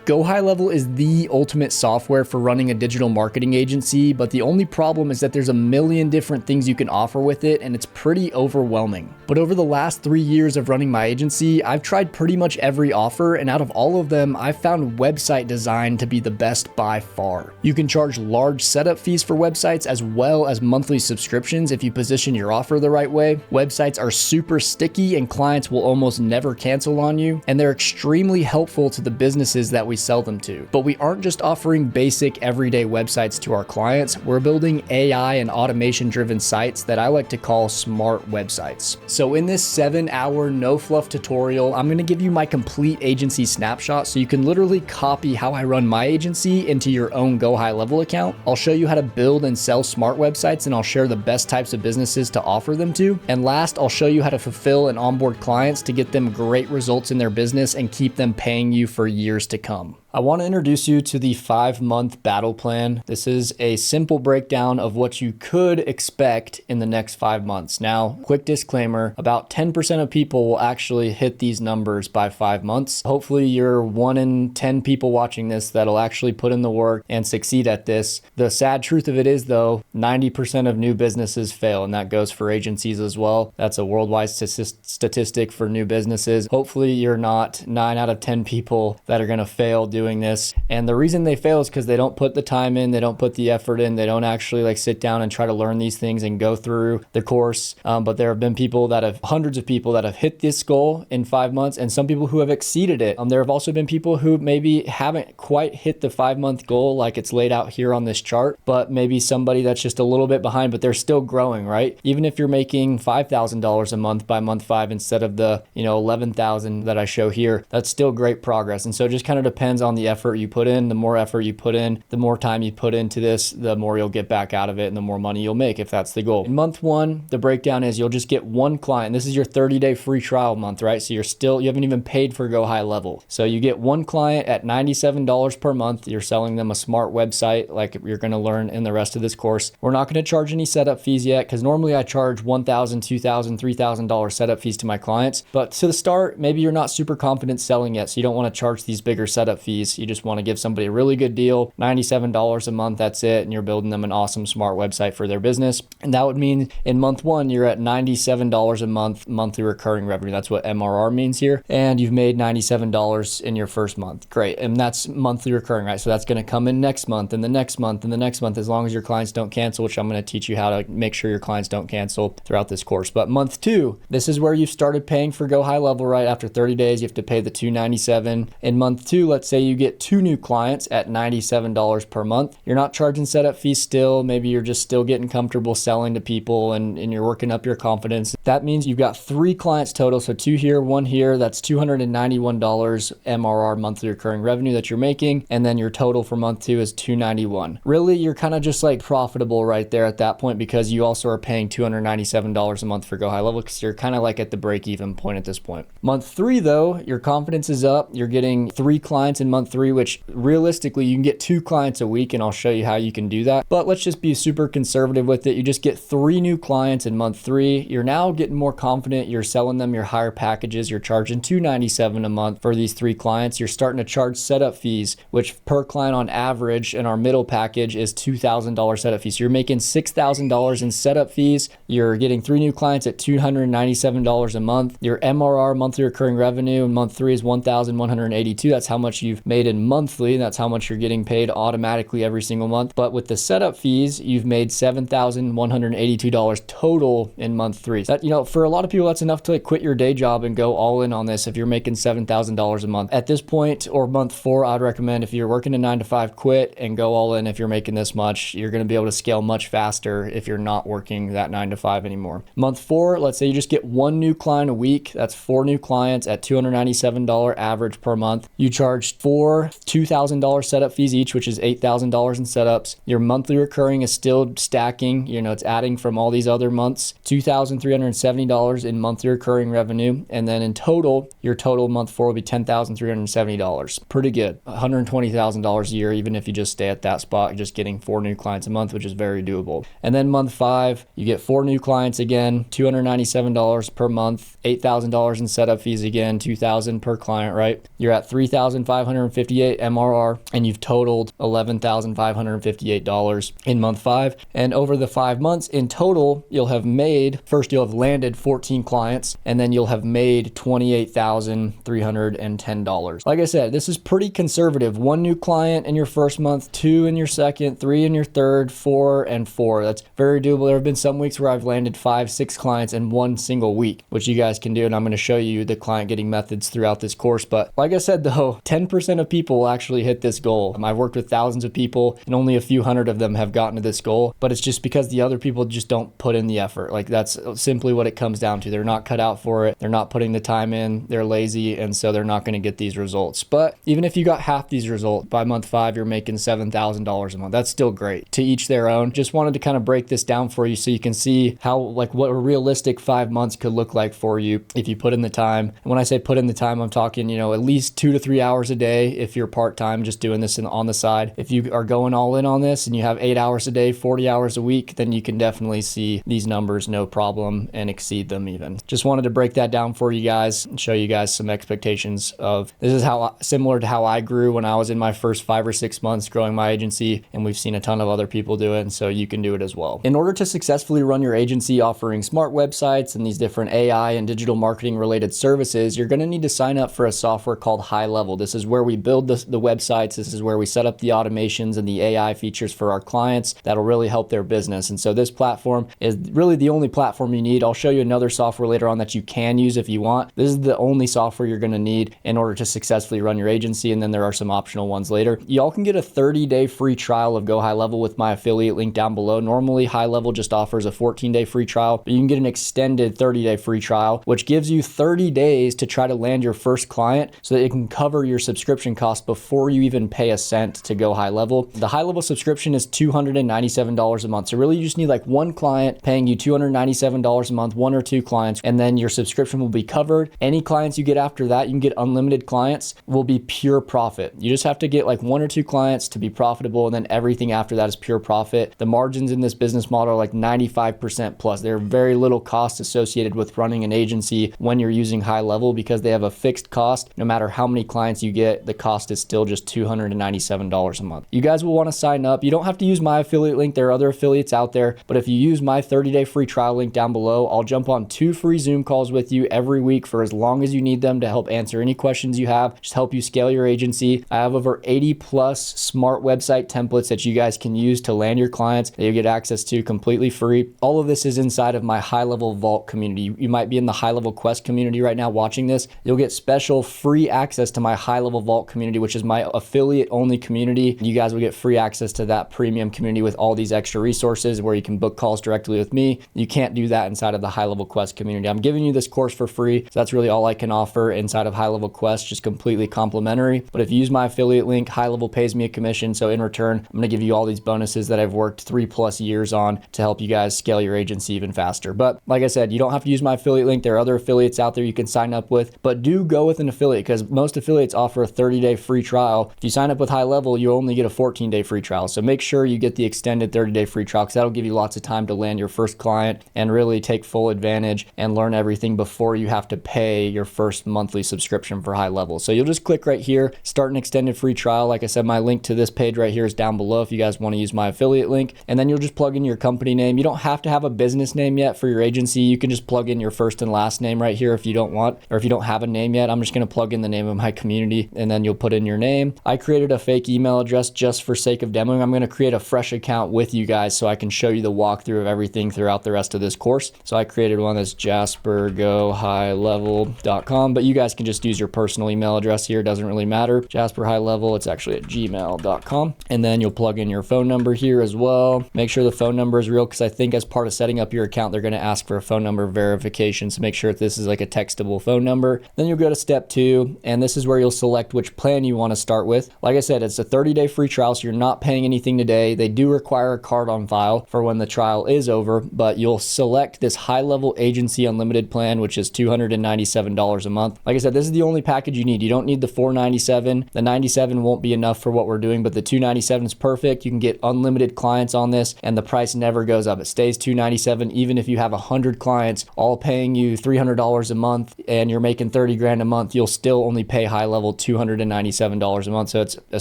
GoHighLevel is the ultimate software for running a digital marketing agency, but the only problem is that there's a million different things you can offer with it, and it's pretty overwhelming. But over the last 3 years of running my agency, I've tried pretty much every offer, and out of all of them, I've found website design to be the best by far. You can charge large setup fees for websites as well as monthly subscriptions if you position your offer the right way. Websites are super sticky and clients will almost never cancel on you, and they're extremely helpful to the businesses that we sell them to. But we aren't just offering basic everyday websites to our clients, we're building AI and automation driven sites that I like to call smart websites. So in this 7-hour no fluff tutorial, I'm going to give you my complete agency snapshot so you can literally copy how I run my agency into your own GoHighLevel account. I'll show you how to build and sell smart websites, and I'll share the best types of businesses to offer them to. And last, I'll show you how to fulfill and onboard clients to get them great results in their business and keep them paying you for years to come. I want to introduce you to the 5-month battle plan. This is a simple breakdown of what you could expect in the next 5 months. Now, quick disclaimer, about 10% of people will actually hit these numbers by 5 months. Hopefully you're 1 in 10 people watching this that'll actually put in the work and succeed at this. The sad truth of it is though, 90% of new businesses fail, and that goes for agencies as well. That's a worldwide statistic for new businesses. Hopefully you're not 9 out of 10 people that are going to fail doing this. And the reason they fail is because they don't put the time in, they don't put the effort in, they don't actually sit down and try to learn these things and go through the course. But there have been people that have, hundreds of people that have hit this goal in 5 months, and some people who have exceeded it. There have also been people who maybe haven't quite hit the 5-month goal like it's laid out here on this chart, but maybe somebody that's just a little bit behind, but they're still growing, right? Even if you're making $5,000 a month by month 5 instead of the 11,000 that I show here, that's still great progress. And so it just kind of depends on the effort you put in. The more effort you put in, the more time you put into this, the more you'll get back out of it and the more money you'll make if that's the goal. In month 1, the breakdown is you'll just get one client. This is your 30-day free trial month, right? So you haven't even paid for GoHighLevel. So you get one client at $97 per month. You're selling them a smart website like you're going to learn in the rest of this course. We're not going to charge any setup fees yet because normally I charge $1,000, $2,000, $3,000 setup fees to my clients. But to the start, maybe you're not super confident selling yet, so you don't want to charge these bigger setup fees. You just want to give somebody a really good deal, $97 a month, that's it, and you're building them an awesome smart website for their business. And that would mean in month 1, you're at $97 a month, monthly recurring revenue. That's what MRR means here. And you've made $97 in your first month. Great. And that's monthly recurring, right? So that's going to come in next month and the next month and the next month, as long as your clients don't cancel, which I'm going to teach you how to make sure your clients don't cancel throughout this course. But month 2, this is where you've started paying for GoHighLevel, right? After 30 days, you have to pay the $297. In month 2, let's say you get 2 new clients at $97 per month. You're not charging setup fees still. Maybe you're just still getting comfortable selling to people and you're working up your confidence. That means you've got 3 clients total. So 2 here, 1 here. That's $291 MRR, monthly recurring revenue, that you're making. And then your total for month 2 is $291. Really, you're kind of just profitable right there at that point because you also are paying $297 a month for GoHighLevel because you're kind of at the break-even point at this point. Month 3 though, your confidence is up. You're getting 3 clients in month 3, which realistically you can get 2 clients a week, and I'll show you how you can do that. But let's just be super conservative with it. You just get 3 new clients in month 3. You're now getting more confident. You're selling them your higher packages. You're charging $297 a month for these 3 clients. You're starting to charge setup fees, which per client on average in our middle package is $2,000 setup fees. So you're making $6,000 in setup fees. You're getting 3 new clients at $297 a month. Your MRR, monthly recurring revenue, in month 3 is $1,182. That's how much you've made in monthly. That's how much you're getting paid automatically every single month. But with the setup fees, you've made $7,182 total in month 3. That, for a lot of people, that's enough to quit your day job and go all in on this if you're making $7,000 a month. At this point, or month 4, I'd recommend if you're working a 9 to 5, quit and go all in. If you're making this much, you're going to be able to scale much faster if you're not working that 9 to 5 anymore. Month 4, let's say you just get 1 new client a week. That's 4 new clients at $297 average per month. You charge 4 $2,000 setup fees each, which is $8,000 in setups. Your monthly recurring is still stacking. It's adding from all these other months. $2,370 in monthly recurring revenue. And then in total, your total month 4 will be $10,370. Pretty good. $120,000 a year, even if you just stay at that spot, just getting 4 new clients a month, which is very doable. And then month 5, you get 4 new clients again, $297 per month, $8,000 in setup fees again, $2,000 per client, right? You're at $3,500 $2,558 MRR, and you've totaled $11,558 in month 5. And over the 5 months in total, you'll have landed 14 clients, and then you'll have made $28,310. Like I said, this is pretty conservative. 1 new client in your first month, 2 in your second, 3 in your third, 4 and 4. That's very doable. There have been some weeks where I've landed 5, 6 clients in one single week, which you guys can do, and I'm going to show you the client getting methods throughout this course. But like I said though, 10% of people will actually hit this goal. I've worked with thousands of people and only a few hundred of them have gotten to this goal, but it's just because the other people just don't put in the effort. Like, that's simply what it comes down to. They're not cut out for it. They're not putting the time in. They're lazy, and so they're not going to get these results. But even if you got half these results, by month 5, you're making $7,000 a month. That's still great. To each their own. Just wanted to kind of break this down for you so you can see how, like, what a realistic 5 months could look like for you if you put in the time. And when I say put in the time, I'm talking, at least 2 to 3 hours a day if you're part-time, just doing this on the side. If you are going all in on this and you have 8 hours a day, 40 hours a week, then you can definitely see these numbers no problem and exceed them even. Just wanted to break that down for you guys and show you guys some expectations of this is how similar to how I grew when I was in my first 5 or 6 months growing my agency, and we've seen a ton of other people do it, and so you can do it as well. In order to successfully run your agency offering smart websites and these different AI and digital marketing related services, you're going to need to sign up for a software called HighLevel. This is where we build the websites. This is where we set up the automations and the AI features for our clients that'll really help their business. And so this platform is really the only platform you need. I'll show you another software later on that you can use if you want. This is the only software you're going to need in order to successfully run your agency, and then there are some optional ones later. Y'all can get a 30-day free trial of GoHighLevel with my affiliate link down below. Normally, HighLevel just offers a 14-day free trial, but you can get an extended 30-day free trial, which gives you 30 days to try to land your first client so that it can cover your subscription costs before you even pay a cent to GoHighLevel. The HighLevel subscription is $297 a month. So really you just need like one client paying you $297 a month, 1 or 2 clients, and then your subscription will be covered. Any clients you get after that, you can get unlimited clients, will be pure profit. You just have to get like 1 or 2 clients to be profitable, and then everything after that is pure profit. The margins in this business model are like 95% plus. There are very little costs associated with running an agency when you're using HighLevel because they have a fixed cost. No matter how many clients you get, the cost is still just $297 a month. You guys will want to sign up. You don't have to use my affiliate link. There are other affiliates out there, but if you use my 30-day free trial link down below, I'll jump on 2 free Zoom calls with you every week for as long as you need them to help answer any questions you have, just help you scale your agency. I have over 80 plus smart website templates that you guys can use to land your clients that you get access to completely free. All of this is inside of my HighLevel Vault community. You might be in the HighLevel Quest community right now watching this. You'll get special free access to my HighLevel Vault community, which is my affiliate only community. You guys will get free access to that premium community with all these extra resources where you can book calls directly with me. You can't do that inside of the HighLevel Quest community. I'm giving you this course for free, so that's really all I can offer inside of HighLevel Quest, just completely complimentary. But if you use my affiliate link, HighLevel pays me a commission, so in return, I'm going to give you all these bonuses that I've worked 3+ years on to help you guys scale your agency even faster. But like I said, you don't have to use my affiliate link. There are other affiliates out there you can sign up with, but do go with an affiliate because most affiliates offer a 30-day free trial. If you sign up with HighLevel, you only get a 14-day free trial. So make sure you get the extended 30-day free trial because that'll give you lots of time to land your first client and really take full advantage and learn everything before you have to pay your first monthly subscription for HighLevel. So you'll just click right here, start an extended free trial. Like I said, my link to this page right here is down below if you guys want to use my affiliate link, and then you'll just plug in your company name. You don't have to have a business name yet for your agency. You can just plug in your first and last name right here if you don't want, or if you don't have a name yet. I'm just going to plug in the name of my community, and then you'll put in your name. I created a fake email address just for sake of demoing. I'm going to create a fresh account with you guys so I can show you the walkthrough of everything throughout the rest of this course. So I created one that's jaspergohighlevel.com, but you guys can just use your personal email address here. It doesn't really matter. Jasper HighLevel, it's actually at gmail.com. And then you'll plug in your phone number here as well. Make sure the phone number is real because I think as part of setting up your account, they're going to ask for a phone number verification. So make sure that this is like a textable phone number. Then you'll go to step 2, and this is where you'll select which plan you want to start with. Like I said, it's a 30-day free trial, so you're not paying anything today. They do require a card on file for when the trial is over, but you'll select this HighLevel Agency Unlimited plan, which is $297 a month. Like I said, this is the only package you need. You don't need the $497. The $97 won't be enough for what we're doing, but the $297 is perfect. You can get unlimited clients on this, and the price never goes up. It stays $297 even if you have 100 clients all paying you $300 a month and you're making 30 grand a month. You'll still only pay HighLevel $297 $297 a month. So it's a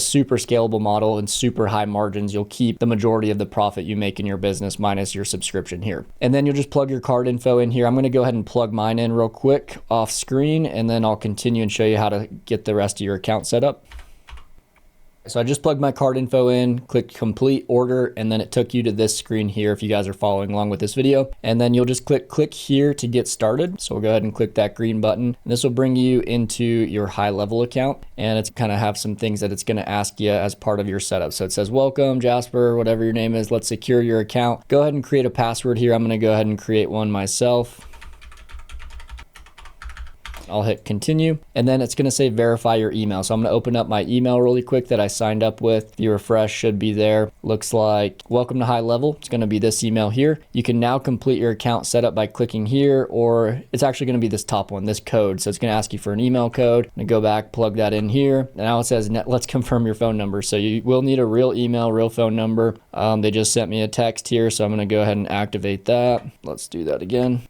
super scalable model and super high margins. You'll keep the majority of the profit you make in your business minus your subscription here. And then you'll just plug your card info in here. I'm going to go ahead and plug mine in real quick off screen, and then I'll continue and show you how to get the rest of your account set up. So I just plugged my card info in, clicked complete order, and then it took you to this screen here if you guys are following along with this video. And then you'll just click here to get started. So we'll go ahead and click that green button. And this will bring you into your HighLevel account. And it's kind of have some things that it's going to ask you as part of your setup. So it says, welcome, Jasper, whatever your name is. Let's secure your account. Go ahead and create a password here. I'm going to go ahead and create one myself. I'll hit continue, and then it's going to say verify your email. So I'm going to open up my email really quick that I signed up with. If you refresh, should be there. Looks like welcome to HighLevel. It's going to be this email here. You can now complete your account setup by clicking here, or it's actually going to be this top one, this code. So it's going to ask you for an email code. I'm going to go back, plug that in here. And now it says let's confirm your phone number. So you will need a real email, real phone number. They just sent me a text here, so I'm going to go ahead and activate that. Let's do that again.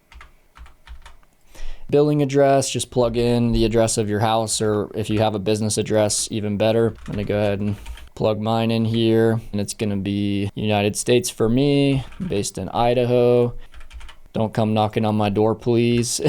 Billing address, just plug in the address of your house, or if you have a business address, even better. I'm gonna go ahead and plug mine in here, and it's gonna be United States for me, based in Idaho. Don't come knocking on my door, please.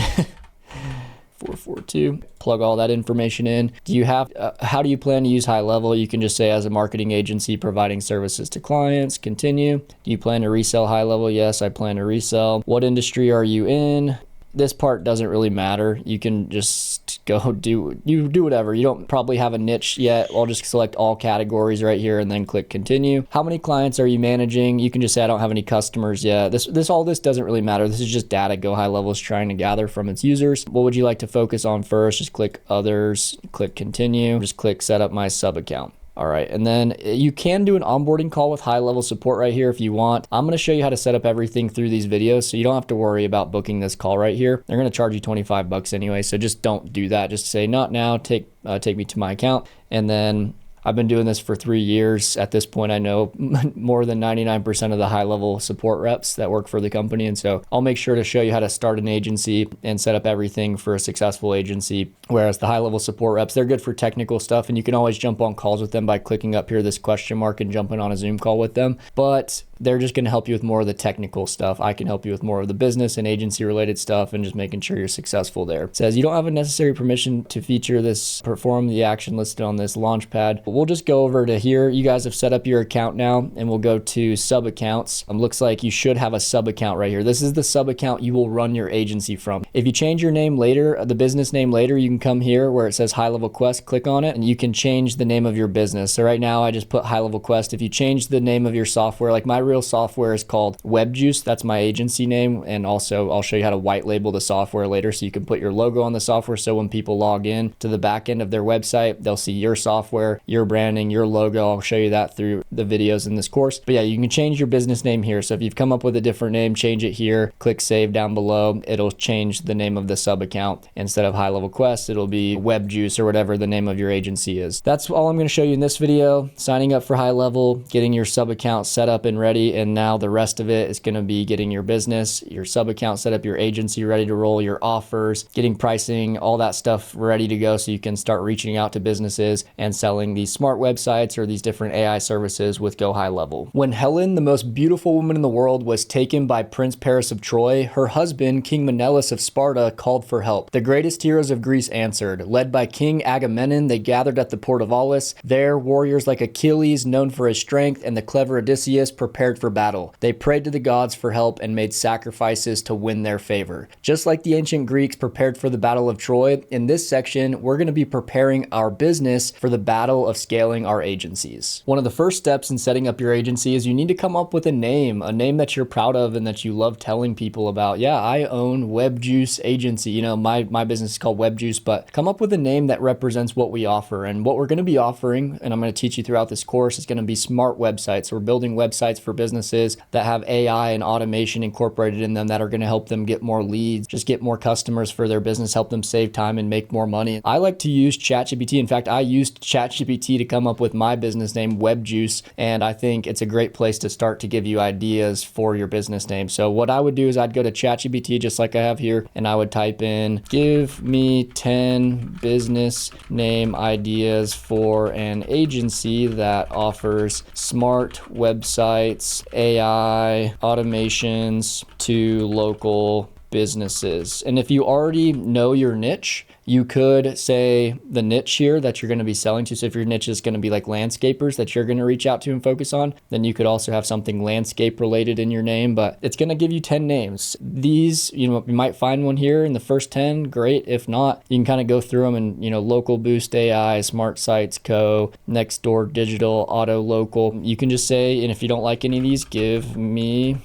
442. Plug all that information in. Do you have, how do you plan to use HighLevel? You can just say as a marketing agency providing services to clients, continue. Do you plan to resell HighLevel? Yes, I plan to resell. What industry are you in? This part doesn't really matter. You can just go do whatever. You don't probably have a niche yet. I'll just select all categories right here and then click continue. How many clients are you managing? You can just say I don't have any customers yet. All this doesn't really matter. This is just data GoHighLevel is trying to gather from its users. What would you like to focus on first? Just click others, click continue, just click set up my sub account. All right, and then you can do an onboarding call with HighLevel support right here if you want. I'm gonna show you how to set up everything through these videos, so you don't have to worry about booking this call right here. They're gonna charge you 25 bucks anyway, so just don't do that. Just say not now, take me to my account, and then I've been doing this for 3 years. At this point, I know more than 99% of the HighLevel support reps that work for the company. And so I'll make sure to show you how to start an agency and set up everything for a successful agency. Whereas the HighLevel support reps, they're good for technical stuff, and you can always jump on calls with them by clicking up here, this question mark, and jumping on a Zoom call with them. But they're just going to help you with more of the technical stuff. I can help you with more of the business and agency related stuff and just making sure you're successful there. It says you don't have a necessary permission to feature this, perform the action listed on this launch pad. But we'll just go over to here. You guys have set up your account now, and we'll go to sub accounts. Looks like you should have a sub account right here. This is the sub account you will run your agency from. If you change your name later, the business name later, you can come here where it says HighLevel Quest, click on it, and you can change the name of your business. So right now I just put HighLevel Quest. If you change the name of your software, like my real software is called WebJuice. That's my agency name. And also I'll show you how to white label the software later, so you can put your logo on the software. So when people log in to the back end of their website, they'll see your software, your branding, your logo. I'll show you that through the videos in this course. But yeah, you can change your business name here. So if you've come up with a different name, change it here, click save down below. It'll change the name of the sub account. Instead of HighLevel Quest, it'll be WebJuice or whatever the name of your agency is. That's all I'm going to show you in this video. Signing up for HighLevel, getting your sub account set up and ready, and now the rest of it is going to be getting your business, your sub account set up, your agency ready to roll, your offers, getting pricing, all that stuff ready to go so you can start reaching out to businesses and selling these smart websites or these different AI services with GoHighLevel. When Helen, the most beautiful woman in the world, was taken by Prince Paris of Troy, her husband, King Menelaus of Sparta, called for help. The greatest heroes of Greece answered. Led by King Agamemnon, they gathered at the port of Aulis. There, warriors like Achilles, known for his strength, and the clever Odysseus prepared for battle. They prayed to the gods for help and made sacrifices to win their favor. Just like the ancient Greeks prepared for the Battle of Troy, in this section, we're going to be preparing our business for the battle of scaling our agencies. One of the first steps in setting up your agency is you need to come up with a name that you're proud of and that you love telling people about. Yeah, I own WebJuice Agency. You know, my business is called WebJuice, but come up with a name that represents what we offer. And what we're going to be offering, and I'm going to teach you throughout this course, is going to be smart websites. We're building websites for businesses that have AI and automation incorporated in them that are going to help them get more leads, just get more customers for their business, help them save time and make more money. I like to use ChatGPT. In fact, I used ChatGPT to come up with my business name, WebJuice, and I think it's a great place to start to give you ideas for your business name. So what I would do is I'd go to ChatGPT just like I have here, and I would type in, give me 10 business name ideas for an agency that offers smart websites, AI, automations to local businesses. And if you already know your niche, you could say the niche here that you're going to be selling to. So if your niche is going to be like landscapers that you're going to reach out to and focus on, then you could also have something landscape related in your name, but it's going to give you 10 names. These, you might find one here in the first 10, great. If not, you can kind of go through them and, Local Boost AI, Smart Sites Co, Nextdoor Digital, Auto Local. You can just say, and if you don't like any of these, give me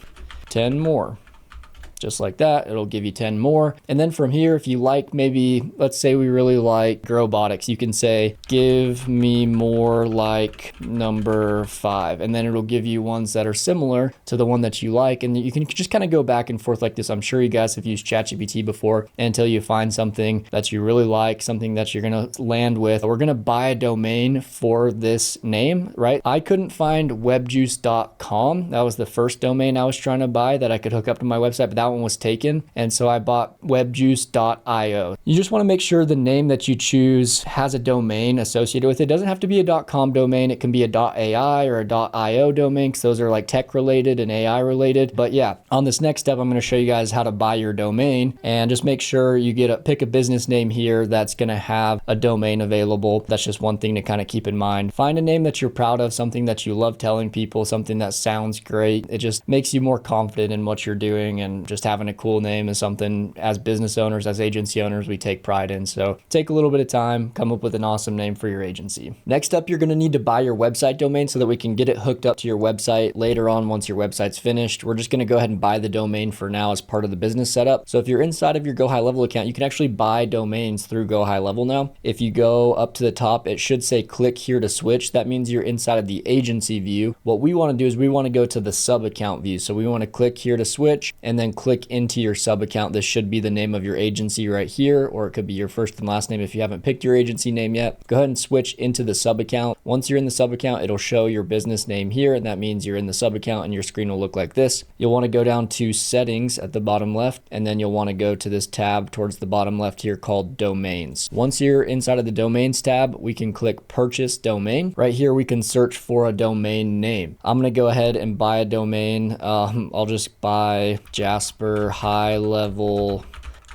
10 more. Just like that, it'll give you 10 more. And then from here, if you like, maybe, let's say we really like robotics, you can say, give me more like number 5. And then it'll give you ones that are similar to the one that you like. And you can just kind of go back and forth like this. I'm sure you guys have used ChatGPT before, until you find something that you really like, something that you're going to land with. We're going to buy a domain for this name, right? I couldn't find webjuice.com. That was the first domain I was trying to buy that I could hook up to my website, but that one was taken, and so I bought webjuice.io. You just want to make sure the name that you choose has a domain associated with it. It doesn't have to be a .com domain. It can be a .ai or a .io domain, because those are like tech related and AI related. But yeah, on this next step, I'm going to show you guys how to buy your domain, and just make sure you pick a business name here that's going to have a domain available. That's just one thing to kind of keep in mind. Find a name that you're proud of, something that you love telling people, something that sounds great. It just makes you more confident in what you're doing, and just having a cool name is something as business owners, as agency owners, we take pride in. So take a little bit of time, come up with an awesome name for your agency. Next up, you're going to need to buy your website domain so that we can get it hooked up to your website later on once your website's finished. We're just going to go ahead and buy the domain for now as part of the business setup. So if you're inside of your GoHighLevel account, you can actually buy domains through GoHighLevel now. If you go up to the top, it should say click here to switch. That means you're inside of the agency view. What we want to do is we want to go to the sub account view. So we want to click here to switch and then click into your sub account. This should be the name of your agency right here, or it could be your first and last name if you haven't picked your agency name yet. Go ahead and switch into the sub account. Once you're in the sub account, it'll show your business name here, and that means you're in the sub account, and your screen will look like this. You'll want to go down to settings at the bottom left, and then you'll want to go to this tab towards the bottom left here called domains. Once you're inside of the domains tab, we can click purchase domain. Right here, we can search for a domain name. I'm going to go ahead and buy a domain. I'll just buy Jasper HighLevel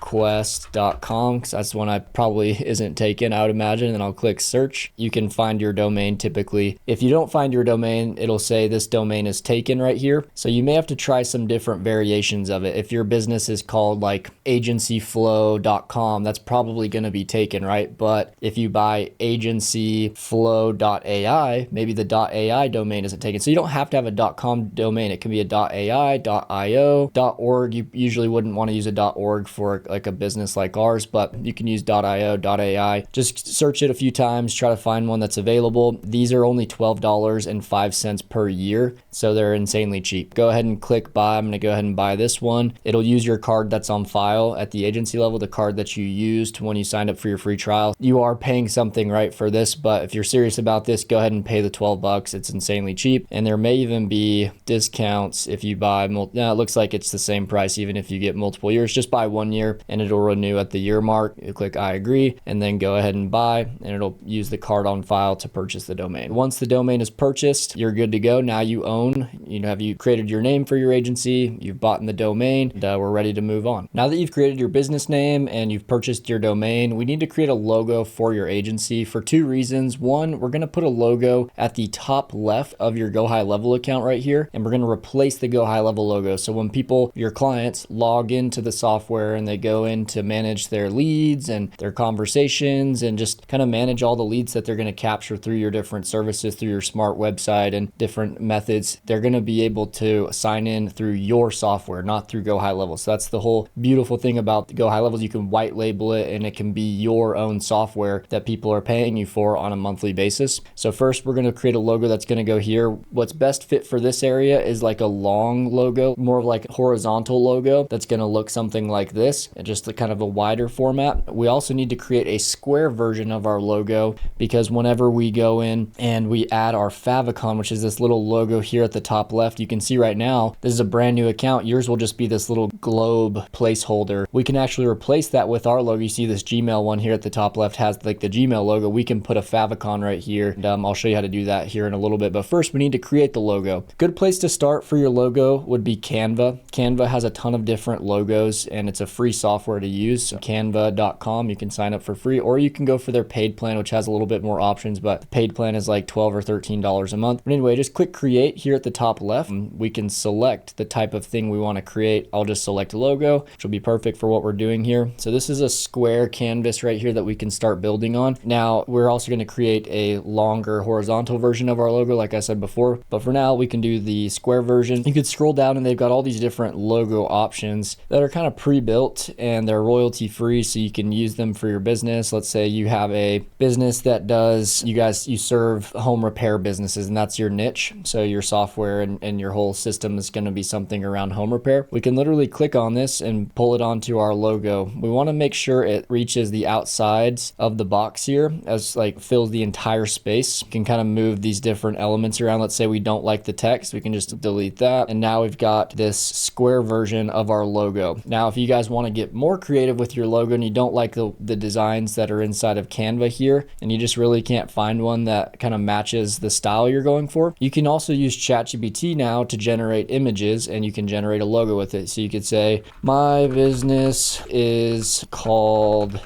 Quest.com, because that's one I probably isn't taken, I would imagine, and I'll click search. You can find your domain typically. If you don't find your domain, it'll say this domain is taken right here. So you may have to try some different variations of it. If your business is called like agencyflow.com, that's probably going to be taken, right? But if you buy agencyflow.ai, maybe the .ai domain isn't taken. So you don't have to have a .com domain. It can be a .ai, .io, .org. You usually wouldn't want to use a .org for like a business like ours, but you can use .io, .ai. Just search it a few times, try to find one that's available. These are only $12.05 per year, so they're insanely cheap. Go ahead and click buy. I'm going to go ahead and buy this one. It'll use your card that's on file at the agency level, the card that you used when you signed up for your free trial. You are paying something, right, for this, but if you're serious about this, go ahead and pay the $12. It's insanely cheap, and there may even be discounts if you buy it looks like it's the same price even if you get multiple years. Just buy 1 year and it'll renew at the year mark. You click I agree, and then go ahead and buy, and it'll use the card on file to purchase the domain. Once the domain is purchased, you're good to go. Now you own, have you created your name for your agency, you've bought in the domain, and we're ready to move on. Now that you've created your business name and you've purchased your domain, we need to create a logo for your agency for 2 reasons. One, we're going to put a logo at the top left of your GoHighLevel account right here, and we're going to replace the GoHighLevel logo. So when people, your clients, log into the software and they go go in to manage their leads and their conversations and just kind of manage all the leads that they're going to capture through your different services, through your smart website and different methods. They're going to be able to sign in through your software, not through GoHighLevel. So that's the whole beautiful thing about GoHighLevel. You can white label it and it can be your own software that people are paying you for on a monthly basis. So first we're going to create a logo that's going to go here. What's best fit for this area is like a long logo, more of like a horizontal logo that's going to look something like this, just a kind of a wider format. We also need to create a square version of our logo because whenever we go in and we add our Favicon, which is this little logo here at the top left, you can see right now this is a brand new account. Yours will just be this little globe placeholder. We can actually replace that with our logo. You see this Gmail one here at the top left has like the Gmail logo. We can put a Favicon right here, and I'll show you how to do that here in a little bit. But first we need to create the logo. Good place to start for your logo would be Canva. Canva has a ton of different logos and it's a free software to use. So canva.com, you can sign up for free, or you can go for their paid plan, which has a little bit more options, but the paid plan is like $12 or $13 a month. But anyway, just click create here at the top left. We can select the type of thing we want to create. I'll just select a logo, which will be perfect for what we're doing here. So this is a square canvas right here that we can start building on. Now we're also going to create a longer horizontal version of our logo, like I said before, but for now we can do the square version. You could scroll down and they've got all these different logo options that are kind of pre-built and they're royalty free, so you can use them for your business. Let's say you have a business that does, you serve home repair businesses and that's your niche. So your software and your whole system is going to be something around home repair. We can literally click on this and pull it onto our logo. We want to make sure it reaches the outsides of the box here, as like fills the entire space. You can kind of move these different elements around. Let's say we don't like the text, we can just delete that. And now we've got this square version of our logo. Now, if you guys want to get more creative with your logo and you don't like the designs that are inside of Canva here, and you just really can't find one that kind of matches the style you're going for, you can also use ChatGPT now to generate images and you can generate a logo with it. So you could say, my business is called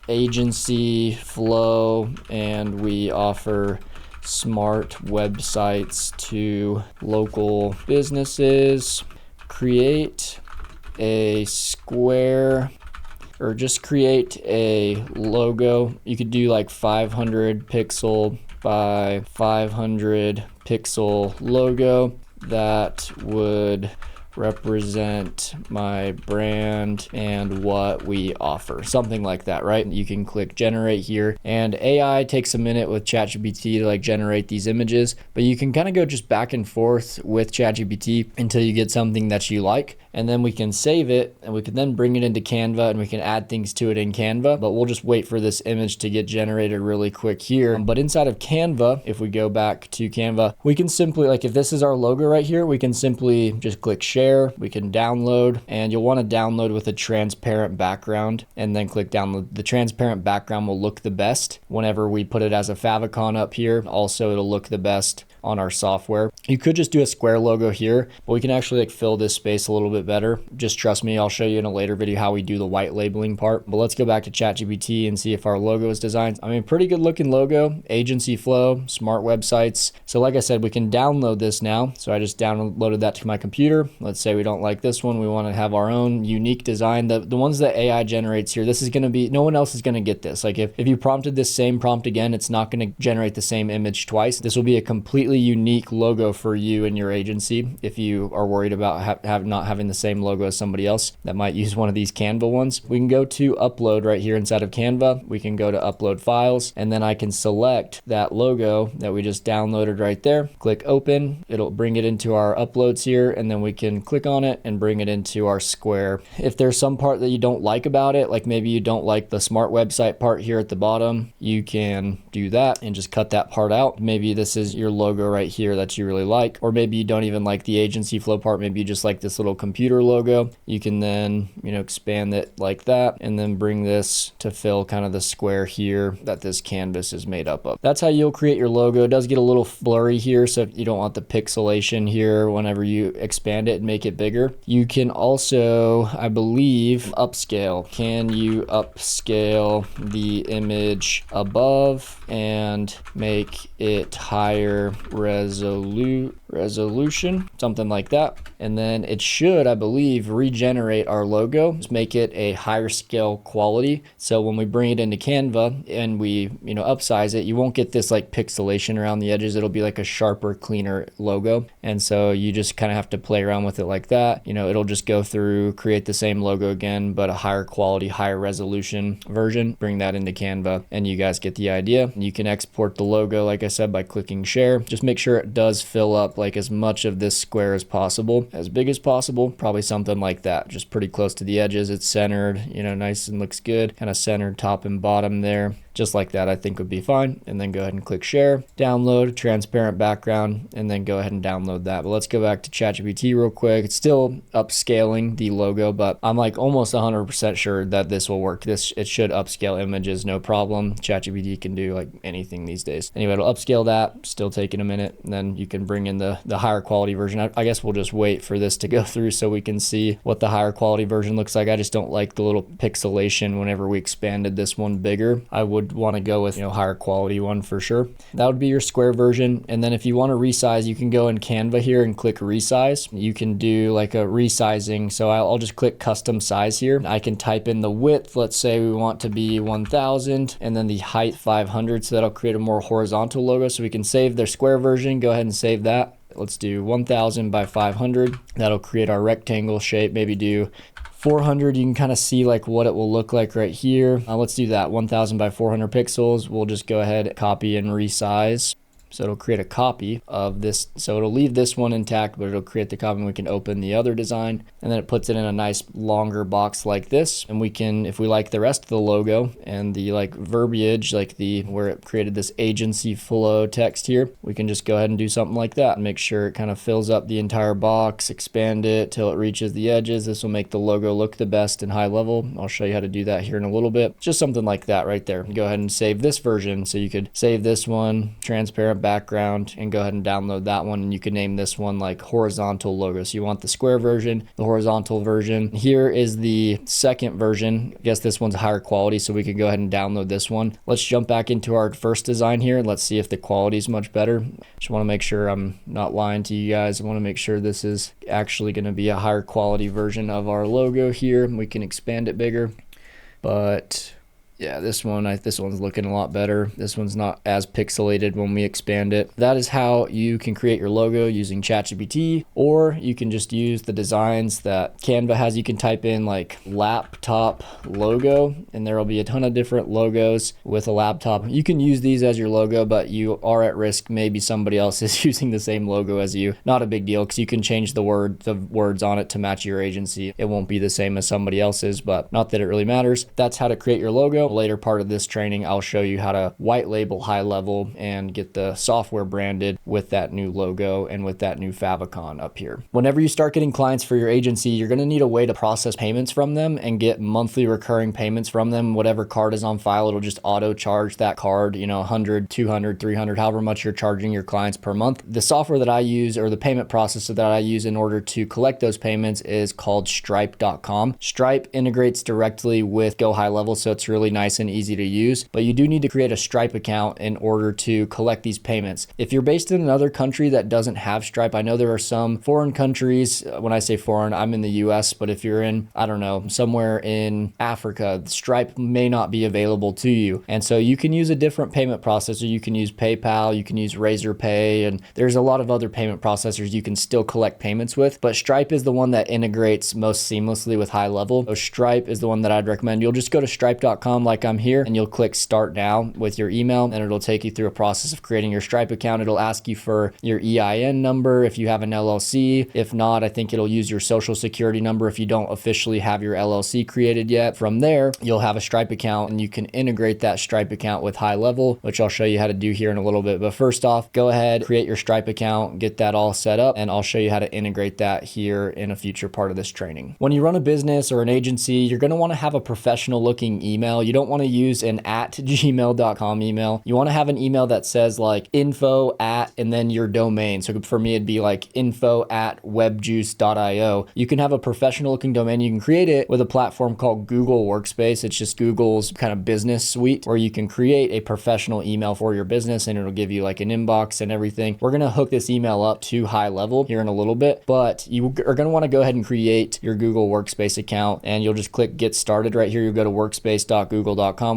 Agency Flow and we offer smart websites to local businesses. Create a square, or just create a logo. You could do like 500 pixel by 500 pixel logo that would represent my brand and what we offer, something like that, right? You can click generate here, and AI takes a minute with ChatGPT to like generate these images, but you can kind of go just back and forth with ChatGPT until you get something that you like, and then we can save it and we can then bring it into Canva and we can add things to it in Canva. But we'll just wait for this image to get generated really quick here. But inside of Canva, if we go back to Canva, we can simply, like if this is our logo right here, we can simply just click share. We can download, and you'll want to download with a transparent background and then click download. The transparent background will look the best whenever we put it as a favicon up here. Also, it'll look the best on our software. You could just do a square logo here, but we can actually like fill this space a little bit better. Just trust me, I'll show you in a later video how we do the white labeling part. But let's go back to ChatGPT and see if our logo is designed. I mean, pretty good looking logo, agency flow, smart websites. So like I said, we can download this now. So I just downloaded that to my computer. Let's say we don't like this one. We want to have our own unique design. The ones that AI generates here, this is going to be, no one else is going to get this. Like if you prompted this same prompt again, it's not going to generate the same image twice. This will be a completely unique logo for you and your agency. If you are worried about not having the same logo as somebody else that might use one of these Canva ones, we can go to upload right here inside of Canva. We can go to upload files, and then I can select that logo that we just downloaded right there. Click open. It'll bring it into our uploads here, and then we can click on it and bring it into our square. If there's some part that you don't like about it, like maybe you don't like the smart website part here at the bottom, you can do that and just cut that part out. Maybe this is your logo right here that you really like, or maybe you don't even like the agency flow part. Maybe you just like this little computer logo. You can then, expand it like that and then bring this to fill kind of the square here that this canvas is made up of. That's how you'll create your logo. It does get a little blurry here, so if you don't want the pixelation here whenever you expand it and make it bigger. You can also, I believe, upscale. Can you upscale the image above and make it higher resolution? to resolution, something like that. And then it should, I believe, regenerate our logo, just make it a higher scale quality. So when we bring it into Canva and we, upsize it, you won't get this like pixelation around the edges. It'll be like a sharper, cleaner logo. And so you just kind of have to play around with it like that. It'll just go through, create the same logo again, but a higher quality, higher resolution version, bring that into Canva, and you guys get the idea. You can export the logo, like I said, by clicking share. Just make sure it does fill up like as much of this square as possible, as big as possible, probably something like that, just pretty close to the edges. It's centered, nice and looks good, kind of centered top and bottom there. Just like that, I think would be fine. And then go ahead and click share, download transparent background, and then go ahead and download that. But let's go back to ChatGPT real quick. It's still upscaling the logo, but I'm like almost 100% sure that this will work. It should upscale images, no problem. ChatGPT can do like anything these days. Anyway, it'll upscale that, still taking a minute. And then you can bring in the higher quality version. I guess we'll just wait for this to go through so we can see what the higher quality version looks like. I just don't like the little pixelation whenever we expanded this one bigger. I would want to go with higher quality one for sure. That would be your square version. And then if you want to resize, you can go in Canva here and click resize. You can do like a resizing. So I'll just click custom size here. I can type in the width. Let's say we want to be 1000 and then the height 500. So that'll create a more horizontal logo. So we can save their square version. Go ahead and save that. Let's do 1000 by 500. That'll create our rectangle shape. Maybe do 400. You can kind of see like what it will look like right here. Let's do that 1000 by 400 pixels. We'll just go ahead, copy and resize. So it'll create a copy of this. So it'll leave this one intact, but it'll create the copy and we can open the other design. And then it puts it in a nice longer box like this. And we can, if we like the rest of the logo and the like verbiage, like where it created this agency flow text here, we can just go ahead and do something like that and make sure it kind of fills up the entire box, expand it till it reaches the edges. This will make the logo look the best in HighLevel. I'll show you how to do that here in a little bit. Just something like that right there. Go ahead and save this version. So you could save this one, transparent background, and go ahead and download that one, and you can name this one like horizontal logo. So you want the square version, the horizontal version. Here is the second version. I guess this one's higher quality, so we can go ahead and download this one. Let's jump back into our first design here and let's see if the quality is much better. Just want to make sure I'm not lying to you guys. I want to make sure this is actually going to be a higher quality version of our logo here. We can expand it bigger, but yeah, this one's looking a lot better. This one's not as pixelated when we expand it. That is how you can create your logo using ChatGPT, or you can just use the designs that Canva has. You can type in like laptop logo, and there will be a ton of different logos with a laptop. You can use these as your logo, but you are at risk. Maybe somebody else is using the same logo as you. Not a big deal, because you can change the words on it to match your agency. It won't be the same as somebody else's, but not that it really matters. That's how to create your logo. Later part of this training, I'll show you how to white label HighLevel and get the software branded with that new logo and with that new Favicon up here. Whenever you start getting clients for your agency, you're going to need a way to process payments from them and get monthly recurring payments from them. Whatever card is on file, it'll just auto charge that card, 100, 200, 300, however much you're charging your clients per month. The software that I use, or the payment processor that I use in order to collect those payments, is called Stripe.com. Stripe integrates directly with GoHighLevel, so it's really nice and easy to use, but you do need to create a Stripe account in order to collect these payments. If you're based in another country that doesn't have Stripe, I know there are some foreign countries. When I say foreign, I'm in the US, but if you're in, I don't know, somewhere in Africa, Stripe may not be available to you. And so you can use a different payment processor. You can use PayPal, you can use Razorpay, and there's a lot of other payment processors you can still collect payments with, but Stripe is the one that integrates most seamlessly with HighLevel. So Stripe is the one that I'd recommend. You'll just go to stripe.com like I'm here, and you'll click start now with your email, and it'll take you through a process of creating your Stripe account. It'll ask you for your EIN number if you have an LLC. If not, I think it'll use your social security number if you don't officially have your LLC created yet. From there, you'll have a Stripe account, and you can integrate that Stripe account with HighLevel, which I'll show you how to do here in a little bit. But first off, go ahead, create your Stripe account, get that all set up, and I'll show you how to integrate that here in a future part of this training. When you run a business or an agency, you're going to want to have a professional looking email. You You don't want to use an at gmail.com email. You want to have an email that says like info at and then your domain. So for me, it'd be like info at webjuice.io. You can have a professional looking domain. You can create it with a platform called Google Workspace. It's just Google's kind of business suite where you can create a professional email for your business and it'll give you like an inbox and everything. We're going to hook this email up to HighLevel here in a little bit, but you are going to want to go ahead and create your Google Workspace account, and you'll just click get started right here. You'll go to workspace.google.com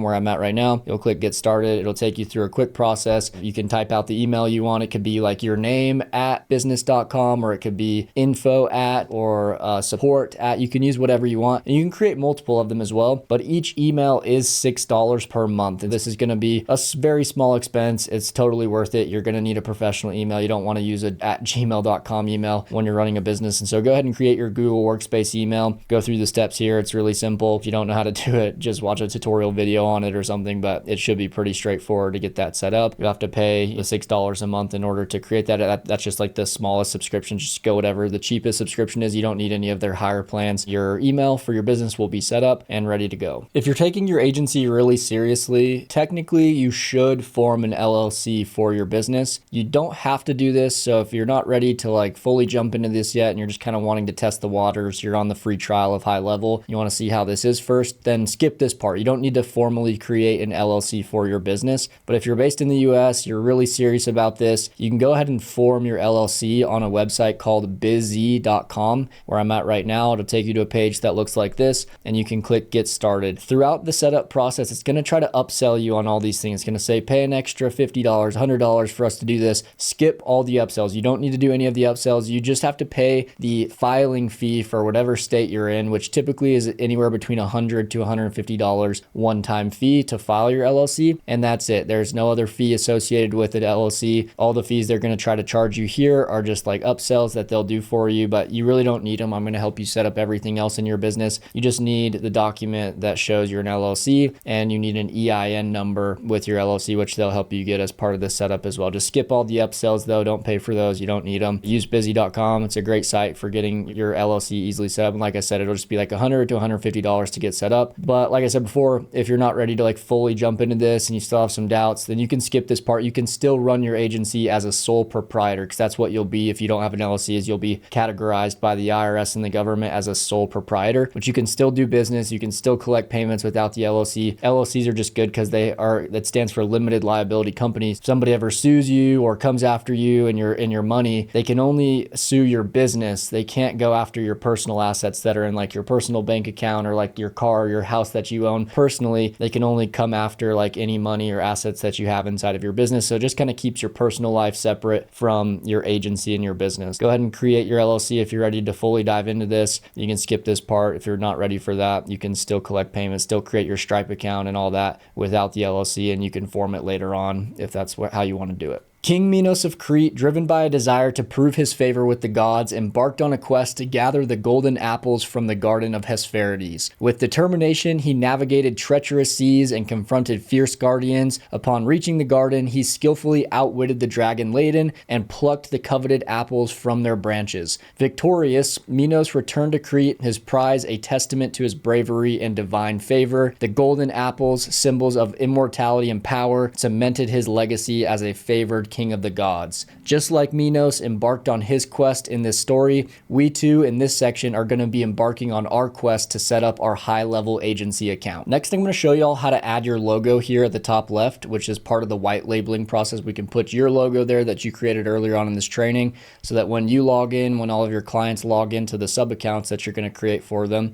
where I'm at right now. You'll click get started. It'll take you through a quick process. You can type out the email you want. It could be like your name at business.com, or it could be info at or support at. You can use whatever you want, and you can create multiple of them as well, but each email is $6 per month. And this is going to be a very small expense. It's totally worth it. You're going to need a professional email. You don't want to use a at gmail.com email when you're running a business. And so go ahead and create your Google Workspace email. Go through the steps here. It's really simple. If you don't know how to do it, just watch a tutorial video on it or something, but it should be pretty straightforward to get that set up. You have to pay the $6 a month in order to create that. That's just like the smallest subscription. Just go whatever the cheapest subscription is. You don't need any of their higher plans. Your email for your business will be set up and ready to go. If you're taking your agency really seriously, technically you should form an LLC for your business. You don't have to do this. So if you're not ready to like fully jump into this yet and you're just kind of wanting to test the waters, you're on the free trial of HighLevel, you want to see how this is first, then skip this part. You don't need to formally create an LLC for your business. But if you're based in the US, you're really serious about this, you can go ahead and form your LLC on a website called busy.com, where I'm at right now. It'll take you to a page that looks like this, and you can click get started. Throughout the setup process, it's going to try to upsell you on all these things. It's going to say pay an extra $50, $100 for us to do this. Skip all the upsells. You don't need to do any of the upsells. You just have to pay the filing fee for whatever state you're in, which typically is anywhere between $100 to $150 one-time fee to file your LLC, and that's it. There's no other fee associated with an LLC. All the fees they're going to try to charge you here are just like upsells that they'll do for you, but you really don't need them. I'm going to help you set up everything else in your business. You just need the document that shows you're an LLC, and you need an EIN number with your LLC, which they'll help you get as part of the setup as well. Just skip all the upsells though. Don't pay for those. You don't need them. Use busy.com. It's a great site for getting your LLC easily set up. And like I said, it'll just be like $100 to $150 to get set up. But like I said before, if you're not ready to like fully jump into this and you still have some doubts, then you can skip this part. You can still run your agency as a sole proprietor, because that's what you'll be if you don't have an LLC. Is you'll be categorized by the IRS and the government as a sole proprietor, but you can still do business. You can still collect payments without the LLC. LLCs are just good because that stands for limited liability companies. If somebody ever sues you or comes after you and your money, they can only sue your business. They can't go after your personal assets that are in like your personal bank account or like your car or your house that you own personally. They can only come after like any money or assets that you have inside of your business. So it just kind of keeps your personal life separate from your agency and your business. Go ahead and create your LLC if you're ready to fully dive into this. You can skip this part. If you're not ready for that, you can still collect payments, still create your Stripe account and all that without the LLC, and you can form it later on if that's how you want to do it. King Minos of Crete, driven by a desire to prove his favor with the gods, embarked on a quest to gather the golden apples from the garden of Hesperides. With determination, he navigated treacherous seas and confronted fierce guardians. Upon reaching the garden, he skillfully outwitted the dragon Ladon and plucked the coveted apples from their branches. Victorious, Minos returned to Crete, his prize a testament to his bravery and divine favor. The golden apples, symbols of immortality and power, cemented his legacy as a favored king of the gods. Just like Minos embarked on his quest in this story, we too in this section are going to be embarking on our quest to set up our HighLevel agency account. Next, I'm going to show y'all how to add your logo here at the top left, which is part of the white labeling process. We can put your logo there that you created earlier on in this training, so that when you log in, when all of your clients log into the sub accounts that you're going to create for them,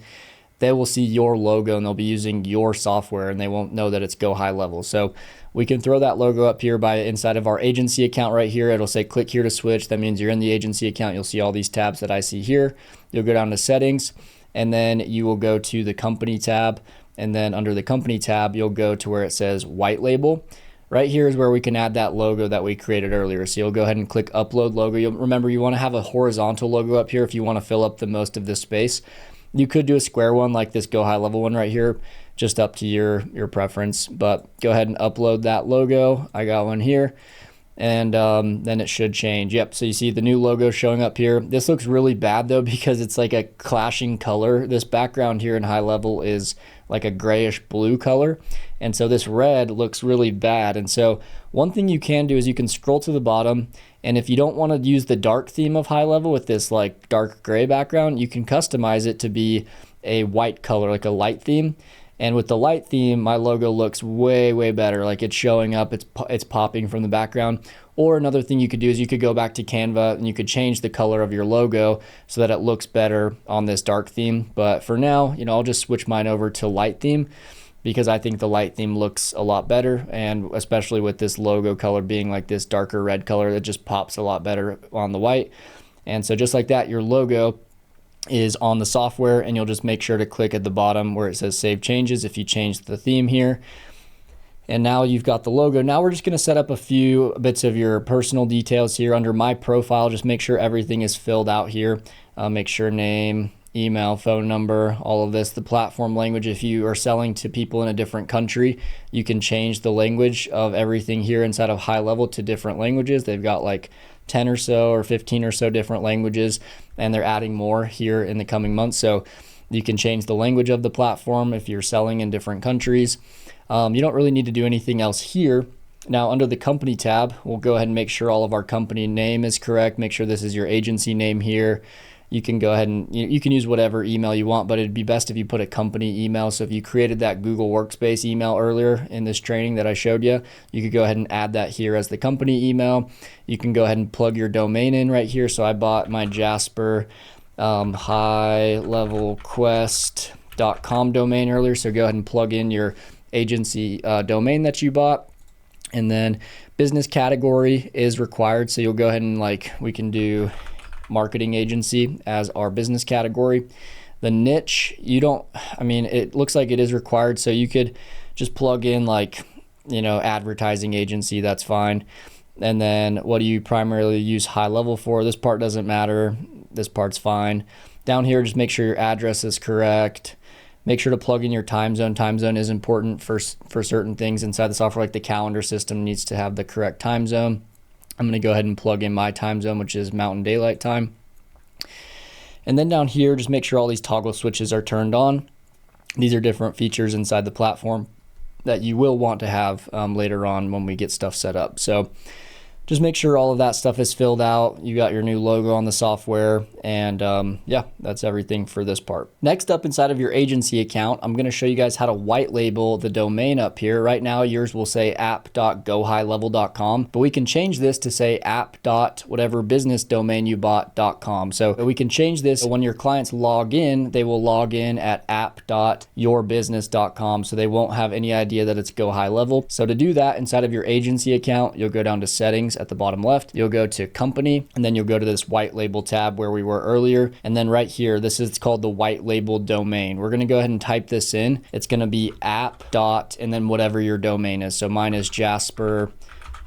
they will see your logo and they'll be using your software and they won't know that it's GoHighLevel. So we can throw that logo up here by inside of our agency account right here. It'll say click here to switch. That means you're in the agency account. You'll see all these tabs that I see here. You'll go down to settings, and then you will go to the company tab. And then under the company tab, you'll go to where it says white label. Right here is where we can add that logo that we created earlier. So you'll go ahead and click upload logo. Remember, you want to have a horizontal logo up here if you want to fill up the most of this space. You could do a square one like this GoHighLevel one right here, just up to your preference, but go ahead and upload that logo. I got one here, and then it should change. Yep, so you see the new logo showing up here. This looks really bad though because it's like a clashing color. This background here in HighLevel is like a grayish blue color. And so this red looks really bad. And so one thing you can do is you can scroll to the bottom, and if you don't want to use the dark theme of HighLevel with this like dark gray background, you can customize it to be a white color, like a light theme. And with the light theme, my logo looks way better. Like it's showing up, it's popping from the background. Or another thing you could do is you could go back to Canva and you could change the color of your logo so that it looks better on this dark theme. But for now, I'll just switch mine over to light theme, because I think the light theme looks a lot better, and especially with this logo color being like this darker red color, it just pops a lot better on the white. And so just like that, your logo is on the software, and you'll just make sure to click at the bottom where it says save changes if you change the theme here. And now you've got the logo. Now we're just going to set up a few bits of your personal details here under my profile. Just make sure everything is filled out here. Make sure name, email, phone number, all of this, the platform language. If you are selling to people in a different country, you can change the language of everything here inside of HighLevel to different languages. They've got like 10 or so or 15 or so different languages, and they're adding more here in the coming months. So you can change the language of the platform if you're selling in different countries. You don't really need to do anything else here. Now under the company tab, we'll go ahead and make sure all of our company name is correct. Make sure this is your agency name here. You can go ahead and you can use whatever email you want, but it'd be best if you put a company email. So if you created that Google Workspace email earlier in this training that I showed you, you could go ahead and add that here as the company email. You can go ahead and plug your domain in right here. So I bought my Jasper HighLevelQuest.com domain earlier. So go ahead and plug in your agency domain that you bought. And then business category is required. So you'll go ahead and we can do marketing agency as our business category. The niche, it looks like it is required, so you could just plug in advertising agency, that's fine. And then what do you primarily use HighLevel for? This part doesn't matter, this part's fine. Down here, just make sure your address is correct. Make sure to plug in your time zone. Time zone is important for certain things inside the software, like the calendar system needs to have the correct time zone. I'm going to go ahead and plug in my time zone, which is Mountain Daylight Time. And then down here, just make sure all these toggle switches are turned on. These are different features inside the platform that you will want to have later on when we get stuff set up. So just make sure all of that stuff is filled out. You got your new logo on the software, and yeah, that's everything for this part. Next up, inside of your agency account, I'm going to show you guys how to white label the domain up here. Right now, yours will say app.gohighlevel.com, but we can change this to say app.whatever business domain you bought.com. So we can change this. When your clients log in, they will log in at app.yourbusiness.com, so they won't have any idea that it's GoHighLevel. So to do that, inside of your agency account, you'll go down to settings at the bottom left, you'll go to company, and then you'll go to this white label tab where we were earlier. And then right here, it's called the white label domain. We're going to go ahead and type this in. It's going to be app dot and then whatever your domain is. So mine is Jasper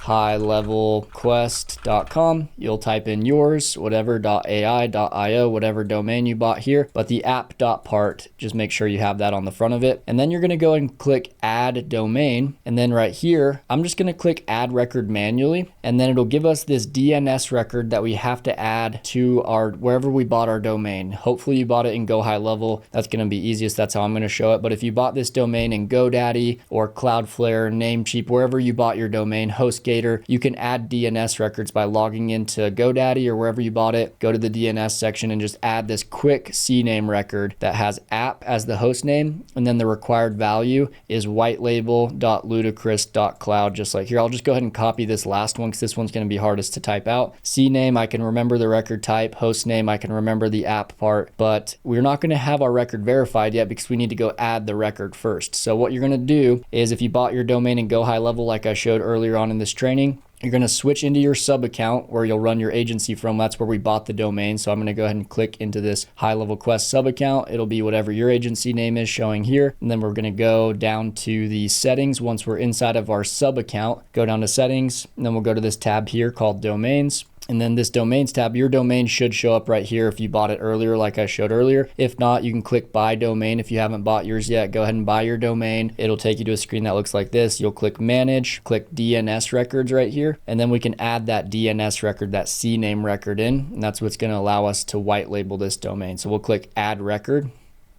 HighLevelQuest.com. You'll type in yours, whatever .ai.io, whatever domain you bought here. But the app dot part, just make sure you have that on the front of it. And then you're going to go and click add domain. And then right here, I'm just going to click add record manually. And then it'll give us this DNS record that we have to add to our wherever we bought our domain. Hopefully you bought it in GoHighLevel. That's going to be easiest. That's how I'm going to show it. But if you bought this domain in GoDaddy or Cloudflare, Namecheap, wherever you bought your domain, HostGator, you can add DNS records by logging into GoDaddy or wherever you bought it. Go to the DNS section and just add this quick CNAME record that has app as the host name, and then the required value is whitelabel.ludicrous.cloud, just like here. I'll just go ahead and copy this last one because this one's going to be hardest to type out. CNAME, I can remember the record type. Host name, I can remember the app part, but we're not going to have our record verified yet because we need to go add the record first. So what you're going to do is if you bought your domain in GoHighLevel like I showed earlier on in this training, you're going to switch into your sub account where you'll run your agency from. That's where we bought the domain. So I'm going to go ahead and click into this HighLevel Quest sub account. It'll be whatever your agency name is showing here. And then we're going to go down to the settings. Once we're inside of our sub account, go down to settings, and then we'll go to this tab here called domains. And then this domains tab, your domain should show up right here if you bought it earlier like I showed earlier. If not, you can click buy domain. If you haven't bought yours yet, go ahead and buy your domain. It'll take you to a screen that looks like this. You'll click manage, click DNS records right here, and then we can add that DNS record, that CNAME record in, and that's what's going to allow us to white label this domain. So we'll click add record.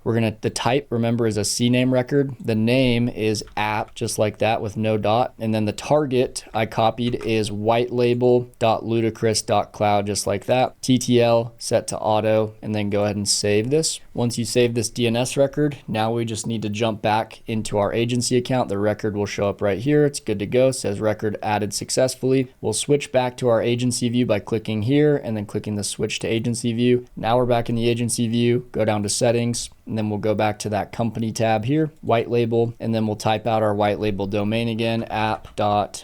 The type, remember, is a CNAME record. The name is app, just like that with no dot. And then the target I copied is whitelabel.ludicrous.cloud, just like that. TTL set to auto, and then go ahead and save this. Once you save this DNS record, now we just need to jump back into our agency account. The record will show up right here. It's good to go. It says record added successfully. We'll switch back to our agency view by clicking here and then clicking the switch to agency view. Now we're back in the agency view, go down to settings, and then we'll go back to that company tab here, white label, and then we'll type out our white label domain again,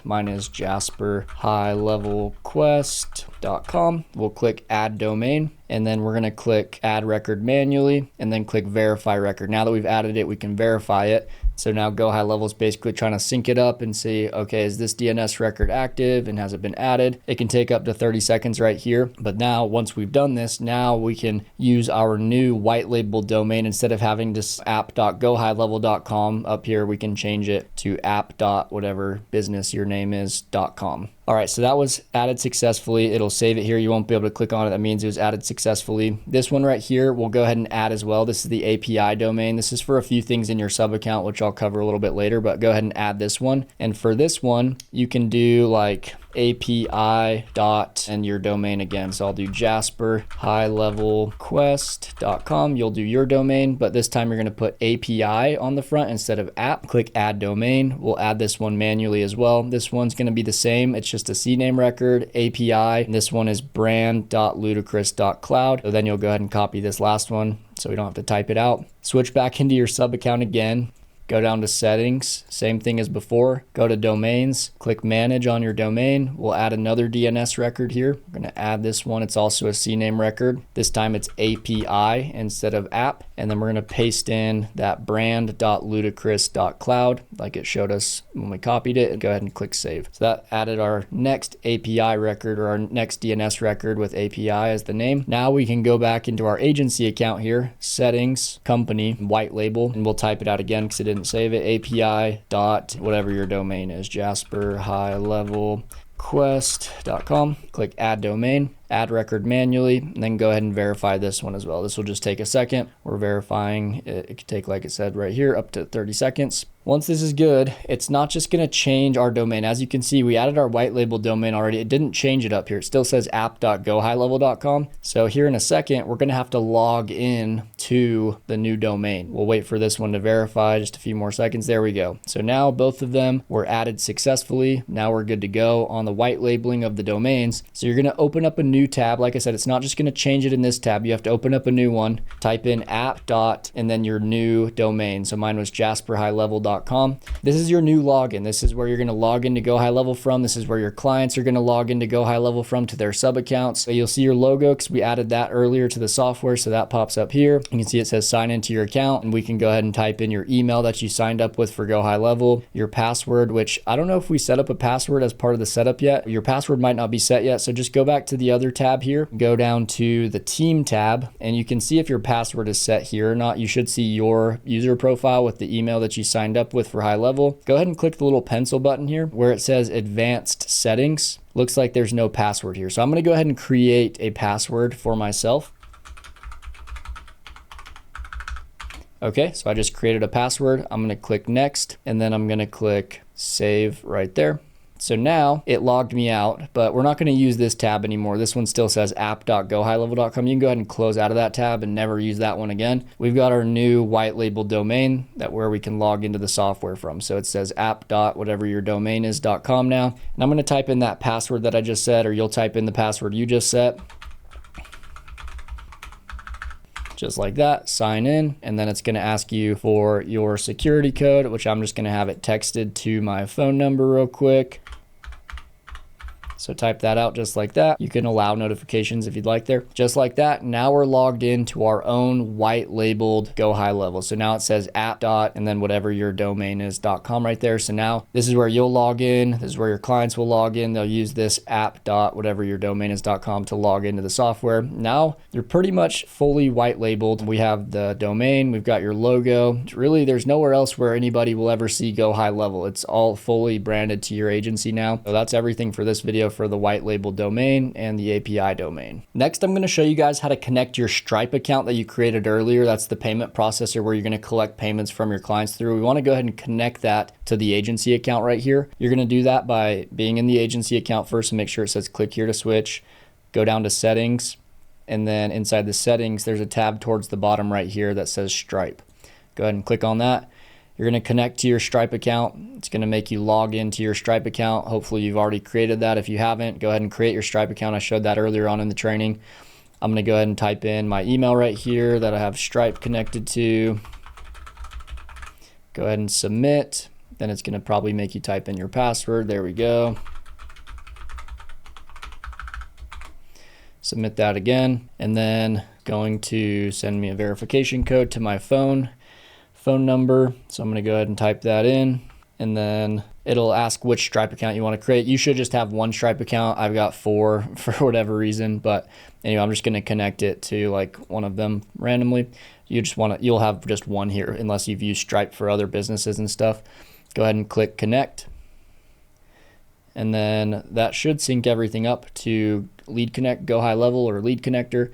mine is Jasper HighLevelQuest.com. We'll click add domain, and then we're going to click add record manually, and then click verify record. Now that we've added it, we can verify it. So now GoHighLevel is basically trying to sync it up and see, okay, is this DNS record active and has it been added? It can take up to 30 seconds right here. But now once we've done this, now we can use our new white label domain. Instead of having this app.gohighlevel.com up here, we can change it to app.whatever business your name is.com. All right, so that was added successfully. It'll save it here. You won't be able to click on it. That means it was added successfully. This one right here, we'll go ahead and add as well. This is the API domain. This is for a few things in your sub account, which I'll cover a little bit later, but go ahead and add this one. And for this one, you can do like API dot and your domain again. So I'll do Jasper HighLevelQuest.com. You'll do your domain, but this time you're going to put API on the front instead of app. Click add domain. We'll add this one manually as well. This one's going to be the same. It's just a CNAME record, API. And this one is brand.ludicrous.cloud. So then you'll go ahead and copy this last one so we don't have to type it out. Switch back into your sub account again. Go down to settings, same thing as before. Go to domains, click manage on your domain. We'll add another DNS record here. We're going to add this one. It's also a CNAME record. This time it's API instead of app. And then we're going to paste in that brand.ludicrous.cloud like it showed us when we copied it, and go ahead and click save. So that added our next API record, or our next DNS record with API as the name. Now we can go back into our agency account here, settings, company, white label, and we'll type it out again because it didn't save it. API dot whatever your domain is, Jasper HighLevelQuest.com. Click add domain, add record manually, and then go ahead and verify this one as well. This will just take a second. We're verifying it. It could take, like it said right here, up to 30 seconds. Once this is good, it's not just going to change our domain. As you can see, we added our white label domain already. It didn't change it up here. It still says app.gohighlevel.com. So here in a second, we're going to have to log in to the new domain. We'll wait for this one to verify, just a few more seconds. There we go. So now both of them were added successfully. Now we're good to go on the white labeling of the domains. So you're going to open up a new tab. Like I said, it's not just going to change it in this tab. You have to open up a new one, type in app dot, and then your new domain. So mine was jasperhighlevel.com. This is your new login. This is where you're going to log into GoHighLevel from. This is where your clients are going to log into GoHighLevel from to their sub accounts. So you'll see your logo because we added that earlier to the software. So that pops up here. You can see it says sign into your account, and we can go ahead and type in your email that you signed up with for GoHighLevel, your password, which I don't know if we set up a password as part of the setup yet. Your password might not be set yet. So just go back to the other tab here, go down to the team tab, and you can see if your password is set here or not. You should see your user profile with the email that you signed up with for HighLevel. Go ahead and click the little pencil button here where it says advanced settings. Looks like there's no password here. So I'm going to go ahead and create a password for myself. Okay, so I just created a password. I'm going to click next, and then I'm going to click save right there. So now it logged me out, but we're not going to use this tab anymore. This one still says app.gohighlevel.com. You can go ahead and close out of that tab and never use that one again. We've got our new white label domain where we can log into the software from. So it says app.whatever your domain is.com now. And I'm going to type in that password that I just said, or you'll type in the password you just set. Just like that, sign in, and then it's going to ask you for your security code, which I'm just going to have it texted to my phone number real quick. So type that out just like that. You can allow notifications if you'd like there. Just like that, now we're logged into our own white labeled GoHighLevel. So now it says app dot and then whatever your domain is.com right there. So now this is where you'll log in. This is where your clients will log in. They'll use this app dot whatever your domain is.com to log into the software. Now you're pretty much fully white labeled. We have the domain, we've got your logo. Really, there's nowhere else where anybody will ever see GoHighLevel. It's all fully branded to your agency now. So that's everything for this video. for the white label domain and the API domain. Next, I'm going to show you guys how to connect your Stripe account that you created earlier. That's the payment processor where you're going to collect payments from your clients through. We want to go ahead and connect that to the agency account right here. You're going to do that by being in the agency account first and make sure it says click here to switch. Go down to settings, and then inside the settings, there's a tab towards the bottom right here that says Stripe. Go ahead and click on that. You're going to connect to your Stripe account. It's going to make you log into your Stripe account. Hopefully you've already created that. If you haven't, go ahead and create your Stripe account. I showed that earlier on in the training. I'm going to go ahead and type in my email right here that I have Stripe connected to. Go ahead and submit. Then it's going to probably make you type in your password. There we go. Submit that again, and then going to send me a verification code to my phone number. So I'm going to go ahead and type that in, and then it'll ask which Stripe account you want to create. You should just have one Stripe account. I've got 4 for whatever reason, but anyway, I'm just going to connect it to like one of them randomly. You'll have just one here unless you've used Stripe for other businesses and stuff. Go ahead and click connect. And then that should sync everything up to LeadConnect GoHighLevel, or LeadConnector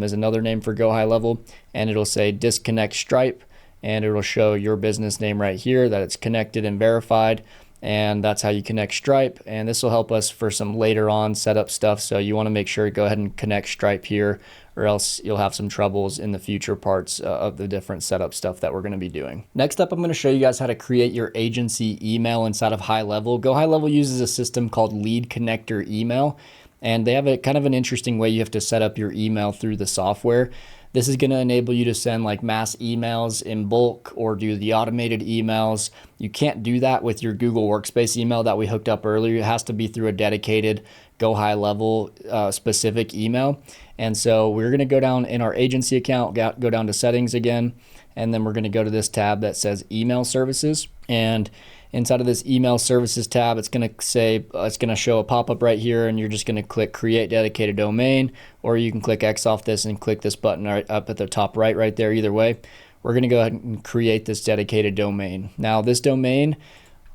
is another name for GoHighLevel, and it'll say disconnect Stripe, and it'll show your business name right here that it's connected and verified, and that's how you connect Stripe. And this will help us for some later on setup stuff, so you want to make sure to go ahead and connect Stripe here, or else you'll have some troubles in the future parts of the different setup stuff that we're going to be doing. Next up, I'm going to show you guys how to create your agency email inside of HighLevel. GoHighLevel uses a system called LeadConnector email, and they have a kind of an interesting way you have to set up your email through the software. This is going to enable you to send like mass emails in bulk or do the automated emails. You can't do that with your Google Workspace email that we hooked up earlier. It has to be through a dedicated GoHighLevel specific email. And so we're going to go down in our agency account, go down to settings again, and then we're going to go to this tab that says email services. And inside of this email services tab, it's going to show a pop-up right here, and you're just going to click create dedicated domain, or you can click X off this and click this button right up at the top right there. Either way, we're going to go ahead and create this dedicated domain. Now this domain,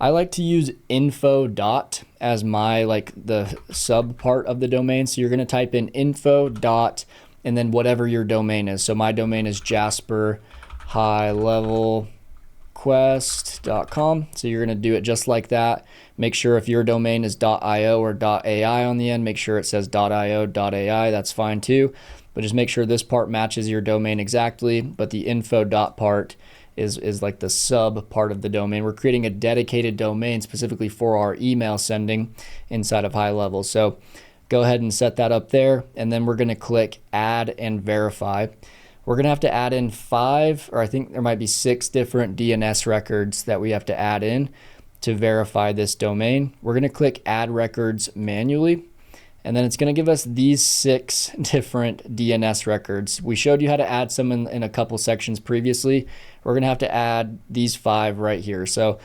I like to use info dot as my the sub part of the domain. So you're going to type in info dot and then whatever your domain is. So my domain is Jasper HighLevel Quest.com. So you're going to do it just like that. Make sure if your domain is .io or .ai on the end, make sure it says .io, .ai. That's fine too. But just make sure this part matches your domain exactly. But the info dot part is like the sub part of the domain. We're creating a dedicated domain specifically for our email sending inside of HighLevel. So go ahead and set that up there. And then we're going to click add and verify. We're going to have to add in 5, or I think there might be 6 different DNS records that we have to add in to verify this domain. We're going to click add records manually, and then it's going to give us these 6 different DNS records. We showed you how to add some in a couple sections previously. We're going to have to add these 5 right here. So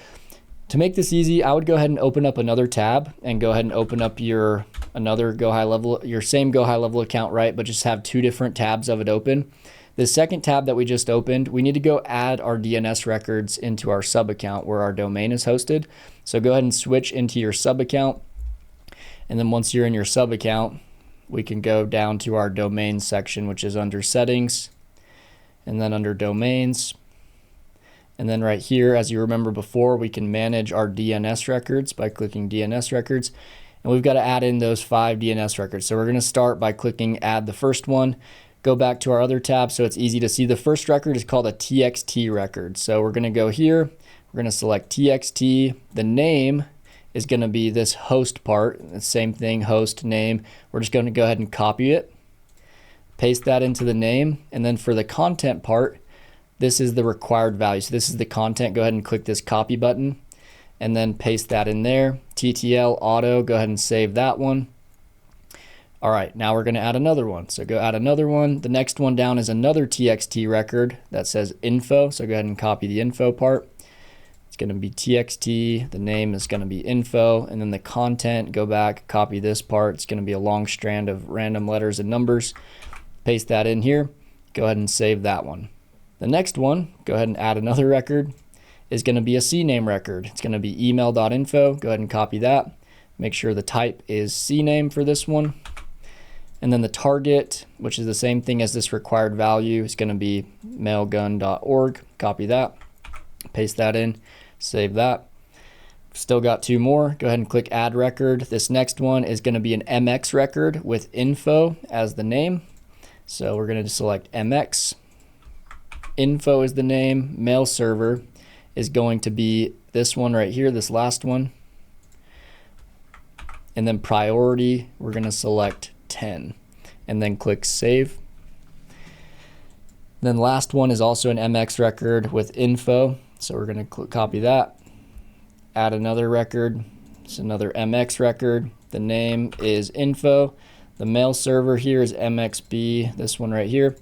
to make this easy, I would go ahead and open up another tab and go ahead and open up your same GoHighLevel account, right? But just have 2 different tabs of it open. The second tab that we just opened, we need to go add our DNS records into our sub account where our domain is hosted. So go ahead and switch into your sub account. And then once you're in your sub account, we can go down to our domain section, which is under settings, and then under domains. And then right here, as you remember before, we can manage our DNS records by clicking DNS records. And we've got to add in those 5 DNS records. So we're going to start by clicking add the first one. Go back to our other tab so it's easy to see. The first record is called a TXT record. So we're going to go here. We're going to select TXT. The name is going to be this host part. The same thing, host name. We're just going to go ahead and copy it, paste that into the name. And then for the content part, this is the required value. So this is the content. Go ahead and click this copy button and then paste that in there. TTL Otto, go ahead and save that one. All right, now we're going to add another one. So go add another one. The next one down is another TXT record that says info. So go ahead and copy the info part. It's going to be TXT. The name is going to be info. And then the content, go back, copy this part. It's going to be a long strand of random letters and numbers. Paste that in here. Go ahead and save that one. The next one, go ahead and add another record, is going to be a CNAME record. It's going to be email.info. Go ahead and copy that. Make sure the type is CNAME for this one. And then the target, which is the same thing as this required value, is going to be mailgun.org. Copy that, paste that in, save that. Still got 2 more. Go ahead and click add record. This next one is going to be an MX record with info as the name. So we're going to select MX. Info is the name. Mail server is going to be this one right here, this last one. And then priority, we're going to select 10 and then click save. Then last one is also an MX record with info. So we're going to copy that, add another record. It's another MX record. The name is info. The mail server here is MXB, this one right here.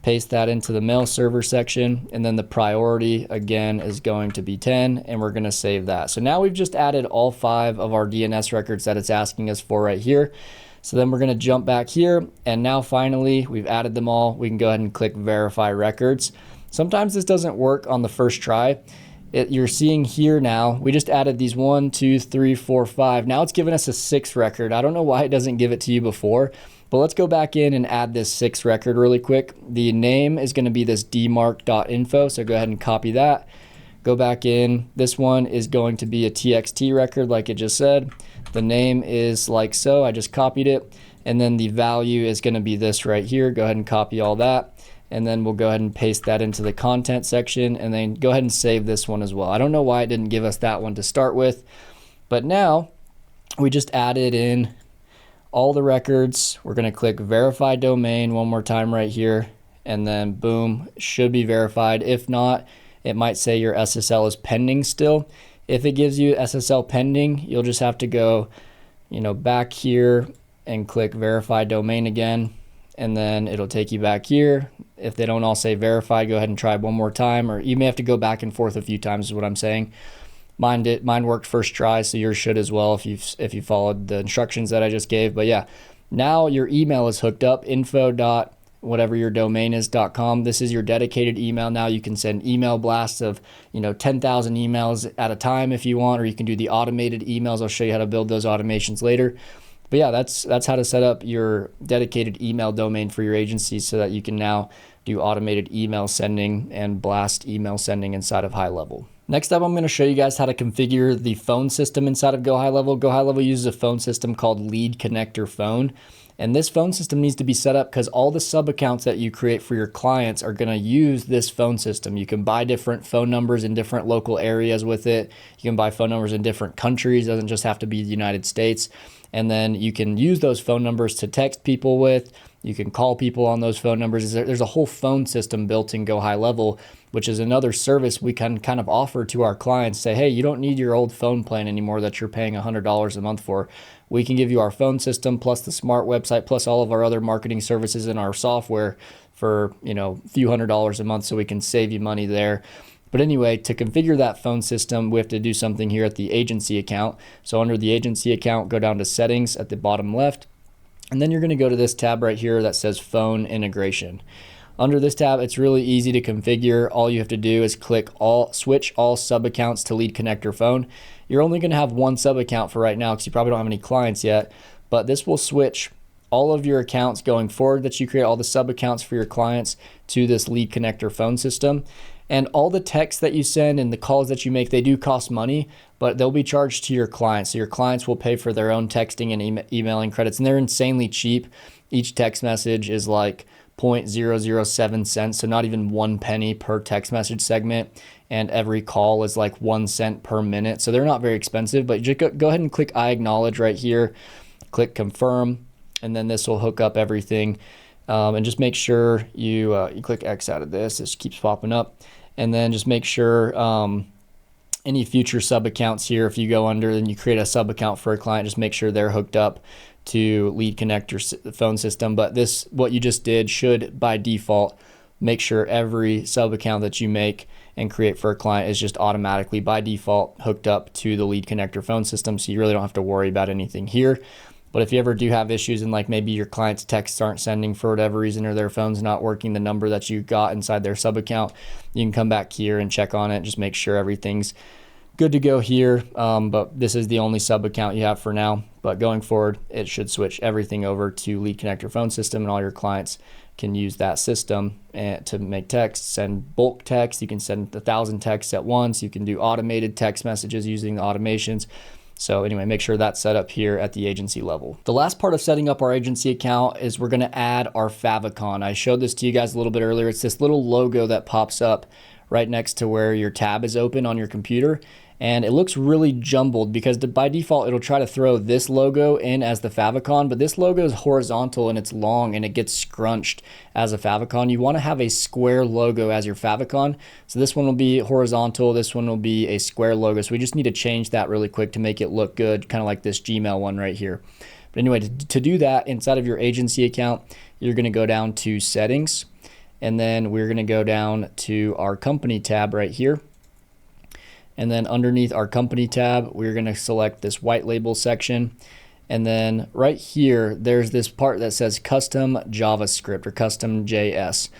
Paste that into the mail server section, and then the priority again is going to be 10, and we're going to save that. So now we've just added all 5 of our DNS records that it's asking us for right here. So then we're going to jump back here, and now finally we've added them all. We can go ahead and click verify records. Sometimes this doesn't work on the first try. You're seeing here now, we just added these 1, 2, 3, 4, 5. Now it's given us a 6th record. I don't know why it doesn't give it to you before, but let's go back in and add this 6th record really quick. The name is going to be this dmark.info, so go ahead and copy that. Go back in. This one is going to be a txt record like it just said. The name is like so. I just copied it. And then the value is going to be this right here. Go ahead and copy all that. And then we'll go ahead and paste that into the content section, and then go ahead and save this one as well. I don't know why it didn't give us that one to start with, but now we just added in all the records. We're going to click verify domain one more time right here, and then boom, should be verified. If not, it might say your SSL is pending still. If it gives you SSL pending, you'll just have to go, back here and click verify domain again, and then it'll take you back here. If they don't all say verify, go ahead and try one more time, or you may have to go back and forth a few times is what I'm saying. Mine worked first try, so yours should as well if you followed the instructions that I just gave. But yeah, now your email is hooked up, info.whatever your domain is.com. This is your dedicated email. Now you can send email blasts of 10,000 emails at a time if you want, or you can do the automated emails. I'll show you how to build those automations later. But yeah, that's how to set up your dedicated email domain for your agency so that you can now do automated email sending and blast email sending inside of HighLevel. Next up, I'm going to show you guys how to configure the phone system inside of GoHighLevel. GoHighLevel uses a phone system called LeadConnector Phone. And this phone system needs to be set up because all the sub accounts that you create for your clients are going to use this phone system. You can buy different phone numbers in different local areas with it. You can buy phone numbers in different countries. It doesn't just have to be the United States. And then you can use those phone numbers to text people with. You can call people on those phone numbers. There's a whole phone system built in GoHighLevel, which is another service we can kind of offer to our clients. Say, hey, you don't need your old phone plan anymore that you're paying $100 a month for. We can give you our phone system plus the smart website plus all of our other marketing services in our software for a few $100s a month, so we can save you money there. But anyway, to configure that phone system, we have to do something here at the agency account. So under the agency account, go down to settings at the bottom left, and then you're going to go to this tab right here that says phone integration. Under this tab, it's really easy to configure. All you have to do is switch all sub accounts to LeadConnector Phone. You're only going to have one sub account for right now because you probably don't have any clients yet, but this will switch all of your accounts going forward that you create, all the sub accounts for your clients, to this LeadConnector Phone system. And all the texts that you send and the calls that you make, they do cost money, but they'll be charged to your clients. So your clients will pay for their own texting and emailing credits, and they're insanely cheap. Each text message is like 0.007 cents, so not even 1 penny per text message segment. And every call is like 1 cent per minute. So they're not very expensive, but just go ahead and click I acknowledge right here, click confirm, and then this will hook up everything. And just make sure you click X out of this. This keeps popping up. And then just make sure any future sub accounts here, if you go under and you create a sub account for a client, just make sure they're hooked up to LeadConnector phone system. But what you just did should by default make sure every sub account that you make and create for a client is just automatically by default hooked up to the LeadConnector phone system. So you really don't have to worry about anything here. But if you ever do have issues and like maybe your client's texts aren't sending for whatever reason, or their phone's not working the number that you got inside their sub account, you can come back here and check on it. Just make sure everything's good to go here, but this is the only sub account you have for now. But going forward, it should switch everything over to LeadConnector phone system, and all your clients can use that system to make text, send bulk text. You can send 1,000 texts at once. You can do automated text messages using the automations. So anyway, make sure that's set up here at the agency level. The last part of setting up our agency account is we're going to add our favicon. I showed this to you guys a little bit earlier. It's this little logo that pops up right next to where your tab is open on your computer. And it looks really jumbled because by default, it'll try to throw this logo in as the favicon, but this logo is horizontal and it's long and it gets scrunched as a favicon. You want to have a square logo as your favicon. So this one will be horizontal. This one will be a square logo. So we just need to change that really quick to make it look good, kind of like this Gmail one right here. But anyway, to do that inside of your agency account, you're going to go down to settings, and then we're going to go down to our company tab right here. And then underneath our company tab, we're going to select this white label section. And then right here, there's this part that says custom JavaScript or custom JS.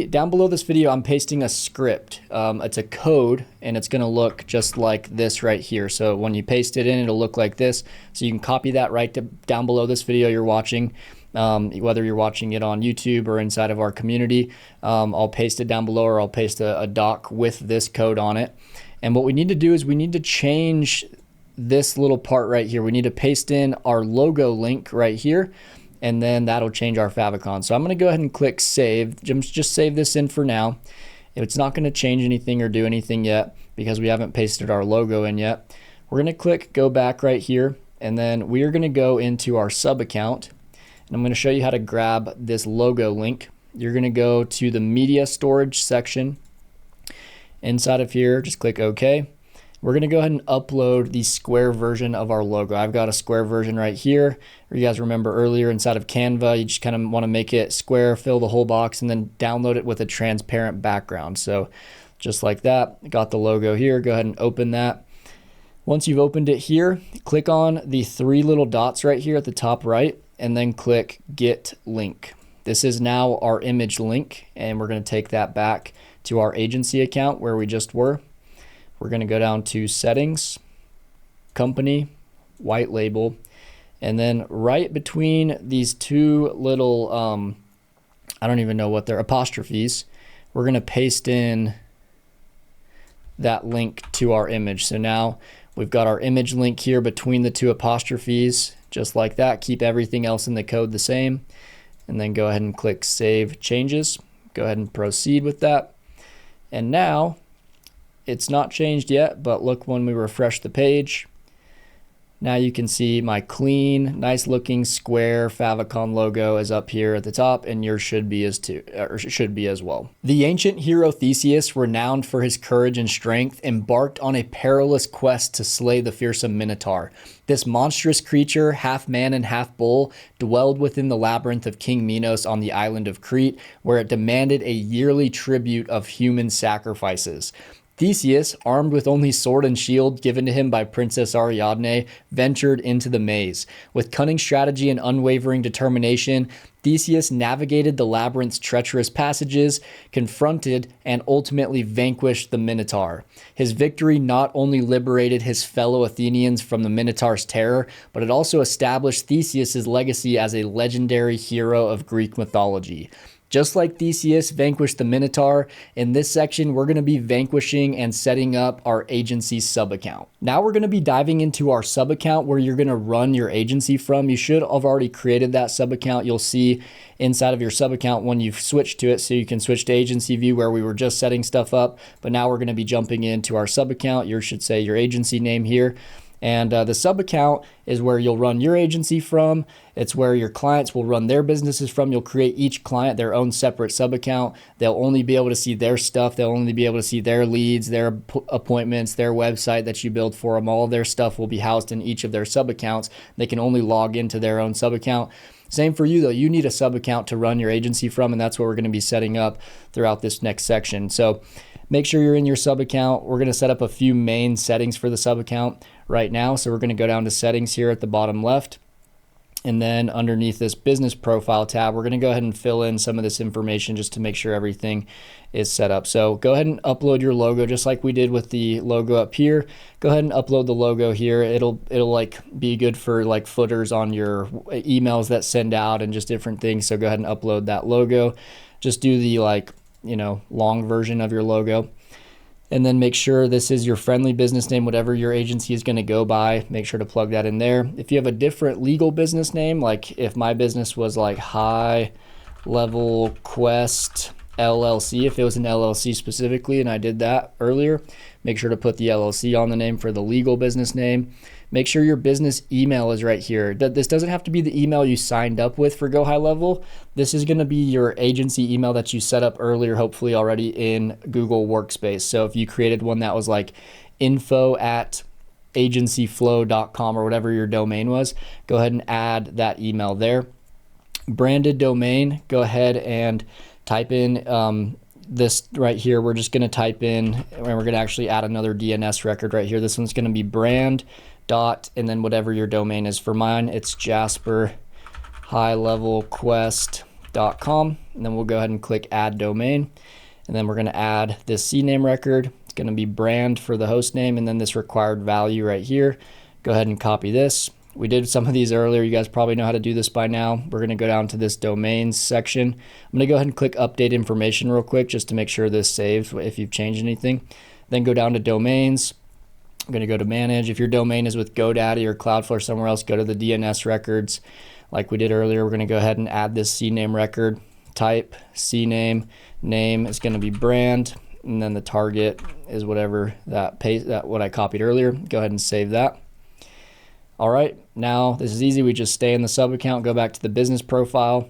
Down below this video, I'm pasting a script. It's a code, and it's going to look just like this right here. So when you paste it in, it'll look like this. So you can copy that down below this video you're watching. Whether you're watching it on YouTube or inside of our community, I'll paste it down below, or I'll paste a doc with this code on it. And what we need to do is we need to change this little part right here. We need to paste in our logo link right here, and then that'll change our favicon. So I'm going to go ahead and click save. Just save this in for now. It's not going to change anything or do anything yet because we haven't pasted our logo in yet. We're going to click go back right here, and then we are going to go into our sub account, and I'm going to show you how to grab this logo link. You're going to go to the media storage section. Inside of here, just click OK. We're going to go ahead and upload the square version of our logo. I've got a square version right here. You guys remember earlier inside of Canva, you just kind of want to make it square, fill the whole box, and then download it with a transparent background. So just like that, got the logo here. Go ahead and open that. Once you've opened it here, click on the 3 little dots right here at the top right, and then click Get Link. This is now our image link, and we're going to take that back to our agency account where we just were. We're going to go down to settings, company, white label, and then right between these 2 little, I don't even know what they're, apostrophes, we're going to paste in that link to our image. So now we've got our image link here between the 2 apostrophes, just like that. Keep everything else in the code the same, and then go ahead and click Save Changes. Go ahead and proceed with that. And now it's not changed yet, but look when we refresh the page. Now you can see my clean, nice looking square favicon logo is up here at the top, and yours should be as well. The ancient hero Theseus, renowned for his courage and strength, embarked on a perilous quest to slay the fearsome minotaur. This monstrous creature, half man and half bull, dwelled within the labyrinth of King Minos on the island of Crete, where it demanded a yearly tribute of human sacrifices. Theseus, armed with only sword and shield given to him by Princess Ariadne, ventured into the maze. With cunning strategy and unwavering determination, Theseus navigated the labyrinth's treacherous passages, confronted, and ultimately vanquished the Minotaur. His victory not only liberated his fellow Athenians from the Minotaur's terror, but it also established Theseus's legacy as a legendary hero of Greek mythology. Just like Theseus vanquished the Minotaur, in this section, we're going to be vanquishing and setting up our agency sub-account. Now we're going to be diving into our sub-account where you're going to run your agency from. You should have already created that sub-account. You'll see inside of your sub-account when you've switched to it, so you can switch to agency view where we were just setting stuff up. But now we're going to be jumping into our sub-account. You should say your agency name here. And the sub account is where you'll run your agency from. It's where your clients will run their businesses from. You'll create each client their own separate sub account. They'll only be able to see their stuff. They'll only be able to see their leads, their appointments, their website that you build for them. All of their stuff will be housed in each of their sub accounts. They can only log into their own sub account. Same for you though. You need a sub account to run your agency from, and that's what we're going to be setting up throughout this next section. So make sure you're in your sub account. We're going to set up a few main settings for the sub account right now. So we're going to go down to settings here at the bottom left. And then underneath this business profile tab, we're going to go ahead and fill in some of this information just to make sure everything is set up. So go ahead and upload your logo just like we did with the logo up here. Go ahead and upload the logo here. It'll like be good for like footers on your emails that send out and just different things. So go ahead and upload that logo. Just do the long version of your logo. And then make sure this is your friendly business name, whatever your agency is going to go by. Make sure to plug that in there. If you have a different legal business name, like if my business was like HighLevel Quest LLC, if it was an LLC specifically, and I did that earlier, make sure to put the LLC on the name for the legal business name. Make sure your business email is right here. This doesn't have to be the email you signed up with for GoHighLevel. This is going to be your agency email that you set up earlier, hopefully already in Google Workspace. So if you created one that was like info@agencyflow.com or whatever your domain was, go ahead and add that email there. Branded domain, go ahead and type in this right here. We're just going to type in, and we're going to actually add another DNS record right here. This one's going to be brand dot and then whatever your domain is. For mine, it's Jasper HighLevelQuest.com, and then we'll go ahead and click add domain, and then we're going to add this CNAME record. It's going to be brand for the host name, and then this required value right here. Go ahead and copy this. We did some of these earlier. You guys probably know how to do this by now. We're going to go down to this domains section. I'm going to go ahead and click update information real quick just to make sure this saves if you've changed anything. Then go down to domains. I'm going to go to manage. If your domain is with GoDaddy or Cloudflare or somewhere else, go to the DNS records like we did earlier. We're going to go ahead and add this CNAME record. Type CNAME, name is going to be brand, and then the target is whatever what I copied earlier. Go ahead and save that. All right, now this is easy. We just stay in the sub account, go back to the business profile,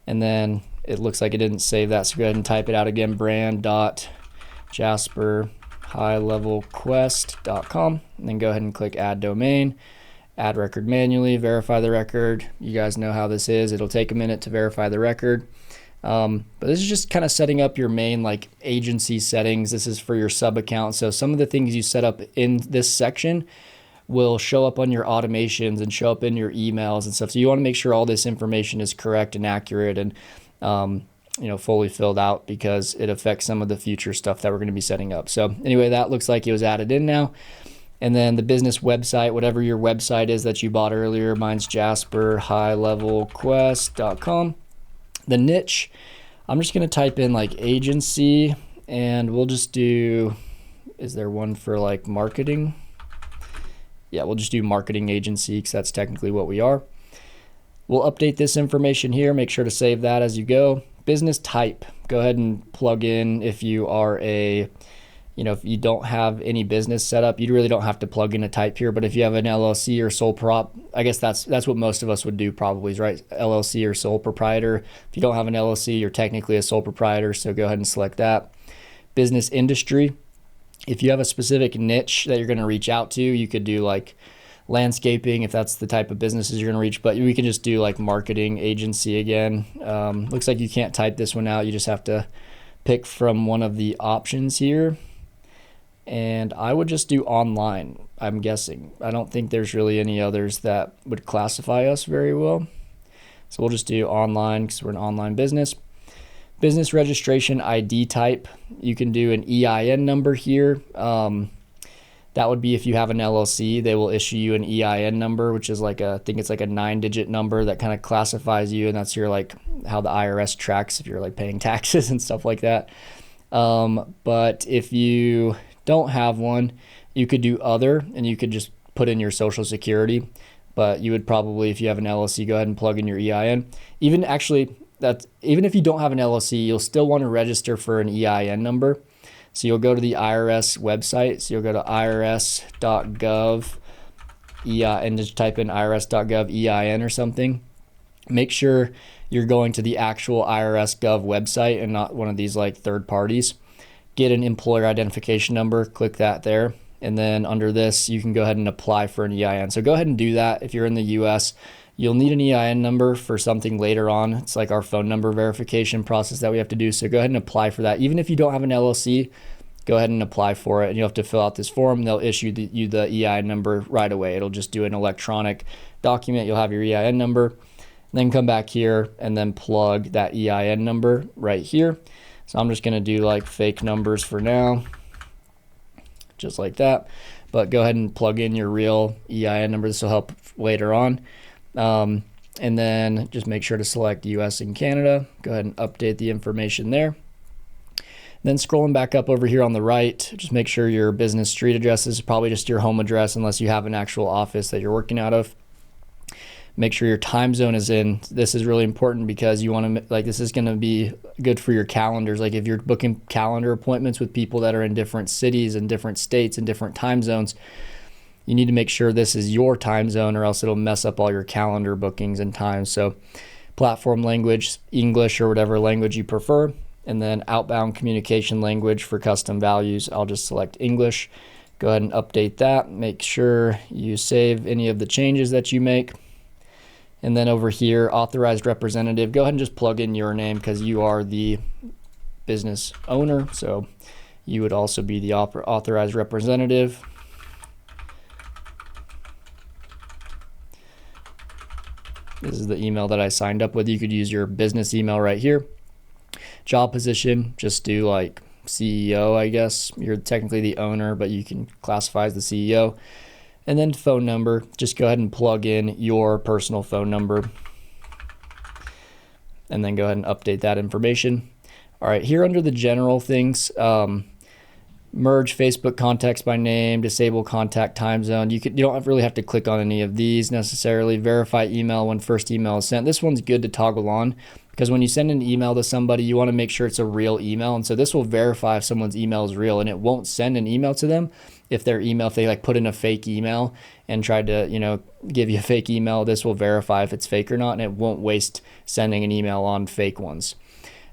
and then it looks like it didn't save that. So go ahead and type it out again, brand.jasper HighLevelQuest.com, and then go ahead and click add domain, add record manually, verify the record. You guys know how this is. It'll take a minute to verify the record. But this is just kind of setting up your main like agency settings. This is for your sub account. So some of the things you set up in this section will show up on your automations and show up in your emails and stuff. So you want to make sure all this information is correct and accurate and fully filled out, because it affects some of the future stuff that we're going to be setting up. So anyway, that looks like it was added in now. And then the business website, whatever your website is that you bought earlier, mine's Jasper HighLevelQuest.com. The niche, I'm just going to type in like agency, and we'll just do, is there one for like marketing? Yeah, we'll just do marketing agency because that's technically what we are. We'll update this information here. Make sure to save that as you go. Business type, go ahead and plug in if you are if you don't have any business set up. You really don't have to plug in a type here, but if you have an LLC or sole prop, I guess that's what most of us would do probably, right? LLC or sole proprietor. If you don't have an LLC, you're technically a sole proprietor, so go ahead and select that. Business industry. If you have a specific niche that you're going to reach out to, you could do like landscaping if that's the type of businesses you're going to reach, but we can just do like marketing agency again. Looks like you can't type this one out. You just have to pick from one of the options here. And I would just do online, I'm guessing. I don't think there's really any others that would classify us very well. So we'll just do online because we're an online business. Business registration ID type, you can do an EIN number here. That would be if you have an LLC, they will issue you an EIN number, which is like I think it's like a 9-digit number that kind of classifies you, and that's your like how the IRS tracks if you're like paying taxes and stuff like that. But if you don't have one, you could do other, and you could just put in your social security. But you would probably, if you have an LLC, go ahead and plug in your EIN. Even if you don't have an LLC, you'll still want to register for an EIN number. So you'll go to the IRS website. So you'll go to irs.gov and just type in irs.gov EIN or something. Make sure you're going to the actual IRS Gov website and not one of these like third parties. Get an employer identification number, click that there. And then under this, you can go ahead and apply for an EIN. So go ahead and do that. If you're in the US, you'll need an EIN number for something later on. It's like our phone number verification process that we have to do. So go ahead and apply for that. Even if you don't have an LLC, go ahead and apply for it. And you'll have to fill out this form. They'll issue you the EIN number right away. It'll just do an electronic document, you'll have your EIN number. Then come back here and then plug that EIN number right here. So I'm just going to do like fake numbers for now, just like that. But go ahead and plug in your real EIN number. This will help later on. And then just make sure to select US and Canada. Go ahead and update the information there. Then scrolling back up over here on the right, just make sure your business street address is probably just your home address unless you have an actual office that you're working out of. Make sure your time zone is in. This is really important because you want to, like, this is going to be good for your calendars. Like if you're booking calendar appointments with people that are in different cities and different states and different time zones, you need to make sure this is your time zone or else it'll mess up all your calendar bookings and times. So platform language, English or whatever language you prefer, and then outbound communication language for custom values. I'll just select English. Go ahead and update that. Make sure you save any of the changes that you make. And then over here, authorized representative, go ahead and just plug in your name because you are the business owner. So you would also be the authorized representative. This is the email that I signed up with. You could use your business email right here. Job position, just do like CEO, I guess. You're technically the owner, but you can classify as the CEO. And then phone number, just go ahead and plug in your personal phone number. And then go ahead and update that information. All right, here under the general things, merge Facebook contacts by name, disable contact time zone. You don't really have to click on any of these necessarily. Verify email when first email is sent. This one's good to toggle on because when you send an email to somebody, you want to make sure it's a real email. And so this will verify if someone's email is real, and it won't send an email to them if they like put in a fake email and tried to, give you a fake email. This will verify if it's fake or not, and it won't waste sending an email on fake ones.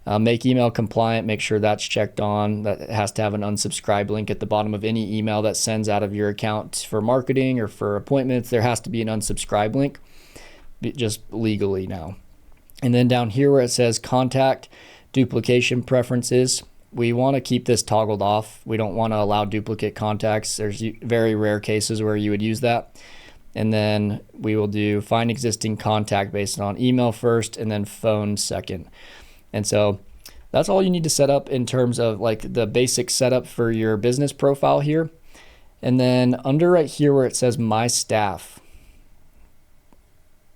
Make email compliant, make sure that's checked on. That has to have an unsubscribe link at the bottom of any email that sends out of your account for marketing or for appointments. There has to be an unsubscribe link, just legally now. And then down here where it says contact duplication preferences, we want to keep this toggled off. We don't want to allow duplicate contacts. There's very rare cases where you would use that. And then we will do find existing contact based on email first and then phone second. And so that's all you need to set up in terms of like the basic setup for your business profile here. And then under right here where it says my staff,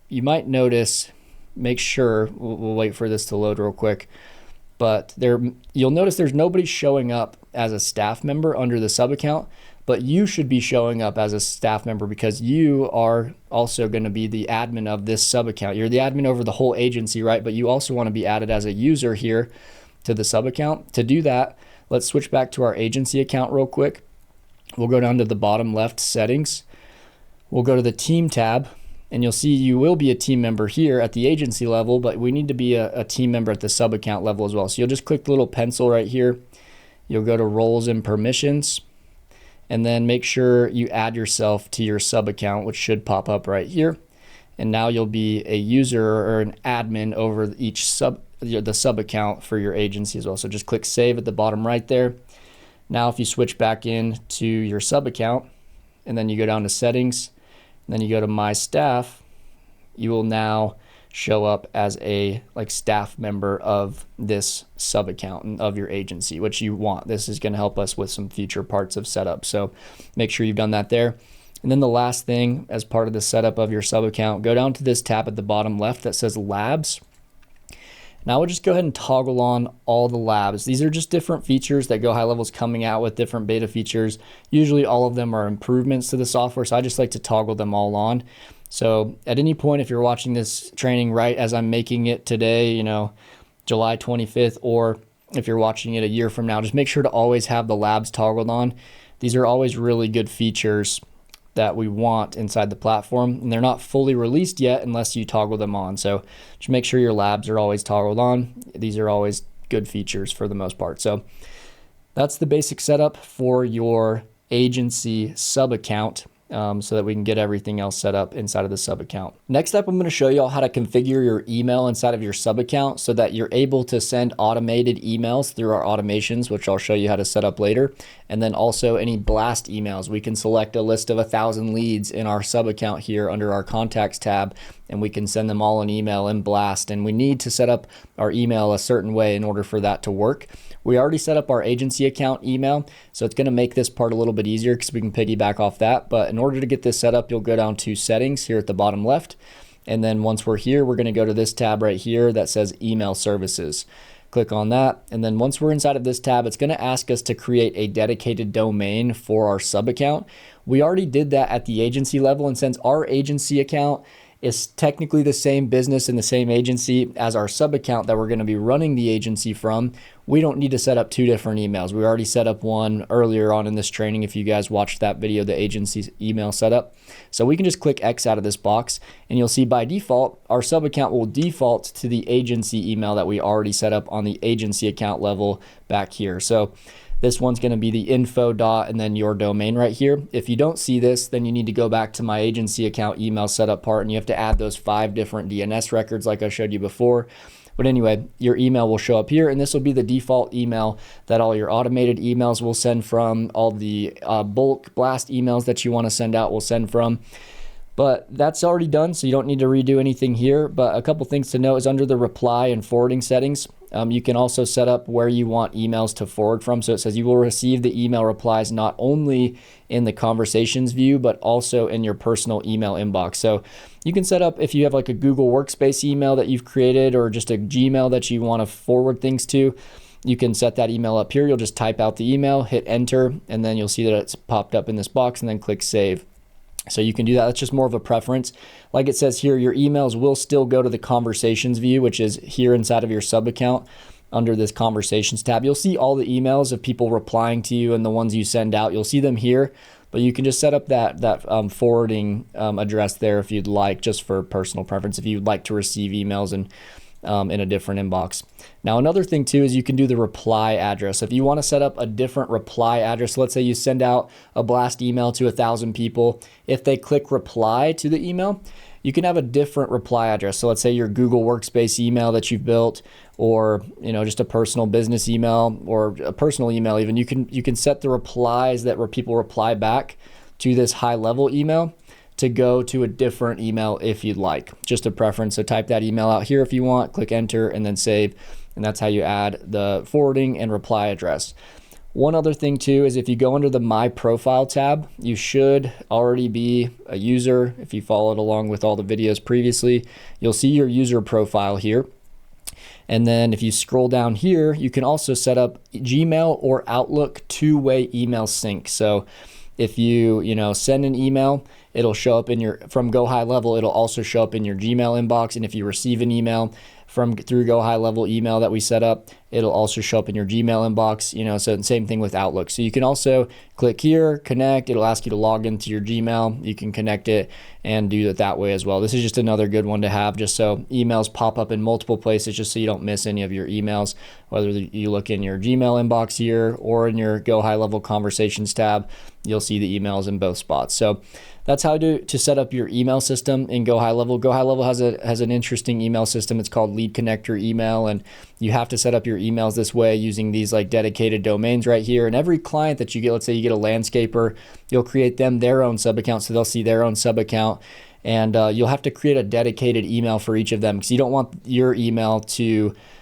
you might notice, make sure, we'll wait for this to load real quick, but you'll notice there's nobody showing up as a staff member under the sub account, but you should be showing up as a staff member because you are also going to be the admin of this sub account. You're the admin over the whole agency, right? But you also want to be added as a user here to the sub account. To do that, let's switch back to our agency account real quick. We'll go down to the bottom left settings. We'll go to the team tab, and you'll see you will be a team member here at the agency level, but we need to be a team member at the sub account level as well. So you'll just click the little pencil right here. You'll go to roles and permissions, and then make sure you add yourself to your sub account, which should pop up right here. And now you'll be a user or an admin over the sub account for your agency as well. So just click save at the bottom right there. Now if you switch back in to your sub account and then you go down to settings, and then you go to my staff, you will now show up as a staff member of this sub account of your agency, which you want. This is going to help us with some future parts of setup. So make sure you've done that there. And then the last thing as part of the setup of your sub account, go down to this tab at the bottom left that says labs. Now we'll just go ahead and toggle on all the labs. These are just different features that GoHighLevel is coming out with, different beta features. Usually all of them are improvements to the software, so I just like to toggle them all on. So at any point, if you're watching this training right as I'm making it today, July 25th, or if you're watching it a year from now, just make sure to always have the labs toggled on. These are always really good features that we want inside the platform, and they're not fully released yet unless you toggle them on. So just make sure your labs are always toggled on. These are always good features for the most part. So that's the basic setup for your agency sub account. so that we can get everything else set up inside of the sub account. Next up, I'm going to show you all how to configure your email inside of your sub account so that you're able to send automated emails through our automations, which I'll show you how to set up later. And then also any blast emails. We can select a list of 1,000 leads in our sub account here under our contacts tab, and we can send them all an email in blast. And we need to set up our email a certain way in order for that to work. We already set up our agency account email, so it's going to make this part a little bit easier because we can piggyback off that. But in order to get this set up, you'll go down to settings here at the bottom left. And then once we're here, we're going to go to this tab right here that says email services. Click on that. And then once we're inside of this tab, it's going to ask us to create a dedicated domain for our sub account. We already did that at the agency level. And since our agency account is technically the same business and the same agency as our sub account that we're going to be running the agency from, we don't need to set up two different emails. We already set up one earlier on in this training if you guys watched that video, the agency's email setup. So we can just click X out of this box, and you'll see by default, our sub account will default to the agency email that we already set up on the agency account level back here. So this one's going to be the info dot and then your domain right here. If you don't see this, then you need to go back to my agency account email setup part, and you have to add those 5 different DNS records like I showed you before. But anyway, your email will show up here, and this will be the default email that all your automated emails will send from. All the bulk blast emails that you want to send out will send from. But that's already done, so you don't need to redo anything here. But a couple things to note is under the reply and forwarding settings, you can also set up where you want emails to forward from. So it says you will receive the email replies not only in the conversations view, but also in your personal email inbox. So you can set up, if you have like a Google Workspace email that you've created or just a Gmail that you want to forward things to, you can set that email up here. You'll just type out the email, hit enter, and then you'll see that it's popped up in this box, and then click save. So you can do that. That's just more of a preference. Like it says here, your emails will still go to the conversations view, which is here inside of your sub account under this conversations tab. You'll see all the emails of people replying to you and the ones you send out. You'll see them here, but you can just set up that forwarding address there if you'd like, just for personal preference, if you'd like to receive emails and in a different inbox. Now, another thing too is you can do the reply address. If you want to set up a different reply address, let's say you send out a blast email to 1,000 people. If they click reply to the email, you can have a different reply address. So let's say your Google Workspace email that you've built, or just a personal business email or a personal email even. You can set the replies that where people reply back to this HighLevel email to go to a different email if you'd like. Just a preference. So type that email out here if you want, click enter, and then save. And that's how you add the forwarding and reply address. One other thing too is if you go under the My Profile tab, you should already be a user. If you followed along with all the videos previously, you'll see your user profile here. And then if you scroll down here, you can also set up Gmail or Outlook two-way email sync. So if you send an email, it'll show up in from GoHighLevel. It'll also show up in your Gmail inbox. And if you receive an email through GoHighLevel email that we set up, it'll also show up in your Gmail inbox. So same thing with Outlook. So you can also click here, connect. It'll ask you to log into your Gmail. You can connect it and do it that way as well. This is just another good one to have, just so emails pop up in multiple places, just so you don't miss any of your emails. Whether you look in your Gmail inbox here or in your GoHighLevel Conversations tab, you'll see the emails in both spots. So that's how to set up your email system in GoHighLevel. GoHighLevel has an interesting email system. It's called LeadConnector email, and you have to set up your emails this way using these like dedicated domains right here. And every client that you get, let's say you get a landscaper, you'll create them their own sub account, so they'll see their own sub account, and you'll have to create a dedicated email for each of them because you don't want your email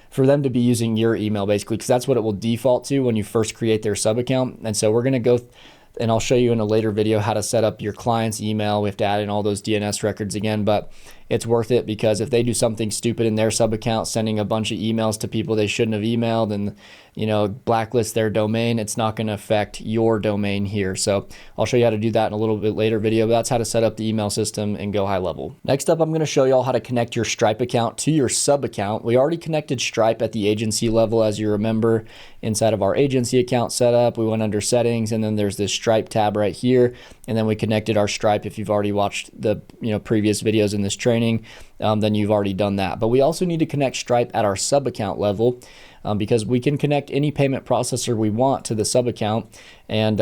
for them to be using your email basically, because that's what it will default to when you first create their sub account. And so we're going to go and I'll show you in a later video how to set up your client's email. We have to add in all those DNS records again, but it's worth it because if they do something stupid in their sub account, sending a bunch of emails to people they shouldn't have emailed and blacklist their domain, it's not going to affect your domain here. So I'll show you how to do that in a little bit later video, but that's how to set up the email system in GoHighLevel. Next up, I'm going to show you all how to connect your Stripe account to your sub account. We already connected Stripe at the agency level, as you remember, inside of our agency account setup. We went under settings, and then there's this Stripe tab right here, and then we connected our Stripe. If you've already watched the previous videos in this training, training, then you've already done that. But we also need to connect Stripe at our sub account level, because we can connect any payment processor we want to the sub account, and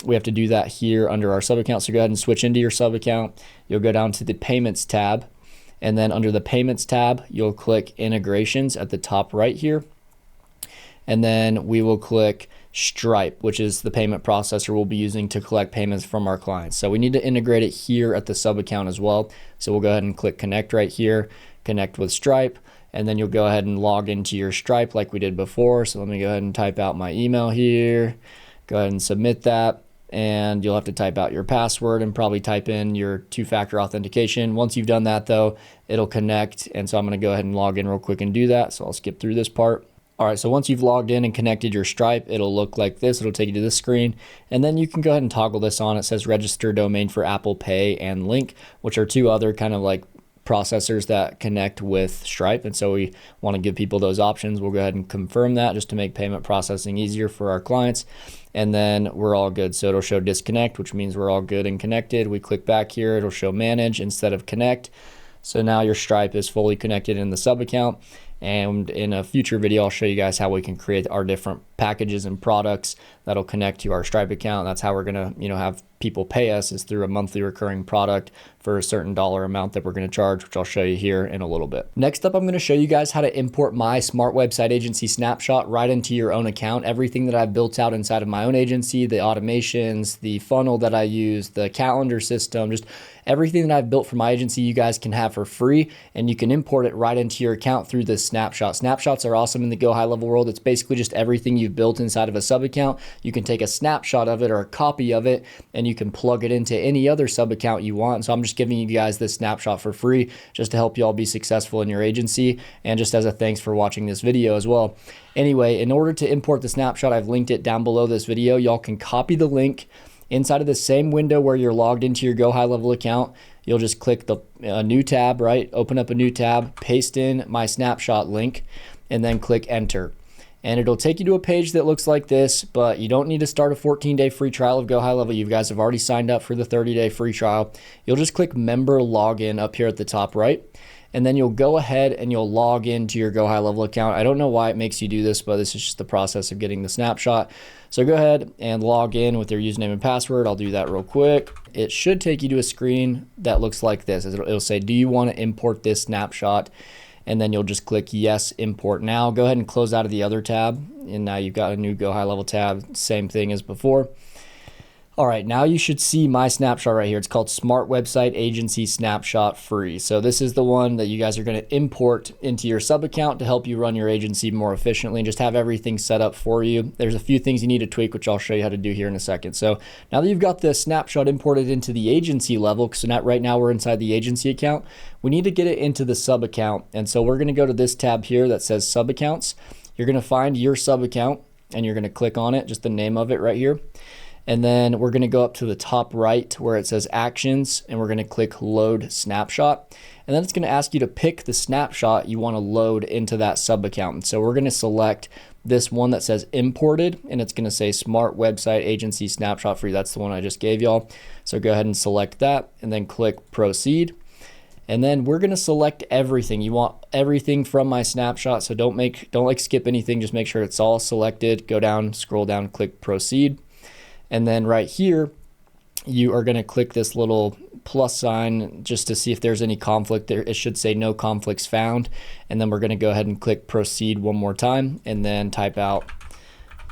we have to do that here under our sub account. So go ahead and switch into your sub account. You'll go down to the payments tab, and then under the payments tab, you'll click integrations at the top right here, and then we will click Stripe, which is the payment processor we'll be using to collect payments from our clients. So we need to integrate it here at the sub account as well. So we'll go ahead and click connect right here, connect with Stripe, and then you'll go ahead and log into your Stripe like we did before. So let me go ahead and type out my email here, go ahead and submit that, and you'll have to type out your password and probably type in your two-factor authentication. Once you've done that though, it'll connect, and so I'm gonna go ahead and log in real quick and do that. So I'll skip through this part. All right, so once you've logged in and connected your Stripe, it'll look like this. It'll take you to this screen, and then you can go ahead and toggle this on. It says register domain for Apple Pay and Link, which are two other kind of like processors that connect with Stripe, and so we want to give people those options. We'll go ahead and confirm that just to make payment processing easier for our clients, and then we're all good. So it'll show disconnect, which means we're all good and connected. We click back here, it'll show manage instead of connect. So now your Stripe is fully connected in the sub account, and in a future video I'll show you guys how we can create our different packages and products that'll connect to our Stripe account. That's how we're gonna, have people pay us, is through a monthly recurring product for a certain dollar amount that we're gonna charge, which I'll show you here in a little bit. Next up, I'm gonna show you guys how to import my smart website agency snapshot right into your own account. Everything that I've built out inside of my own agency, the automations, the funnel that I use, the calendar system, just everything that I've built for my agency, you guys can have for free, and you can import it right into your account through this snapshot. Snapshots are awesome in the GoHighLevel world. It's basically just everything you've built inside of a sub account. You can take a snapshot of it or a copy of it, and you can plug it into any other sub account you want. So I'm just giving you guys this snapshot for free just to help you all be successful in your agency, and just as a thanks for watching this video as well. Anyway, in order to import the snapshot, I've linked it down below this video. Y'all can copy the link inside of the same window where you're logged into your GoHighLevel account. You'll just click the new tab, right? Open up a new tab, paste in my snapshot link, and then click enter. And it'll take you to a page that looks like this, but you don't need to start a 14-day free trial of GoHighLevel. You guys have already signed up for the 30-day free trial. You'll just click member login up here at the top right, and then you'll go ahead and you'll log into your GoHighLevel account. I don't know why it makes you do this, but this is just the process of getting the snapshot. So go ahead and log in with your username and password. I'll do that real quick. It should take you to a screen that looks like this. It'll say, do you want to import this snapshot? And then you'll just click yes, import now. Go ahead and close out of the other tab, and now you've got a new GoHighLevel tab, same thing as before. All right, now you should see my snapshot right here. It's called Smart Website Agency Snapshot Free. So this is the one that you guys are going to import into your sub account to help you run your agency more efficiently and just have everything set up for you. There's a few things you need to tweak, which I'll show you how to do here in a second. So now that you've got the snapshot imported into the agency level, so right now we're inside the agency account, we need to get it into the sub account. And so we're going to go to this tab here that says sub accounts. You're going to find your sub account, and you're going to click on it, just the name of it right here. And then we're going to go up to the top right where it says actions, and we're going to click load snapshot. And then it's going to ask you to pick the snapshot you want to load into that sub account. And so we're going to select this one that says imported, and it's going to say Smart Website Agency Snapshot Free. That's the one I just gave y'all. So go ahead and select that, and then click proceed. And then we're going to select everything. You want everything from my snapshot, so don't skip anything. Just make sure it's all selected. Go down, scroll down, click proceed. And then right here, you are going to click this little plus sign just to see if there's any conflict there. It should say no conflicts found. And then we're going to go ahead and click proceed one more time, and then type out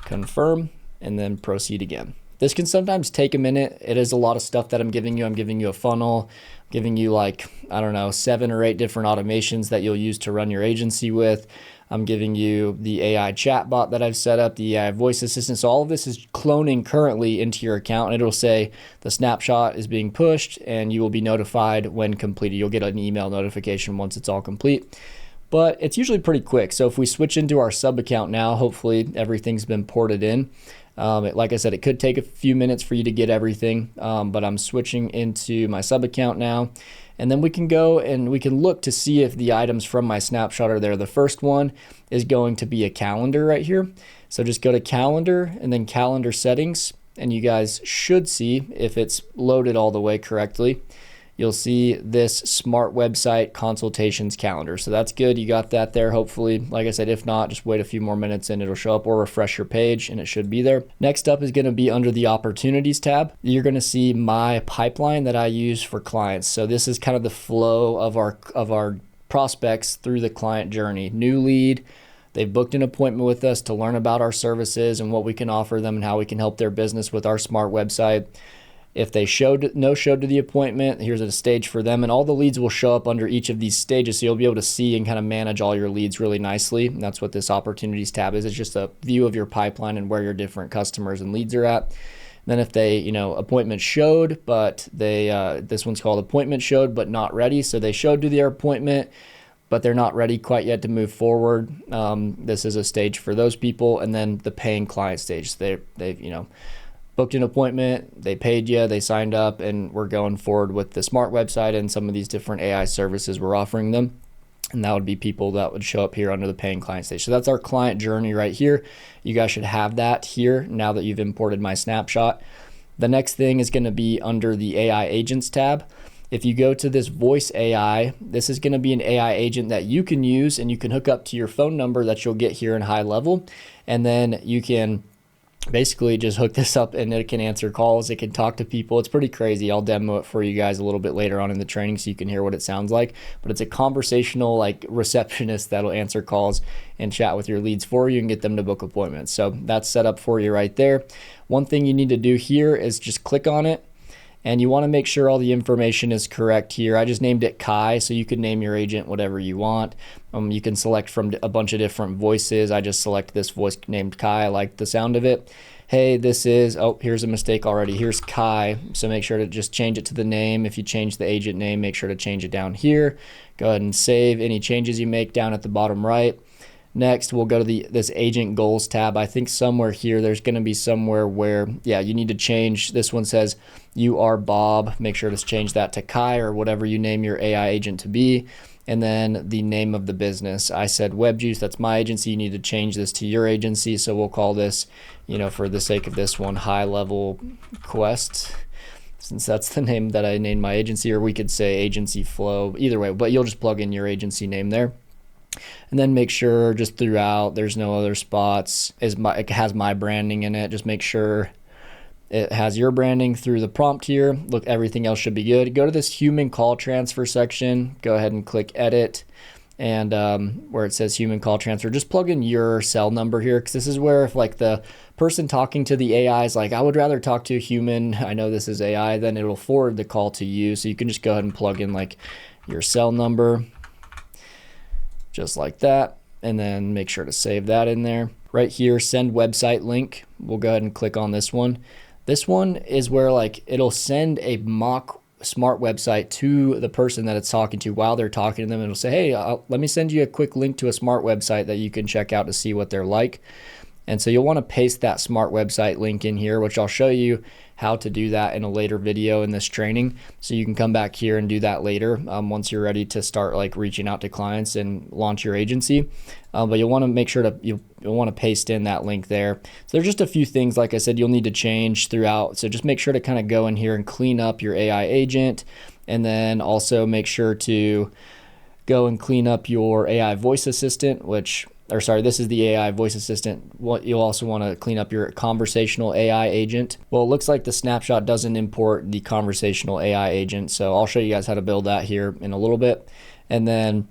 confirm, and then proceed again. This can sometimes take a minute. It is a lot of stuff that I'm giving you. I'm giving you a funnel, giving you like, I don't know, 7 or 8 different automations that you'll use to run your agency with. I'm giving you the AI chatbot that I've set up, the AI voice assistant. So all of this is cloning currently into your account, and it'll say the snapshot is being pushed, and you will be notified when completed. You'll get an email notification once it's all complete. But it's usually pretty quick. So if we switch into our sub account now, hopefully everything's been ported in. Like I said, it could take a few minutes for you to get everything, but I'm switching into my sub account now. And then we can go and we can look to see if the items from my snapshot are there. The first one is going to be a calendar right here. So just go to calendar and then calendar settings, and you guys should see if it's loaded all the way correctly. you'll see this smart website consultations calendar. So that's good. You got that there, hopefully. Like I said, if not, just wait a few more minutes and it'll show up, or refresh your page and it should be there. Next up is going to be under the opportunities tab. You're going to see my pipeline that I use for clients. So this is kind of the flow of our prospects through the client journey. New lead, they've booked an appointment with us to learn about our services and what we can offer them and how we can help their business with our smart website. If they no showed to the appointment, here's a stage for them, and all the leads will show up under each of these stages, so you'll be able to see and kind of manage all your leads really nicely. And that's what this opportunities tab is. It's just a view of your pipeline and where your different customers and leads are at. And then if they, appointment showed, but this one's called appointment showed but not ready. So they showed to their appointment, but they're not ready quite yet to move forward. This is a stage for those people. And then the paying client stage. They've booked an appointment, they paid you, they signed up, and we're going forward with the smart website and some of these different AI services we're offering them. And that would be people that would show up here under the paying client stage. So that's our client journey right here. You guys should have that here now that you've imported my snapshot. The next thing is going to be under the AI agents tab. If you go to this voice AI, this is going to be an AI agent that you can use and you can hook up to your phone number that you'll get here in HighLevel. And then you can basically just hook this up and it can answer calls. It can talk to people. It's pretty crazy. I'll demo it for you guys a little bit later on in the training so you can hear what it sounds like. But it's a conversational receptionist that'll answer calls and chat with your leads for you and get them to book appointments. So that's set up for you right there. One thing you need to do here is just click on it. And you want to make sure all the information is correct here. I just named it Kai, so you could name your agent whatever you want. You can select from a bunch of different voices. I just select this voice named Kai. I like the sound of it. Hey, this is, here's a mistake already. Here's Kai, so make sure to just change it to the name. If you change the agent name, make sure to change it down here. Go ahead and save any changes you make down at the bottom right. Next, we'll go to this agent goals tab. I think somewhere here, there's going to be somewhere where, you need to change. This one says you are Bob. Make sure to change that to Kai or whatever you name your AI agent to be. And then the name of the business. I said WebJuice. That's my agency. You need to change this to your agency. So we'll call this, for the sake of this one, HighLevel Quest, since that's the name that I named my agency, or we could say Agency Flow. Either way, but you'll just plug in your agency name there. And then make sure just throughout there's no other spots. It has my branding in it. Just make sure it has your branding through the prompt here. Look, everything else should be good. Go to this human call transfer section. Go ahead and click edit. And where it says human call transfer, just plug in your cell number here, because this is where if the person talking to the AI is like, I would rather talk to a human, I know this is AI, then it'll forward the call to you. So you can just go ahead and plug in your cell number. Just like that, and then make sure to save that in there. Right here, send website link. We'll go ahead and click on this one. This one is where it'll send a mock smart website to the person that it's talking to while they're talking to them. It'll say, hey, let me send you a quick link to a smart website that you can check out to see what they're like. And so you'll want to paste that smart website link in here, which I'll show you how to do that in a later video in this training. So you can come back here and do that later once you're ready to start reaching out to clients and launch your agency. But you'll want to make sure you'll want to paste in that link there. So there's just a few things, like I said, you'll need to change throughout. So just make sure to kind of go in here and clean up your AI agent, and then also make sure to go and clean up your AI voice assistant, this is the AI voice assistant. You'll also want to clean up your conversational AI agent. Well, it looks like the snapshot doesn't import the conversational AI agent, so I'll show you guys how to build that here in a little bit. And then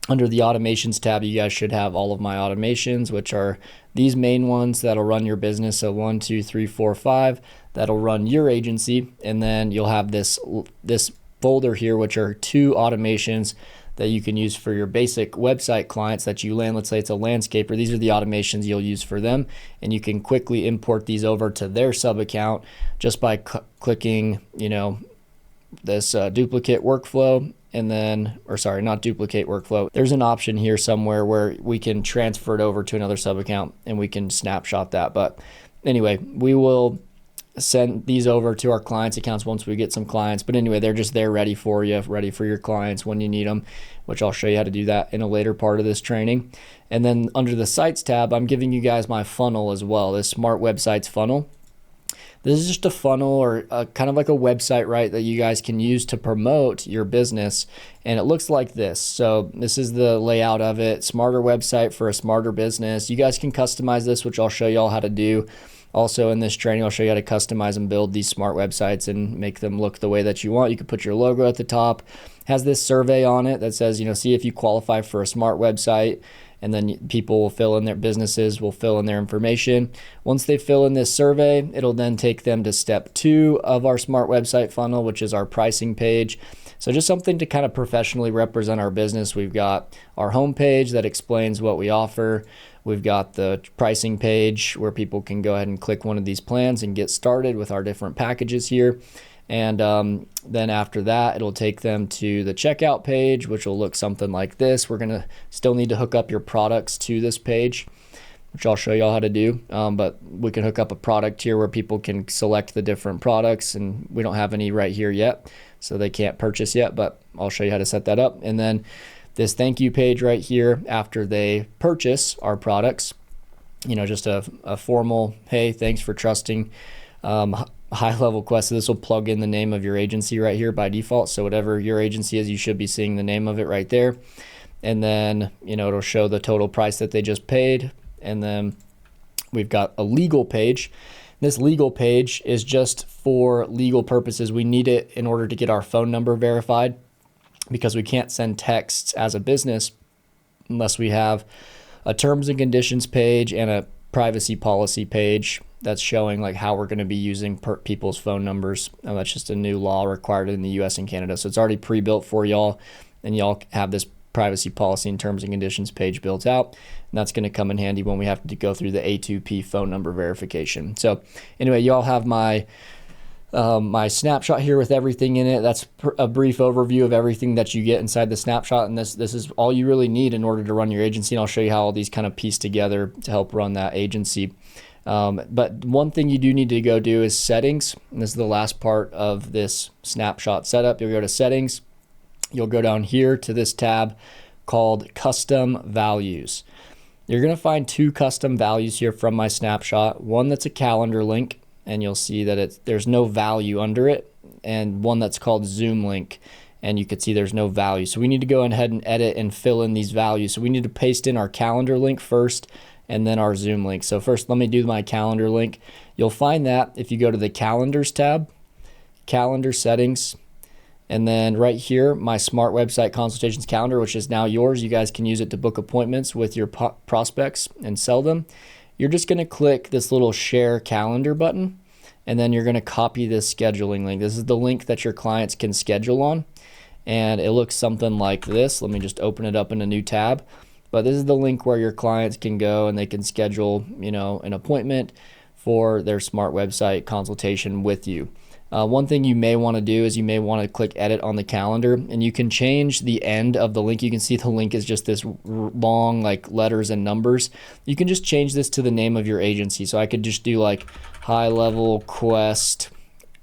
under the automations tab, you guys should have all of my automations, which are these main ones that'll run your business. So 1, 2, 3, 4, 5, that'll run your agency. And then you'll have this folder here, which are 2 automations that you can use for your basic website clients that you land. Let's say it's a landscaper. These are the automations you'll use for them. And you can quickly import these over to their sub account just by clicking, this duplicate workflow. And then, not duplicate workflow. There's an option here somewhere where we can transfer it over to another sub account and we can snapshot that. But anyway, we will send these over to our clients' accounts once we get some clients. But anyway, they're just there ready for you, ready for your clients when you need them, which I'll show you how to do that in a later part of this training. And then under the sites tab, I'm giving you guys my funnel as well, this smart websites funnel. This is just a funnel or kind of like a website, right, that you guys can use to promote your business. And it looks like this. So this is the layout of it. Smarter website for a smarter business. You guys can customize this, which I'll show you all how to do. Also in this training, I'll show you how to customize and build these smart websites and make them look the way that you want. You can put your logo at the top. Has this survey on it that says, see if you qualify for a smart website. And then people will fill in their businesses, will fill in their information. Once they fill in this survey, it'll then take them to step 2 of our smart website funnel, which is our pricing page. So just something to kind of professionally represent our business. We've got our homepage that explains what we offer. We've got the pricing page where people can go ahead and click one of these plans and get started with our different packages here. And then after that, it'll take them to the checkout page, which will look something like this. We're going to still need to hook up your products to this page, which I'll show you all how to do. But we can hook up a product here where people can select the different products, and we don't have any right here yet, so they can't purchase yet, but I'll show you how to set that up. And then this thank you page right here after they purchase our products, just a formal, hey, thanks for trusting HighLevel Quest. So this will plug in the name of your agency right here by default. So whatever your agency is, you should be seeing the name of it right there. And then, it'll show the total price that they just paid. And then we've got a legal page. This legal page is just for legal purposes. We need it in order to get our phone number verified, because we can't send texts as a business unless we have a terms and conditions page and a privacy policy page that's showing like how we're going to be using people's phone numbers. And that's just a new law required in the US and Canada. So it's already pre-built for y'all, and y'all have this privacy policy and terms and conditions page built out. And that's going to come in handy when we have to go through the A2P phone number verification. So anyway, y'all have my snapshot here with everything in it. That's a brief overview of everything that you get inside the snapshot. And this is all you really need in order to run your agency. And I'll show you how all these kind of piece together to help run that agency. But one thing you do need to go do is settings. And this is the last part of this snapshot setup. You'll go to settings. You'll go down here to this tab called custom values. You're going to find 2 custom values here from my snapshot. One that's a calendar link, and you'll see that there's no value under it, and one that's called Zoom link, and you can see there's no value. So we need to go ahead and edit and fill in these values. So we need to paste in our calendar link first, and then our Zoom link. So first, let me do my calendar link. You'll find that if you go to the calendars tab, calendar settings, and then right here, my smart website consultations calendar, which is now yours. You guys can use it to book appointments with your prospects and sell them. You're just going to click this little share calendar button, and then you're going to copy this scheduling link. This is the link that your clients can schedule on, and it looks something like this. Let me just open it up in a new tab. But this is the link where your clients can go and they can schedule, an appointment for their smart website consultation with you. One thing you may want to do is you may want to click edit on the calendar, and you can change the end of the link. You can see the link is just this long letters and numbers. You can just change this to the name of your agency. So I could just do HighLevel Quest,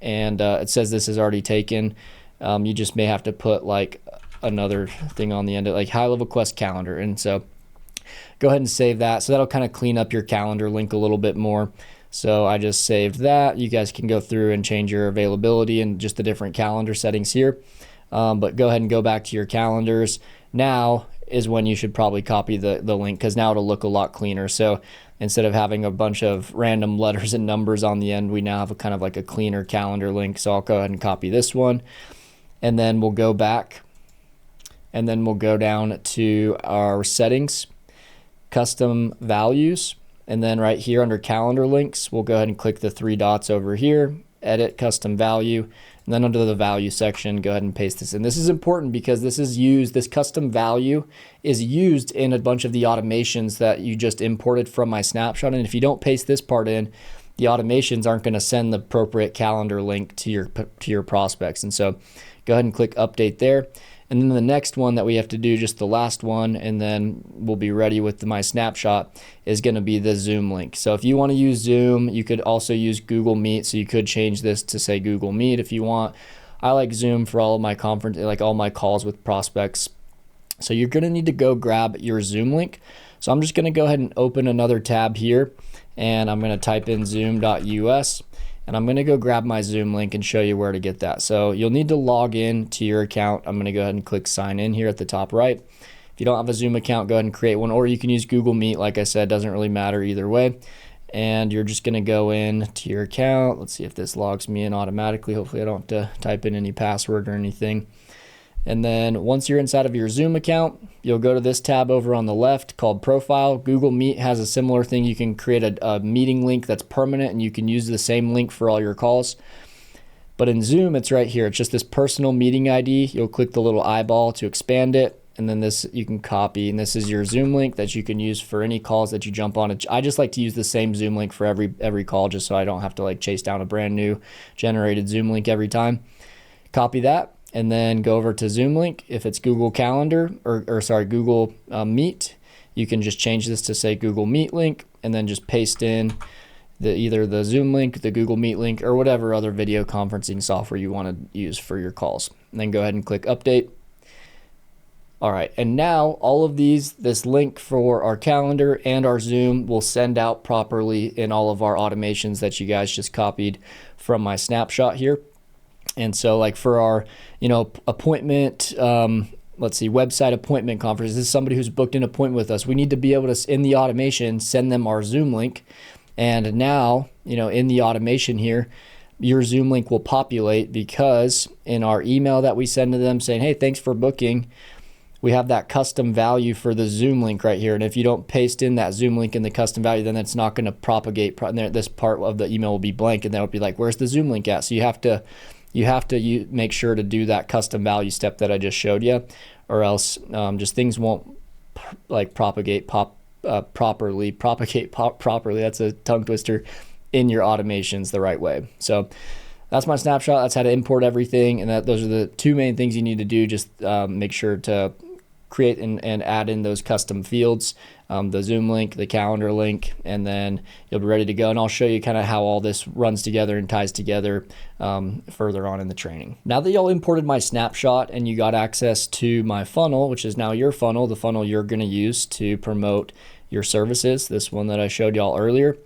and it says this is already taken. You just may have to put another thing on the end of HighLevel Quest calendar. And so go ahead and save that. So that'll kind of clean up your calendar link a little bit more. So I just saved that. You guys can go through and change your availability and just the different calendar settings here. But go ahead and go back to your calendars. Now is when you should probably copy the link, because now it'll look a lot cleaner. So instead of having a bunch of random letters and numbers on the end, we now have a kind of a cleaner calendar link. So I'll go ahead and copy this one. And then we'll go back. And then we'll go down to our settings, custom values. And then right here under calendar links, we'll go ahead and click the 3 dots over here, edit custom value. And then under the value section, go ahead and paste this in. This is important because this custom value is used in a bunch of the automations that you just imported from my snapshot. And if you don't paste this part in, the automations aren't going to send the appropriate calendar link to your prospects. And so go ahead and click update there. And then the next one that we have to do, just the last one, and then we'll be ready with my snapshot, is going to be the Zoom link. So if you want to use Zoom, you could also use Google Meet. So you could change this to say Google Meet if you want. I like Zoom for all of my all my calls with prospects. So you're going to need to go grab your Zoom link. So I'm just going to go ahead and open another tab here, and I'm going to type in zoom.us. And I'm going to go grab my Zoom link and show you where to get that. So you'll need to log in to your account. I'm going to go ahead and click sign in here at the top right. If you don't have a Zoom account, go ahead and create one, or you can use Google Meet. Like I said, doesn't really matter either way. And you're just going to go in to your account. Let's see if this logs me in automatically. Hopefully I don't have to type in any password or anything. And then once you're inside of your Zoom account, you'll go to this tab over on the left called Profile. Google Meet has a similar thing. You can create a meeting link that's permanent, and you can use the same link for all your calls. But in Zoom, it's right here. It's just this personal meeting ID. You'll click the little eyeball to expand it, and then this you can copy. And this is your Zoom link that you can use for any calls that you jump on. I just like to use the same Zoom link for every call, just so I don't have to like chase down a brand new generated Zoom link every time. Copy that. And then go over to Zoom link. If it's Google Calendar or sorry, Google Meet, you can just change this to say Google Meet link, and then just paste in either the Zoom link, the Google Meet link, or whatever other video conferencing software you want to use for your calls. And then go ahead and click update. All right, and now all of this link for our calendar and our Zoom will send out properly in all of our automations that you guys just copied from my snapshot here. And so like for our, appointment, let's see, website appointment conference, this is somebody who's booked an appointment with us. We need to be able to, in the automation, send them our Zoom link. And now, in the automation here, your Zoom link will populate because in our email that we send to them saying, hey, thanks for booking, we have that custom value for the Zoom link right here. And if you don't paste in that Zoom link in the custom value, then it's not going to propagate. This part of the email will be blank, and then it'll be like, where's the Zoom link at? So you have to make sure to do that custom value step that I just showed you, or else just things won't propagate properly. That's a tongue twister in your automations the right way. So that's my snapshot. That's how to import everything, and those are the two main things you need to do. Just make sure to create and add in those custom fields, the Zoom link, the calendar link, and then you'll be ready to go. And I'll show you kind of how all this runs together and ties together further on in the training. Now that y'all imported my snapshot and you got access to my funnel, which is now your funnel, the funnel you're going to use to promote your services, this one that I showed y'all earlier,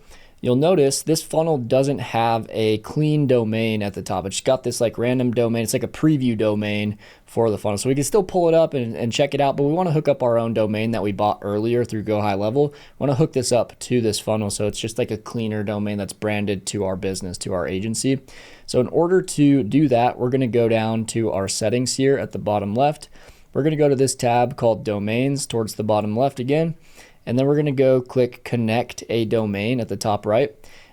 you'll notice this funnel doesn't have a clean domain at the top. It's got this like random domain. It's like a preview domain for the funnel. So we can still pull it up and check it out, but we want to hook up our own domain that we bought earlier through GoHighLevel. We want to hook this up to this funnel, so it's just like a cleaner domain that's branded to our business, to our agency. So in order to do that, we're going to go down to our settings here at the bottom left. We're going to go to this tab called Domains towards the bottom left again. And then we're going to go click Connect a Domain at the top right.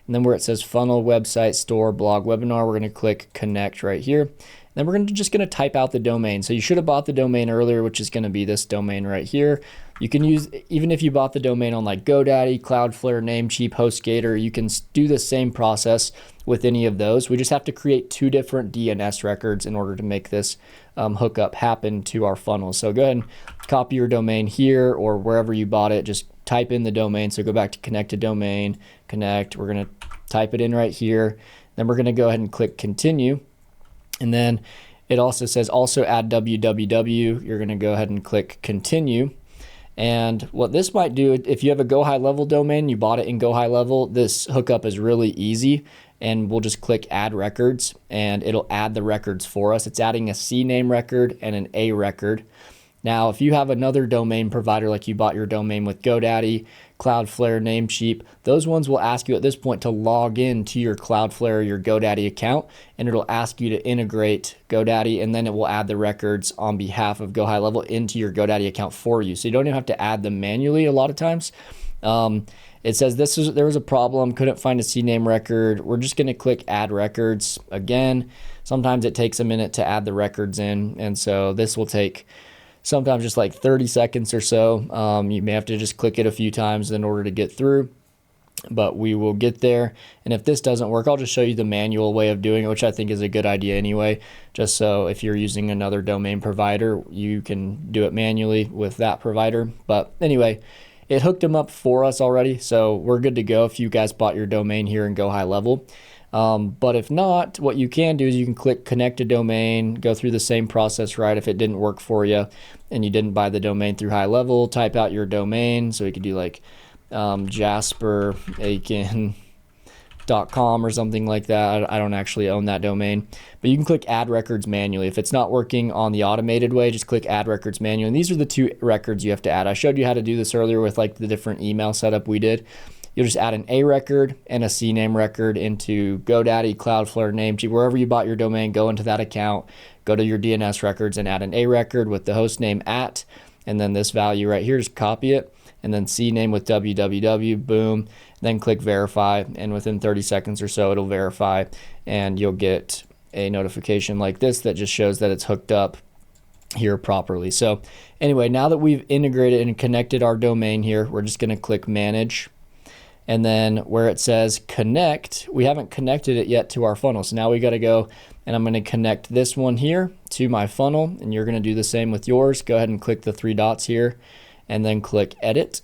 And then where it says Funnel, Website, Store, Blog, Webinar, we're going to click Connect right here. And then we're just going to type out the domain. So you should have bought the domain earlier, which is going to be this domain right here. You can use, even if you bought the domain on like GoDaddy, Cloudflare, Namecheap, HostGator, you can do the same process with any of those. We just have to create two different DNS records in order to make this hookup happen to our funnel. So go ahead and copy your domain here or wherever you bought it. Just type in the domain. So go back to connect a domain, connect. We're going to type it in right here. Then we're going to go ahead and click continue. And then it also says also add www. You're going to go ahead and click continue. And what this might do, if you have a GoHighLevel domain, you bought it in GoHighLevel, this hookup is really easy. And we'll just click add records and it'll add the records for us. It's adding a CNAME record and an A record. Now, if you have another domain provider, like you bought your domain with GoDaddy, Cloudflare, Namecheap, those ones will ask you at this point to log in to your Cloudflare or your GoDaddy account, and it'll ask you to integrate GoDaddy, and then it will add the records on behalf of GoHighLevel into your GoDaddy account for you. So you don't even have to add them manually a lot of times. It says there was a problem, couldn't find a CNAME record. We're just going to click add records again. Sometimes it takes a minute to add the records in, and so this will take sometimes just like 30 seconds or so. You may have to just click it a few times in order to get through, but we will get there. And if this doesn't work, I'll just show you the manual way of doing it, which I think is a good idea anyway, just so if you're using another domain provider, you can do it manually with that provider. But anyway, it hooked them up for us already, so we're good to go if you guys bought your domain here in GoHighLevel. But if not, what you can do is you can click connect a domain, go through the same process, right? If it didn't work for you and you didn't buy the domain through HighLevel, type out your domain. So we could do like Jasper Aiken .com or something like that. I don't actually own that domain, but you can click add records manually. If it's not working on the automated way, just click add records manually. And these are the 2 records you have to add. I showed you how to do this earlier with like the different email setup we did. You'll just add an A record and a CNAME record into GoDaddy, Cloudflare, Namecheap, wherever you bought your domain. Go into that account, go to your DNS records and add an A record with the host name @ and then this value right here, just copy it, and then CNAME with www, boom, then click verify, and within 30 seconds or so it'll verify, and you'll get a notification like this that just shows that it's hooked up here properly. So anyway, now that we've integrated and connected our domain here, we're just going to click manage, and then where it says connect, we haven't connected it yet to our funnel. So now we got to go, and I'm going to connect this one here to my funnel, and you're going to do the same with yours. Go ahead and click the 3 dots here and then click edit.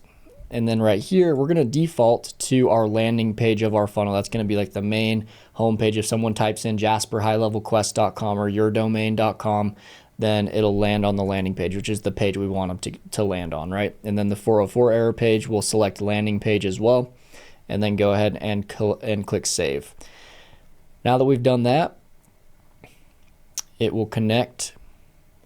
And then right here, we're going to default to our landing page of our funnel. That's going to be like the main home page. If someone types in Jasper HighLevelQuest.com or yourdomain.com, then it'll land on the landing page, which is the page we want them to land on, right? And then the 404 error page, we'll select landing page as well, and then go ahead and click save. Now that we've done that, it will connect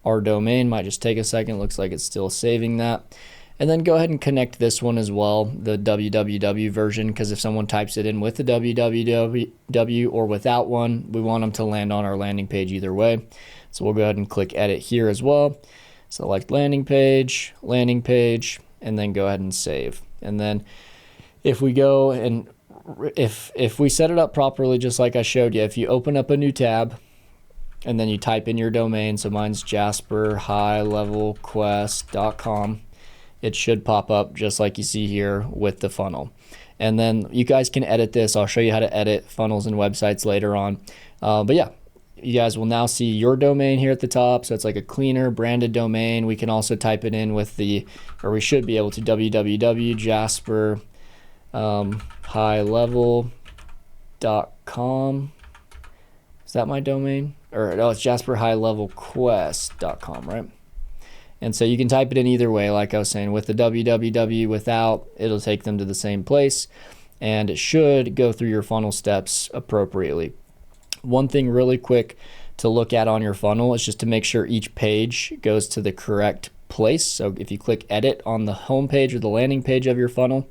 our domain. Might just take a second. Looks like it's still saving that. And then go ahead and connect this one as well, the www version, because if someone types it in with the www or without one, we want them to land on our landing page either way. So we'll go ahead and click edit here as well. Select landing page, and then go ahead and save. And then if we go and if we set it up properly, just like I showed you, if you open up a new tab and then you type in your domain, so mine's Jasper HighLevelQuest.com, it should pop up just like you see here with the funnel. And then you guys can edit this. I'll show you how to edit funnels and websites later on. But yeah, you guys will now see your domain here at the top. So it's like a cleaner branded domain. We can also type it in with we should be able to, www.jasper highlevel.com. Is that my domain? Or no, it's Jasper HighLevelQuest.com, right? And so you can type it in either way, like I was saying, with the www, without, it'll take them to the same place, and it should go through your funnel steps appropriately. One thing really quick to look at on your funnel is just to make sure each page goes to the correct place. So if you click edit on the home page or the landing page of your funnel,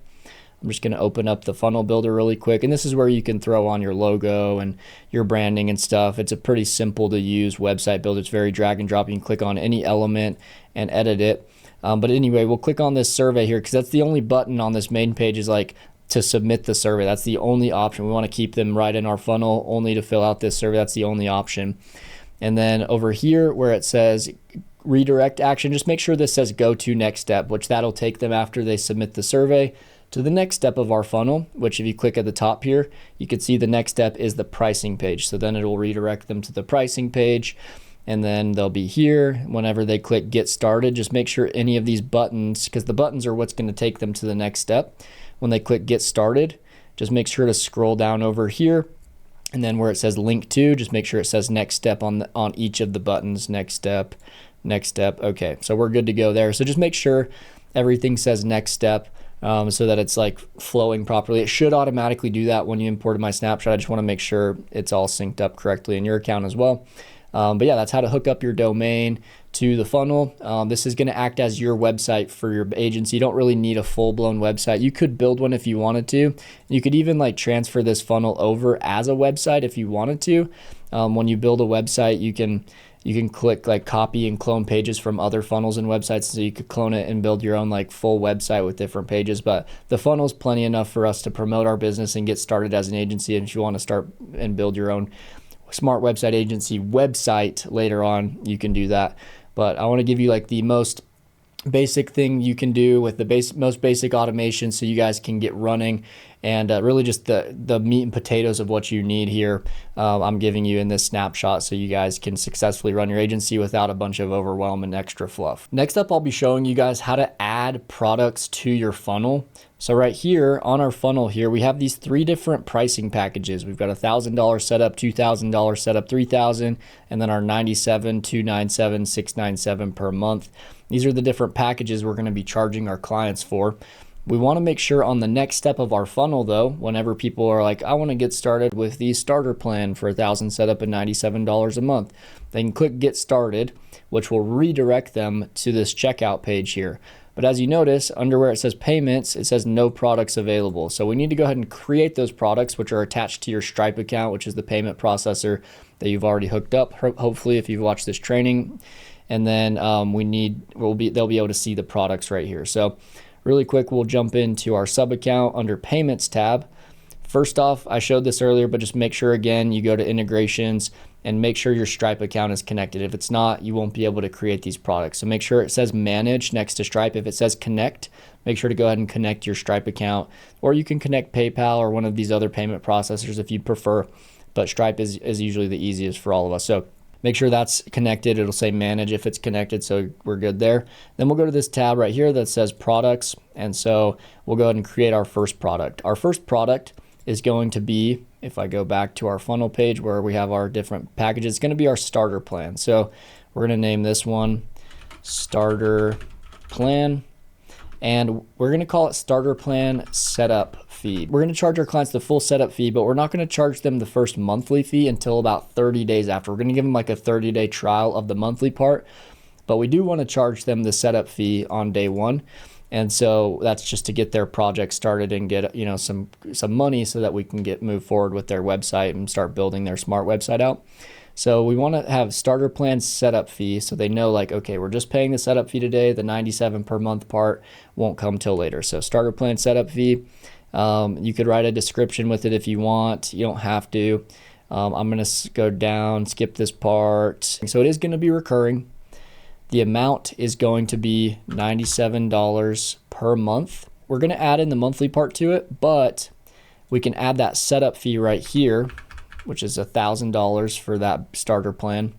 I'm just going to open up the funnel builder really quick, and this is where you can throw on your logo and your branding and stuff. It's a pretty simple to use website builder. It's very drag and drop. You can click on any element and edit it. But anyway, we'll click on this survey here because that's the only button on this main page is like to submit the survey. That's the only option. We want to keep them right in our funnel only to fill out this survey. That's the only option. And then over here where it says redirect action, just make sure this says go to next step, which that'll take them after they submit the survey to the next step of our funnel, which if you click at the top here, you can see the next step is the pricing page. So then it will redirect them to the pricing page, and then they'll be here. Whenever they click get started, just make sure any of these buttons, because the buttons are what's going to take them to the next step. When they click get started, just make sure to scroll down over here, and then where it says link to, just make sure it says next step on each of the buttons. Next step. Okay, so we're good to go there. So just make sure everything says next step. So that it's like flowing properly. It should automatically do that when you imported my snapshot. I just want to make sure it's all synced up correctly in your account as well. But yeah, that's how to hook up your domain to the funnel. This is going to act as your website for your agency. You don't really need a full-blown website. You could build one if you wanted to. You could even like transfer this funnel over as a website if you wanted to. When you build a website, you can click like copy and clone pages from other funnels and websites, so you could clone it and build your own like full website with different pages. But the funnel's plenty enough for us to promote our business and get started as an agency. And if you want to start and build your own smart website agency website later on, you can do that. But I want to give you like the most basic thing you can do with the most basic automation so you guys can get running, and really just the meat and potatoes of what you need here I'm giving you in this snapshot so you guys can successfully run your agency without a bunch of overwhelm and extra fluff. Next up, I'll be showing you guys how to add products to your funnel. So right here on our funnel here, we have these 3 different pricing packages. We've got $1,000 setup, $2,000 setup, $3,000, and then our $97, $297, $697 per month. These are the different packages we're going to be charging our clients for. We want to make sure on the next step of our funnel though, whenever people are like, I want to get started with the starter plan for 1,000 setup and $97 a month, they can click get started, which will redirect them to this checkout page here. But as you notice, under where it says payments, it says no products available. So we need to go ahead and create those products, which are attached to your Stripe account, which is the payment processor that you've already hooked up, hopefully, if you've watched this training. And then they'll be able to see the products right here. So really quick, we'll jump into our sub account under payments tab. First off, I showed this earlier, but just make sure again, you go to integrations and make sure your Stripe account is connected. If it's not, you won't be able to create these products. So make sure it says manage next to Stripe. If it says connect, make sure to go ahead and connect your Stripe account, or you can connect PayPal or one of these other payment processors if you prefer, but Stripe is usually the easiest for all of us. So make sure that's connected. It'll say manage if it's connected, so we're good there. Then we'll go to this tab right here that says products, and so we'll go ahead and create our first product. Our first product is going to be, if I go back to our funnel page where we have our different packages, it's going to be our starter plan. So we're going to name this one starter plan, and we're going to call it starter plan setup fee. We're going to charge our clients the full setup fee, but we're not going to charge them the first monthly fee until about 30 days after. We're going to give them like a 30-day trial of the monthly part, but we do want to charge them the setup fee on day one. And so that's just to get their project started and get, you know, some money so that we can move forward with their website and start building their smart website out. So we want to have starter plan setup fee so they know like, okay, we're just paying the setup fee today. The $97 per month part won't come till later. So starter plan setup fee. You could write a description with it if you want. You don't have to. I'm going to go down, skip this part. So it is going to be recurring. The amount is going to be $97 per month. We're going to add in the monthly part to it, but we can add that setup fee right here, which is $1,000 for that starter plan.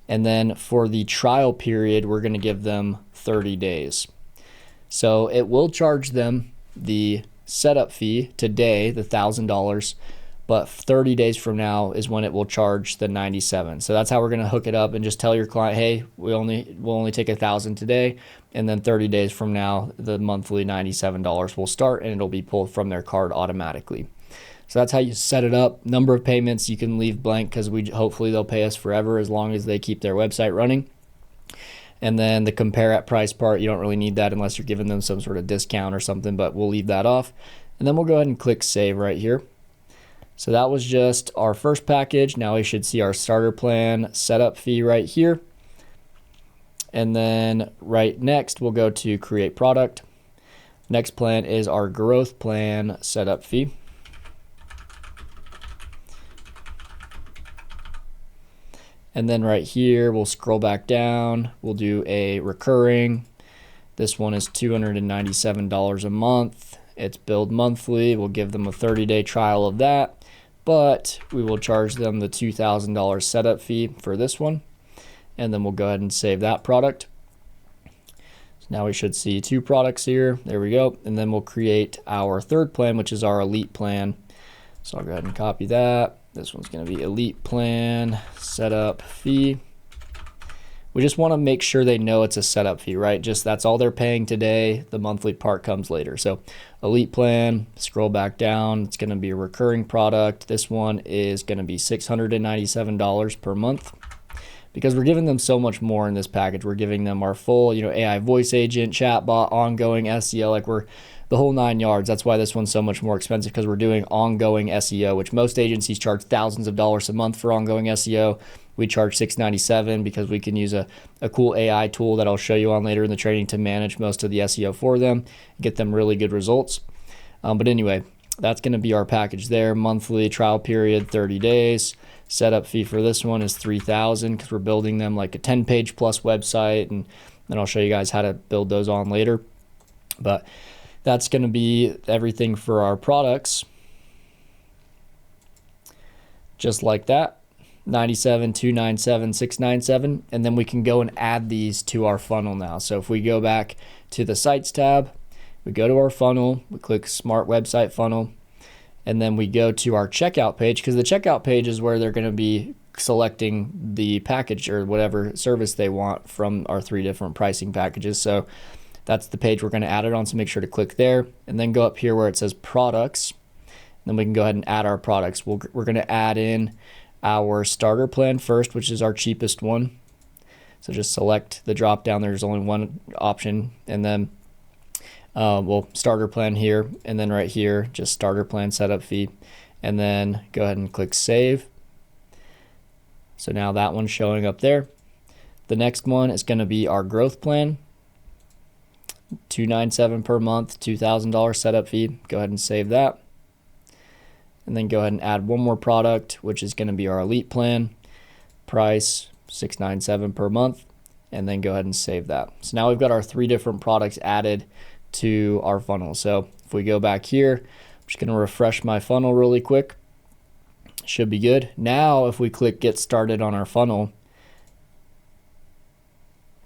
And then for the trial period, we're going to give them 30 days. So it will charge them the setup fee today, the $1,000, but 30 days from now is when it will charge the $97. So that's how we're going to hook it up and just tell your client, hey, we'll only take $1,000 today, and then 30 days from now, the monthly $97 will start and it'll be pulled from their card automatically. So that's how you set it up. Number of payments you can leave blank because hopefully they'll pay us forever as long as they keep their website running. And then the compare at price part, you don't really need that unless you're giving them some sort of discount or something, but we'll leave that off. And then we'll go ahead and click save right here. So that was just our first package. Now we should see our starter plan setup fee right here. And then right next, we'll go to create product. Next plan is our growth plan setup fee. And then right here, we'll scroll back down. We'll do a recurring. This one is $297 a month. It's billed monthly. We'll give them a 30-day trial of that, but we will charge them the $2,000 setup fee for this one. And then we'll go ahead and save that product. So now we should see two products here. There we go. And then we'll create our third plan, which is our elite plan. So I'll go ahead and copy that. This one's going to be elite plan setup fee. We just want to make sure they know it's a setup fee, right? Just that's all they're paying today. The monthly part comes later. So elite plan, scroll back down. It's going to be a recurring product. This one is going to be $697 per month because we're giving them so much more in this package. We're giving them our full, AI voice agent, chatbot, ongoing SEO, like we're the whole 9 yards. That's why this one's so much more expensive, because we're doing ongoing SEO, which most agencies charge thousands of dollars a month for ongoing SEO. We charge $697 because we can use a cool AI tool that I'll show you on later in the training to manage most of the SEO for them, get them really good results. But anyway, that's going to be our package there. Monthly trial period, 30 days. Setup fee for this one is $3,000 because we're building them like a 10-page plus website, and then I'll show you guys how to build those on later. But that's going to be everything for our products. Just like that. 97, 297, 697, and then we can go and add these to our funnel now. So if we go back to the Sites tab, we go to our funnel, we click Smart Website Funnel, and then we go to our checkout page, because the checkout page is where they're going to be selecting the package or whatever service they want from our 3 different pricing packages. So that's the page we're going to add it on. So make sure to click there and then go up here where it says products. Then we can go ahead and add our products. We're going to add in our starter plan first, which is our cheapest one. So just select the drop down. There's only one option, and then well, starter plan here, and then right here, just starter plan setup fee, and then go ahead and click save. So now that one's showing up there. The next one is going to be our growth plan, $297 per month, $2,000 setup fee. Go ahead and save that. And then go ahead and add one more product, which is going to be our elite plan, price $697 per month, and then go ahead and save that. So now we've got our 3 different products added to our funnel. So if we go back here, I'm just going to refresh my funnel really quick. Should be good. Now if we click get started on our funnel,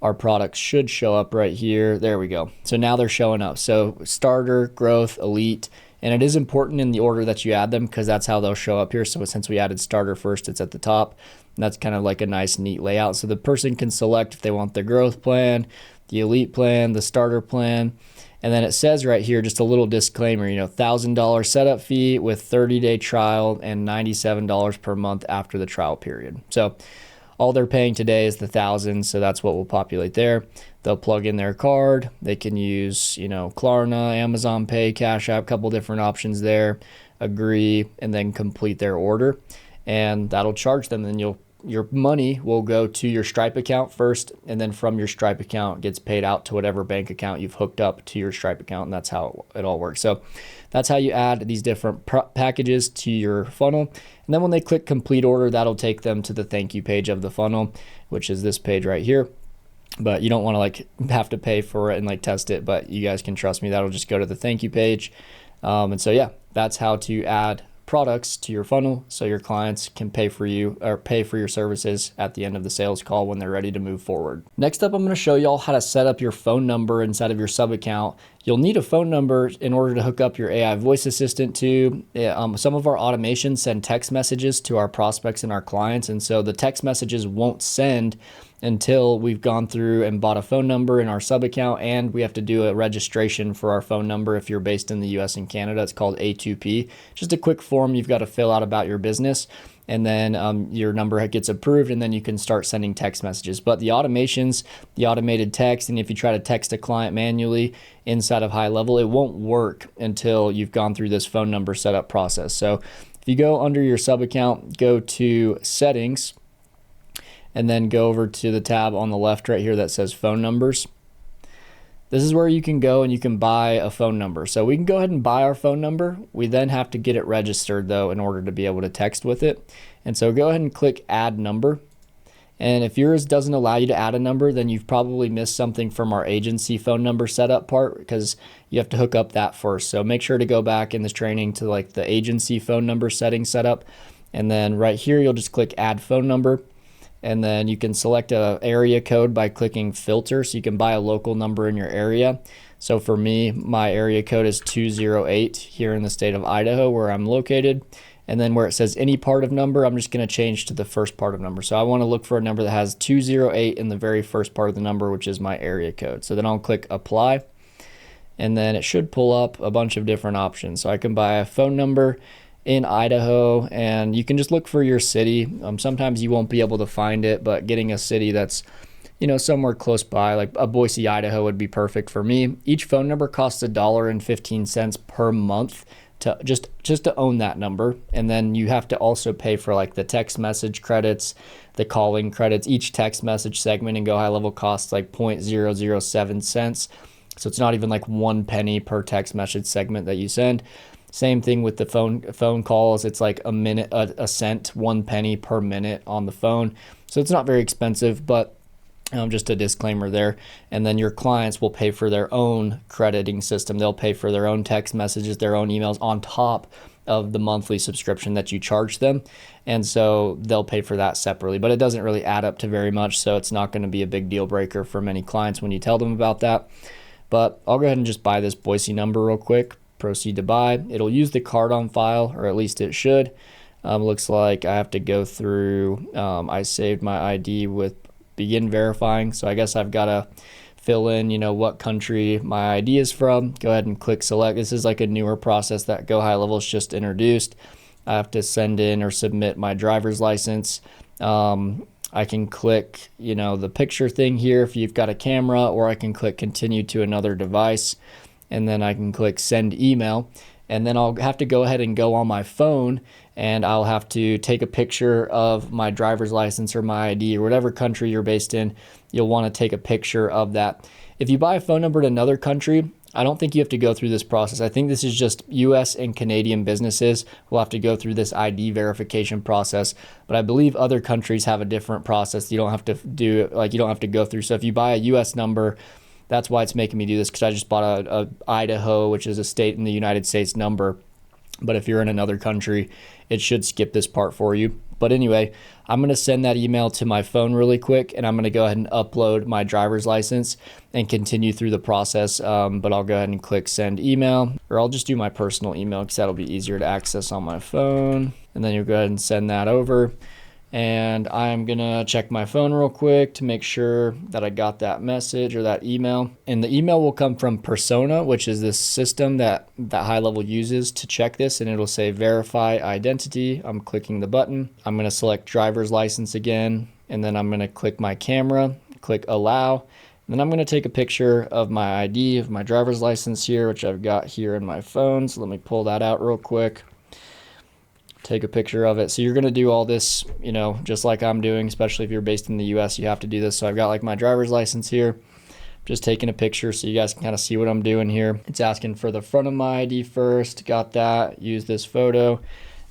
our products should show up right here. There we go. So now they're showing up. So starter, growth, elite, and it is important in the order that you add them because that's how they'll show up here. So since we added starter first, it's at the top. And that's kind of like a nice, neat layout. So the person can select if they want the growth plan, the elite plan, the starter plan. And then it says right here, just a little disclaimer, $1,000 setup fee with 30-day trial and $97 per month after the trial period. So all they're paying today is the $1,000, so that's what will populate there. They'll plug in their card. They can use, Klarna, Amazon Pay, Cash App, a couple different options there. Agree, and then complete their order, and that'll charge them. Then your money will go to your Stripe account first, and then from your Stripe account gets paid out to whatever bank account you've hooked up to your Stripe account, and that's how it all works. So that's how you add these different packages to your funnel. And then when they click complete order, that'll take them to the thank you page of the funnel, which is this page right here. But you don't want to have to pay for it and test it, but you guys can trust me, that'll just go to the thank you page. And so yeah, that's how to add products to your funnel so your clients can pay for you or pay for your services at the end of the sales call when they're ready to move forward. Next up, I'm going to show y'all how to set up your phone number inside of your sub account. You'll need a phone number in order to hook up your AI voice assistant to. Some of our automations send text messages to our prospects and our clients, and so the text messages won't send until we've gone through and bought a phone number in our sub account, and we have to do a registration for our phone number. If you're based in the US and Canada, it's called A2P. Just a quick form you've got to fill out about your business, and then your number gets approved, and then you can start sending text messages. But the automations, the automated text, and if you try to text a client manually inside of HighLevel, it won't work until you've gone through this phone number setup process. So if you go under your sub account, go to settings, and then go over to the tab on the left right here that says phone numbers. This is where you can go and you can buy a phone number. So we can go ahead and buy our phone number. We then have to get it registered though in order to be able to text with it. And so go ahead and click add number. And if yours doesn't allow you to add a number, then you've probably missed something from our agency phone number setup part, because you have to hook up that first. So make sure to go back in this training to the agency phone number setting setup. And then right here, you'll just click add phone number. And then you can select a area code by clicking filter, so you can buy a local number in your area. So for me, my area code is 208 here in the state of Idaho where I'm located. And then where it says any part of number, I'm just going to change to the first part of number. So I want to look for a number that has 208 in the very first part of the number, which is my area code. So then I'll click apply, and then it should pull up a bunch of different options. So I can buy a phone number in Idaho, and you can just look for your city. Sometimes you won't be able to find it, but getting a city that's somewhere close by, like a Boise, Idaho would be perfect for me. Each phone number costs $1.15 per month to just to own that number. And then you have to also pay for the text message credits, the calling credits. Each text message segment in GoHighLevel costs 0.007 cents. So it's not even 1 penny per text message segment that you send. Same thing with the phone calls. It's a cent, 1 penny per minute on the phone. So it's not very expensive, but just a disclaimer there. And then your clients will pay for their own crediting system. They'll pay for their own text messages, their own emails on top of the monthly subscription that you charge them. And so they'll pay for that separately, but it doesn't really add up to very much. So it's not going to be a big deal breaker for many clients when you tell them about that. But I'll go ahead and just buy this Boise number real quick. Proceed to buy. It'll use the card on file, or at least it should. Looks like I have to go through, I saved my ID with begin verifying. So I guess I've got to fill in, you know, what country my ID is from. Go ahead and click select. This is like a newer process that GoHighLevel's just introduced. I have to send in or submit my driver's license. I can click, you know, the picture thing here if you've got a camera, or I can click continue to another device, and then I can click send email. And then I'll have to go ahead and go on my phone, and I'll have to take a picture of my driver's license or my ID, or whatever country you're based in. You'll want to take a picture of that. If you buy a phone number in another country, I don't think you have to go through this process. I think this is just US and Canadian businesses will have to go through this ID verification process, but I believe other countries have a different process. You don't have to do, like, you don't have to go through. So if you buy a US number, that's why it's making me do this, because I just bought a Idaho, which is a state in the United States number. But if you're in another country, it should skip this part for you. But anyway, I'm going to send that email to my phone really quick, and I'm going to go ahead and upload my driver's license and continue through the process. But I'll go ahead and click send email, or I'll just do my personal email because that'll be easier to access on my phone. And then you'll go ahead and send that over. And I'm gonna check my phone real quick to make sure that I got that message or that email. And the email will come from Persona, which is this system that HighLevel uses to check this, and it'll say verify identity. I'm clicking the button. I'm gonna select driver's license again, and then I'm gonna click my camera, click allow. And then I'm gonna take a picture of my ID, of my driver's license here, which I've got here in my phone. So let me pull that out real quick. Take a picture of it. So you're going to do all this, you know, just like I'm doing, especially if you're based in the US, you have to do this. So I've got like my driver's license here, just taking a picture so you guys can kind of see what I'm doing here. It's asking for the front of my ID first. Got that. Use this photo.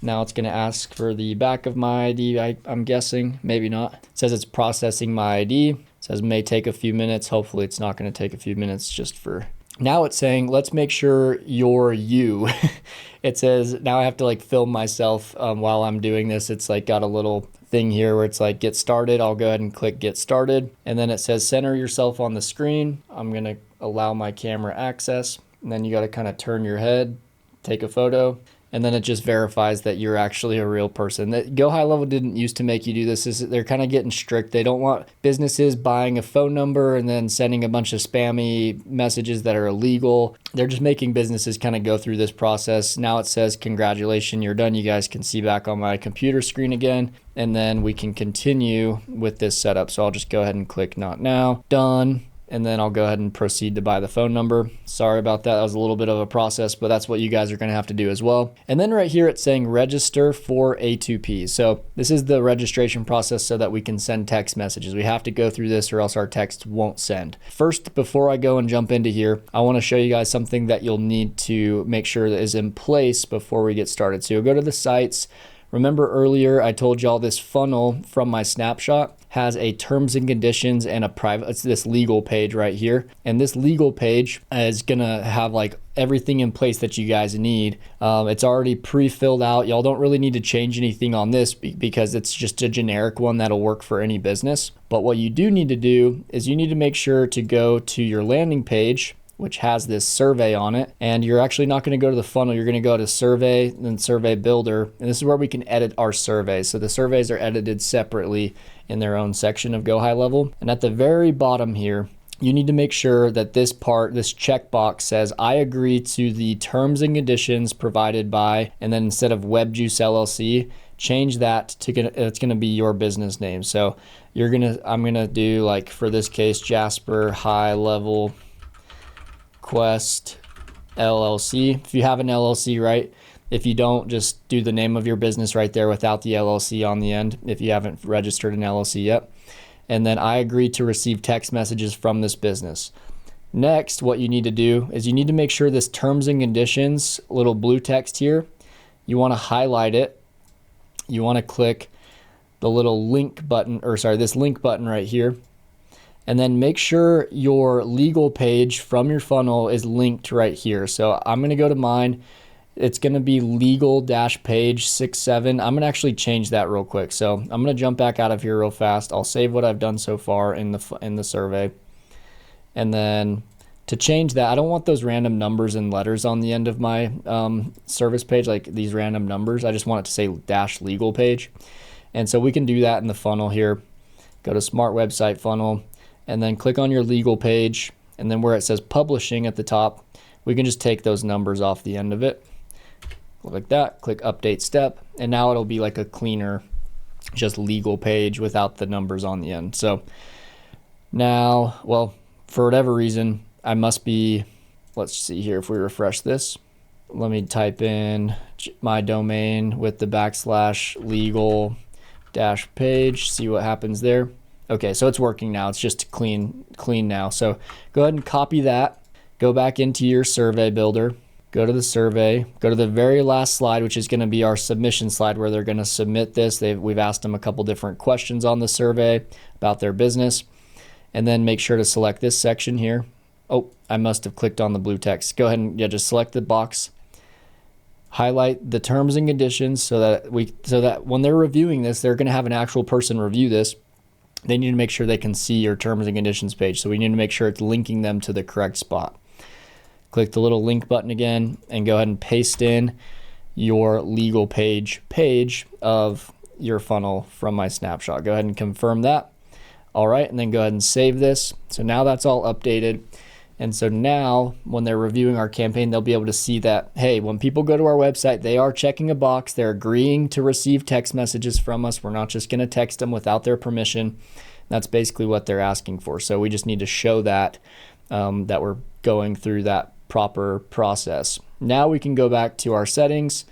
Now it's going to ask for the back of my ID. I'm guessing, maybe not. It says it's processing my ID. It says may take a few minutes. Hopefully it's not going to take a few minutes just for... Now it's saying, let's make sure you're you. It says, now I have to like film myself while I'm doing this. It's like got a little thing here where it's like get started. I'll go ahead and click get started. And then it says center yourself on the screen. I'm going to allow my camera access. And then you got to kind of turn your head, take a photo. And then it just verifies that you're actually a real person. That GoHighLevel didn't used to make you do this. They're kind of getting strict. They don't want businesses buying a phone number and then sending a bunch of spammy messages that are illegal. They're just making businesses kind of go through this process. Now it says, congratulations, you're done. You guys can see back on my computer screen again. And then we can continue with this setup. So I'll just go ahead and click not now. Done. And then I'll go ahead and proceed to buy the phone number. Sorry about that. That was a little bit of a process, but that's what you guys are going to have to do as well. And then right here, it's saying register for A2P. So this is the registration process so that we can send text messages. We have to go through this or else our text won't send. First, before I go and jump into here, I want to show you guys something that you'll need to make sure that is in place before we get started. So you'll go to the sites. Remember earlier, I told y'all this funnel from my snapshot has a terms and conditions and a private, it's this legal page right here. And this legal page is gonna have like everything in place that you guys need. It's already pre-filled out. Y'all don't really need to change anything on this because it's just a generic one that'll work for any business. But what you do need to do is you need to make sure to go to your landing page, which has this survey on it. And you're actually not going to go to the funnel. You're going to go to survey, then survey builder. And this is where we can edit our surveys. So the surveys are edited separately in their own section of GoHighLevel. And at the very bottom here, you need to make sure that this part, this checkbox says, I agree to the terms and conditions provided by, and then instead of WebJuice LLC, change that to, it's going to be your business name. So I'm going to do, like for this case, Jasper HighLevel Quest LLC. If you have an LLC, right? If you don't, just do the name of your business right there without the LLC on the end if you haven't registered an LLC yet. And then I agree to receive text messages from this business. Next, what you need to do is you need to make sure this terms and conditions, little blue text here, you want to highlight it. You want to click the little link button, or sorry, this link button right here. And then make sure your legal page from your funnel is linked right here. So I'm going to go to mine. It's going to be legal-page 67. I'm going to actually change that real quick. So I'm going to jump back out of here real fast. I'll save what I've done so far in the survey. And then to change that, I don't want those random numbers and letters on the end of my service page, like these random numbers. I just want it to say -legal page. And so we can do that in the funnel here. Go to Smart Website Funnel. and then click on your legal page, and then where it says publishing at the top, we can just take those numbers off the end of it. Like that, click update step, and now it'll be like a cleaner, just legal page without the numbers on the end. So now, well, for whatever reason, I must be, let's see here, if we refresh this, let me type in my domain with the /legal dash page, see what happens there. Okay, so it's working now. It's just clean now. So go ahead and copy that, go back into your survey builder, go to the survey, go to the very last slide, which is going to be our submission slide where they're going to submit this. We've asked them a couple different questions on the survey about their business, and then make sure to select this section here. Oh, I must have clicked on the blue text. Go ahead and just select the box, highlight the terms and conditions so that when they're reviewing this, they're going to have an actual person review this. They need to make sure they can see your terms and conditions page. So we need to make sure it's linking them to the correct spot. Click the little link button again and go ahead and paste in your legal page of your funnel from my snapshot. Go ahead and confirm that. All right, and then go ahead and save this. So now that's all updated. And so now when they're reviewing our campaign, they'll be able to see that, hey, when people go to our website, they are checking a box. They're agreeing to receive text messages from us. We're not just going to text them without their permission. That's basically what they're asking for. So we just need to show that, that we're going through that proper process. Now we can go back to our settings,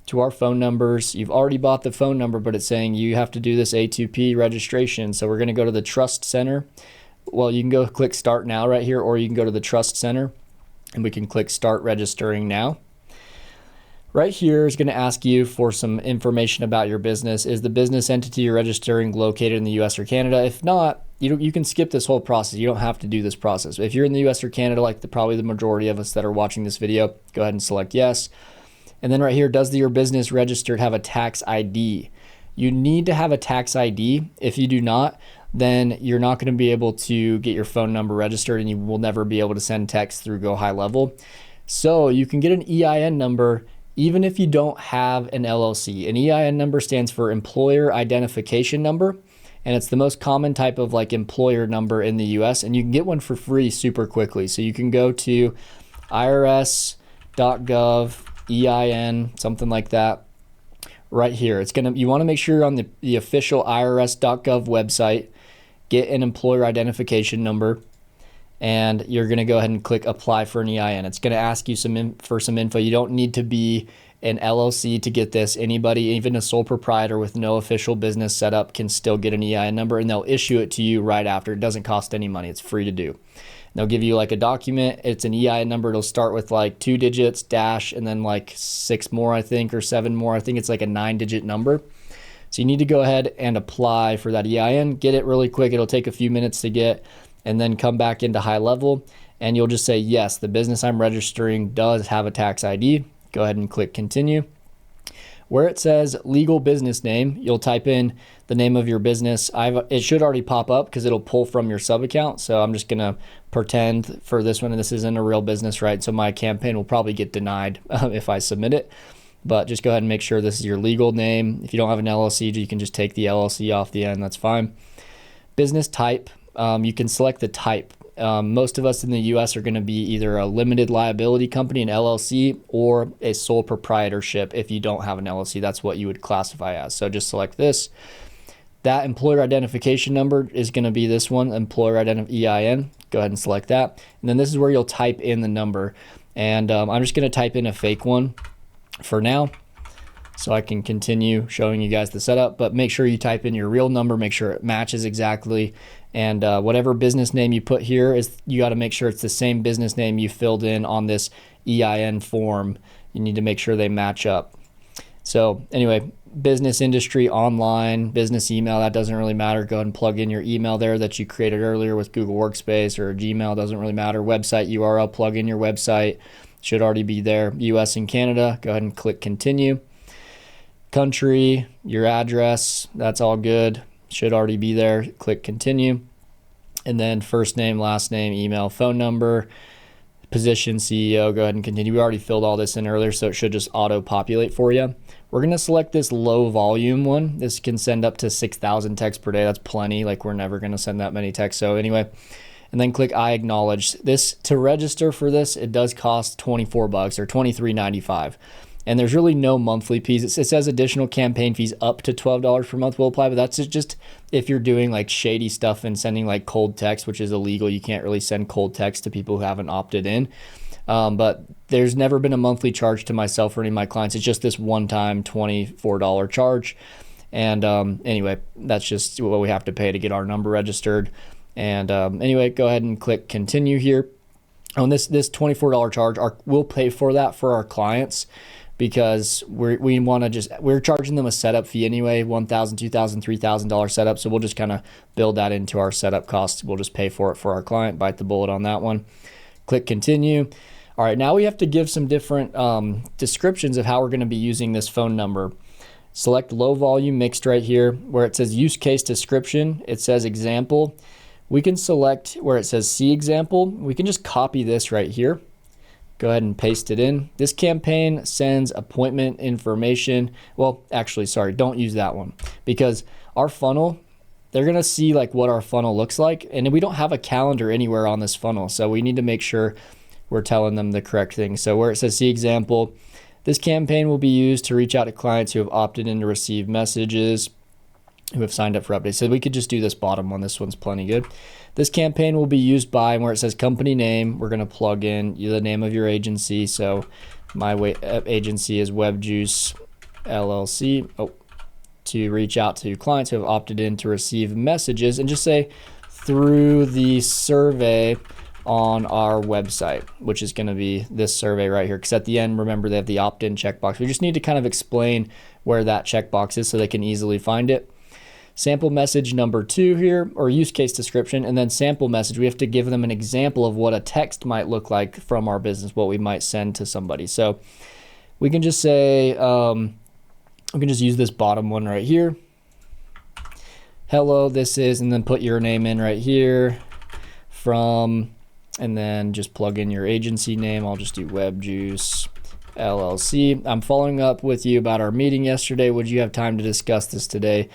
to our phone numbers. You've already bought the phone number, but it's saying you have to do this A2P registration. So we're going to go to the Trust Center. Well, you can go click Start Now right here, or you can go to the Trust Center and we can click Start Registering Now. Right here is going to ask you for some information about your business. Is the business entity you're registering located in the US or Canada? If not, you can skip this whole process. You don't have to do this process. If you're in the US or Canada, like probably the majority of us that are watching this video, go ahead and select yes. And then right here, does your business registered have a tax ID? You need to have a tax ID. If you do not, then you're not going to be able to get your phone number registered, and you will never be able to send text through GoHighLevel. So you can get an EIN number even if you don't have an LLC. An EIN number stands for Employer Identification Number, and it's the most common type of like employer number in the US, and you can get one for free super quickly. So you can go to irs.gov EIN, something like that. Right here, you want to make sure you're on the official irs.gov website, get an employer identification number, and you're going to go ahead and click apply for an EIN. It's going to ask you for some info. You don't need to be an LLC to get this. Anybody, even a sole proprietor with no official business setup, can still get an EIN number, and they'll issue it to you right after. It doesn't cost any money. It's free to do. They'll give you like a document. It's an EIN number. It'll start with like 2 digits, dash, and then like 6 more, I think, or 7 more. I think it's like a 9-digit number. So you need to go ahead and apply for that EIN. Get it really quick. It'll take a few minutes to get, and then come back into HighLevel, and you'll just say, yes, the business I'm registering does have a tax ID. Go ahead and click continue. Where it says legal business name, you'll type in the name of your business. It should already pop up because it'll pull from your sub account. So I'm just gonna pretend for this one, and this isn't a real business, right? So my campaign will probably get denied if I submit it. But just go ahead and make sure this is your legal name. If you don't have an LLC, you can just take the LLC off the end. That's fine. Business type, you can select the type. Most of us in the US are going to be either a limited liability company, an LLC, or a sole proprietorship. If you don't have an LLC, that's what you would classify as. So just select this. That employer identification number is going to be this one, employer EIN. Go ahead and select that. And then this is where you'll type in the number. And I'm just going to type in a fake one for now, so I can continue showing you guys the setup. But make sure you type in your real number, make sure it matches exactly. And whatever business name you put here, you got to make sure it's the same business name you filled in on this EIN form. You need to make sure they match up. So anyway, business industry, online, business email, that doesn't really matter. Go ahead and plug in your email there that you created earlier with Google Workspace or Gmail, doesn't really matter. Website URL, plug in your website, should already be there. US and Canada, go ahead and click continue. Country, your address, that's all good. Should already be there. Click continue. And then first name, last name, email, phone number, Position CEO, go ahead and continue. We already filled all this in earlier, so it should just auto populate for you. We're going to select this low volume one. This can send up to 6,000 texts per day. That's plenty. Like, we're never going to send that many texts. So anyway, and then click I acknowledge. This, to register for this, it does cost $24 or $23.95. And there's really no monthly fees. It says additional campaign fees up to $12 per month will apply, but that's just if you're doing like shady stuff and sending like cold text, which is illegal. You can't really send cold text to people who haven't opted in. But there's never been a monthly charge to myself or any of my clients. It's just this one-time $24 charge. And anyway, that's just what we have to pay to get our number registered. And anyway, go ahead and click continue here. On this $24 charge, we'll pay for that for our clients, because we're charging them a setup fee anyway, $1,000, $2,000, $3,000 setup. So we'll just kind of build that into our setup costs. We'll just pay for it for our client, bite the bullet on that one. Click continue. All right, now we have to give some different descriptions of how we're going to be using this phone number. Select low volume mixed right here where it says use case description. It says example. We can select where it says see example. We can just copy this right here. Go ahead and paste it in. This campaign sends appointment information. Well, actually, sorry, don't use that one, because our funnel, they're going to see like what our funnel looks like. And we don't have a calendar anywhere on this funnel. So we need to make sure we're telling them the correct thing. So where it says see example, this campaign will be used to reach out to clients who have opted in to receive messages, who have signed up for updates. So we could just do this bottom one. This one's plenty good. This campaign will be used by, and where it says company name, we're going to plug in the name of your agency. So my agency is WebJuice LLC. To reach out to clients who have opted in to receive messages, and just say through the survey on our website, which is going to be this survey right here. Because at the end, remember, they have the opt-in checkbox. We just need to kind of explain where that checkbox is so they can easily find it. Sample message number 2 here, or use case description, and then sample message. We have to give them an example of what a text might look like from our business, what we might send to somebody. So we can just say, we can just use this bottom one right here. Hello, this is, and then put your name in right here from, and then just plug in your agency name. I'll just do WebJuice LLC. I'm following up with you about our meeting yesterday. Would you have time to discuss this today?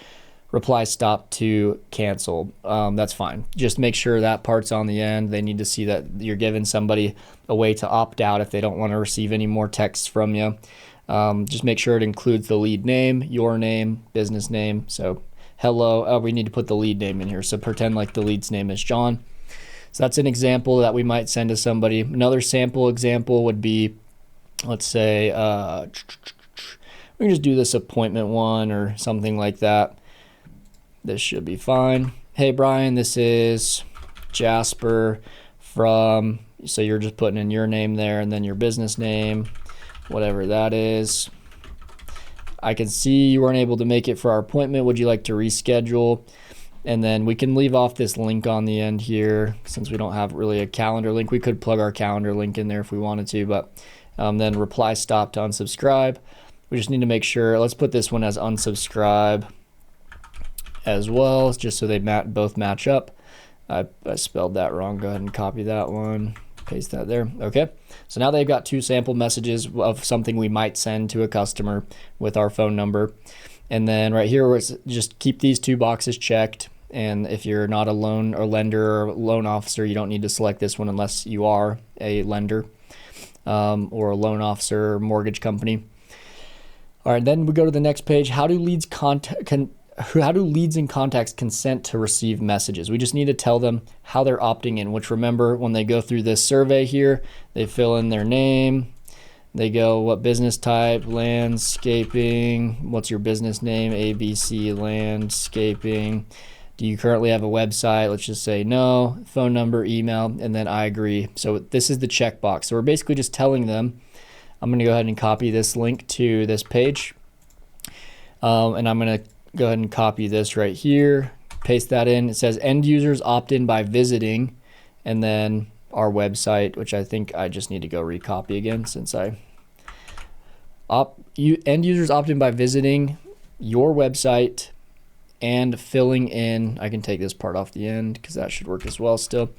Reply stop to cancel. That's fine. Just make sure that part's on the end. They need to see that you're giving somebody a way to opt out if they don't want to receive any more texts from you. Just make sure it includes the lead name, your name, business name. So hello, we need to put the lead name in here. So pretend like the lead's name is John. So that's an example that we might send to somebody. Another sample example would be, let's say, we can just do this appointment one or something like that. This should be fine. Hey, Brian, this is Jasper from, so you're just putting in your name there and then your business name, whatever that is. I can see you weren't able to make it for our appointment. Would you like to reschedule? And then we can leave off this link on the end here since we don't have really a calendar link. We could plug our calendar link in there if we wanted to, but then reply stop to unsubscribe. We just need to make sure, let's put this one as unsubscribe as well, just so they both match up. I spelled that wrong. Go ahead and copy that one, paste that there. Okay, so now they've got 2 sample messages of something we might send to a customer with our phone number. And then right here, just keep these 2 boxes checked. And if you're not a loan or lender or loan officer, you don't need to select this one unless you are a lender or a loan officer or mortgage company. All right, then we go to the next page. How do leads and contacts consent to receive messages? We just need to tell them how they're opting in, which, remember, when they go through this survey here, they fill in their name, they go what business type, landscaping, what's your business name, ABC Landscaping, do you currently have a website? Let's just say no, phone number, email, and then I agree. So this is the checkbox. So we're basically just telling them, I'm going to go ahead and copy this link to this page, and I'm going to go ahead and copy this right here, paste that in. It says end users opt in by visiting, and then our website, which I think I just need to go recopy again since end users opt in by visiting your website and filling in, I can take this part off the end because that should work as well still.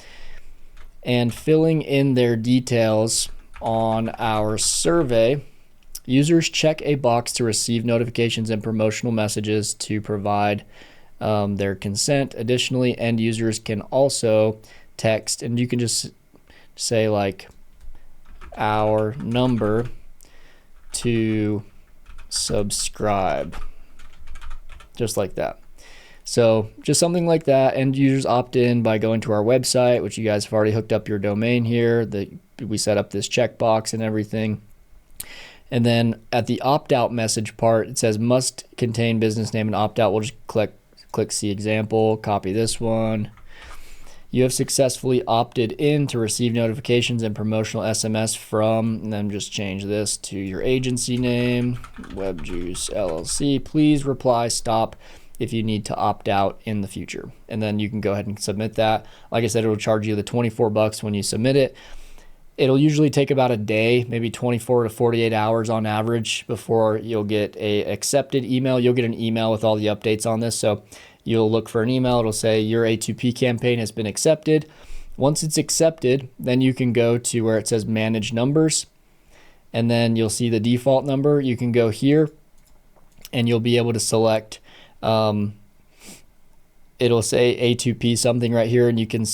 and filling in their details on our survey. Users check a box to receive notifications and promotional messages to provide their consent. Additionally, end users can also text, and you can just say like our number to subscribe, just like that. So just something like that. End users opt in by going to our website, which you guys have already hooked up your domain here. We set up this checkbox and everything. And then at the opt-out message part, it says must contain business name and opt-out. We'll just click see example, copy this one. You have successfully opted in to receive notifications and promotional SMS from, and then just change this to your agency name, WebJuice LLC. Please reply stop if you need to opt out in the future. And then you can go ahead and submit that. Like I said, it'll charge you the $24 when you submit it. It'll usually take about a day, maybe 24 to 48 hours on average before you'll get a accepted email. You'll get an email with all the updates on this. So you'll look for an email. It'll say your A2P campaign has been accepted. Once it's accepted, then you can go to where it says manage numbers, and then you'll see the default number. You can go here and you'll be able to select, it'll say A2P something right here, and you can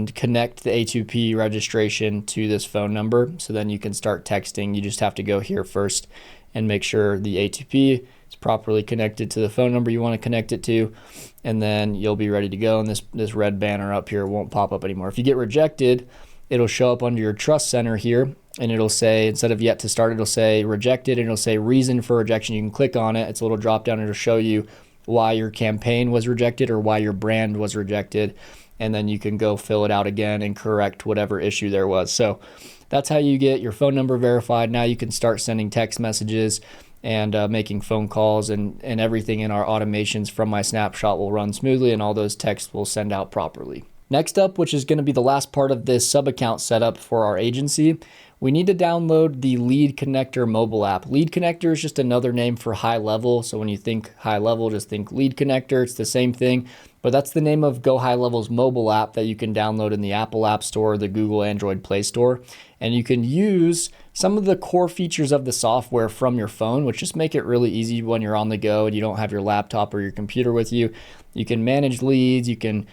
connect the A2P registration to this phone number. So then you can start texting. You just have to go here first and make sure the A2P is properly connected to the phone number you want to connect it to, and then you'll be ready to go. And this red banner up here won't pop up anymore. If you get rejected, it'll show up under your trust center here, and it'll say, instead of yet to start, it'll say rejected, and it'll say reason for rejection. You can click on it. It's a little drop down, and it'll show you why your campaign was rejected or why your brand was rejected, and then you can go fill it out again and correct whatever issue there was. So that's how you get your phone number verified. Now you can start sending text messages and making phone calls, and everything in our automations from my snapshot will run smoothly, and all those texts will send out properly. Next up, which is going to be the last part of this sub account setup for our agency, we need to download the LeadConnector mobile app. LeadConnector is just another name for HighLevel. So when you think HighLevel, just think LeadConnector. It's the same thing, but that's the name of GoHighLevel's mobile app that you can download in the Apple App Store, the Google Android Play Store. And you can use some of the core features of the software from your phone, which just make it really easy when you're on the go and you don't have your laptop or your computer with you. You can manage leads. You can,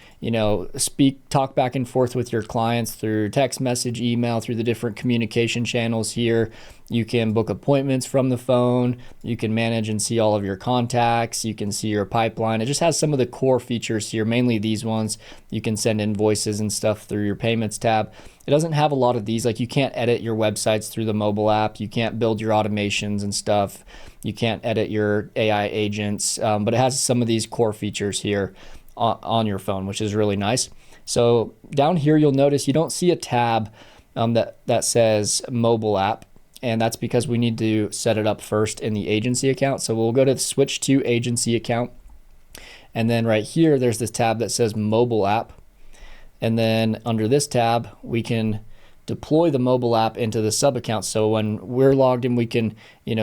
talk back and forth with your clients through text message, email, through the different communication channels here. You can book appointments from the phone. You can manage and see all of your contacts. You can see your pipeline. It just has some of the core features here, mainly these ones. You can send invoices and stuff through your payments tab. It doesn't have a lot of these, like you can't edit your websites through the mobile app. You can't build your automations and stuff. You can't edit your AI agents, but it has some of these core features here on your phone, which is really nice. So down here, you'll notice you don't see a tab that says mobile app, and that's because we need to set it up first in the agency account. So we'll go to switch to agency account, and then right here, there's this tab that says mobile app. And then under this tab, we can deploy the mobile app into the sub account. So when we're logged in, we can,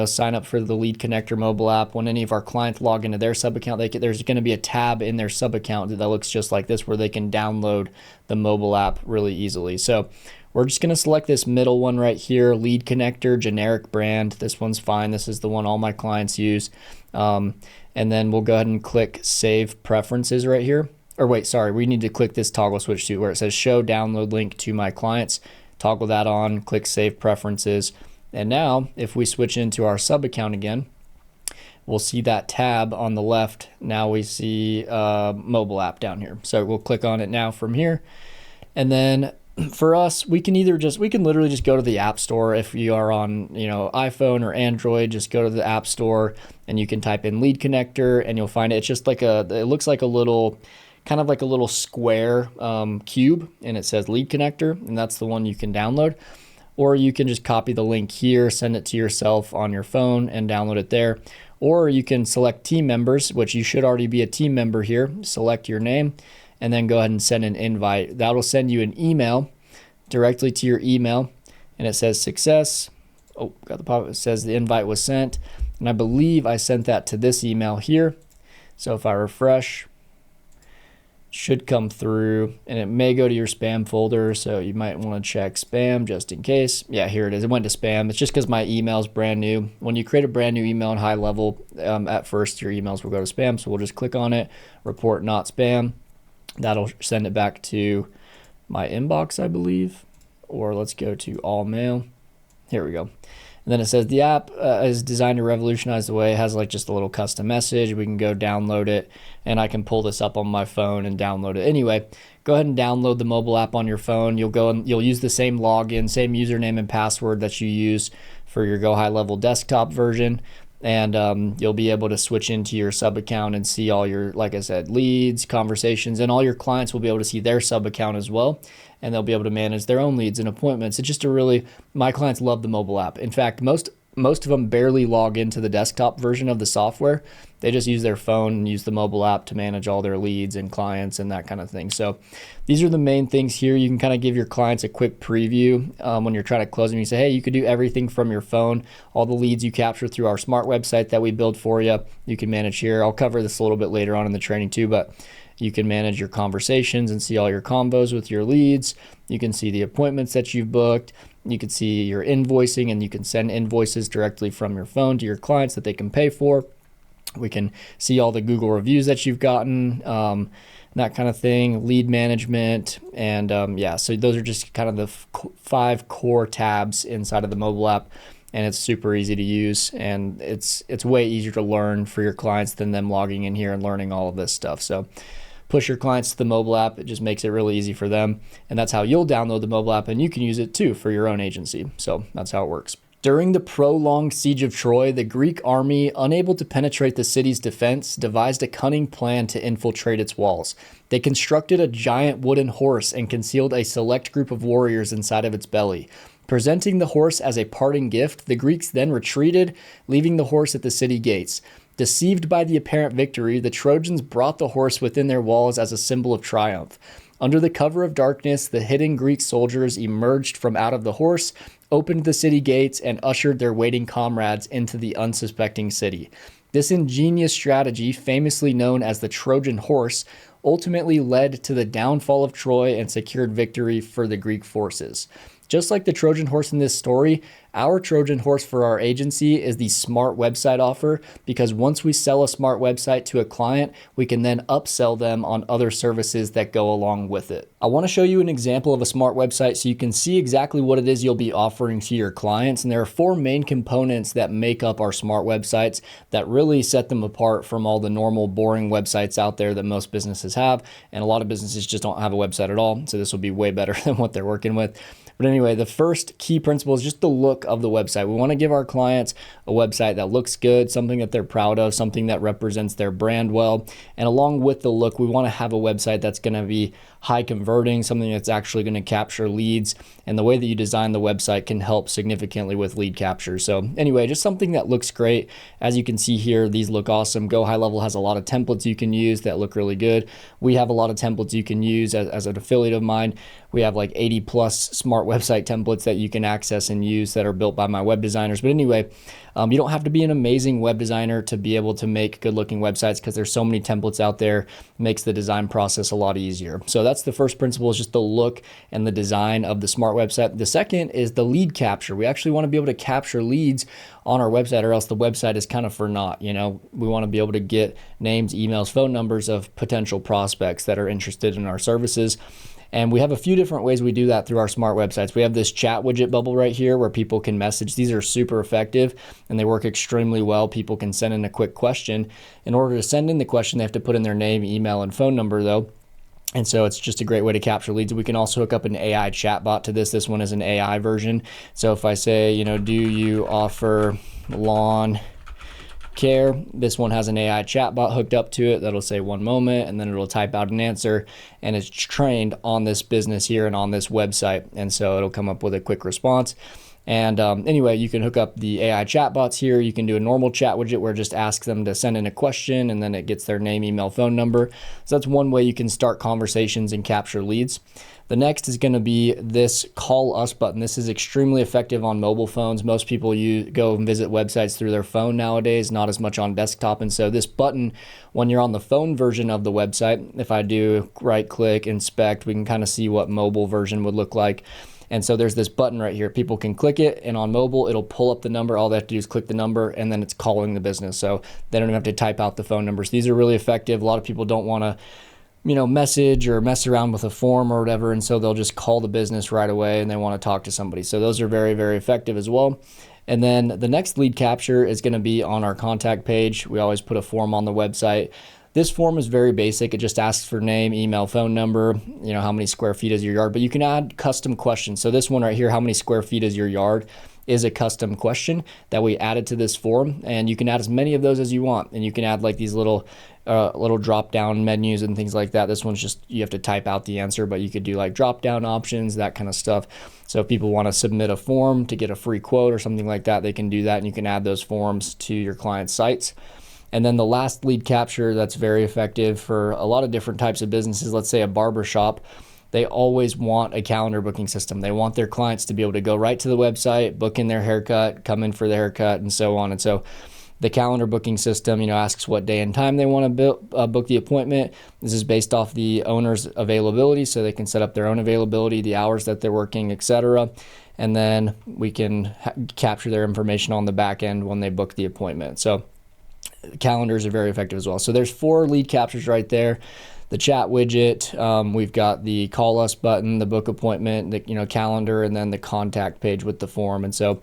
sign up for the LeadConnector mobile app. When any of our clients log into their sub account, there's going to be a tab in their sub account that looks just like this, where they can download the mobile app really easily. So we're just going to select this middle one right here, LeadConnector, generic brand. This one's fine. This is the one all my clients use. And then we'll go ahead and click Save Preferences right here. Or wait, sorry, we need to click this toggle switch to where it says Show Download Link to My Clients. Toggle that on, click Save Preferences. And now, if we switch into our sub account again, we'll see that tab on the left. Now we see mobile app down here. So we'll click on it now from here. And then for us, we can literally just go to the App Store. If you are on, iPhone or Android, just go to the App Store and you can type in LeadConnector and you'll find it. It's just like it looks like a little, kind of like a little square cube, and it says LeadConnector, and that's the one you can download. Or you can just copy the link here, send it to yourself on your phone and download it there. Or you can select team members, which you should already be a team member here. Select your name and then go ahead and send an invite. That'll send you an email directly to your email, and it says success. Oh, got the pop-up. It says the invite was sent, and I believe I sent that to this email here. So if I refresh, should come through, and it may go to your spam folder, so you might want to check spam just in case. Yeah, here it is. It went to spam. It's just because my email is brand new. When you create a brand new email in HighLevel, at first your emails will go to spam, so we'll just click on it, report not spam. That'll send it back to my inbox, I believe, or let's go to all mail. Here we go. And then it says the app is designed to revolutionize the way. It has like just a little custom message. We can go download it, and I can pull this up on my phone and download it. Anyway, go ahead and download the mobile app on your phone. You'll go and you'll use the same login, same username and password that you use for your GoHighLevel desktop version. And you'll be able to switch into your sub account and see all your, like I said, leads, conversations, and all your clients will be able to see their sub account as well. And they'll be able to manage their own leads and appointments. It's just my clients love the mobile app. In fact, most of them barely log into the desktop version of the software. They just use their phone and use the mobile app to manage all their leads and clients and that kind of thing. So these are the main things here. You can kind of give your clients a quick preview when you're trying to close them. You say, hey, you could do everything from your phone. All the leads you capture through our smart website that we build for you, you can manage here. I'll cover this a little bit later on in the training too, but you can manage your conversations and see all your combos with your leads. You can see the appointments that you've booked. You can see your invoicing, and you can send invoices directly from your phone to your clients that they can pay for. We can see all the Google reviews that you've gotten, that kind of thing, lead management. And yeah, so those are just kind of the 5 core tabs inside of the mobile app. And it's super easy to use, and it's way easier to learn for your clients than them logging in here and learning all of this stuff. So push your clients to the mobile app. It just makes it really easy for them. And that's how you'll download the mobile app, and you can use it too for your own agency. So that's how it works. During the prolonged siege of Troy, the Greek army, unable to penetrate the city's defense, devised a cunning plan to infiltrate its walls. They constructed a giant wooden horse and concealed a select group of warriors inside of its belly. Presenting the horse as a parting gift, the Greeks then retreated, leaving the horse at the city gates. Deceived by the apparent victory, the Trojans brought the horse within their walls as a symbol of triumph. Under the cover of darkness, the hidden Greek soldiers emerged from out of the horse, opened the city gates, and ushered their waiting comrades into the unsuspecting city. This ingenious strategy, famously known as the Trojan horse, ultimately led to the downfall of Troy and secured victory for the Greek forces. Just like the Trojan horse in this story, our Trojan horse for our agency is the smart website offer, because once we sell a smart website to a client, we can then upsell them on other services that go along with it. I want to show you an example of a smart website so you can see exactly what it is you'll be offering to your clients. And there are 4 main components that make up our smart websites that really set them apart from all the normal boring websites out there that most businesses have. And a lot of businesses just don't have a website at all. So this will be way better than what they're working with. But anyway, the first key principle is just the look of the website. We want to give our clients a website that looks good, something that they're proud of, something that represents their brand well. And along with the look, we want to have a website that's going to be high converting, something that's actually going to capture leads. And the way that you design the website can help significantly with lead capture. So anyway, just something that looks great. As you can see here, these look awesome. GoHighLevel has a lot of templates you can use that look really good. We have a lot of templates you can use as an affiliate of mine. We have like 80 plus smart website templates that you can access and use that are built by my web designers. But anyway, you don't have to be an amazing web designer to be able to make good looking websites, because there's so many templates out there. It makes the design process a lot easier. So that's the first principle, is just the look and the design of the smart website. The second is the lead capture. We actually want to be able to capture leads on our website, or else the website is kind of for naught. You know, we want to be able to get names, emails, phone numbers of potential prospects that are interested in our services. And we have a few different ways we do that through our smart websites. We have this chat widget bubble right here where people can message. These are super effective and they work extremely well. People can send in a quick question. In order to send in the question, they have to put in their name, email, and phone number though. And so it's just a great way to capture leads. We can also hook up an AI chatbot to this. This one is an AI version. So if I say, you know, do you offer lawn care? This one has an AI chatbot hooked up to it that'll say 1 moment, and then it'll type out an answer, and it's trained on this business here and on this website. And so it'll come up with a quick response. And anyway, you can hook up the AI chatbots here. You can do a normal chat widget where it just asks them to send in a question and then it gets their name, email, phone number. So that's one way you can start conversations and capture leads. The next is going to be this call us button. This is extremely effective on mobile phones. Most people go and visit websites through their phone nowadays, not as much on desktop. And so this button, when you're on the phone version of the website, if I do right click, inspect, we can kind of see what mobile version would look like. And so there's this button right here. People can click it, and on mobile, it'll pull up the number. All they have to do is click the number, and then it's calling the business. So they don't have to type out the phone numbers. These are really effective. A lot of people don't want to message or mess around with a form or whatever, and so they'll just call the business right away and they want to talk to somebody. So those are very, very effective as well. And then the next lead capture is going to be on our contact page. We always put a form on the website. This form is very basic. It just asks for name, email, phone number, how many square feet is your yard, but you can add custom questions. So this one right here, how many square feet is your yard, is a custom question that we added to this form, and you can add as many of those as you want. And you can add like these little drop down menus and things like that. This one's just, you have to type out the answer, but you could do like drop down options, that kind of stuff. So if people want to submit a form to get a free quote or something like that, they can do that, and you can add those forms to your client's sites. And then the last lead capture that's very effective for a lot of different types of businesses, let's say a barber shop, they always want a calendar booking system. They want their clients to be able to go right to the website, book in their haircut, come in for the haircut, and so on. And so the calendar booking system, asks what day and time they want to book the appointment. This is based off the owner's availability, so they can set up their own availability, the hours that they're working, etc. And then we can capture their information on the back end when they book the appointment. So calendars are very effective as well. So there's 4 lead captures right there. The chat widget, we've got the call us button, the book appointment, the calendar, and then the contact page with the form. And so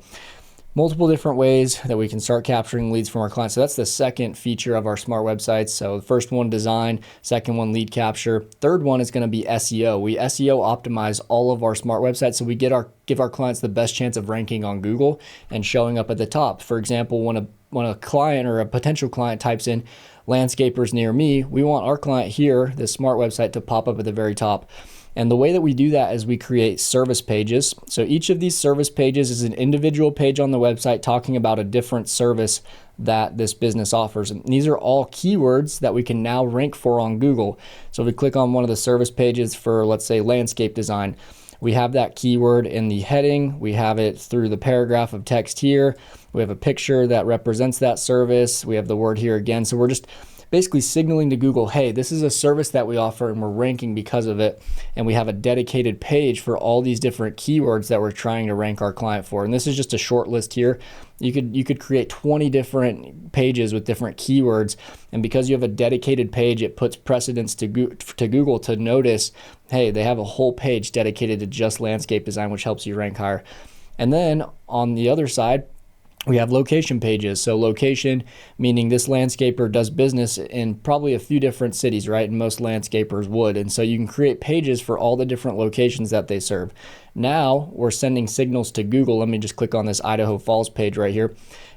multiple different ways that we can start capturing leads from our clients. So that's the second feature of our smart websites. So the first one, design; second one, lead capture; third one is going to be SEO. We SEO optimize all of our smart websites, so we give our clients the best chance of ranking on Google and showing up at the top. For example, when a client or a potential client types in landscapers near me, we want our client here, this smart website, to pop up at the very top. And the way that we do that is we create service pages. So each of these service pages is an individual page on the website talking about a different service that this business offers. And these are all keywords that we can now rank for on Google. So if we click on one of the service pages for, let's say, landscape design, we have that keyword in the heading. We have it through the paragraph of text here. We have a picture that represents that service. We have the word here again. So we're just basically signaling to Google, hey, this is a service that we offer and we're ranking because of it. And we have a dedicated page for all these different keywords that we're trying to rank our client for. And this is just a short list here. You could create 20 different pages with different keywords. And because you have a dedicated page, it puts precedence to Google to notice, hey, they have a whole page dedicated to just landscape design, which helps you rank higher. And then on the other side, we have location pages. So location, meaning this landscaper does business in probably a few different cities, right? And most landscapers would. And so you can create pages for all the different locations that they serve. Now we're sending signals to Google. Let me just click on this Idaho Falls page right here.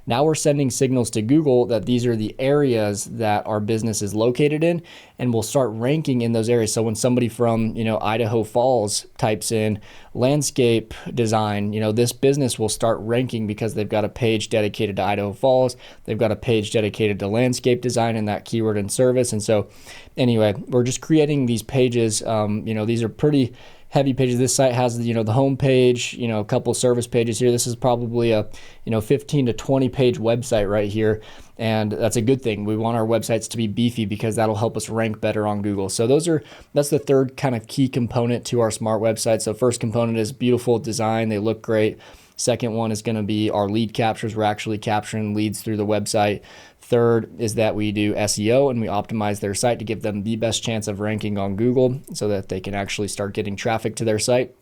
Now we're sending signals to Google that these are the areas that our business is located in, and we'll start ranking in those areas. So when somebody from, Idaho Falls types in landscape design, this business will start ranking because they've got a page dedicated to Idaho Falls. They've got a page dedicated to landscape design and that keyword and service. And so anyway, we're just creating these pages. These are pretty heavy pages. This site has the home page, a couple service pages here. This is probably a 15 to 20 page website right here, and that's a good thing. We want our websites to be beefy because that'll help us rank better on Google. So that's the third kind of key component to our smart website. So first component is beautiful design. They look great. Second one is going to be our lead captures. We're actually capturing leads through the website. Third is that we do SEO and we optimize their site to give them the best chance of ranking on Google so that they can actually start getting traffic to their site.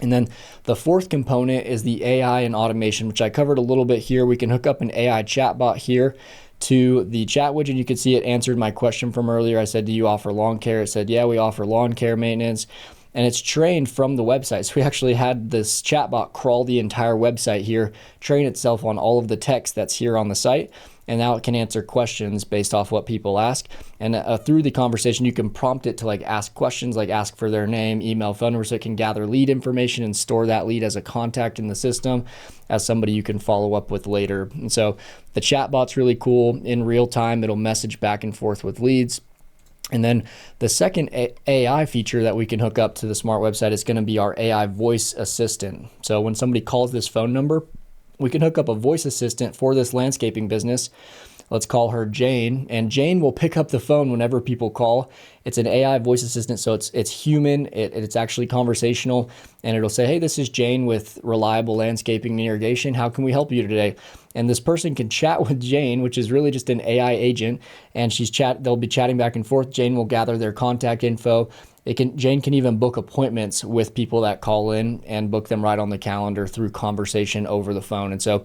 And then the fourth component is the AI and automation, which I covered a little bit here. We can hook up an AI chatbot here to the chat widget. You can see it answered my question from earlier. I said, do you offer lawn care? It said, yeah, we offer lawn care maintenance. and it's trained from the website. So we actually had this chatbot crawl the entire website here, train itself on all of the text that's here on the site, and now it can answer questions based off what people ask. And through the conversation, you can prompt it to like ask questions, like ask for their name, email, phone number, so it can gather lead information and store that lead as a contact in the system, as somebody you can follow up with later. And so the chatbot's really cool. In real time, it'll message back and forth with leads. And then the second AI feature that we can hook up to the smart website is going to be our AI voice assistant. So when somebody calls this phone number, we can hook up a voice assistant for this landscaping business. Let's call her Jane, and Jane will pick up the phone whenever people call. It's an AI voice assistant, so it's human, it's actually conversational, and it'll say, hey, this is Jane with Reliable Landscaping and Irrigation. How can we help you today? And this person can chat with Jane, which is really just an AI agent, and they'll be chatting back and forth. Jane will gather their contact info. Jane can even book appointments with people that call in and book them right on the calendar through conversation over the phone. And so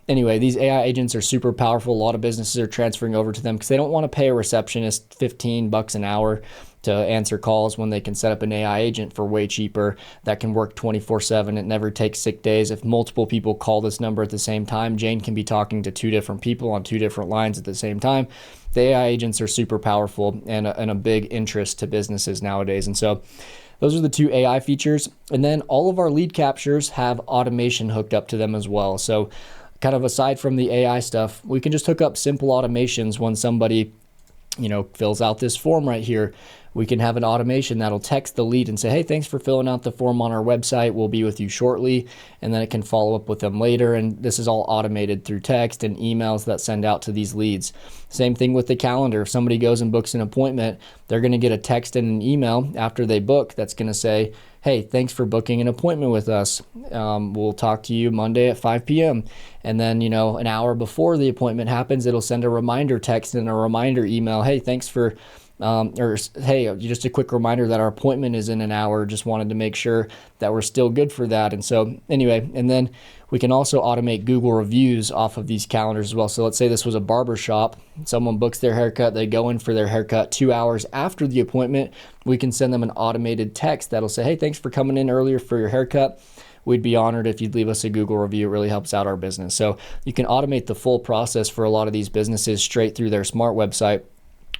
anyway, these AI agents are super powerful. A lot of businesses are transferring over to them because they don't want to pay a receptionist $15 an hour to answer calls when they can set up an AI agent for way cheaper that can work 24/7. It never takes sick days. If multiple people call this number at the same time, Jane can be talking to 2 different people on 2 different lines at the same time. The AI agents are super powerful and a big interest to businesses nowadays. And so those are the 2 AI features. And then all of our lead captures have automation hooked up to them as well. So kind of aside from the AI stuff, we can just hook up simple automations when somebody, fills out this form right here. We can have an automation that'll text the lead and say, hey, thanks for filling out the form on our website. We'll be with you shortly. And then it can follow up with them later. And this is all automated through text and emails that send out to these leads. Same thing with the calendar. If somebody goes and books an appointment, they're going to get a text and an email after they book that's going to say, hey, thanks for booking an appointment with us. We'll talk to you Monday at 5 p.m. And then, an hour before the appointment happens, it'll send a reminder text and a reminder email. Hey, thanks for hey, just a quick reminder that our appointment is in an hour. Just wanted to make sure that we're still good for that. And so anyway, and then we can also automate Google reviews off of these calendars as well. So let's say this was a barber shop. Someone books their haircut. They go in for their haircut 2 hours after the appointment. We can send them an automated text that'll say, hey, thanks for coming in earlier for your haircut. We'd be honored if you'd leave us a Google review. It really helps out our business. So you can automate the full process for a lot of these businesses straight through their smart website,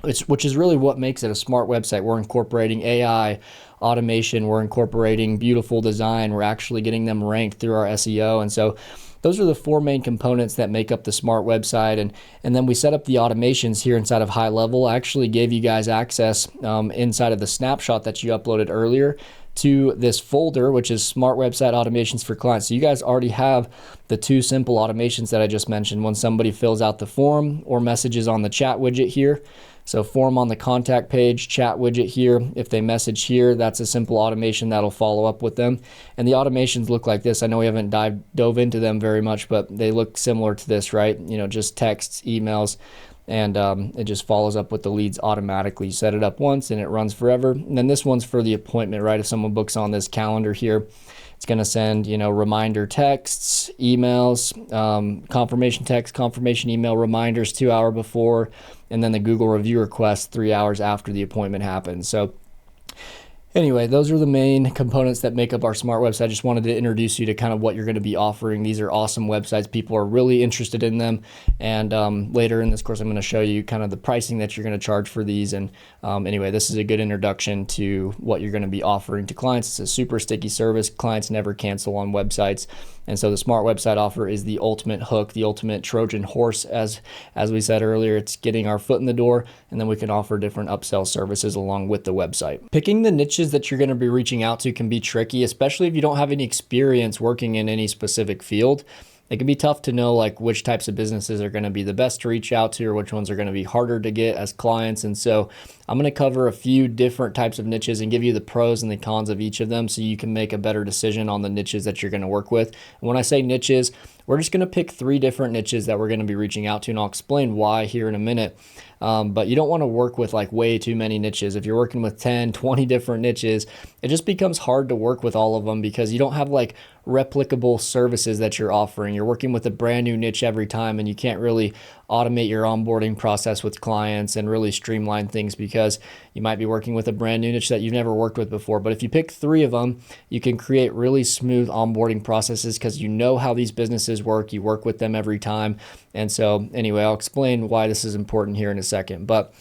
which is really what makes it a smart website. We're incorporating AI, automation, we're incorporating beautiful design, we're actually getting them ranked through our SEO. And so those are the 4 main components that make up the smart website. And then we set up the automations here inside of HighLevel. I actually gave you guys access inside of the snapshot that you uploaded earlier to this folder, which is Smart Website Automations for Clients. So you guys already have the 2 simple automations that I just mentioned when somebody fills out the form or messages on the chat widget here. So form on the contact page, chat widget here. If they message here, that's a simple automation that'll follow up with them. And the automations look like this. I know we haven't dove into them very much, but they look similar to this, right? Just texts, emails, and it just follows up with the leads automatically. You set it up once and it runs forever. And then this one's for the appointment, right? If someone books on this calendar here, it's going to send, reminder texts, emails, confirmation text, confirmation email, reminders 2 hours before, and then the Google review request 3 hours after the appointment happens. So anyway, those are the main components that make up our smart website. I just wanted to introduce you to kind of what you're going to be offering. These are awesome websites. People are really interested in them. And later in this course, I'm going to show you kind of the pricing that you're going to charge for these. And anyway, this is a good introduction to what you're going to be offering to clients. It's a super sticky service. Clients never cancel on websites. And so the smart website offer is the ultimate hook, the ultimate Trojan horse. As we said earlier, it's getting our foot in the door, and then we can offer different upsell services along with the website. Picking the niches that you're going to be reaching out to can be tricky, especially if you don't have any experience working in any specific field. It can be tough to know like which types of businesses are going to be the best to reach out to or which ones are going to be harder to get as clients. And so I'm going to cover a few different types of niches and give you the pros and the cons of each of them so you can make a better decision on the niches that you're going to work with. And when I say niches, we're just going to pick 3 different niches that we're going to be reaching out to, and I'll explain why here in a minute. But you don't want to work with like way too many niches. If you're working with 10, 20 different niches, it just becomes hard to work with all of them because you don't have like replicable services that you're offering. You're working with a brand new niche every time, and you can't really automate your onboarding process with clients and really streamline things because you might be working with a brand new niche that you've never worked with before. But if you pick 3 of them, you can create really smooth onboarding processes because you know how these businesses work. You work with them every time. And so anyway, I'll explain why this is important here in a second. But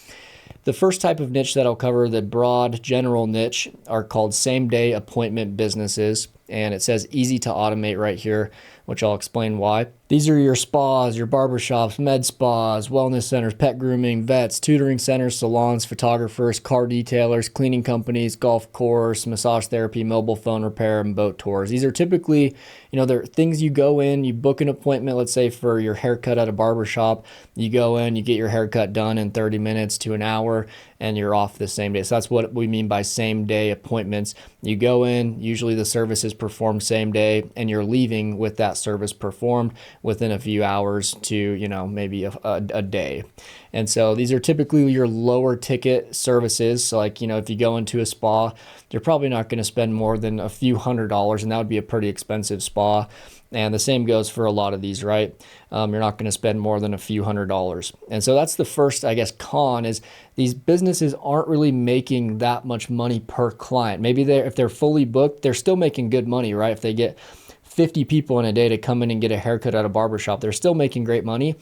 the first type of niche that I'll cover, the broad general niche, are called same-day appointment businesses. And it says easy to automate right here, which I'll explain why. These are your spas, your barbershops, med spas, wellness centers, pet grooming, vets, tutoring centers, salons, photographers, car detailers, cleaning companies, golf course, massage therapy, mobile phone repair, and boat tours. These are typically, they're things you go in, you book an appointment, let's say for your haircut at a barbershop. You go in, you get your haircut done in 30 minutes to an hour, and you're off the same day. So that's what we mean by same day appointments. You go in, usually the service is performed same day, and you're leaving with that service performed within a few hours to, maybe a day. And so these are typically your lower ticket services. So like, if you go into a spa, you're probably not going to spend more than a few $100s, and that would be a pretty expensive spa. And the same goes for a lot of these, right? You're not going to spend more than a few $100s. And so that's the first, con is these businesses aren't really making that much money per client. Maybe if they're fully booked, they're still making good money, right? If they get 50 people in a day to come in and get a haircut at a barbershop, they're still making great money,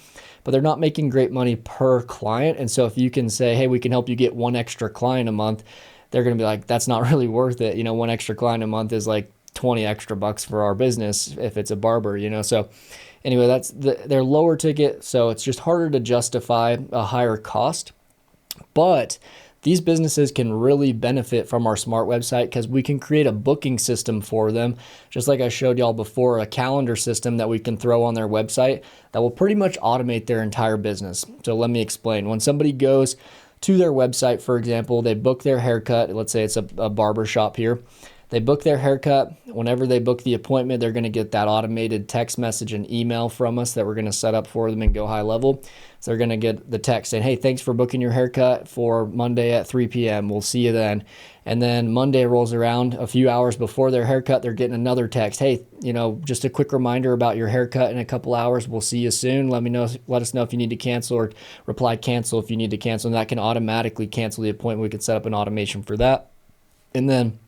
but they're not making great money per client. And so if you can say, hey, we can help you get 1 extra client a month, they're going to be like, that's not really worth it. 1 extra client a month is like 20 extra bucks for our business if it's a barber, So anyway, that's they're lower ticket. So it's just harder to justify a higher cost. But these businesses can really benefit from our smart website because we can create a booking system for them. Just like I showed y'all before, a calendar system that we can throw on their website that will pretty much automate their entire business. So let me explain. When somebody goes to their website, for example, they book their haircut. Let's say it's a barber shop here. They book their haircut. Whenever they book the appointment, they're going to get that automated text message and email from us that we're going to set up for them in GoHighLevel. So they're going to get the text saying, hey, thanks for booking your haircut for Monday at 3 p.m. We'll see you then. And then Monday rolls around, a few hours before their haircut, they're getting another text. Hey, just a quick reminder about your haircut in a couple hours. We'll see you soon. Let us know if you need to cancel, or reply cancel if you need to cancel. And that can automatically cancel the appointment. We could set up an automation for that. And then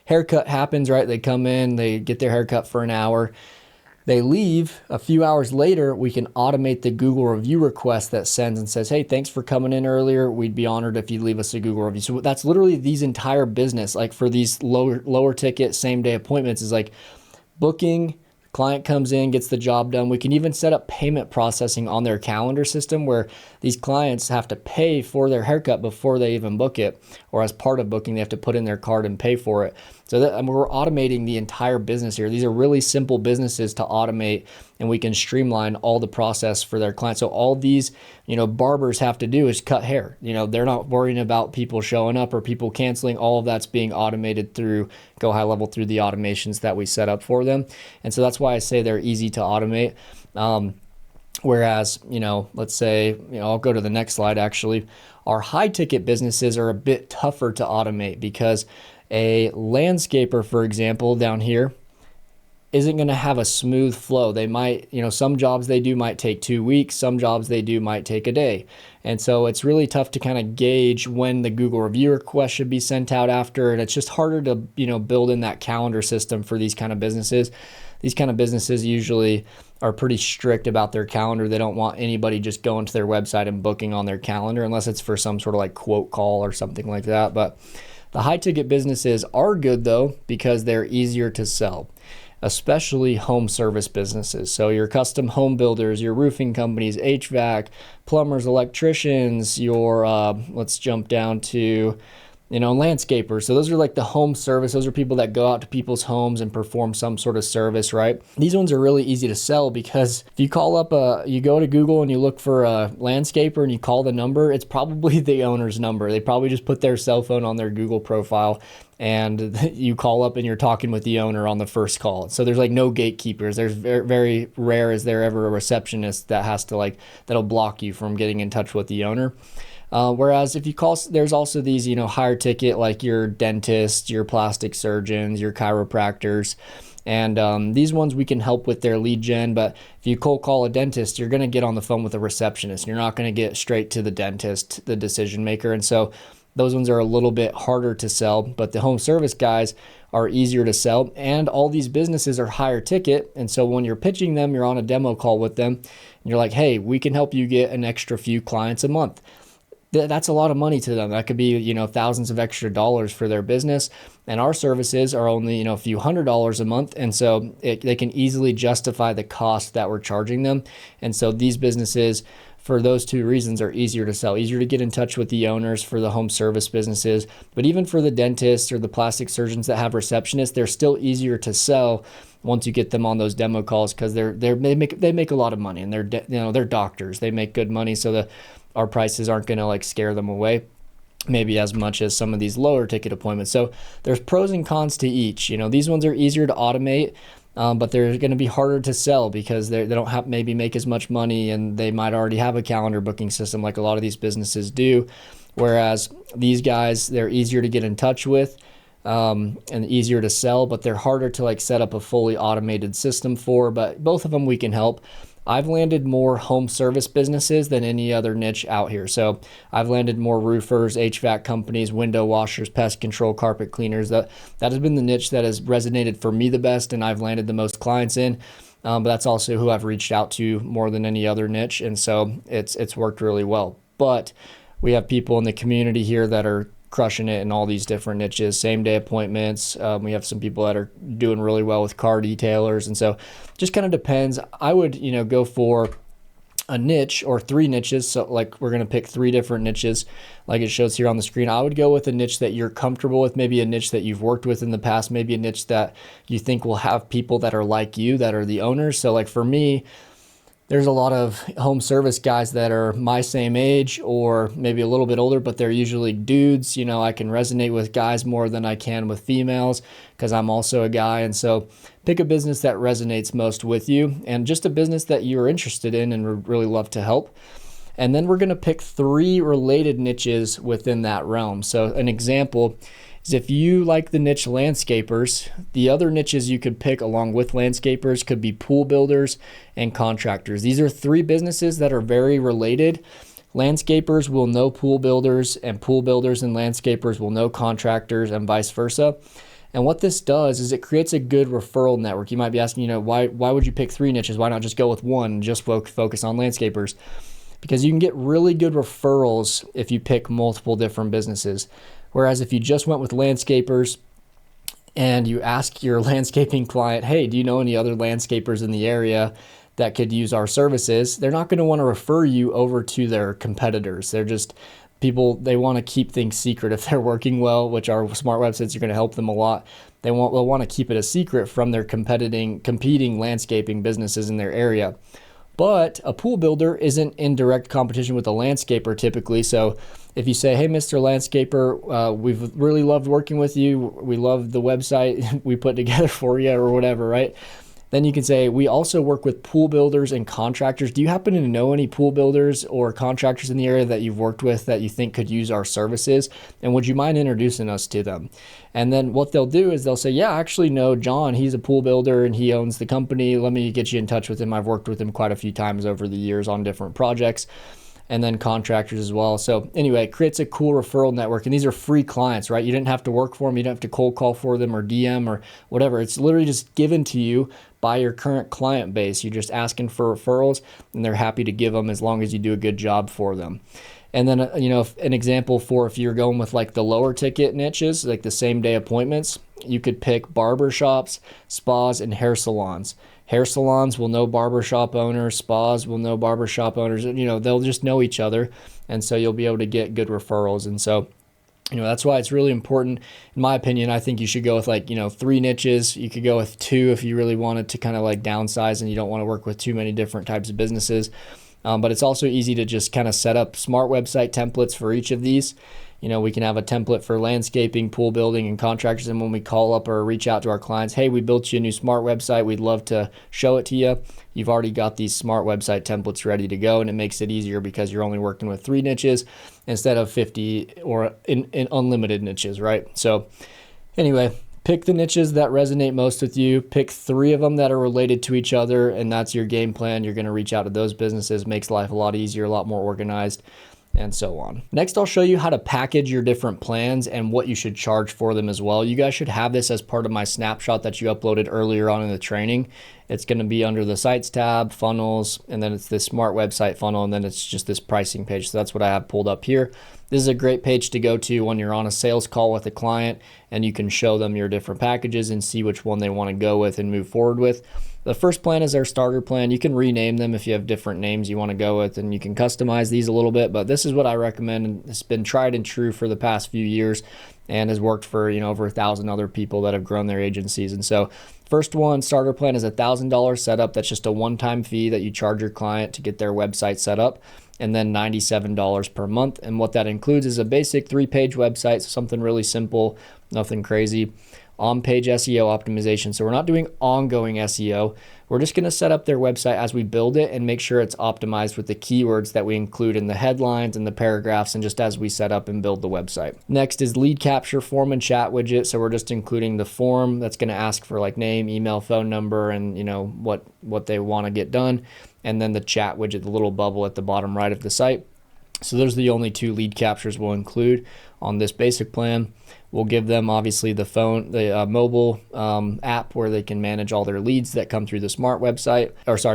haircut happens, right? They come in, they get their haircut for an hour. They leave. A few hours later, we can automate the Google review request that sends and says, hey, thanks for coming in earlier. We'd be honored if you leave us a Google review. So that's literally these entire business, like for these lower ticket same day appointments, is like booking. Client comes in, gets the job done. We can even set up payment processing on their calendar system where these clients have to pay for their haircut before they even book it, or as part of booking, they have to put in their card and pay for it. So we're automating the entire business here. These are really simple businesses to automate, and we can streamline all the process for their clients. So all these, barbers have to do is cut hair. They're not worrying about people showing up or people canceling. All of that's being automated through GoHighLevel, through the automations that we set up for them. And so that's why I say they're easy to automate. Whereas, let's say, I'll go to the next slide actually. Our high ticket businesses are a bit tougher to automate because a landscaper, for example, down here, isn't going to have a smooth flow. They might, some jobs they do might take 2 weeks. Some jobs they do might take a day. And so it's really tough to kind of gauge when the Google review request should be sent out after. And it's just harder to, build in that calendar system for these kind of businesses. These kind of businesses usually are pretty strict about their calendar. They don't want anybody just going to their website and booking on their calendar unless it's for some sort of like quote call or something like that. But the high ticket businesses are good though, because they're easier to sell, especially home service businesses. So your custom home builders, your roofing companies, HVAC, plumbers, electricians, your, let's jump down to landscapers. So those are like the home service. Those are people that go out to people's homes and perform some sort of service, right? These ones are really easy to sell because if you call up you go to Google and you look for a landscaper and you call the number, it's probably the owner's number. They probably just put their cell phone on their Google profile, and you call up and you're talking with the owner on the first call. So there's like no gatekeepers. There's very, very rare is there ever a receptionist that has to that'll block you from getting in touch with the owner. Whereas if you call, there's also these, higher ticket, like your dentists, your plastic surgeons, your chiropractors. And these ones we can help with their lead gen. But if you cold call a dentist, you're going to get on the phone with a receptionist. You're not going to get straight to the dentist, the decision maker. And so those ones are a little bit harder to sell, but the home service guys are easier to sell. And all these businesses are higher ticket. And so when you're pitching them, you're on a demo call with them and you're like, hey, we can help you get an extra few clients a month. That's a lot of money to them. That could be, thousands of extra dollars for their business. And our services are only, a few $100s a month. And so they can easily justify the cost that we're charging them. And so these businesses, for those two reasons, are easier to sell, easier to get in touch with the owners for the home service businesses. But even for the dentists or the plastic surgeons that have receptionists, they're still easier to sell once you get them on those demo calls, because they make a lot of money, and they're doctors. They make good money, so our prices aren't going to scare them away maybe as much as some of these lower ticket appointments. So there's pros and cons to each. These ones are easier to automate, but they're going to be harder to sell because they don't have maybe make as much money, and they might already have a calendar booking system like a lot of these businesses do. Whereas these guys, they're easier to get in touch with and easier to sell, but they're harder to set up a fully automated system for. But both of them we can help. I've landed more home service businesses than any other niche out here. So I've landed more roofers, HVAC companies, window washers, pest control, carpet cleaners. That has been the niche that has resonated for me the best, and I've landed the most clients in. But that's also who I've reached out to more than any other niche. And so it's worked really well. But we have people in the community here that are crushing it in all these different niches, same day appointments. We have some people that are doing really well with car detailers. And so just kind of depends. I would, go for a niche or 3 niches. So we're going to pick 3 different niches like it shows here on the screen. I would go with a niche that you're comfortable with, maybe a niche that you've worked with in the past, maybe a niche that you think will have people that are like you, that are the owners. So for me, there's a lot of home service guys that are my same age or maybe a little bit older, but they're usually dudes. I can resonate with guys more than I can with females because I'm also a guy. And so pick a business that resonates most with you, and just a business that you're interested in and would really love to help. And then we're going to pick 3 related niches within that realm. So an example is if you like the niche landscapers, the other niches you could pick along with landscapers could be pool builders and contractors. These are 3 businesses that are very related. Landscapers will know pool builders, and pool builders and landscapers will know contractors, and vice versa. And what this does is it creates a good referral network. You might be asking, why would you pick 3 niches? Why not just go with one and just focus on landscapers? Because you can get really good referrals if you pick multiple different businesses. Whereas if you just went with landscapers and you ask your landscaping client, hey, do you know any other landscapers in the area that could use our services? They're not going to want to refer you over to their competitors. They're just people, they want to keep things secret if they're working well, which our smart websites are going to help them a lot. They'll want to keep it a secret from their competing landscaping businesses in their area. But a pool builder isn't in direct competition with a landscaper typically. So if you say, hey, Mr. Landscaper, we've really loved working with you. We love the website we put together for you or whatever, right? Then you can say, we also work with pool builders and contractors. Do you happen to know any pool builders or contractors in the area that you've worked with that you think could use our services? And would you mind introducing us to them? And then what they'll do is they'll say, yeah, I actually know John. He's a pool builder and he owns the company. Let me get you in touch with him. I've worked with him quite a few times over the years on different projects. And then contractors as well. So anyway, it creates a cool referral network. And these are free clients, right? You didn't have to work for them. You don't have to cold call for them or DM or whatever. It's literally just given to you by your current client base. You're just asking for referrals and they're happy to give them as long as you do a good job for them. And then, an example for if you're going with like the lower ticket niches, like the same day appointments, you could pick barber shops, spas, and hair salons. Hair salons will know barbershop owners, spas will know barbershop owners, they'll just know each other. And so you'll be able to get good referrals. And so That's why it's really important, in my opinion. I think you should go with like, 3 niches. You could go with 2 if you really wanted to kind of like downsize and you don't want to work with too many different types of businesses. But it's also easy to just kind of set up smart website templates for each of these. We can have a template for landscaping, pool building, and contractors. And when we call up or reach out to our clients, hey, we built you a new smart website, we'd love to show it to you. You've already got these smart website templates ready to go, and it makes it easier because you're only working with 3 niches instead of 50 or in unlimited niches, right? So anyway, pick the niches that resonate most with you. Pick 3 of them that are related to each other, and that's your game plan. You're going to reach out to those businesses. Makes life a lot easier, a lot more organized, and so on. Next, I'll show you how to package your different plans and what you should charge for them as well. You guys should have this as part of my snapshot that you uploaded earlier on in the training. It's going to be under the sites tab, funnels, and then it's this smart website funnel, and then it's just this pricing page. So that's what I have pulled up here. This is a great page to go to when you're on a sales call with a client, and you can show them your different packages and see which one they want to go with and move forward with. The first plan is our starter plan. You can rename them if you have different names you want to go with, and you can customize these a little bit, but this is what I recommend, and it's been tried and true for the past few years and has worked for over 1,000 other people that have grown their agencies. And so first one, starter plan, is $1,000 setup. That's just a one-time fee that you charge your client to get their website set up, and then $97 per month. And what that includes is a basic 3-page website, so something really simple, nothing crazy. On-page SEO optimization. So we're not doing ongoing SEO. We're just going to set up their website as we build it and make sure it's optimized with the keywords that we include in the headlines and the paragraphs, and just as we set up and build the website. Next is lead capture form and chat widget. So we're just including the form that's going to ask for like name, email, phone number, and what they want to get done. And then the chat widget, the little bubble at the bottom right of the site. So those are the only 2 lead captures we'll include on this basic plan. We'll give them obviously the mobile app where they can manage all their leads that come through the smart website,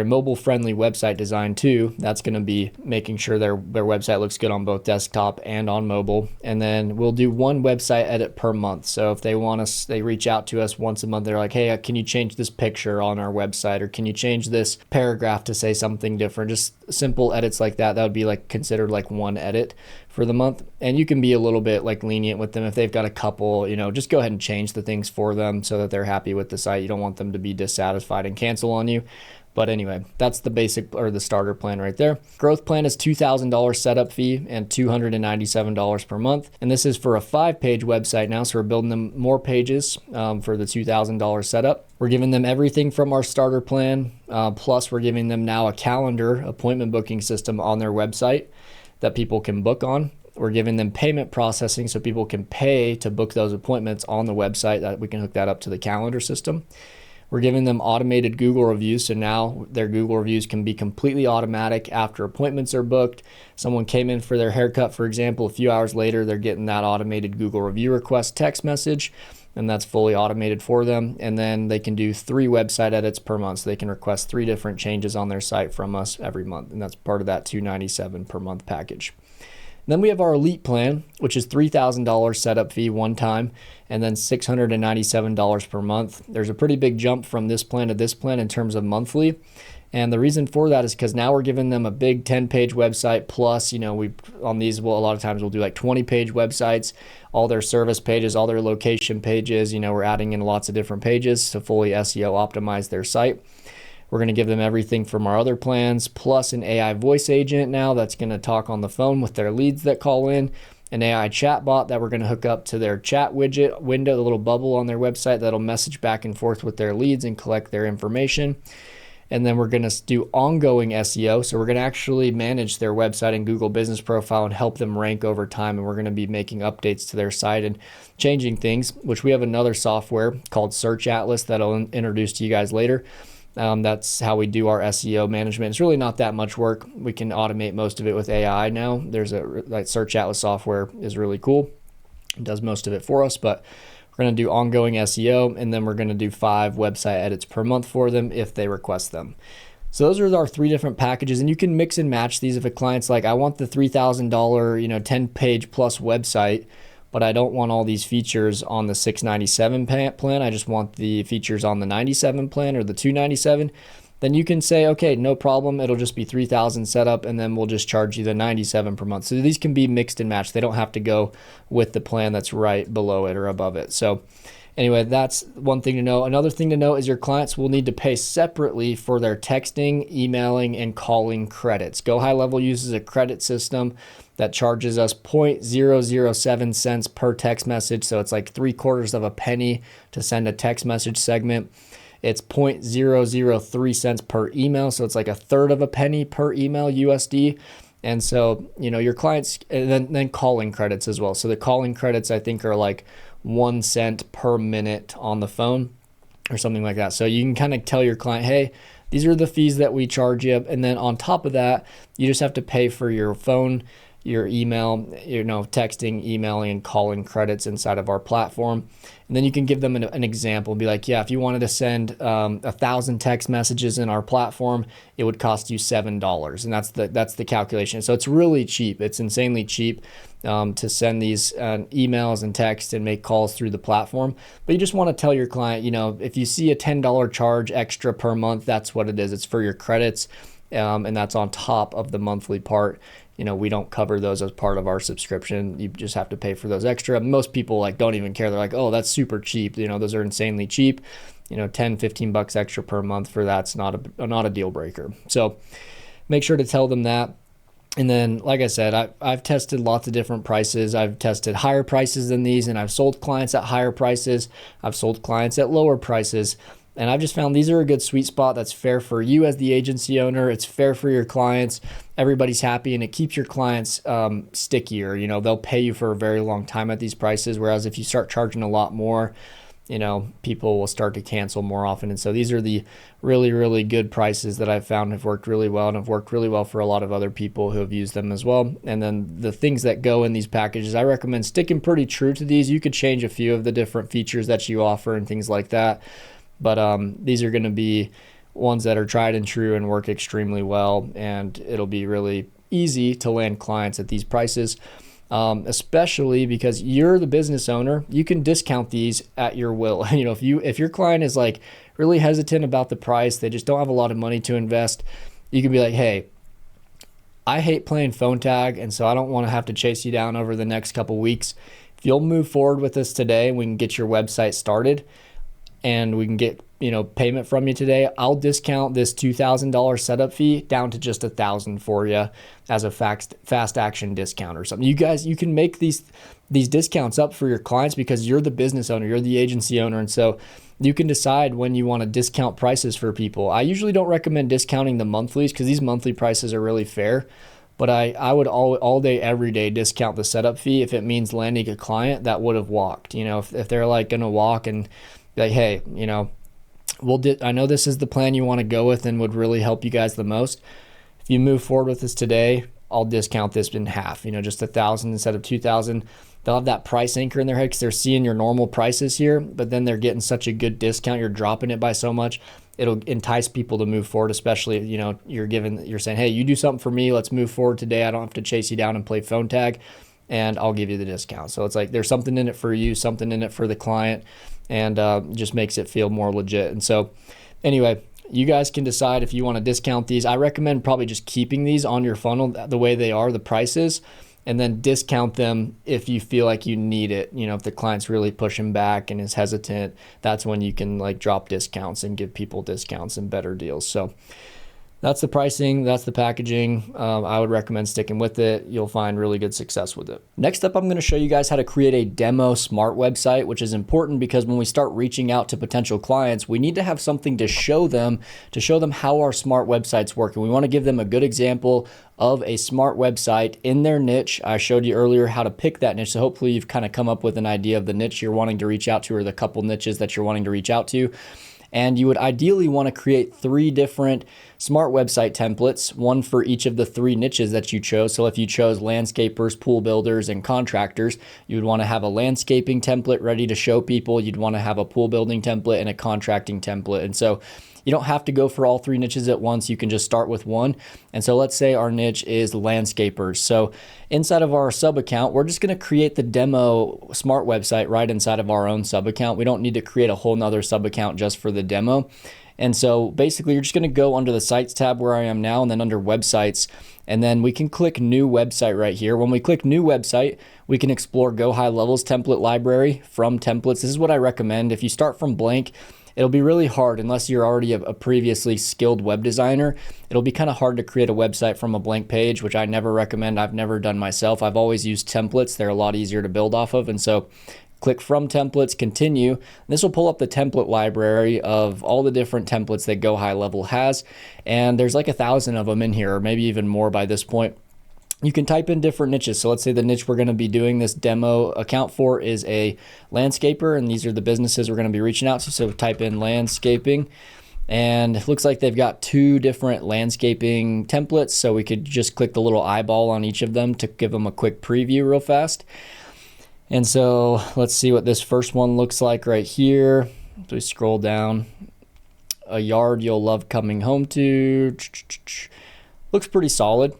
mobile friendly website design too. That's going to be making sure their website looks good on both desktop and on mobile. And then we'll do 1 website edit per month. So if they reach out to us once a month, they're like, hey, can you change this picture on our website? Or can you change this paragraph to say something different? Just simple edits like that. That would be like considered like 1 edit for the month. And you can be a little bit like lenient with them if they've got a couple, just go ahead and change the things for them so that they're happy with the site. You don't want them to be dissatisfied and cancel on you. But anyway, that's the basic or the starter plan right there. Growth plan is $2,000 setup fee and $297 per month. And this is for a 5-page website now. So we're building them more pages for the $2,000 setup. We're giving them everything from our starter plan. Plus we're giving them now a calendar appointment booking system on their website that people can book on. We're giving them payment processing so people can pay to book those appointments on the website, that we can hook that up to the calendar system. We're giving them automated Google reviews. So now their Google reviews can be completely automatic after appointments are booked. Someone came in for their haircut, for example, a few hours later, they're getting that automated Google review request text message, and that's fully automated for them. And then they can do 3 website edits per month. So they can request 3 different changes on their site from us every month. And that's part of that $297 per month package. Then we have our elite plan, which is $3,000 setup fee one time, and then $697 per month. There's a pretty big jump from this plan to this plan in terms of monthly. And the reason for that is because now we're giving them a big 10-page website plus, on these, a lot of times we'll do like 20-page websites, all their service pages, all their location pages. We're adding in lots of different pages to fully SEO optimize their site. We're going to give them everything from our other plans, plus an AI voice agent now that's going to talk on the phone with their leads that call in, an AI chatbot that we're going to hook up to their chat widget window, the little bubble on their website that'll message back and forth with their leads and collect their information. And then we're going to do ongoing SEO. So we're going to actually manage their website and Google Business Profile and help them rank over time. And we're going to be making updates to their site and changing things, which we have another software called Search Atlas that I'll introduce to you guys later. That's how we do our SEO management. It's really not that much work. We can automate most of it with AI now. There's Search Atlas software is really cool. It does most of it for us, but we're going to do ongoing SEO, and then we're going to do 5 website edits per month for them if they request them. So those are our 3 different packages, and you can mix and match these if a client's like, I want the $3,000, 10-page plus website, but I don't want all these features on the $697 plan. I just want the features on the $97 plan or the $297. then you can say, okay, no problem, it'll just be 3,000 setup, and then we'll just charge you the 97 per month. So these can be mixed and matched. They don't have to go with the plan that's right below it or above it. So anyway, that's one thing to know. Another thing to know is your clients will need to pay separately for their texting, emailing, and calling credits. GoHighLevel uses a credit system that charges us 0.007 cents per text message. So it's like 3/4 of a penny to send a text message segment. It's 0.003 cents per email. So it's like 1/3 of a penny per email USD. And so, your clients, and then calling credits as well. So the calling credits, I think, are like 1 cent per minute on the phone or something like that. So you can kind of tell your client, hey, these are the fees that we charge you. And then on top of that, you just have to pay for your phone, your email, texting, emailing, and calling credits inside of our platform. And then you can give them an example, be like, yeah, if you wanted to send 1,000 text messages in our platform, it would cost you $7. And that's the calculation. So it's really cheap. It's insanely cheap to send these emails and text and make calls through the platform. But you just want to tell your client, if you see a $10 charge extra per month, that's what it is. It's for your credits. And that's on top of the monthly part. We don't cover those as part of our subscription. You just have to pay for those extra. Most people don't even care. They're like, oh, that's super cheap. Those are insanely cheap. 10, 15 bucks extra per month for that's not a deal breaker. So make sure to tell them that. And then, like I said, I've tested lots of different prices. I've tested higher prices than these, and I've sold clients at higher prices. I've sold clients at lower prices. And I've just found these are a good sweet spot that's fair for you as the agency owner. It's fair for your clients. Everybody's happy, and it keeps your clients stickier. They'll pay you for a very long time at these prices. Whereas if you start charging a lot more, people will start to cancel more often. And so these are the really, really good prices that I've found have worked really well, and have worked really well for a lot of other people who have used them as well. And then the things that go in these packages, I recommend sticking pretty true to these. You could change a few of the different features that you offer and things like that. But these are going to be ones that are tried and true and work extremely well, and it'll be really easy to land clients at these prices, especially because you're the business owner. You can discount these at your will. If your client is like really hesitant about the price, they just don't have a lot of money to invest, you can be like, hey, I hate playing phone tag, and so I don't want to have to chase you down over the next couple weeks. If you'll move forward with this today, we can get your website started, and we can get payment from you today, I'll discount this $2,000 setup fee down to just $1,000 for you as a fast action discount or something. You can make these discounts up for your clients because you're the business owner, you're the agency owner, and so you can decide when you want to discount prices for people. I usually don't recommend discounting the monthlies because these monthly prices are really fair. But I would all day, every day discount the setup fee if it means landing a client that would have walked. If they're like going to walk and be like, hey, I know this is the plan you want to go with and would really help you guys the most. If you move forward with this today, I'll discount this in half, just 1,000 instead of 2,000. They'll have that price anchor in their head because they're seeing your normal prices here, but then they're getting such a good discount. You're dropping it by so much. It'll entice people to move forward, especially if, you're saying, hey, you do something for me. Let's move forward today. I don't have to chase you down and play phone tag, and I'll give you the discount. So it's like there's something in it for you, something in it for the client, and just makes it feel more legit. And so anyway, you guys can decide if you want to discount these. I recommend probably just keeping these on your funnel the way they are, the prices, and then discount them if you feel like you need it. If the client's really pushing back and is hesitant, that's when you can drop discounts and give people discounts and better deals. So that's the pricing, that's the packaging. I would recommend sticking with it. You'll find really good success with it. Next up, I'm going to show you guys how to create a demo smart website, which is important because when we start reaching out to potential clients, we need to have something to show them how our smart websites work. And we want to give them a good example of a smart website in their niche. I showed you earlier how to pick that niche. So hopefully you've kind of come up with an idea of the niche you're wanting to reach out to, or the couple niches that you're wanting to reach out to. And you would ideally want to create 3 different smart website templates, one for each of the 3 niches that you chose. So if you chose landscapers, pool builders, and contractors, you would want to have a landscaping template ready to show people. You'd want to have a pool building template and a contracting template. And so You don't have to go for all 3 niches at once. You can just start with one. And so let's say our niche is landscapers. So inside of our sub account, we're just going to create the demo smart website right inside of our own sub account. We don't need to create a whole nother sub account just for the demo. And so basically you're just going to go under the sites tab where I am now, and then under websites, and then we can click new website right here. When we click new website, we can explore GoHighLevel's template library from templates. This is what I recommend. If you start from blank, it'll be really hard unless you're already a previously skilled web designer. It'll be kind of hard to create a website from a blank page, which I never recommend. I've never done myself. I've always used templates. They're a lot easier to build off of. And so click from templates, continue. This will pull up the template library of all the different templates that GoHighLevel has. And there's like 1,000 of them in here, or maybe even more by this point. You can type in different niches. So let's say the niche we're going to be doing this demo account for is a landscaper, and these are the businesses we're going to be reaching out to. So type in landscaping, and it looks like they've got 2 different landscaping templates. So we could just click the little eyeball on each of them to give them a quick preview real fast. And so let's see what this first one looks like right here. So we scroll down. A yard you'll love coming home to. Looks pretty solid.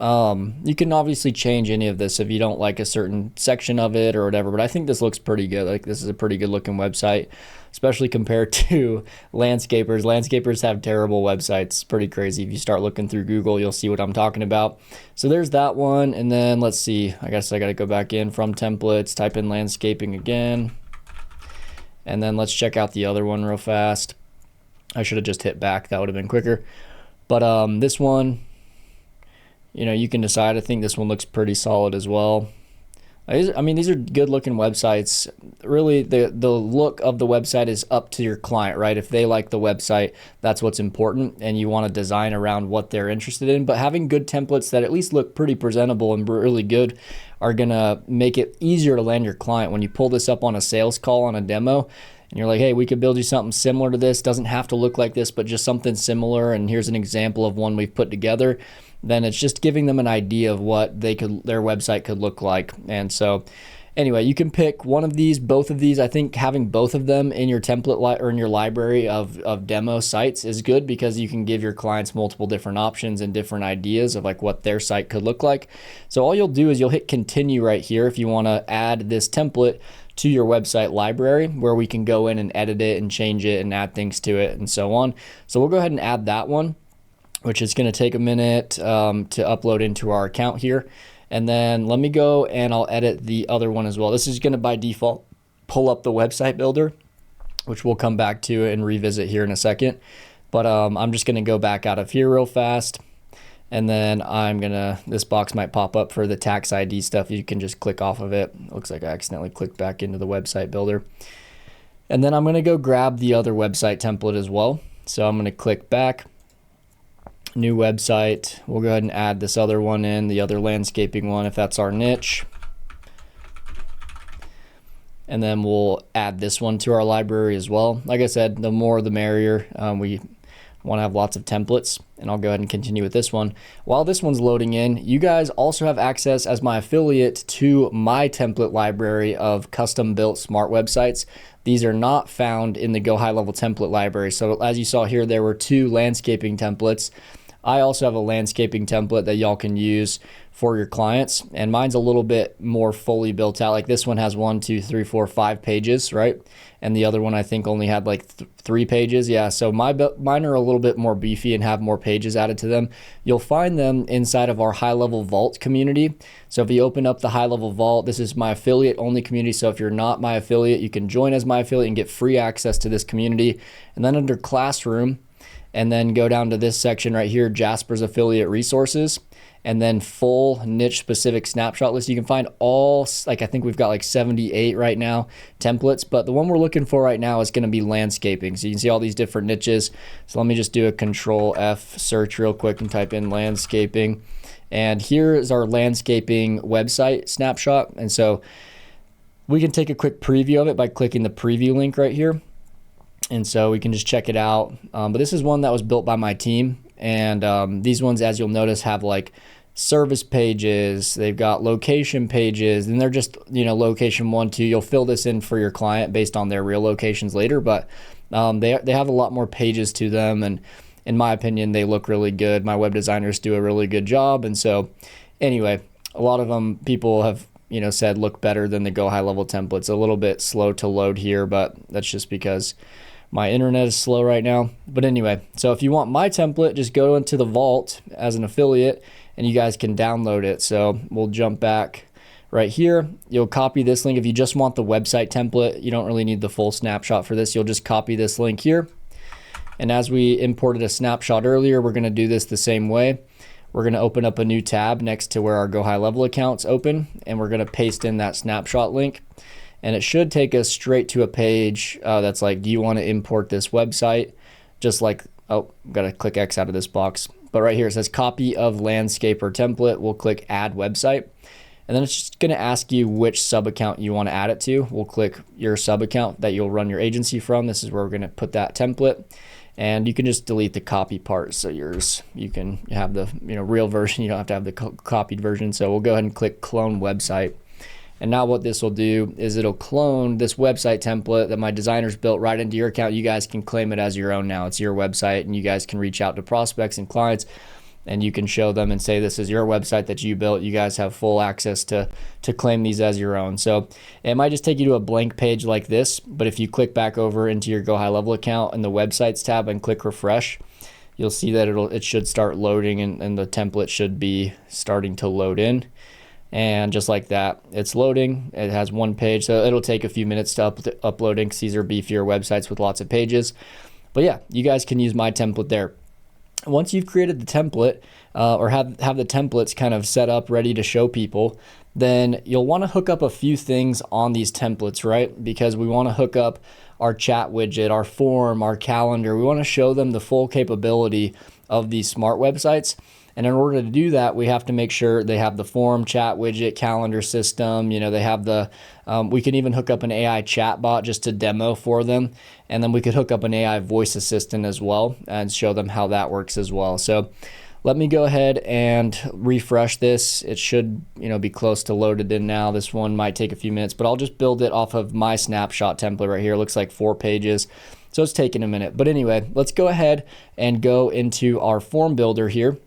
You can obviously change any of this if you don't like a certain section of it or whatever, but I think this looks pretty good. Like, this is a pretty good looking website, especially compared to landscapers. Landscapers have terrible websites. It's pretty crazy. If you start looking through Google, you'll see what I'm talking about. So there's that one. And then let's see, I guess I got to go back in from templates, type in landscaping again. And then let's check out the other one real fast. I should have just hit back. That would have been quicker. But this one, you know, you can decide. I think this one looks pretty solid as well. I mean, these are good looking websites. Really, the look of the website is up to your client, right? If they like the website, that's what's important, and you want to design around what they're interested in. But having good templates that at least look pretty presentable and really good are going to make it easier to land your client. When you pull this up on a sales call on a demo, and you're like, hey, we could build you something similar to this. Doesn't have to look like this, but just something similar. And here's an example of one we've put together. Then it's just giving them an idea of what their website could look like. And so anyway, you can pick one of these, both of these. I think having both of them in your template or in your library of demo sites is good, because you can give your clients multiple different options and different ideas of like what their site could look like. So all you'll do is you'll hit continue right here if you want to add this template to your website library, where we can go in and edit it and change it and add things to it and so on. So we'll go ahead and add that one, which is going to take a minute to upload into our account here. And then let me go and I'll edit the other one as well. This is going to by default pull up the website builder, which we'll come back to and revisit here in a second. But I'm just going to go back out of here real fast. And then this box might pop up for the tax ID stuff. You can just click off of it. Looks like I accidentally clicked back into the website builder. And then I'm going to go grab the other website template as well. So I'm going to click back. New website. We'll go ahead and add this other one in, the other landscaping one, if that's our niche. And then we'll add this one to our library as well. Like I said, the more the merrier. We want to have lots of templates, and I'll go ahead and continue with this one. While this one's loading in, you guys also have access as my affiliate to my template library of custom built smart websites. These are not found in the GoHighLevel template library. So as you saw here, there were 2 landscaping templates. I also have a landscaping template that y'all can use for your clients, and mine's a little bit more fully built out. Like this one has 1, 2, 3, 4, 5 pages, right? And the other one I think only had like 3 pages. Yeah, so mine are a little bit more beefy and have more pages added to them. You'll find them inside of our HighLevel Vault community. So if you open up the HighLevel Vault, this is my affiliate only community. So if you're not my affiliate, you can join as my affiliate and get free access to this community. And then under Classroom, and then go down to this section right here, Jasper's affiliate resources, and then full niche specific snapshot list. You can find all, like I think we've got like 78 right now templates, but the one we're looking for right now is going to be landscaping. So you can see all these different niches. So let me just do a Control F search real quick and type in landscaping. And here is our landscaping website snapshot. And so we can take a quick preview of it by clicking the preview link right here. And so we can just check it out. But this is one that was built by my team. And these ones, as you'll notice, have like service pages. They've got location pages, and they're just, you know, location 1, 2. You'll fill this in for your client based on their real locations later. But They have a lot more pages to them, and in my opinion, they look really good. My web designers do a really good job. And so anyway, a lot of them people have, said look better than the GoHighLevel templates. A little bit slow to load here, but that's just because my internet is slow right now. But anyway, so if you want my template, just go into the vault as an affiliate and you guys can download it. So we'll jump back right here. You'll copy this link. If you just want the website template, you don't really need the full snapshot for this. You'll just copy this link here. And as we imported a snapshot earlier, we're going to do this the same way. We're going to open up a new tab next to where our GoHighLevel account's open, and we're going to paste in that snapshot link. And it should take us straight to a page that's like, do you want to import this website? Just like, oh, got to click X out of this box. But right here it says copy of landscaper template. We'll click add website. And then it's just going to ask you which sub account you want to add it to. We'll click your sub account that you'll run your agency from. This is where we're going to put that template. And you can just delete the copy part. So you can have the real version. You don't have to have the copied version. So we'll go ahead and click clone website. And now what this will do is it'll clone this website template that my designers built right into your account. You guys can claim it as your own now. It's your website, and you guys can reach out to prospects and clients, and you can show them and say this is your website that you built. You guys have full access to claim these as your own. So it might just take you to a blank page like this, but if you click back over into your GoHighLevel account in the websites tab and click refresh, you'll see that it should start loading, and the template should be starting to load in. And just like that, it's loading. It has one page, so it'll take a few minutes to uploading because these are beefier websites with lots of pages. But yeah, you guys can use my template there. Once you've created the template or have the templates kind of set up ready to show people, then you'll want to hook up a few things on these templates, right? Because we want to hook up our chat widget, our form, our calendar. We want to show them the full capability of these smart websites. And in order to do that, we have to make sure they have the form, chat widget, calendar system. They have we can even hook up an AI chatbot just to demo for them. And then we could hook up an AI voice assistant as well and show them how that works as well. So let me go ahead and refresh this. It should, be close to loaded in now. This one might take a few minutes, but I'll just build it off of my snapshot template right here. It looks like 4 pages. So it's taking a minute. But anyway, let's go ahead and go into our form builder here.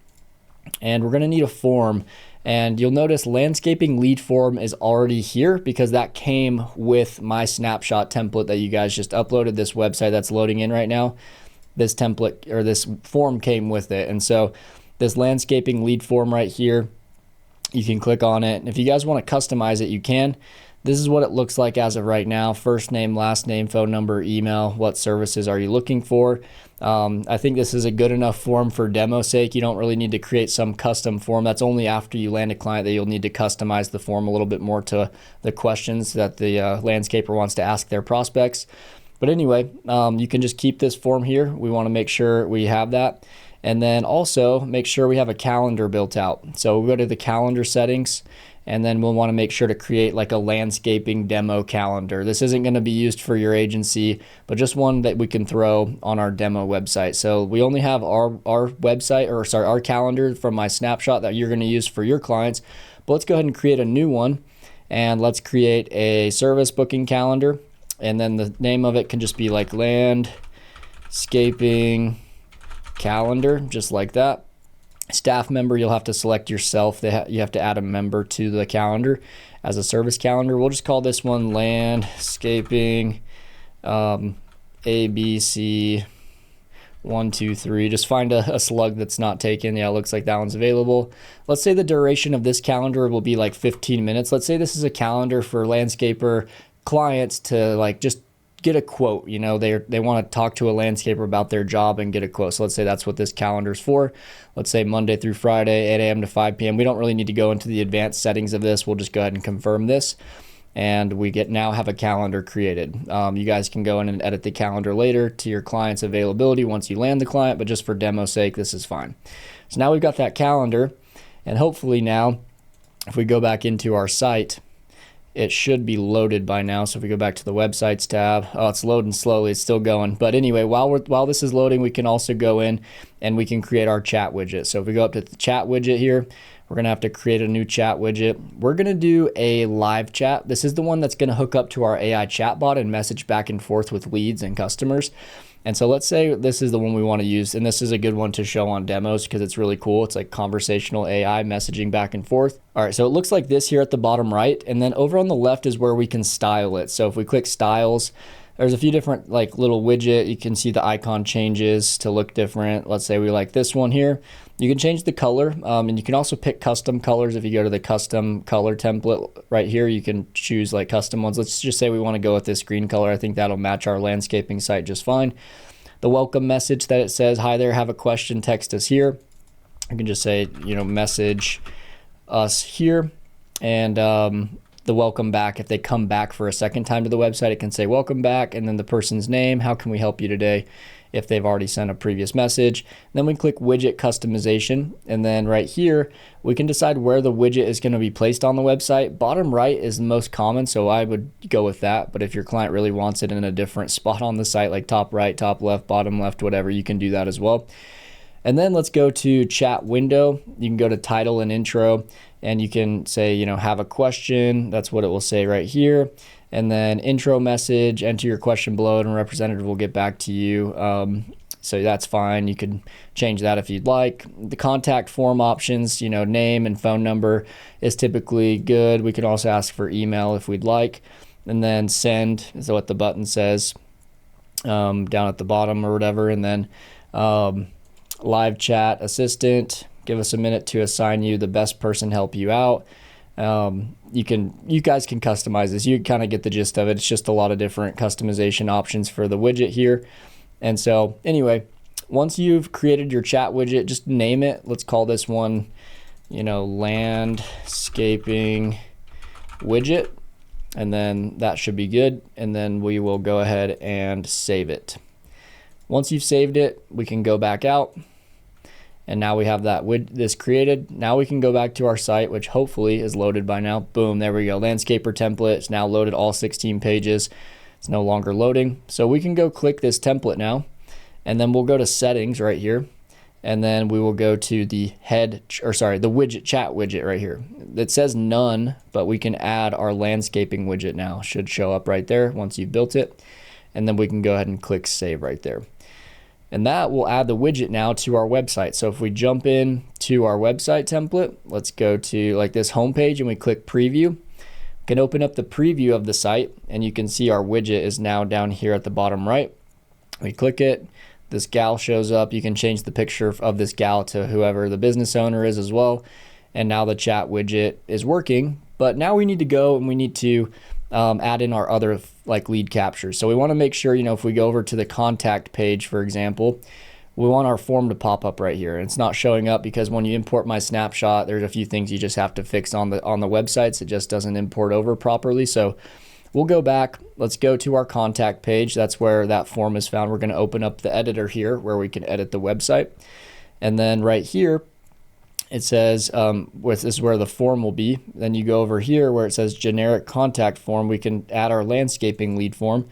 And we're going to need a form, and you'll notice landscaping lead form is already here because that came with my snapshot template that you guys just uploaded. This website that's loading in right now, this template or this form came with it. And so this landscaping lead form right here, you can click on it. And if you guys want to customize it, you can. This is what it looks like as of right now. First name, last name, phone number, email, what services are you looking for? I think this is a good enough form for demo sake. You don't really need to create some custom form. That's only after you land a client that you'll need to customize the form a little bit more to the questions that the landscaper wants to ask their prospects. But anyway, you can just keep this form here. We want to make sure we have that. And then also make sure we have a calendar built out. So we'll go to the calendar settings, and then we'll want to make sure to create like a landscaping demo calendar. This isn't going to be used for your agency, but just one that we can throw on our demo website. So we only have our website, or sorry, our calendar from my snapshot that you're going to use for your clients. But let's go ahead and create a new one, and let's create a service booking calendar. And then the name of it can just be like landscaping calendar, just like that. Staff member, you'll have to select yourself. You have to add a member to the calendar as a service calendar. We'll just call this one landscaping ABC 1, 2, 3. Just find a slug that's not taken. Yeah, it looks like that one's available. Let's say the duration of this calendar will be like 15 minutes. Let's say this is a calendar for landscaper clients to like just get a quote. They want to talk to a landscaper about their job and get a quote. So let's say that's what this calendar is for. Let's say Monday through Friday, 8 a.m. to 5 p.m. We don't really need to go into the advanced settings of this. We'll just go ahead and confirm this, and we now have a calendar created. You guys can go in and edit the calendar later to your client's availability once you land the client, but just for demo sake, this is fine. So now we've got that calendar, and hopefully now if we go back into our site, it should be loaded by now. So if we go back to the websites tab, oh, it's loading slowly. It's still going. But anyway, while this is loading, we can also go in and we can create our chat widget. So if we go up to the chat widget here, We're gonna have to create a new chat widget. We're gonna do a live chat. This is the one that's gonna hook up to our AI chatbot and message back and forth with leads and customers. And so let's say this is the one we want to use, and this is a good one to show on demos because it's really cool. It's like conversational AI messaging back and forth. All right, so it looks like this here at the bottom right, and then over on the left is where we can style it. So if we click styles, there's a few different like little widget. You can see the icon changes to look different. Let's say we like this one here. You can change the color, and you can also pick custom colors. If you go to the custom color template right here, you can choose like custom ones. Let's just say we want to go with this green color. I think that'll match our landscaping site just fine. The welcome message that it says, hi there, have a question, text us here. You can just say, you know, message us here. And the welcome back, if they come back for a second time to the website, it can say welcome back, and then the person's name, how can we help you today, if they've already sent a previous message. Then we click widget customization, and then right here we can decide where the widget is going to be placed on the website. Bottom right is the most common, so I would go with that, but if your client really wants it in a different spot on the site, like top right, top left, bottom left, whatever, you can do that as well. And then let's go to chat window. You can go to title and intro, and you can say, you know, have a question. That's what it will say right here. And then intro message, enter your question below, and a representative will get back to you. So that's fine. You can change that if you'd like. The contact form options, you know, name and phone number is typically good. We can also ask for email if we'd like. And then send is what the button says down at the bottom or whatever. And then live chat assistant, give us a minute to assign you the best person to help you out. You guys can customize this. You kind of get the gist of it. It's just a lot of different customization options for the widget here. And so anyway, once you've created your chat widget, just name it. Let's call this one, you know, landscaping widget. And then that should be good. And then we will go ahead and save it. Once you've saved it, we can go back out. And now we have this created. Now we can go back to our site, which hopefully is loaded by now. Boom, there we go. Landscaper template. It's now loaded all 16 pages. It's no longer loading. So we can go click this template now, and then we'll go to settings right here. And then we will go to the the widget chat widget right here. It says none, but we can add our landscaping widget now. Should show up right there once you've built it. And then we can go ahead and click save right there. And that will add the widget now to our website. So if we jump in to our website template, let's go to like this home page and we click preview. We can open up the preview of the site, and you can see our widget is now down here at the bottom right. We click it, this gal shows up. You can change the picture of this gal to whoever the business owner is as well. And now the chat widget is working, but now we need to go and we need to add in our other like lead captures. So we want to make sure, you know, if we go over to the contact page, for example, we want our form to pop up right here. It's not showing up because when you import my snapshot, there's a few things you just have to fix on the websites. It just doesn't import over properly. So we'll go back. Let's go to our contact page. That's where that form is found. We're going to open up the editor here where we can edit the website. And then right here, it says, this is where the form will be. Then you go over here where it says generic contact form. We can add our landscaping lead form.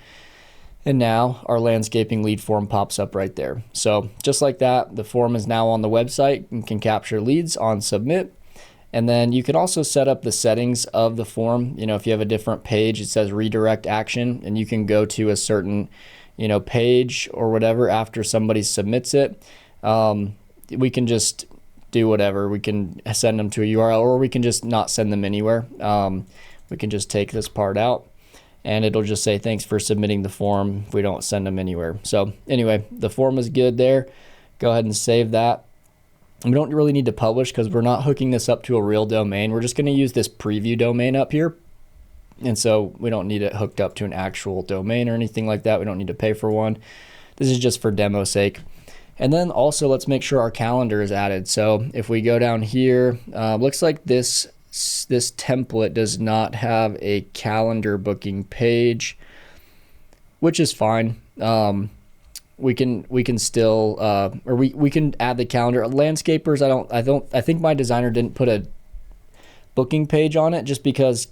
And now our landscaping lead form pops up right there. So just like that, the form is now on the website and can capture leads on submit. And then you can also set up the settings of the form. You know, if you have a different page, it says redirect action, and you can go to a certain, you know, page or whatever after somebody submits it. We can just do whatever. We can send them to a URL, or we can just not send them anywhere. We can just take this part out, and it'll just say thanks for submitting the form if we don't send them anywhere. So anyway, the form is good there. Go ahead and save that. We don't really need to publish because we're not hooking this up to a real domain. We're just going to use this preview domain up here. And so we don't need it hooked up to an actual domain or anything like that. We don't need to pay for one. This is just for demo sake. And then also let's make sure our calendar is added. So if we go down here, looks like this template does not have a calendar booking page, which is fine. We can still or we can add the calendar. Landscapers, I think my designer didn't put a booking page on it just because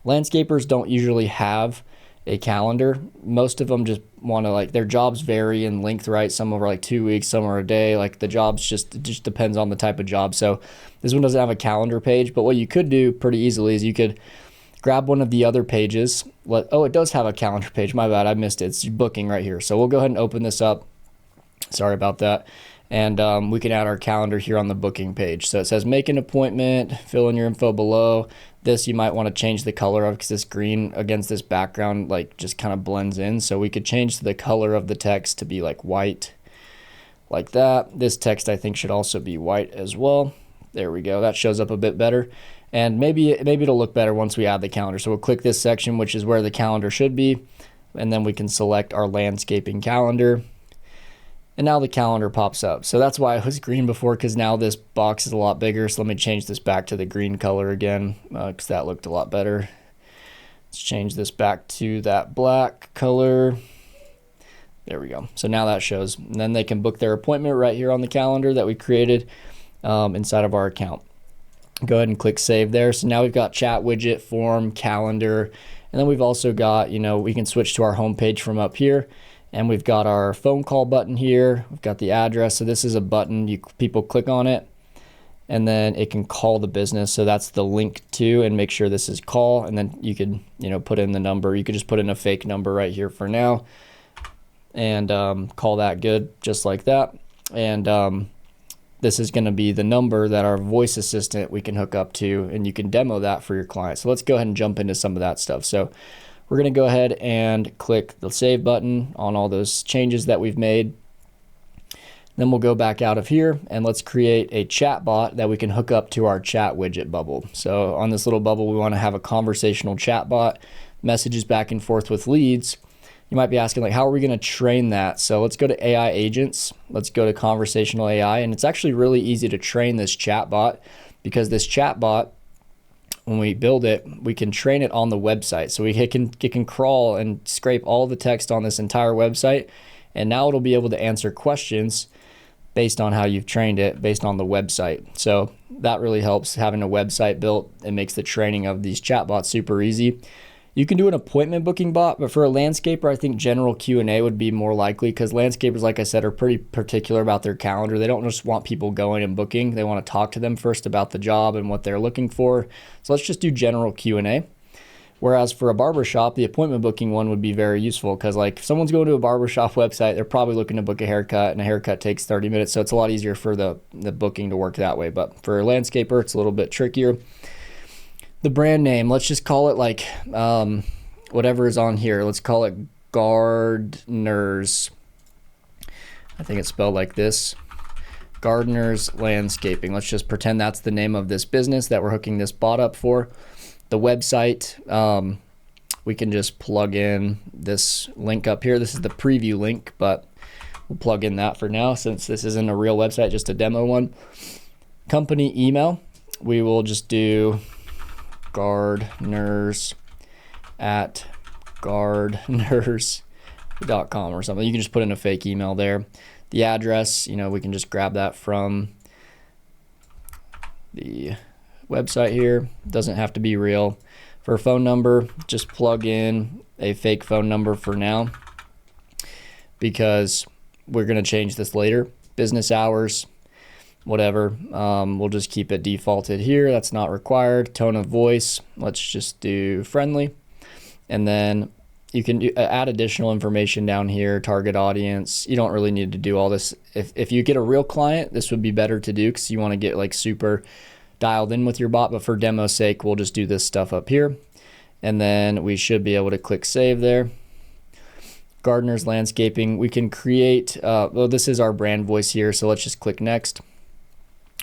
landscapers don't usually have a calendar. Most of them just want to, like, their jobs vary in length, right? Some are like 2 weeks, some are a day. Like the jobs it just depends on the type of job. So this one doesn't have a calendar page, but what you could do pretty easily is you could grab one of the other pages. Oh, it does have a calendar page. My bad, I missed it. It's booking right here. So we'll go ahead and open this up. Sorry about that. And we can add our calendar here on the booking page. So it says make an appointment, fill in your info below. This you might want to change the color of, because this green against this background like just kind of blends in. So we could change the color of the text to be like white, like that. This text I think should also be white as well. There we go. That shows up a bit better. And maybe it'll look better once we add the calendar. So we'll click this section, which is where the calendar should be. And then we can select our landscaping calendar. And now the calendar pops up. So that's why it was green before, because now this box is a lot bigger. So let me change this back to the green color again, because that looked a lot better. Let's change this back to that black color. There we go. So now that shows. And then they can book their appointment right here on the calendar that we created inside of our account. Go ahead and click save there. So now we've got chat widget, form, calendar, and then we've also got, we can switch to our home page from up here, and we've got our phone call button here. We've got the address. So this is a button. People click on it, and then it can call the business. So that's the link to, and make sure this is call, and then you could, put in the number. You could just put in a fake number right here for now, and call that good, just like that. And this is going to be the number that our voice assistant we can hook up to, and you can demo that for your client. So let's go ahead and jump into some of that stuff. So we're going to go ahead and click the save button on all those changes that we've made. Then we'll go back out of here, and let's create a chat bot that we can hook up to our chat widget bubble. So on this little bubble, we want to have a conversational chat bot, messages back and forth with leads. You might be asking, like, how are we going to train that? So let's go to AI agents. Let's go to conversational AI. And it's actually really easy to train this chat bot, because this chat bot, when we build it, we can train it on the website. So it can crawl and scrape all the text on this entire website. And now it'll be able to answer questions based on how you've trained it, based on the website. So that really helps. Having a website built, it makes the training of these chatbots super easy. You can do an appointment booking bot, but for a landscaper, I think general Q&A would be more likely, because landscapers, like I said, are pretty particular about their calendar. They don't just want people going and booking. They want to talk to them first about the job and what they're looking for. So let's just do general Q&A. Whereas for a barbershop, the appointment booking one would be very useful, because like if someone's going to a barbershop website, they're probably looking to book a haircut, and a haircut takes 30 minutes. So it's a lot easier for the booking to work that way. But for a landscaper, it's a little bit trickier. The brand name, let's just call it like whatever is on here. Let's call it Gardeners. I think it's spelled like this. Gardeners Landscaping. Let's just pretend that's the name of this business that we're hooking this bot up for. The website, we can just plug in this link up here. This is the preview link, but we'll plug in that for now, since this isn't a real website, just a demo one. Company email, we will just do gardeners@gardeners.com or something. You can just put in a fake email there. The address, we can just grab that from the website here. Doesn't have to be real. For a phone number, just plug in a fake phone number for now, because we're going to change this later. Business hours, whatever. We'll just keep it defaulted here. That's not required. Tone of voice, let's just do friendly. And then you can add additional information down here. Target audience. You don't really need to do all this. If you get a real client, this would be better to do, because you want to get like super dialed in with your bot. But for demo's sake, we'll just do this stuff up here. And then we should be able to click save there. Gardeners Landscaping. We can create, well, this is our brand voice here. So let's just click next.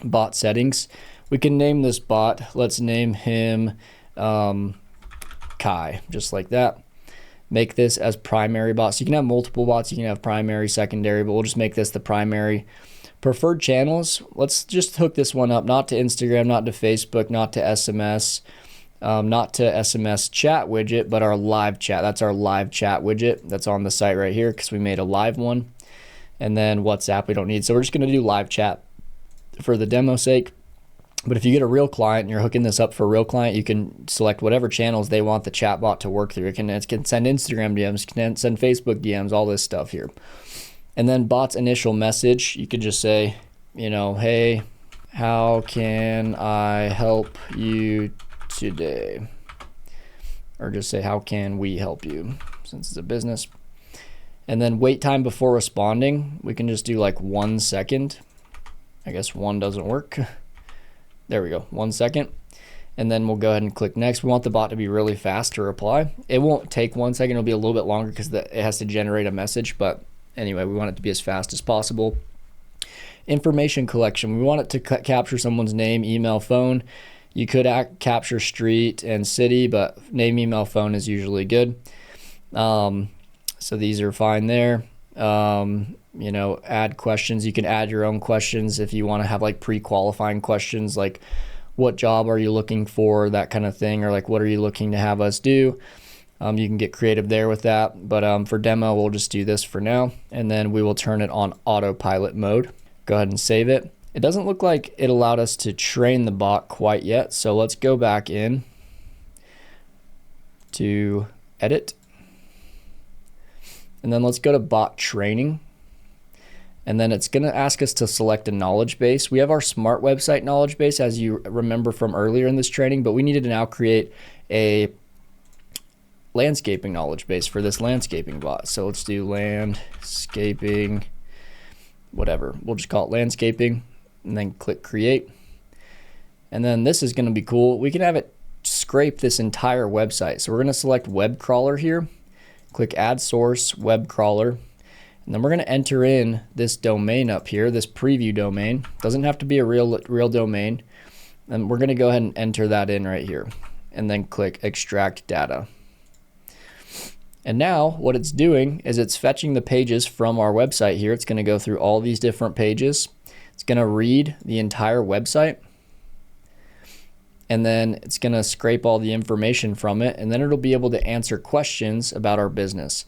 Bot settings. We can name this bot. Let's name him Kai, just like that. Make this as primary bot. So you can have multiple bots. You can have primary, secondary, but we'll just make this the primary. Preferred channels. Let's just hook this one up, not to Instagram, not to Facebook, not to SMS, not to SMS chat widget, but our live chat. That's our live chat widget that's on the site right here, because we made a live one. And then WhatsApp we don't need. So we're just going to do live chat for the demo sake. But if you get a real client and you're hooking this up for a real client, you can select whatever channels they want the chatbot to work through. It can send Instagram DMs, can send Facebook DMs, all this stuff here. And then bot's initial message, you could just say, hey, how can I help you today? Or just say, how can we help you, since it's a business. And then wait time before responding, we can just do like 1 second. I guess 1 doesn't work. There we go, 1 second. And then we'll go ahead and click next. We want the bot to be really fast to reply. It won't take 1 second, it'll be a little bit longer because it has to generate a message, but anyway, we want it to be as fast as possible. Information collection, we want it to capture someone's name, email, phone. You could capture street and city, but name, email, phone is usually good. So these are fine there. Add questions. You can add your own questions if you want to have like pre-qualifying questions, like what job are you looking for, that kind of thing, or like what are you looking to have us do. You can get creative there with that, but for demo, we'll just do this for now, and then we will turn it on autopilot mode. Go ahead and save it. It doesn't look like it allowed us to train the bot quite yet, so let's go back in to edit, and then let's go to bot training, and then it's going to ask us to select a knowledge base. We have our smart website knowledge base, as you remember from earlier in this training, but we needed to now create a landscaping knowledge base for this landscaping bot. So let's do landscaping, whatever. We'll just call it landscaping, and then click create. And then this is going to be cool. We can have it scrape this entire website. So we're going to select web crawler here, click add source, web crawler, and then we're going to enter in this domain up here, this preview domain. Doesn't have to be a real domain. And we're going to go ahead and enter that in right here, and then click extract data. And now what it's doing is it's fetching the pages from our website here. It's going to go through all these different pages. It's going to read the entire website, and then it's going to scrape all the information from it, and then it'll be able to answer questions about our business.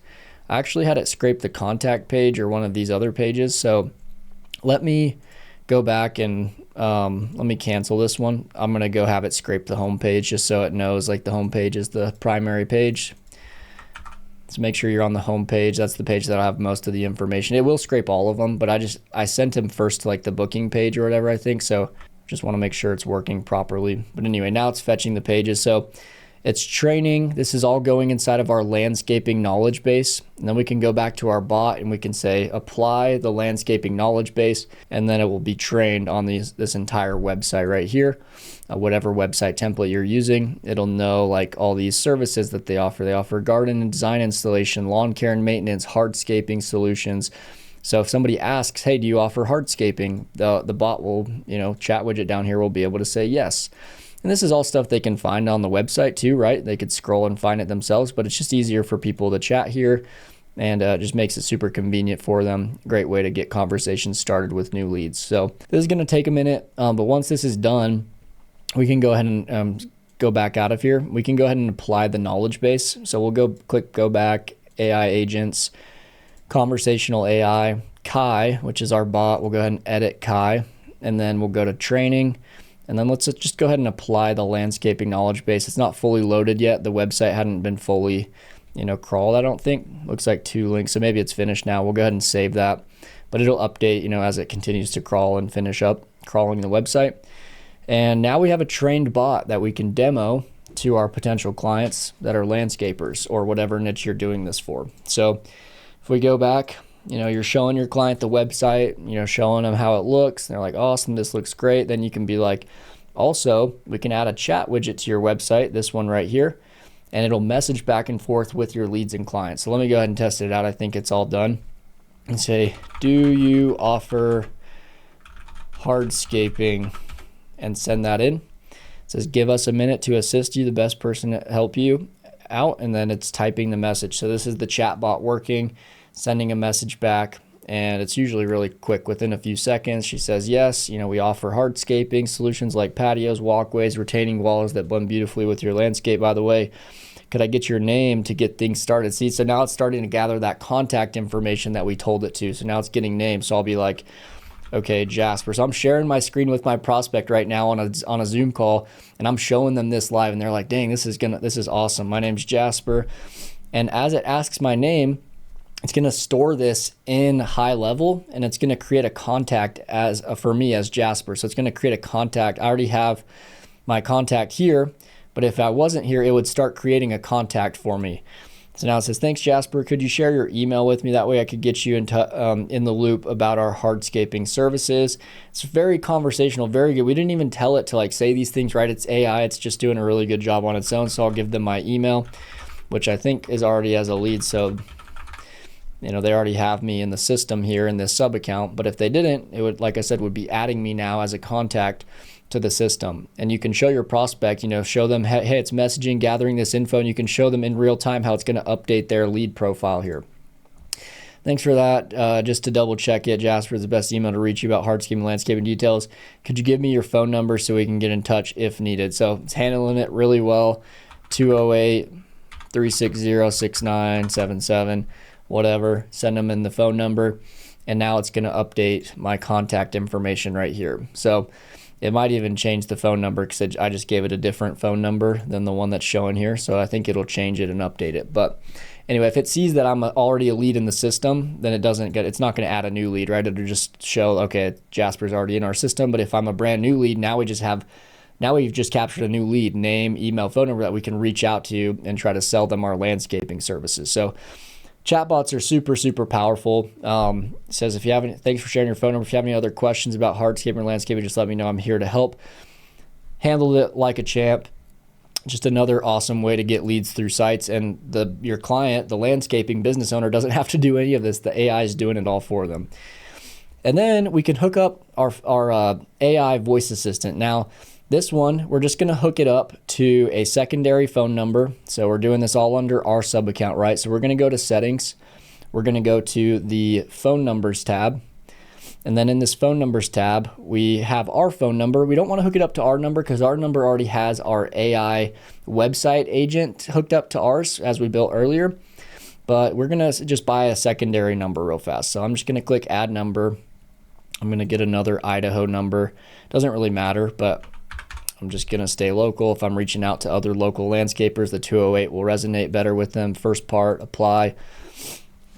I actually had it scrape the contact page or one of these other pages, so let me go back and let me cancel this one. I'm going to go have it scrape the home page just so it knows like the home page is the primary page. So make sure you're on the home page. That's the page that'll have most of the information. It will scrape all of them, but I sent him first to like the booking page or whatever, I think. So just want to make sure it's working properly. But anyway, now it's fetching the pages. So it's training. This is all going inside of our landscaping knowledge base. And then we can go back to our bot and we can say apply the landscaping knowledge base, and then it will be trained on this entire website right here. Whatever website template you're using, it'll know like all these services that they offer. They offer garden and design installation, lawn care and maintenance, hardscaping solutions. So if somebody asks, hey, do you offer hardscaping? The bot will, chat widget down here will be able to say yes. And this is all stuff they can find on the website too, right? They could scroll and find it themselves, but it's just easier for people to chat here, and just makes it super convenient for them. Great way to get conversations started with new leads. So this is going to take a minute, but once this is done, we can go ahead and go back out of here. We can go ahead and apply the knowledge base. So we'll click go back, AI agents, conversational AI, Kai, which is our bot. We'll go ahead and edit Kai, and then we'll go to training. And then let's just go ahead and apply the landscaping knowledge base. It's not fully loaded yet. The website hadn't been fully, crawled, I don't think. Looks like 2 links, so maybe it's finished now. We'll go ahead and save that. But it'll update, as it continues to crawl and finish up crawling the website. And now we have a trained bot that we can demo to our potential clients that are landscapers or whatever niche you're doing this for. So if we go back, you're showing your client the website, showing them how it looks. They're like, awesome, this looks great. Then you can be like, also, we can add a chat widget to your website, this one right here, and it'll message back and forth with your leads and clients. So let me go ahead and test it out. I think it's all done. And say, do you offer hardscaping? And send that in. It says, give us a minute to assist you, the best person to help you out. And then it's typing the message. So this is the chat bot working, sending a message back, and it's usually really quick. Within a few seconds, she says, yes, we offer hardscaping solutions like patios, walkways, retaining walls that blend beautifully with your landscape. By the way, could I get your name to get things started? See, so now it's starting to gather that contact information that we told it to. So now it's getting names. So I'll be like, Okay, Jasper. So I'm sharing my screen with my prospect right now on a Zoom call, and I'm showing them this live, and they're like, dang, this is awesome. My name's Jasper. And as it asks my name, it's going to store this in HighLevel, and it's going to create a contact for me as Jasper. So it's going to create a contact. I already have my contact here, but if I wasn't here, it would start creating a contact for me. So now it says, thanks, Jasper. Could you share your email with me? That way I could get you in the loop about our hardscaping services. It's very conversational, very good. We didn't even tell it to like say these things, right? It's AI. It's just doing a really good job on its own. So I'll give them my email, which I think is already as a lead. So they already have me in the system here in this sub account, but if they didn't, it would, like I said, would be adding me now as a contact to the system. And you can show your prospect, show them, hey, it's messaging, gathering this info, and you can show them in real time how it's going to update their lead profile here. Thanks for that. Just to double check it, Jasper is the best email to reach you about hardscaping, landscaping details. Could you give me your phone number so we can get in touch if needed? So it's handling it really well. 208-360-6977. Whatever, send them in the phone number, and now it's going to update my contact information right here. So it might even change the phone number because I just gave it a different phone number than the one that's showing here. So I think it'll change it and update it. But anyway, if it sees that I'm already a lead in the system, then it's not going to add a new lead, right? It'll just show, okay, Jasper's already in our system. But if I'm a brand new lead, now we've just captured a new lead, name, email, phone number that we can reach out to and try to sell them our landscaping services. So chatbots are super, super powerful. It says, thanks for sharing your phone number. If you have any other questions about hardscaping or landscaping, just let me know. I'm here to help. Handled it like a champ. Just another awesome way to get leads through sites. And your client, the landscaping business owner, doesn't have to do any of this. The AI is doing it all for them. And then we can hook up our AI voice assistant. Now, this one, we're just going to hook it up to a secondary phone number. So we're doing this all under our sub account, right? So we're going to go to settings. We're going to go to the phone numbers tab. And then in this phone numbers tab, we have our phone number. We don't want to hook it up to our number because our number already has our AI website agent hooked up to ours as we built earlier. But we're going to just buy a secondary number real fast. So I'm just going to click add number. I'm going to get another Idaho number. Doesn't really matter, but I'm just going to stay local. If I'm reaching out to other local landscapers, the 208 will resonate better with them. First part, apply.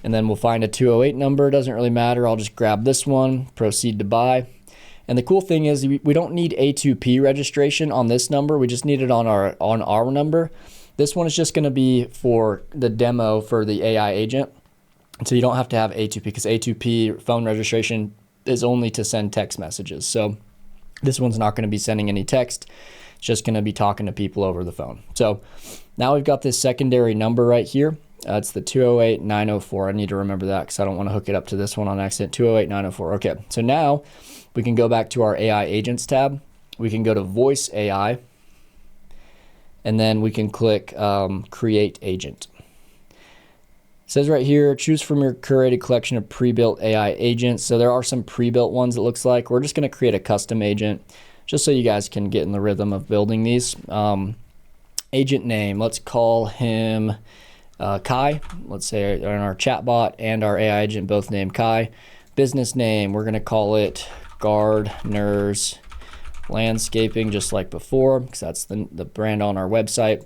And then we'll find a 208 number. Doesn't really matter. I'll just grab this one, proceed to buy. And the cool thing is we don't need A2P registration on this number. We just need it on our number. This one is just going to be for the demo for the AI agent. So you don't have to have A2P because A2P phone registration is only to send text messages. So this one's not going to be sending any text. It's just going to be talking to people over the phone. So now we've got this secondary number right here. It's the 208-904. I need to remember that because I don't want to hook it up to this one on accident. 208-904. Okay, so now we can go back to our AI agents tab. We can go to voice AI, and then we can click create agent. It says right here, choose from your curated collection of pre-built AI agents. So there are some pre-built ones, it looks like. We're just going to create a custom agent just so you guys can get in the rhythm of building these. Agent name, let's call him Kai. Let's say in our chatbot and our AI agent both named Kai. Business name, we're going to call it Gardeners Landscaping, just like before, because that's the brand on our website.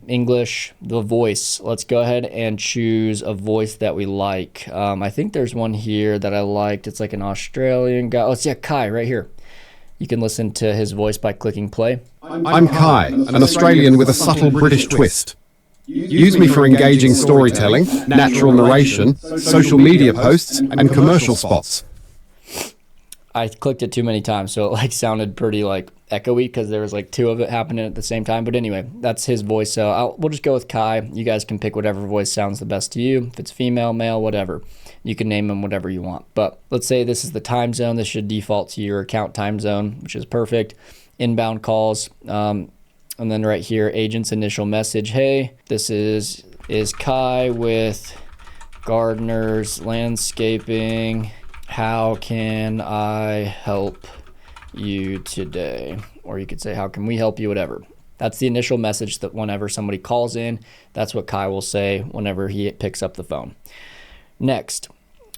English, the voice. Let's go ahead and choose a voice that we like. I think there's one here that I liked. It's like an Australian guy. Oh, it's Kai right here. You can listen to his voice by clicking play. I'm Kai, an Australian with a subtle British twist. Use me for engaging storytelling, natural narration, social media posts, and commercial spots. I clicked it too many times, so it sounded pretty echoey because there was two of it happening at the same time. But anyway, that's his voice. So we'll just go with Kai. You guys can pick whatever voice sounds the best to you. If it's female, male, whatever. You can name them whatever you want. But let's say this is the time zone. This should default to your account time zone, which is perfect. Inbound calls. And then right here, agent's initial message. Hey, this is Kai with Gardeners Landscaping. How can I help you today? Or you could say, how can we help you? Whatever. That's the initial message that whenever somebody calls in, that's what Kai will say whenever he picks up the phone. Next,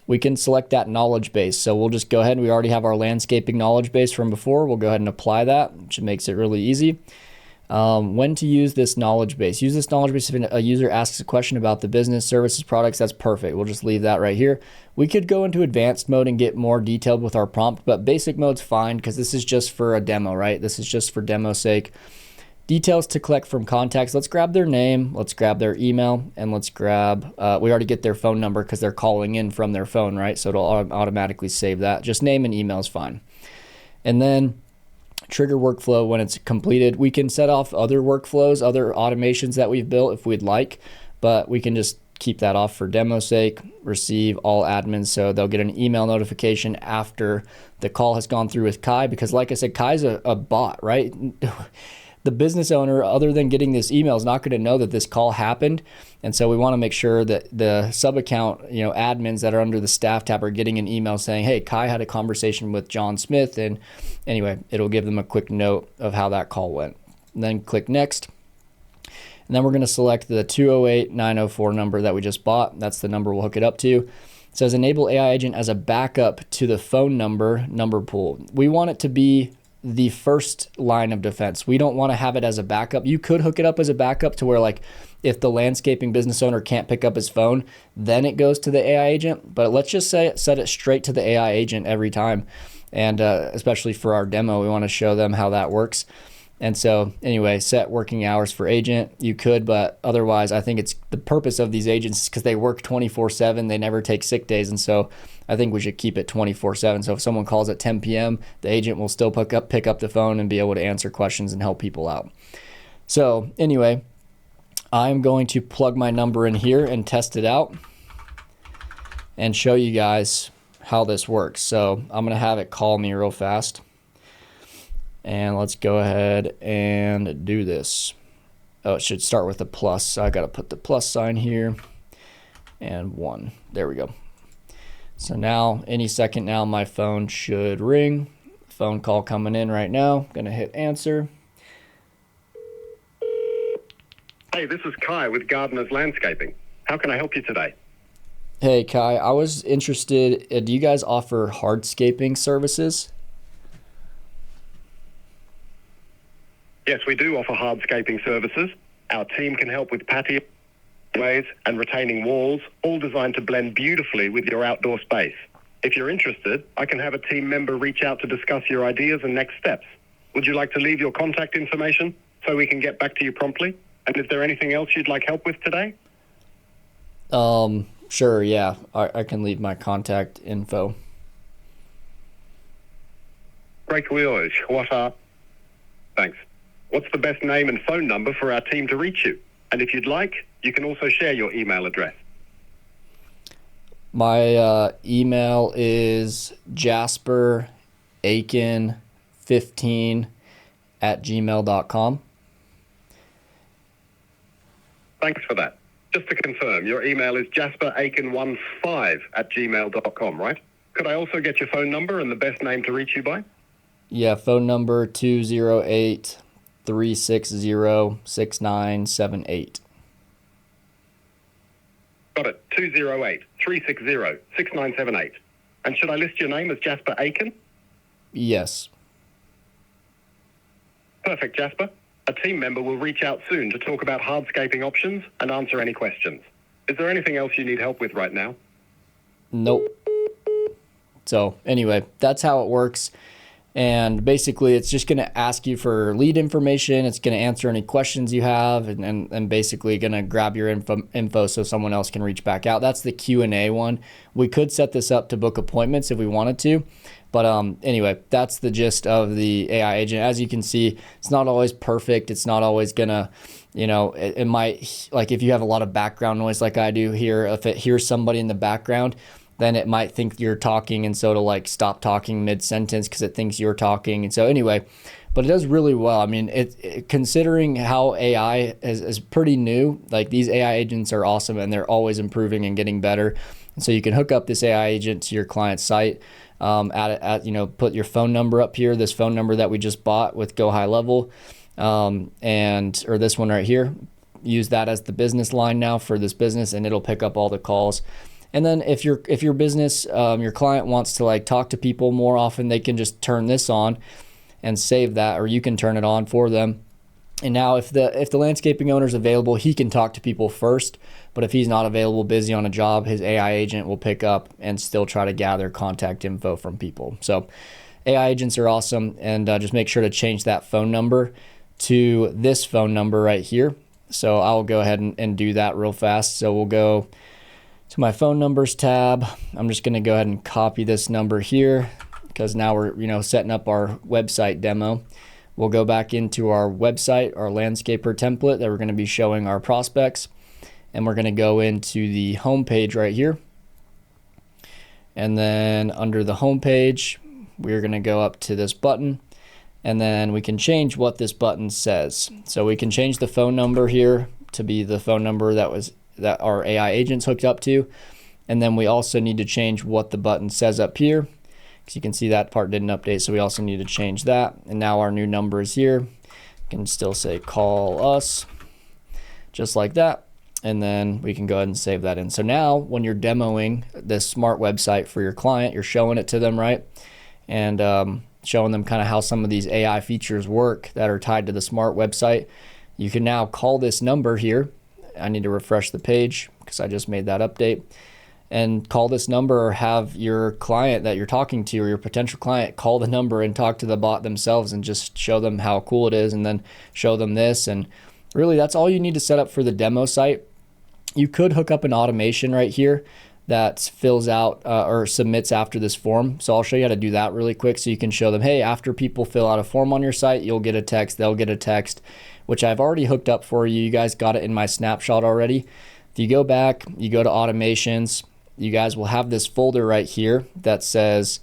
we can select that knowledge base. So we'll just go ahead, we already have our landscaping knowledge base from before. We'll go ahead and apply that, which makes it really easy. When to use this knowledge base. Use this knowledge base if a user asks a question about the business, services, products. That's perfect. We'll just leave that right here. We could go into advanced mode and get more detailed with our prompt, but basic mode's fine because this is just for a demo, right? This is just for demo's sake. Details to collect from contacts. Let's grab their name, let's grab their email, and let's grab, we already get their phone number because they're calling in from their phone, right? So it'll automatically save that. Just name and email is fine. And then trigger workflow when it's completed. We can set off other workflows, other automations that we've built if we'd like, but we can just keep that off for demo's sake. Receive all admins, so they'll get an email notification after the call has gone through with Kai, because like I said, Kai's a bot, right? The business owner, other than getting this email, is not going to know that this call happened. And so we want to make sure that the sub account, admins that are under the staff tab are getting an email saying, hey, Kai had a conversation with John Smith. And anyway, it'll give them a quick note of how that call went. And then click next. And then we're going to select the 208-904 number that we just bought. That's the number we'll hook it up to. It says enable AI agent as a backup to the phone number pool. We want it to be the first line of defense. We don't want to have it as a backup. You could hook it up as a backup to where, like, if the landscaping business owner can't pick up his phone, then it goes to the AI agent. But let's just set it straight to the AI agent every time. And especially for our demo, we want to show them how that works. And so anyway, set working hours for agent. You could, but otherwise I think it's the purpose of these agents because they work 24/7. They never take sick days. And so I think we should keep it 24/7. So if someone calls at 10 p.m., the agent will still pick up the phone and be able to answer questions and help people out. So anyway, I'm going to plug my number in here and test it out and show you guys how this works. So I'm going to have it call me real fast. And let's go ahead and do this. Oh, it should start with a plus. So I got to put the plus sign here and 1. There we go. So now, any second now, my phone should ring. Phone call coming in right now. Going to hit answer. Hey, this is Kai with Gardener's Landscaping. How can I help you today? Hey, Kai, I was interested, do you guys offer hardscaping services? Yes, we do offer hardscaping services. Our team can help with patio ways and retaining walls, all designed to blend beautifully with your outdoor space. If you're interested, I can have a team member reach out to discuss your ideas and next steps. Would you like to leave your contact information so we can get back to you promptly? And is there anything else you'd like help with today? Sure, yeah. I can leave my contact info. Thanks. What's the best name and phone number for our team to reach you? And if you'd like, you can also share your email address. My email is jasperaiken15@gmail.com. Thanks for that. Just to confirm, your email is jasperaiken15@gmail.com, right? Could I also get your phone number and the best name to reach you by? Yeah, phone number 208-360-6978. Got it, 208-360-6978. And should I list your name as Jasper Aiken? Yes. Perfect, Jasper. A team member will reach out soon to talk about hardscaping options and answer any questions. Is there anything else you need help with right now? Nope. So anyway, that's how it works. And basically, it's just going to ask you for lead information. It's going to answer any questions you have, and basically going to grab your info so someone else can reach back out. That's the Q&A one. We could set this up to book appointments if we wanted to. But anyway, that's the gist of the AI agent. As you can see, it's not always perfect. It's not always going to, it might, like if you have a lot of background noise like I do here, if it hears somebody in the background, then it might think you're talking, and so it'll like stop talking mid-sentence because it thinks you're talking. And so anyway, but it does really well. I mean, considering how AI is pretty new, like these AI agents are awesome and they're always improving and getting better. And so you can hook up this AI agent to your client's site, put your phone number up here, this phone number that we just bought with GoHighLevel, or this one right here. Use that as the business line now for this business, and it'll pick up all the calls. And then if your business, your client wants to like talk to people more often, they can just turn this on and save that, or you can turn it on for them. And now if the landscaping owner is available, he can talk to people first. But if he's not available, busy on a job, his AI agent will pick up and still try to gather contact info from people. So AI agents are awesome. And just make sure to change that phone number to this phone number right here. So I'll go ahead and do that real fast. So we'll go to my phone numbers tab. I'm just going to go ahead and copy this number here because now we're setting up our website demo. We'll go back into our website, our landscaper template that we're going to be showing our prospects. And we're going to go into the home page right here. And then under the home page, we're going to go up to this button. And then we can change what this button says. So we can change the phone number here to be the phone number that our AI agent's hooked up to. And then we also need to change what the button says up here. Because you can see that part didn't update, so we also need to change that. And now our new number is here. You can still say call us, just like that. And then we can go ahead and save that in. So now when you're demoing this smart website for your client, you're showing it to them, right? And showing them kind of how some of these AI features work that are tied to the smart website. You can now call this number here. I need to refresh the page because I just made that update. And call this number, or have your client that you're talking to or your potential client call the number and talk to the bot themselves and just show them how cool it is, and then show them this. And really that's all you need to set up for the demo site. You could hook up an automation right here that fills out or submits after this form. So I'll show you how to do that really quick so you can show them, hey, after people fill out a form on your site, you'll get a text, they'll get a text, which I've already hooked up for you. You guys got it in my snapshot already. If you go back, you go to automations, you guys will have this folder right here that says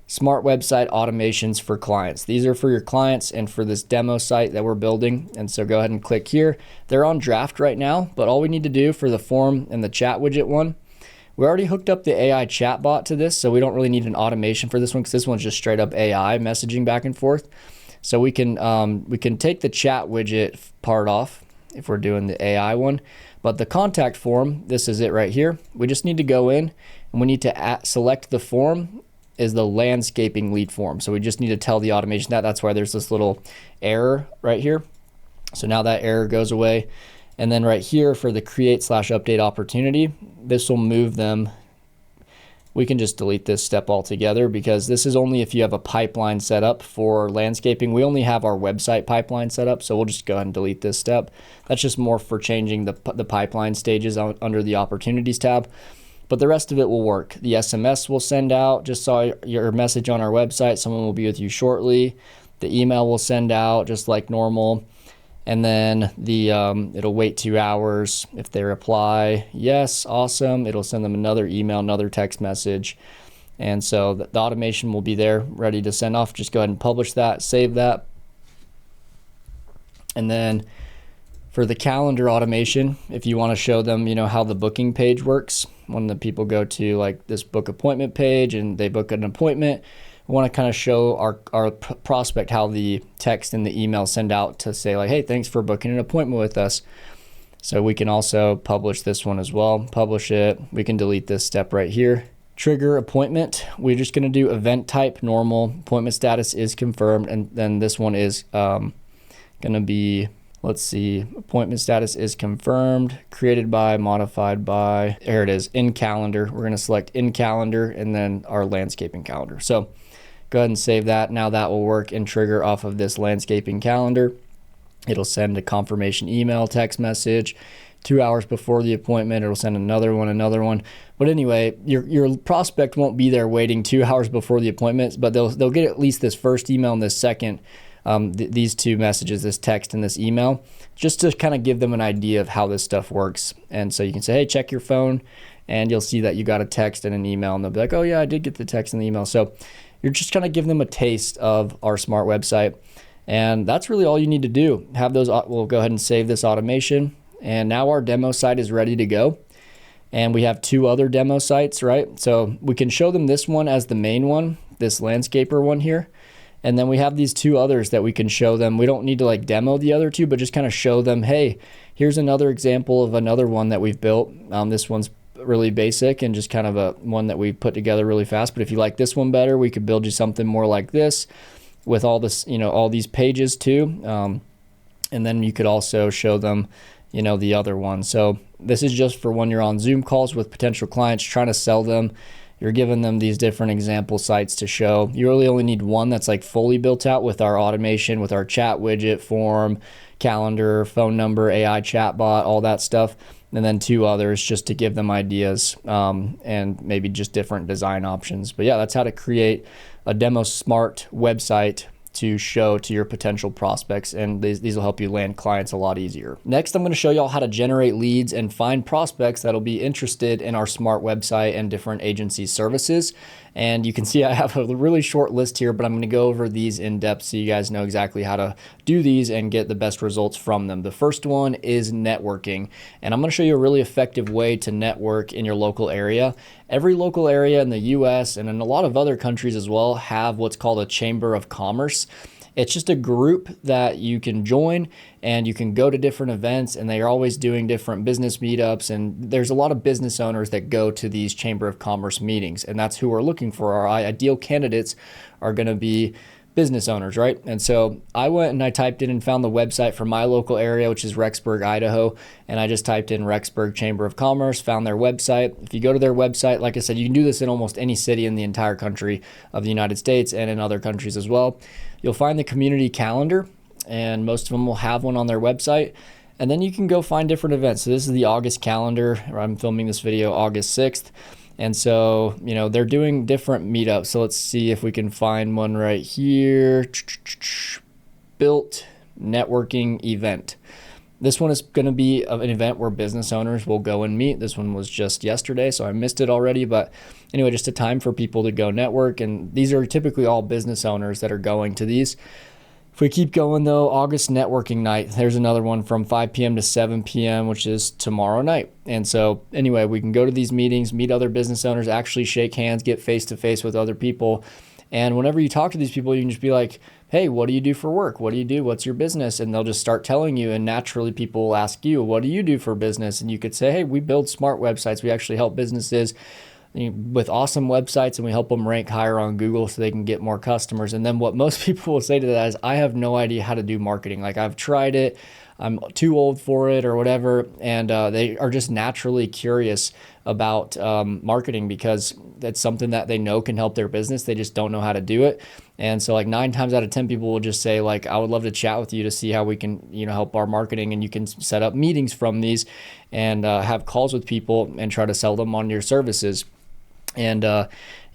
Smart Website Automations for Clients. These are for your clients and for this demo site that we're building. And so go ahead and click here. They're on draft right now, but all we need to do for the form and the chat widget one, we already hooked up the AI chatbot to this, so we don't really need an automation for this one because this one's just straight up AI messaging back and forth. So we can take the chat widget part off if we're doing the AI one. But the contact form, this is it right here. We just need to go in and we need to select the form is the landscaping lead form. So we just need to tell the automation that. That's why there's this little error right here. So now that error goes away. And then right here for the create/update opportunity, this will move them. We can just delete this step altogether because this is only if you have a pipeline set up for landscaping. We only have our website pipeline set up, so we'll just go ahead and delete this step. That's just more for changing the pipeline stages under the opportunities tab. But the rest of it will work. The SMS will send out, just saw your message on our website, someone will be with you shortly. The email will send out just like normal. And then it'll wait 2 hours. If they reply, yes, awesome, it'll send them another email, another text message. And so the automation will be there, ready to send off. Just go ahead and publish that, save that. And then for the calendar automation, if you want to show them, how the booking page works, when the people go to like this book appointment page and they book an appointment, we want to kind of show our prospect how the text and the email send out to say like, hey, thanks for booking an appointment with us. So we can also publish this one as well. Publish it. We can delete this step right here. Trigger appointment. We're just going to do event type normal. Appointment status is confirmed. And then this one is going to be, let's see, appointment status is confirmed, created by, modified by, here it is, in calendar. We're going to select in calendar and then our landscaping calendar. So go ahead and save that. Now that will work and trigger off of this landscaping calendar. It'll send a confirmation email, text message. 2 hours before the appointment, it'll send another one. But anyway, your prospect won't be there waiting 2 hours before the appointment, but they'll get at least this first email and this second, these two messages, this text and this email, just to kind of give them an idea of how this stuff works. And so you can say, hey, check your phone, and you'll see that you got a text and an email, and they'll be like, oh yeah, I did get the text and the email. So you're just kind of giving them a taste of our smart website. And that's really all you need to do. Have those, we'll go ahead and save this automation. And now our demo site is ready to go. And we have 2 other demo sites, right? So we can show them this one as the main one, this landscaper one here. And then we have these 2 others that we can show them. We don't need to like demo the other 2, but just kind of show them, hey, here's another example of another one that we've built. This one's really basic and just kind of a one that we put together really fast. But if you like this one better, we could build you something more like this with all this, all these pages too. And then you could also show them, the other one. So this is just for when you're on Zoom calls with potential clients trying to sell them. You're giving them these different example sites to show. You really only need one that's like fully built out with our automation, with our chat widget, form, calendar, phone number, AI chatbot, all that stuff. And then 2 others just to give them ideas and maybe just different design options. But yeah, that's how to create a demo smart website to show to your potential prospects, and these will help you land clients a lot easier. Next, I'm going to show y'all how to generate leads and find prospects that'll be interested in our smart website and different agency services. And you can see I have a really short list here, but I'm going to go over these in depth so you guys know exactly how to do these and get the best results from them. The first one is networking, and I'm going to show you a really effective way to network in your local area. Every local area in the US and in a lot of other countries as well have what's called a chamber of commerce. It's just a group that you can join and you can go to different events, and they are always doing different business meetups. And there's a lot of business owners that go to these chamber of commerce meetings, and that's who we're looking for. Our ideal candidates are going to be business owners, right? And so I went and I typed in and found the website for my local area, which is Rexburg, Idaho. And I just typed in Rexburg Chamber of Commerce, found their website. If you go to their website, like I said, you can do this in almost any city in the entire country of the United States and in other countries as well. You'll find the community calendar, and most of them will have one on their website. And then you can go find different events. So this is the August calendar. I'm filming this video August 6th. And so, they're doing different meetups. So let's see if we can find one right here. Built networking event. This one is going to be an event where business owners will go and meet. This one was just yesterday, so I missed it already. But anyway, just a time for people to go network. And these are typically all business owners that are going to these. If we keep going though, August networking night, there's another one from 5 p.m. to 7 p.m., which is tomorrow night. And so anyway, we can go to these meetings, meet other business owners, actually shake hands, get face-to-face with other people. And whenever you talk to these people, you can just be like, hey, what do you do for work? What do you do? What's your business? And they'll just start telling you. And naturally, people will ask you, what do you do for business? And you could say, hey, we build smart websites. We actually help businesses with awesome websites, and we help them rank higher on Google so they can get more customers. And then what most people will say to that is, I have no idea how to do marketing. Like, I've tried it, I'm too old for it or whatever. And they are just naturally curious about marketing because that's something that they know can help their business. They just don't know how to do it. And so like 9 times out of 10 people will just say like, I would love to chat with you to see how we can, help our marketing. And you can set up meetings from these and have calls with people and try to sell them on your services. And,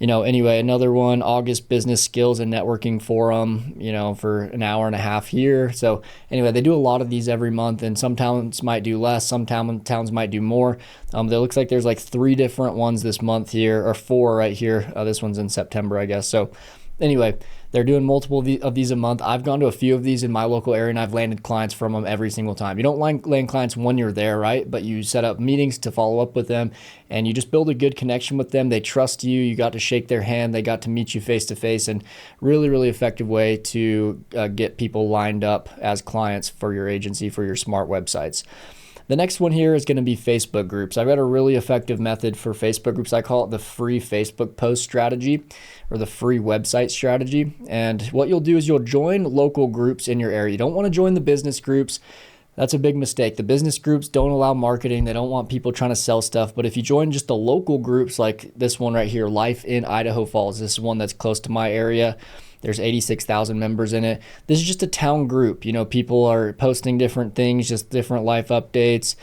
anyway, another one, August Business Skills and Networking Forum, for an hour and a half here. So anyway, they do a lot of these every month, and some towns might do less, some towns might do more. It looks like there's like 3 different ones this month here, or 4 right here. This one's in September, I guess. So anyway, they're doing multiple of these a month. I've gone to a few of these in my local area, and I've landed clients from them every single time. You don't land clients when you're there, right? But you set up meetings to follow up with them, and you just build a good connection with them. They trust you. You got to shake their hand. They got to meet you face to face, and really, really effective way to get people lined up as clients for your agency, for your smart websites. The next one here is going to be Facebook groups. I've got a really effective method for Facebook groups. I call it the free Facebook post strategy or the free website strategy. And what you'll do is you'll join local groups in your area. You don't want to join the business groups. That's a big mistake. The business groups don't allow marketing. They don't want people trying to sell stuff. But if you join just the local groups like this one right here, Life in Idaho Falls, this is one that's close to my area. There's 86,000 members in it. This is just a town group. People are posting different things, just different life updates,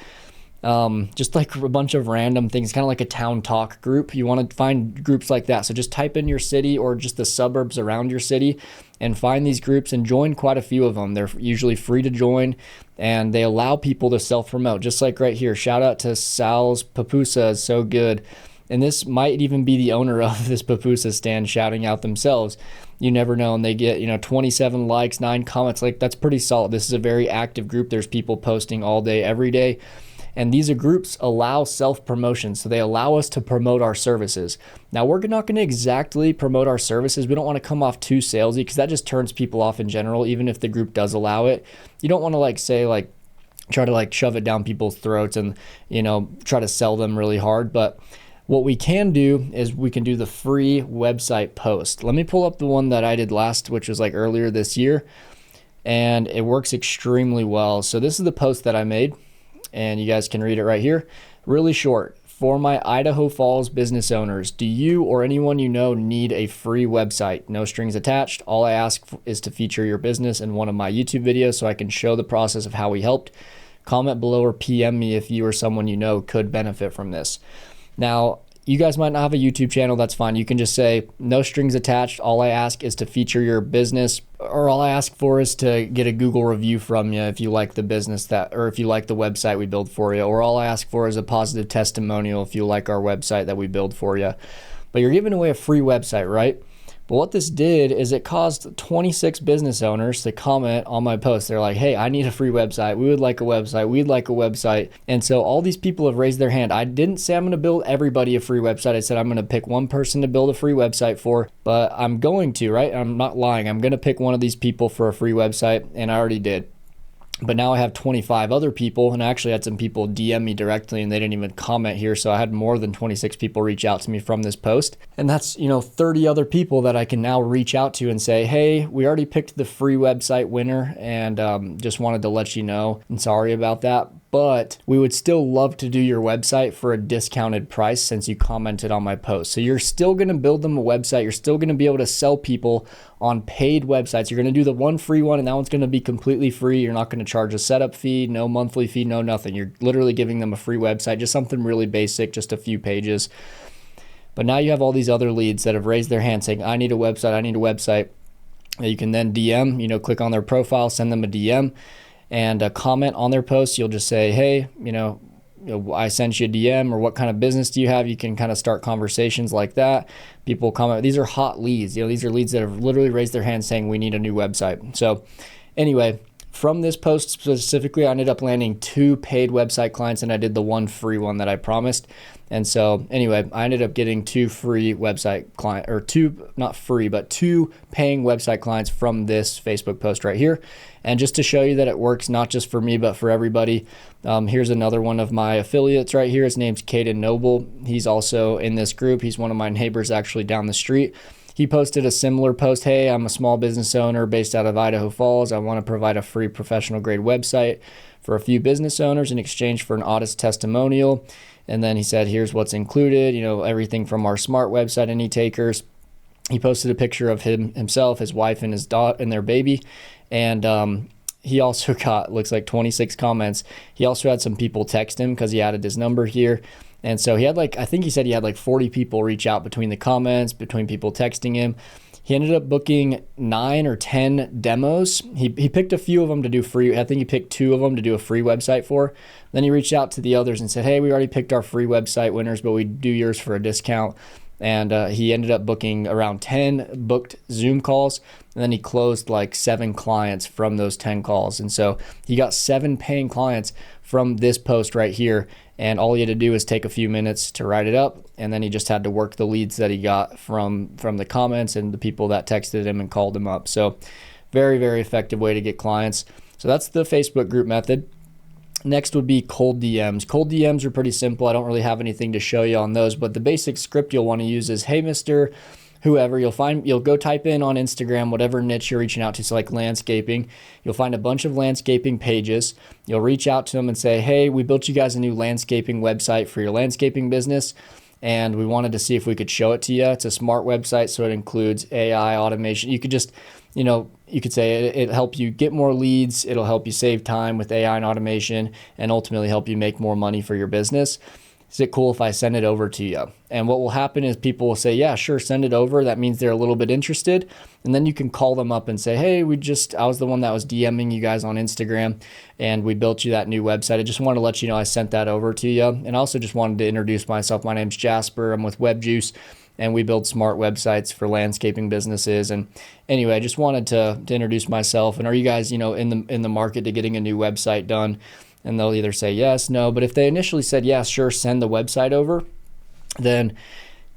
just like a bunch of random things, kind of like a town talk group. You want to find groups like that. So just type in your city or just the suburbs around your city and find these groups and join quite a few of them. They're usually free to join, and they allow people to self-promote, just like right here. Shout out to Sal's Papusa, is so good. And this might even be the owner of this pupusa stand shouting out themselves. You never know. And they get, 27 likes, 9 comments. Like, that's pretty solid. This is a very active group. There's people posting all day, every day. And these groups allow self-promotion. So they allow us to promote our services. Now, we're not going to exactly promote our services. We don't want to come off too salesy because that just turns people off in general, even if the group does allow it. You don't want to say try to like shove it down people's throats and, try to sell them really hard. But what we can do is we can do the free website post. Let me pull up the one that I did last, which was like earlier this year, and it works extremely well. So this is the post that I made, and you guys can read it right here. Really short. For my Idaho Falls business owners, do you or anyone you know need a free website? No strings attached. All I ask is to feature your business in one of my YouTube videos so I can show the process of how we helped. Comment below or PM me if you or someone you know could benefit from this. Now, you guys might not have a YouTube channel, that's fine. You can just say, no strings attached. All I ask is to feature your business, or all I ask for is to get a Google review from you if you like the business or if you like the website we build for you, or all I ask for is a positive testimonial if you like our website that we build for you. But you're giving away a free website, right? But what this did is it caused 26 business owners to comment on my post. They're like, hey, I need a free website. We would like a website. We'd like a website. And so all these people have raised their hand. I didn't say I'm going to build everybody a free website. I said I'm going to pick one person to build a free website for, but I'm going to, right? I'm not lying. I'm going to pick one of these people for a free website, and I already did. But now I have 25 other people, and I actually had some people DM me directly and they didn't even comment here. So I had more than 26 people reach out to me from this post. And that's, 30 other people that I can now reach out to and say, hey, we already picked the free website winner, and just wanted to let you know, and sorry about that. But we would still love to do your website for a discounted price since you commented on my post. So you're still going to build them a website. You're still going to be able to sell people on paid websites. You're going to do the one free one, and that one's going to be completely free. You're not going to charge a setup fee, no monthly fee, no nothing. You're literally giving them a free website, just something really basic, just a few pages. But now you have all these other leads that have raised their hand saying, I need a website, I need a website. You can then DM, click on their profile, send them a DM, and comment on their post. You'll just say, hey, I sent you a DM, or what kind of business do you have? You can kind of start conversations like that. People comment. These are hot leads. These are leads that have literally raised their hand saying we need a new website. So anyway, from this post specifically, I ended up landing 2 paid website clients, and I did the one free one that I promised. And so anyway, I ended up getting 2 free website client, or 2, not free, but 2 paying website clients from this Facebook post right here. And just to show you that it works, not just for me, but for everybody, here's another one of my affiliates right here. His name's Caden Noble. He's also in this group. He's one of my neighbors actually down the street. He posted a similar post. Hey, I'm a small business owner based out of Idaho Falls. I want to provide a free professional grade website for a few business owners in exchange for an audit testimonial. And then he said, here's what's included, everything from our smart website any takers. He posted a picture of himself, his wife, and his daughter and their baby. And he also got, looks like 26 comments. He also had some people text him because he added his number here. And so he had I think he said he had 40 people reach out between the comments, between people texting him. He ended up booking 9 or 10 demos. He picked a few of them to do free. I think he picked 2 of them to do a free website for. Then he reached out to the others and said, hey, we already picked our free website winners, but we do yours for a discount. And he ended up booking around 10 booked Zoom calls. And then he closed 7 clients from those 10 calls. And so he got 7 paying clients from this post right here. And all he had to do was take a few minutes to write it up. And then he just had to work the leads that he got from the comments and the people that texted him and called him up. So very, very effective way to get clients. So that's the Facebook group method. Next would be cold DMs. Cold DMs are pretty simple. I don't really have anything to show you on those, but the basic script you'll want to use is, hey, Mr. Whoever, you'll go type in on Instagram, whatever niche you're reaching out to. So like landscaping, you'll find a bunch of landscaping pages. You'll reach out to them and say, hey, we built you guys a new landscaping website for your landscaping business, and we wanted to see if we could show it to you. It's a smart website, so it includes AI automation. You could just, you could say it'll help you get more leads. It'll help you save time with AI and automation, and ultimately help you make more money for your business. Is it cool if I send it over to you? And what will happen is people will say, yeah, sure, send it over. That means they're a little bit interested. And then you can call them up and say, hey, I was the one that was DMing you guys on Instagram, and we built you that new website. I just wanted to let you know I sent that over to you. And I also just wanted to introduce myself. My name's Jasper. I'm with WebJuice, and we build smart websites for landscaping businesses. And anyway, I just wanted to introduce myself. And are you guys, in the market to getting a new website done? And they'll either say yes, no. But if they initially said yes, sure, send the website over, then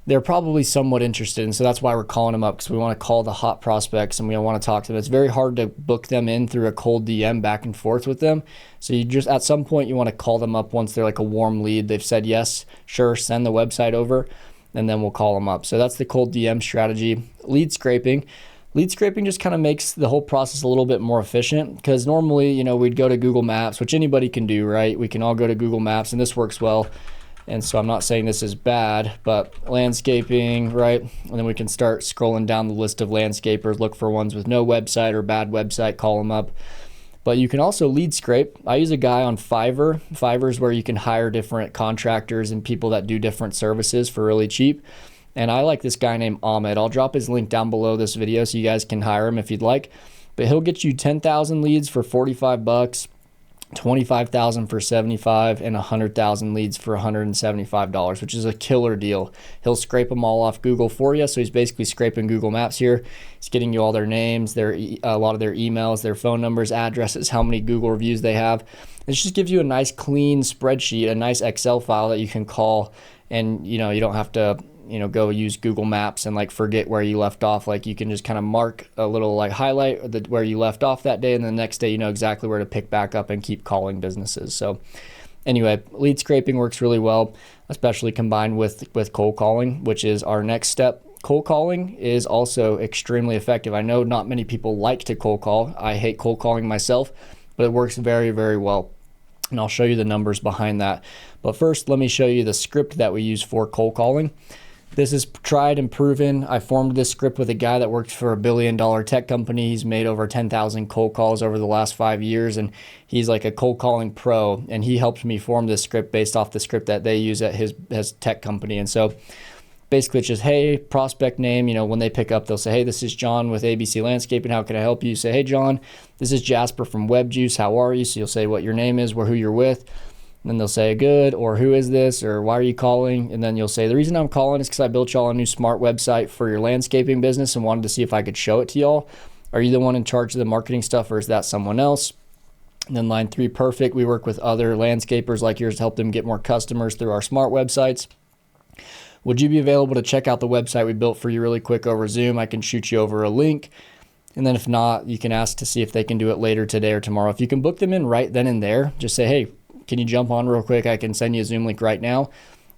they're probably somewhat interested. And so that's why we're calling them up, because we want to call the hot prospects and we want to talk to them. It's very hard to book them in through a cold DM back and forth with them. So you just, at some point, you want to call them up once they're like a warm lead. They've said, yes, sure, send the website over, and then we'll call them up. So that's the cold DM strategy. Lead scraping. Lead scraping just kind of makes the whole process a little bit more efficient, because normally, you know, we'd go to Google Maps, which anybody can do, right? We can all go to Google Maps, and this works well. And so I'm not saying this is bad, but landscaping, right? And then we can start scrolling down the list of landscapers, look for ones with no website or bad website, call them up. But you can also lead scrape. I use a guy on Fiverr. Fiverr is where you can hire different contractors and people that do different services for really cheap. And I like this guy named Ahmed. I'll drop his link down below this video so you guys can hire him if you'd like. But he'll get you 10,000 leads for 45 bucks. 25,000 for 75, and 100,000 leads for $175, which is a killer deal. He'll scrape them all off Google for you. So he's basically scraping Google Maps here. He's getting you all their names, a lot of their emails, their phone numbers, addresses, how many Google reviews they have. It just gives you a nice clean spreadsheet, a nice Excel file that you can call, and you don't have to go use Google Maps and like forget where you left off. Like you can just kind of mark a little like highlight where you left off that day, and the next day you know exactly where to pick back up and keep calling businesses. So anyway, lead scraping works really well, especially combined with cold calling, which is our next step. Cold calling is also extremely effective. I know not many people like to cold call. I hate cold calling myself, but it works very, very well. And I'll show you the numbers behind that. But first, let me show you the script that we use for cold calling. This is tried and proven. I formed this script with a guy that worked for $1 billion tech company. He's made over 10,000 cold calls over the last 5 years, and he's like a cold calling pro. And he helped me form this script based off the script that they use at his tech company. And so basically it's just, hey, prospect name, when they pick up, they'll say, hey, this is John with ABC Landscaping. How can I help you? You say, hey, John, this is Jasper from WebJuice. How are you? So you'll say what your name is, who you're with. And then they'll say good, or who is this, or why are you calling? And then you'll say, the reason I'm calling is because I built y'all a new smart website for your landscaping business and wanted to see if I could show it to y'all. Are you the one in charge of the marketing stuff, or is that someone else? And then line 3, perfect. We work with other landscapers like yours to help them get more customers through our smart websites. Would you be available to check out the website we built for you really quick over Zoom? I can shoot you over a link. And then if not, you can ask to see if they can do it later today or tomorrow. If you can book them in right then and there, just say, hey, can you jump on real quick? I can send you a Zoom link right now.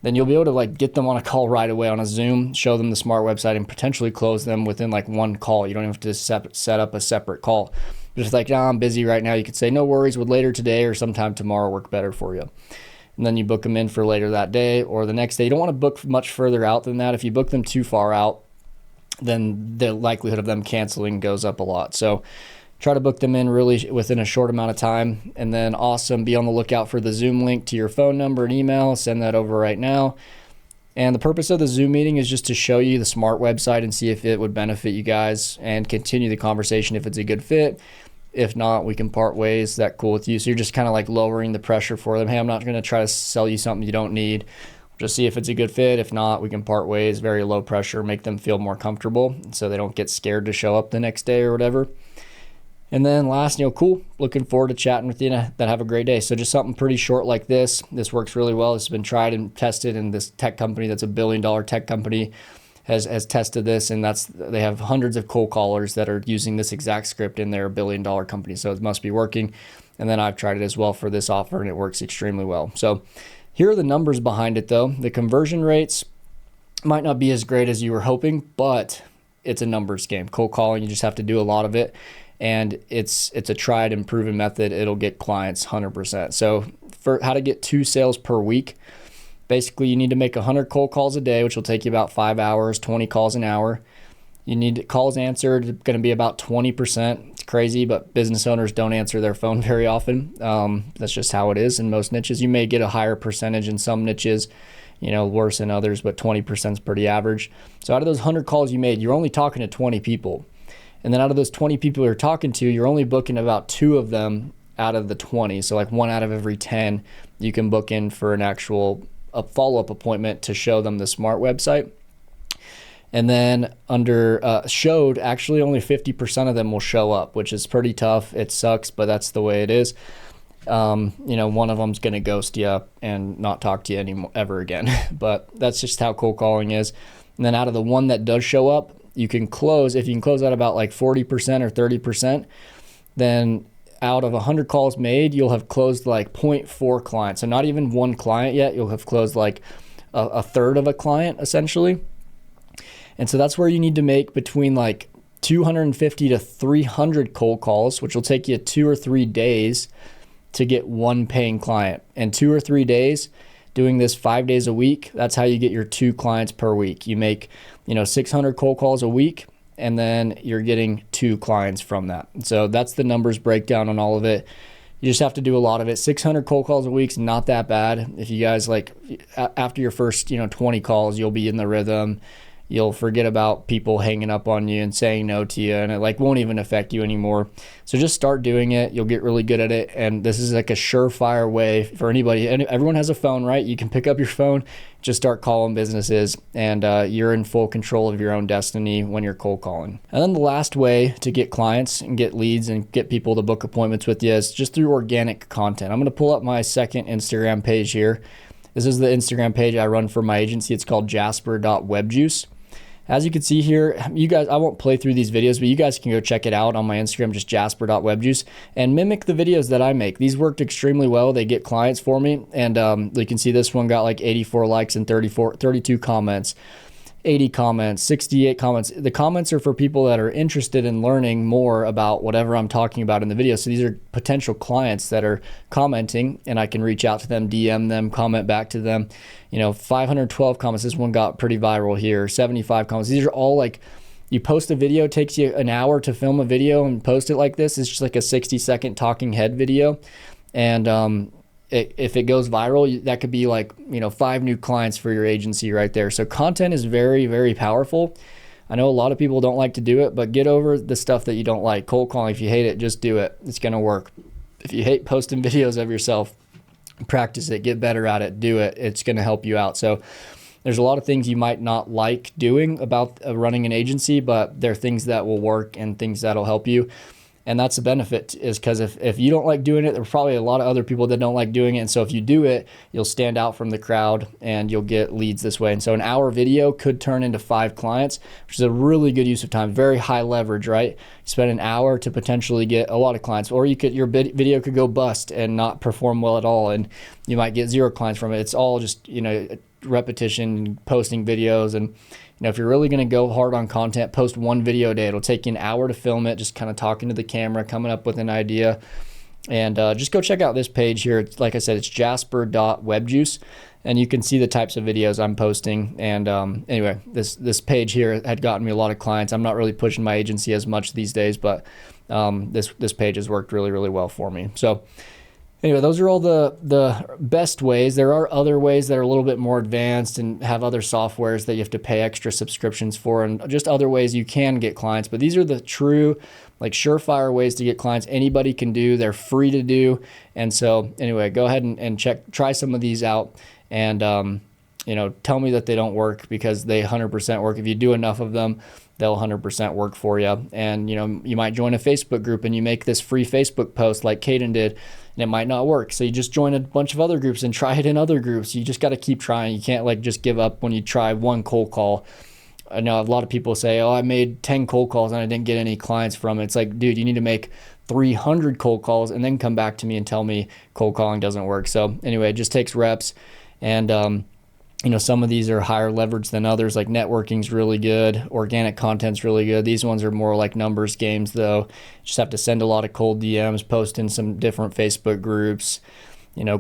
Then you'll be able to like get them on a call right away on a Zoom, show them the smart website, and potentially close them within like one call. You don't have to set up a separate call. Just like, I'm busy right now. You could say, no worries, would later today or sometime tomorrow work better for you? And then you book them in for later that day or the next day. You don't want to book much further out than that. If you book them too far out, then the likelihood of them canceling goes up a lot. So try to book them in really within a short amount of time. And then awesome, be on the lookout for the Zoom link to your phone number and email. Send that over right now. And the purpose of the Zoom meeting is just to show you the smart website and see if it would benefit you guys and continue the conversation if it's a good fit. If not, we can part ways. Is that cool with you? So you're just kind of like lowering the pressure for them. Hey, I'm not going to try to sell you something you don't need. Just see if it's a good fit. If not, we can part ways. Very low pressure, make them feel more comfortable so they don't get scared to show up the next day or whatever. And then last, cool. Looking forward to chatting with you. That have a great day. So just something pretty short like this. This works really well. This has been tried and tested, and this tech company that's $1 billion tech company has tested this, and they have hundreds of cold callers that are using this exact script in their $1 billion company. So it must be working. And then I've tried it as well for this offer, and it works extremely well. So here are the numbers behind it though. The conversion rates might not be as great as you were hoping, but it's a numbers game. Cold calling, you just have to do a lot of it. And it's a tried and proven method. It'll get clients 100%. So for how to get 2 sales per week, basically you need to make 100 cold calls a day, which will take you about 5 hours, 20 calls an hour. You need calls answered, going to be about 20%. It's crazy, but business owners don't answer their phone very often. That's just how it is in most niches. You may get a higher percentage in some niches, worse in others, but 20% is pretty average. So out of those 100 calls you made, you're only talking to 20 people. And then out of those 20 people you're talking to, you're only booking about 2 of them out of the 20. So like 1 out of every 10 you can book in for a follow-up appointment to show them the smart website. And then under showed, actually only 50% of them will show up, which is pretty tough. It sucks, but that's the way it is. one of them's going to ghost you and not talk to you anymore ever again. But that's just how cold calling is. And then out of the one that does show up, you can close. If you can close out about like 40% or 30%, then out of 100 calls made, you'll have closed like 0.4 clients. So not even one client yet. You'll have closed like a third of a client essentially. And so that's where you need to make between like 250 to 300 cold calls, which will take you 2 or 3 days to get one paying client. And 2 or 3 days doing this 5 days a week, that's how you get your 2 clients per week. You make, 600 cold calls a week, and then you're getting 2 clients from that. So that's the numbers breakdown on all of it. You just have to do a lot of it. 600 cold calls a week is not that bad. If you guys after your first, 20 calls, you'll be in the rhythm. You'll forget about people hanging up on you and saying no to you, and it won't even affect you anymore. So just start doing it. You'll get really good at it. And this is like a surefire way for anybody. And everyone has a phone, right? You can pick up your phone, just start calling businesses, and you're in full control of your own destiny when you're cold calling. And then the last way to get clients and get leads and get people to book appointments with you is just through organic content. I'm going to pull up my second Instagram page here. This is the Instagram page I run for my agency. It's called jasper.webjuice. As you can see here, you guys, I won't play through these videos, but you guys can go check it out on my Instagram, just jasper.webjuice, and mimic the videos that I make. These worked extremely well. They get clients for me. And you can see this one got like 84 likes and 32 comments, 80 comments, 68 comments. The comments are for people that are interested in learning more about whatever I'm talking about in the video. So these are potential clients that are commenting, and I can reach out to them, DM them, comment back to them. 512 comments. This one got pretty viral here. 75 comments. These are all like, you post a video, it takes you an hour to film a video and post it like this. It's just like a 60-second talking head video. And if it goes viral, that could be like, 5 new clients for your agency right there. So content is very, very powerful. I know a lot of people don't like to do it, but get over the stuff that you don't like. Cold calling, if you hate it, just do it. It's going to work. If you hate posting videos of yourself, practice it, get better at it, do it. It's going to help you out. So there's a lot of things you might not like doing about running an agency, but they're things that will work and things that'll help you. And that's the benefit, is because if you don't like doing it, there's probably a lot of other people that don't like doing it. And so if you do it, you'll stand out from the crowd and you'll get leads this way. And so an hour video could turn into 5 clients, which is a really good use of time. Very high leverage, right? You spend an hour to potentially get a lot of clients, or your video could go bust and not perform well at all, and you might get 0 clients from it. It's all just, repetition, posting videos. And if you're really going to go hard on content, post 1 video a day. It'll take you an hour to film it, just kind of talking to the camera, coming up with an idea. And just go check out this page here. It's, like I said, it's jasper.webjuice, and you can see the types of videos I'm posting. And anyway, this page here had gotten me a lot of clients. I'm not really pushing my agency as much these days, but this page has worked really, really well for me. So anyway, those are all the best ways. There are other ways that are a little bit more advanced and have other softwares that you have to pay extra subscriptions for, and just other ways you can get clients. But these are the true, surefire ways to get clients. Anybody can do. They're free to do. And so anyway, go ahead and try some of these out, and tell me that they don't work, because they 100% work. If you do enough of them, they'll 100% work for you. And you might join a Facebook group and you make this free Facebook post like Caden did, and it might not work. So you just join a bunch of other groups and try it in other groups. You just got to keep trying. You can't just give up when you try 1 cold call. I know a lot of people say, I made 10 cold calls and I didn't get any clients from it. It's like, dude, you need to make 300 cold calls and then come back to me and tell me cold calling doesn't work. So anyway, it just takes reps. And some of these are higher leverage than others. Like networking's really good. Organic content's really good. These ones are more like numbers games, though. Just have to send a lot of cold DMs, post in some different Facebook groups,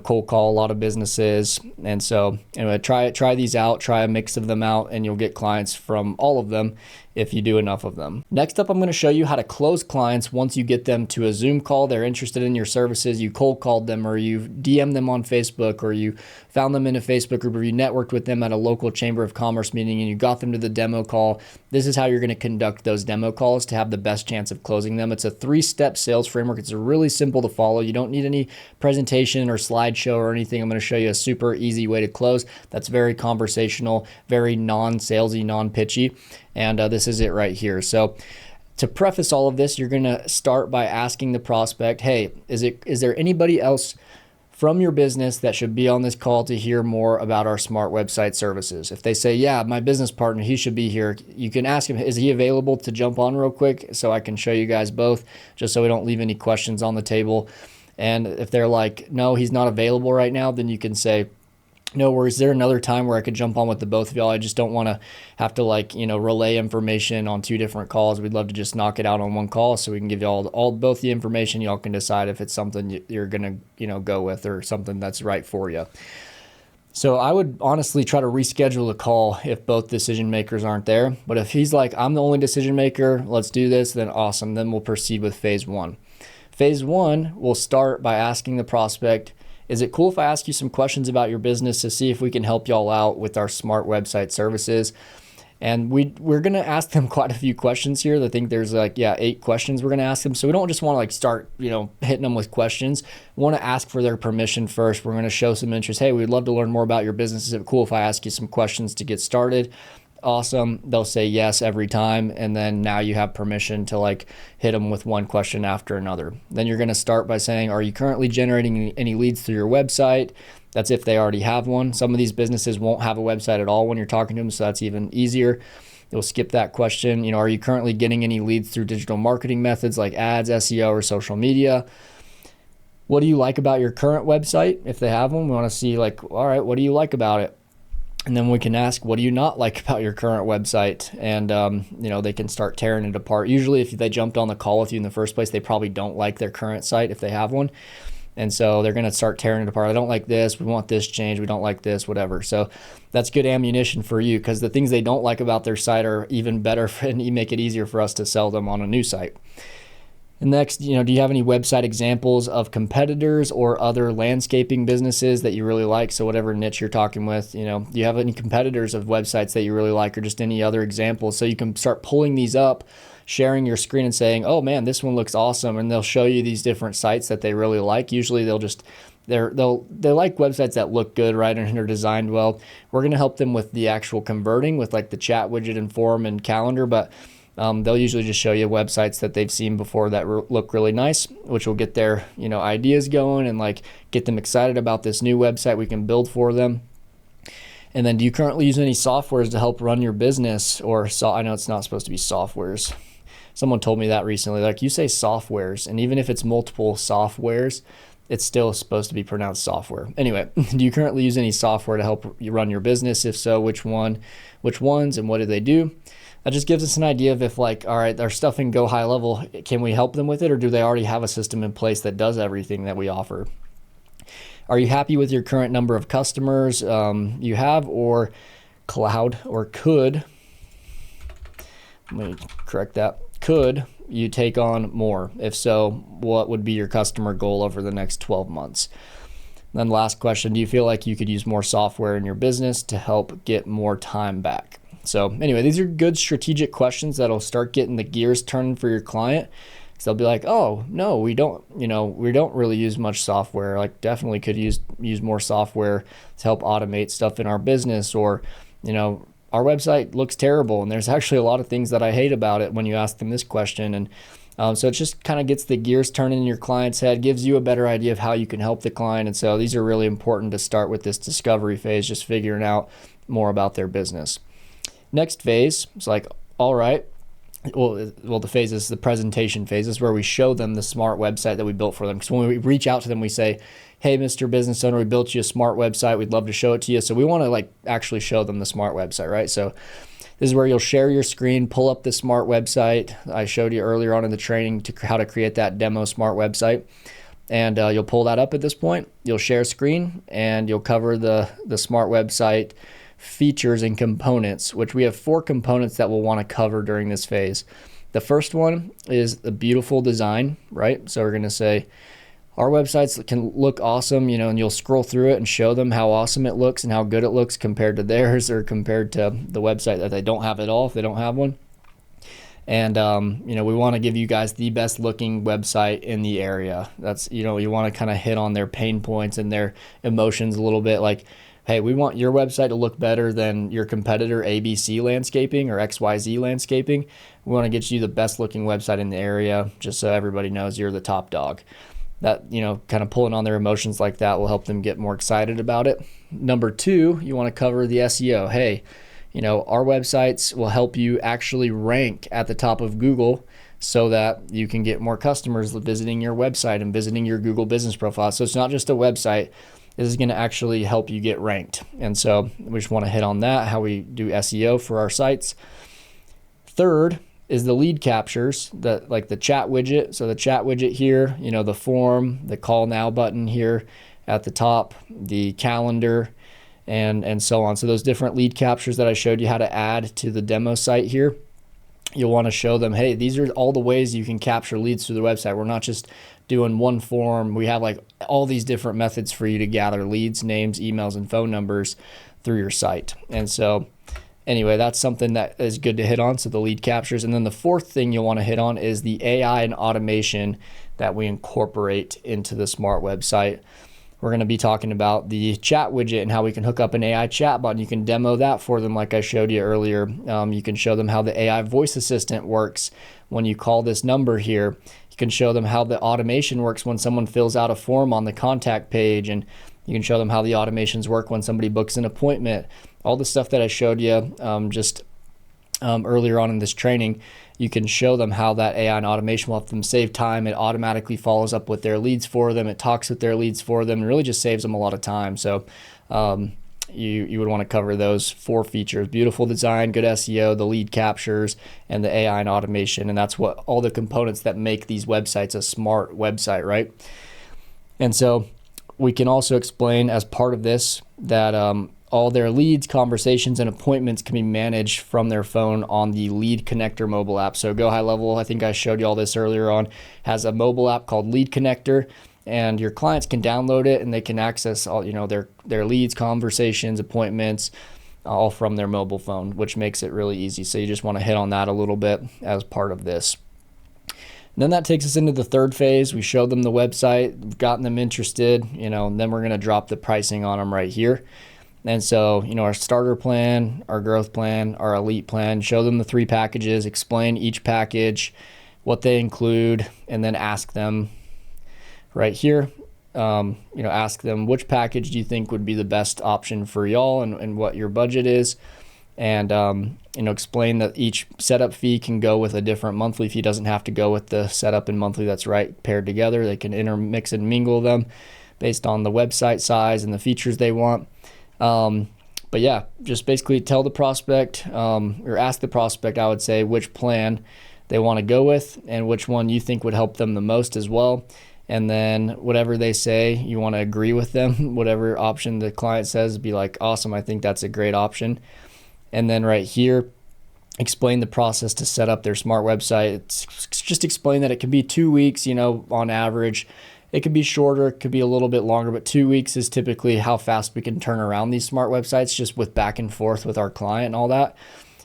cold call a lot of businesses. And so anyway, try these out, try a mix of them out, and you'll get clients from all of them if you do enough of them. Next up, I'm going to show you how to close clients once you get them to a Zoom call. They're interested in your services. You cold called them, or you DM them on Facebook, or you found them in a Facebook group, or you networked with them at a local Chamber of Commerce meeting and you got them to the demo call. This is how you're going to conduct those demo calls to have the best chance of closing them. It's a 3-step sales framework. It's really simple to follow. You don't need any presentation or slideshow or anything. I'm going to show you a super easy way to close that's very conversational, very non-salesy, non-pitchy. And this is it right here. So To preface all of this, you're going to start by asking the prospect, hey, is there anybody else from your business that should be on this call to hear more about our smart website services? If they say, yeah, my business partner, he should be here, you can ask him, is he available to jump on real quick so I can show you guys both, just so we don't leave any questions on the table. And if they're like, no, he's not available right now, then you can say, no worries, is there another time where I could jump on with the both of y'all? I just don't want to have to relay information on 2 different calls. We'd love to just knock it out on one call so we can give you all both the information. Y'all can decide if it's something you're going to go with or something that's right for you. So I would honestly try to reschedule the call if both decision makers aren't there. But if he's like, I'm the only decision maker, let's do this, then awesome. Then we'll proceed with phase 1. Phase 1 will start by asking the prospect, is it cool if I ask you some questions about your business to see if we can help y'all out with our smart website services? And we're going to ask them quite a few questions here. I think there's 8 questions we're going to ask them. So we don't just want to start, hitting them with questions. We want to ask for their permission first. We're going to show some interest. Hey, we'd love to learn more about your business. Is it cool if I ask you some questions to get started? Awesome. They'll say yes every time. And then now you have permission to hit them with one question after another. Then you're going to start by saying, are you currently generating any leads through your website? That's if they already have one. Some of these businesses won't have a website at all when you're talking to them, so that's even easier. You'll skip that question. Are you currently getting any leads through digital marketing methods like ads, SEO, or social media? What do you like about your current website? If they have one, we want to see all right, what do you like about it? And then we can ask, what do you not like about your current website? And, they can start tearing it apart. Usually if they jumped on the call with you in the first place, they probably don't like their current site if they have one. And so they're going to start tearing it apart. I don't like this. We want this change. We don't like this, whatever. So that's good ammunition for you, because the things they don't like about their site are even better and make it easier for us to sell them on a new site. And next, do you have any website examples of competitors or other landscaping businesses that you really like? So whatever niche you're talking with, do you have any competitors of websites that you really like, or just any other examples? So you can start pulling these up, sharing your screen and saying, oh man, this one looks awesome. And they'll show you these different sites that they really like. Usually they like websites that look good, right, and are designed well. We're going to help them with the actual converting with the chat widget and form and calendar, but they'll usually just show you websites that they've seen before that look really nice, which will get their ideas going and get them excited about this new website we can build for them. And then, do you currently use any softwares to help run your business? I know it's not supposed to be softwares. Someone told me that recently. You say softwares, and even if it's multiple softwares, it's still supposed to be pronounced software. Anyway, do you currently use any software to help you run your business? If so, which ones, and what do they do? That just gives us an idea of if all right, our stuff in GoHighLevel, can we help them with it, or do they already have a system in place that does everything that we offer? Are you happy with your current number of customers you have, or cloud, or could you take on more? If so, what would be your customer goal over the next 12 months? And then last question, do you feel like you could use more software in your business to help get more time back? So anyway, these are good strategic questions that'll start getting the gears turning for your client. So they'll be like, oh, no, we don't really use much software. Definitely could use more software to help automate stuff in our business, or, our website looks terrible and there's actually a lot of things that I hate about it when you ask them this question. And so it just kind of gets the gears turning in your client's head, gives you a better idea of how you can help the client. And so these are really important to start with this discovery phase, just figuring out more about their business. Next phase, it's all right. Well, the phase is the presentation phase. This is where we show them the smart website that we built for them. Because when we reach out to them, we say, hey, Mr. Business Owner, we built you a smart website. We'd love to show it to you. So we want to actually show them the smart website, right? So this is where you'll share your screen, pull up the smart website. I showed you earlier on in the training how to create that demo smart website. And you'll pull that up at this point. You'll share screen and you'll cover the smart website features and components, which we have 4 components that we'll want to cover during this phase. The first one is the beautiful design, right? So we're going to say our websites can look awesome, and you'll scroll through it and show them how awesome it looks and how good it looks compared to theirs, or compared to the website that they don't have at all if they don't have one. And, we want to give you guys the best looking website in the area. That's, you want to kind of hit on their pain points and their emotions a little bit. hey, we want your website to look better than your competitor ABC Landscaping or XYZ Landscaping. We want to get you the best looking website in the area, just so everybody knows you're the top dog. That, kind of pulling on their emotions like that will help them get more excited about it. Number 2, you want to cover the SEO. Hey, our websites will help you actually rank at the top of Google so that you can get more customers visiting your website and visiting your Google business profile. So it's not just a website. This is going to actually help you get ranked. And so we just want to hit on that, how we do SEO for our sites. Third is the lead captures, like the chat widget. So the chat widget here, the form, the call now button here at the top, the calendar, and so on. So those different lead captures that I showed you how to add to the demo site here, you'll want to show them, hey, these are all the ways you can capture leads through the website. We're not just doing one form. We have like all these different methods for you to gather leads, names, emails, and phone numbers through your site. And so anyway, that's something that is good to hit on. So the lead captures. And then the fourth thing you'll want to hit on is the AI and automation that we incorporate into the smart website. We're going to be talking about the chat widget and how we can hook up an AI chatbot. You can demo that for them like I showed you earlier. You can show them how the AI voice assistant works when you call this number here. You can show them how the automation works when someone fills out a form on the contact page, and you can show them how the automations work when somebody books an appointment. All the stuff that I showed you earlier on in this training, you can show them how that AI and automation will help them save time. It automatically follows up with their leads for them. It talks with their leads for them. It really just saves them a lot of time. So you would want to cover those 4 features: beautiful design, good SEO, the lead captures, and the AI and automation. And that's what all the components that make these websites a smart website, right? And so we can also explain as part of this that all their leads, conversations, and appointments can be managed from their phone on the LeadConnector mobile app. So GoHighLevel, I think I showed you all this earlier on, has a mobile app called LeadConnector, and your clients can download it and they can access all their leads, conversations, appointments, all from their mobile phone, which makes it really easy. So you just want to hit on that a little bit as part of this. And then that takes us into the third phase. We showed them the website, we've gotten them interested, and then we're going to drop the pricing on them right here. And so, our starter plan, our growth plan, our elite plan, show them the 3 packages, explain each package, what they include, and then ask them right here, ask them which package do you think would be the best option for y'all and what your budget is. And, explain that each setup fee can go with a different monthly fee. Doesn't have to go with the setup and monthly that's right paired together. They can intermix and mingle them based on the website size and the features they want. But yeah, just basically tell the prospect, or ask the prospect, I would say, which plan they want to go with and which one you think would help them the most as well. And then whatever they say, you want to agree with them. Whatever option the client says, be like, awesome, I think that's a great option. And then right here, explain the process to set up their smart website. It's just explain that it can be 2 weeks, on average. It could be shorter, it could be a little bit longer, but 2 weeks is typically how fast we can turn around these smart websites, just with back and forth with our client and all that.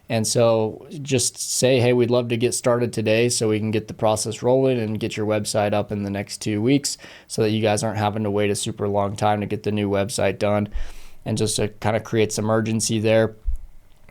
And so just say, hey, we'd love to get started today so we can get the process rolling and get your website up in the next 2 weeks so that you guys aren't having to wait a super long time to get the new website done, and just to kind of create some urgency there.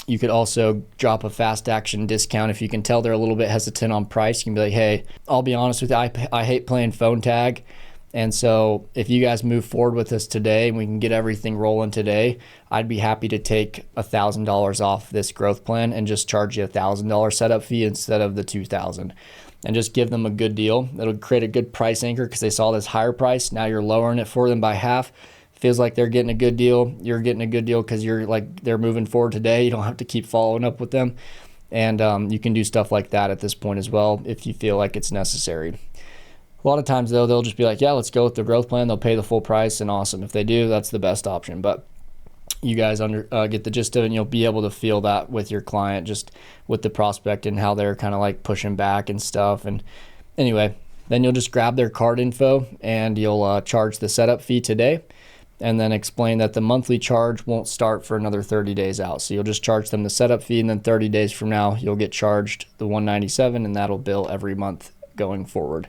You could also drop a fast action discount. If you can tell they're a little bit hesitant on price, you can be like, hey, I'll be honest with you, I hate playing phone tag. And so if you guys move forward with us today and we can get everything rolling today, I'd be happy to take $1,000 off this growth plan and just charge you $1,000 setup fee instead of the $2,000, and just give them a good deal. It'll create a good price anchor because they saw this higher price. Now you're lowering it for them by half. Feels like they're getting a good deal. You're getting a good deal because they're moving forward today. You don't have to keep following up with them. And you can do stuff like that at this point as well if you feel like it's necessary. A lot of times, though, they'll just be like, yeah, let's go with the growth plan. They'll pay the full price, and awesome. If they do, that's the best option. But you guys get the gist of it, and you'll be able to feel that with your client, just with the prospect and how they're kind of like pushing back and stuff. And anyway, then you'll just grab their card info, and you'll charge the setup fee today, and then explain that the monthly charge won't start for another 30 days out. So you'll just charge them the setup fee, and then 30 days from now, you'll get charged the $197, and that'll bill every month going forward.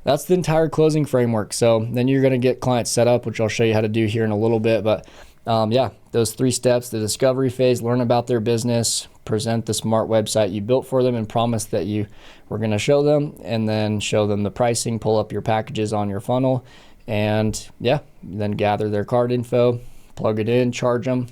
That's the entire closing framework. So then you're going to get clients set up, which I'll show you how to do here in a little bit. But yeah, those 3 steps: the discovery phase, learn about their business, present the smart website you built for them and promise that you were going to show them, and then show them the pricing, pull up your packages on your funnel, and yeah, then gather their card info, plug it in, charge them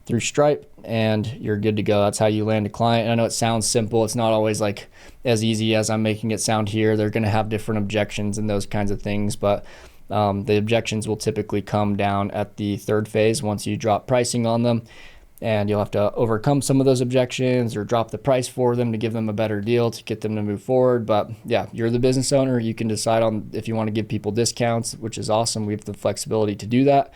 through Stripe, and you're good to go. That's how you land a client. And I know it sounds simple. It's not always like as easy as I'm making it sound here. They're going to have different objections and those kinds of things, but the objections will typically come down at the 3rd phase once you drop pricing on them, and you'll have to overcome some of those objections or drop the price for them to give them a better deal to get them to move forward. But yeah, you're the business owner. You can decide on if you want to give people discounts, which is awesome. We have the flexibility to do that.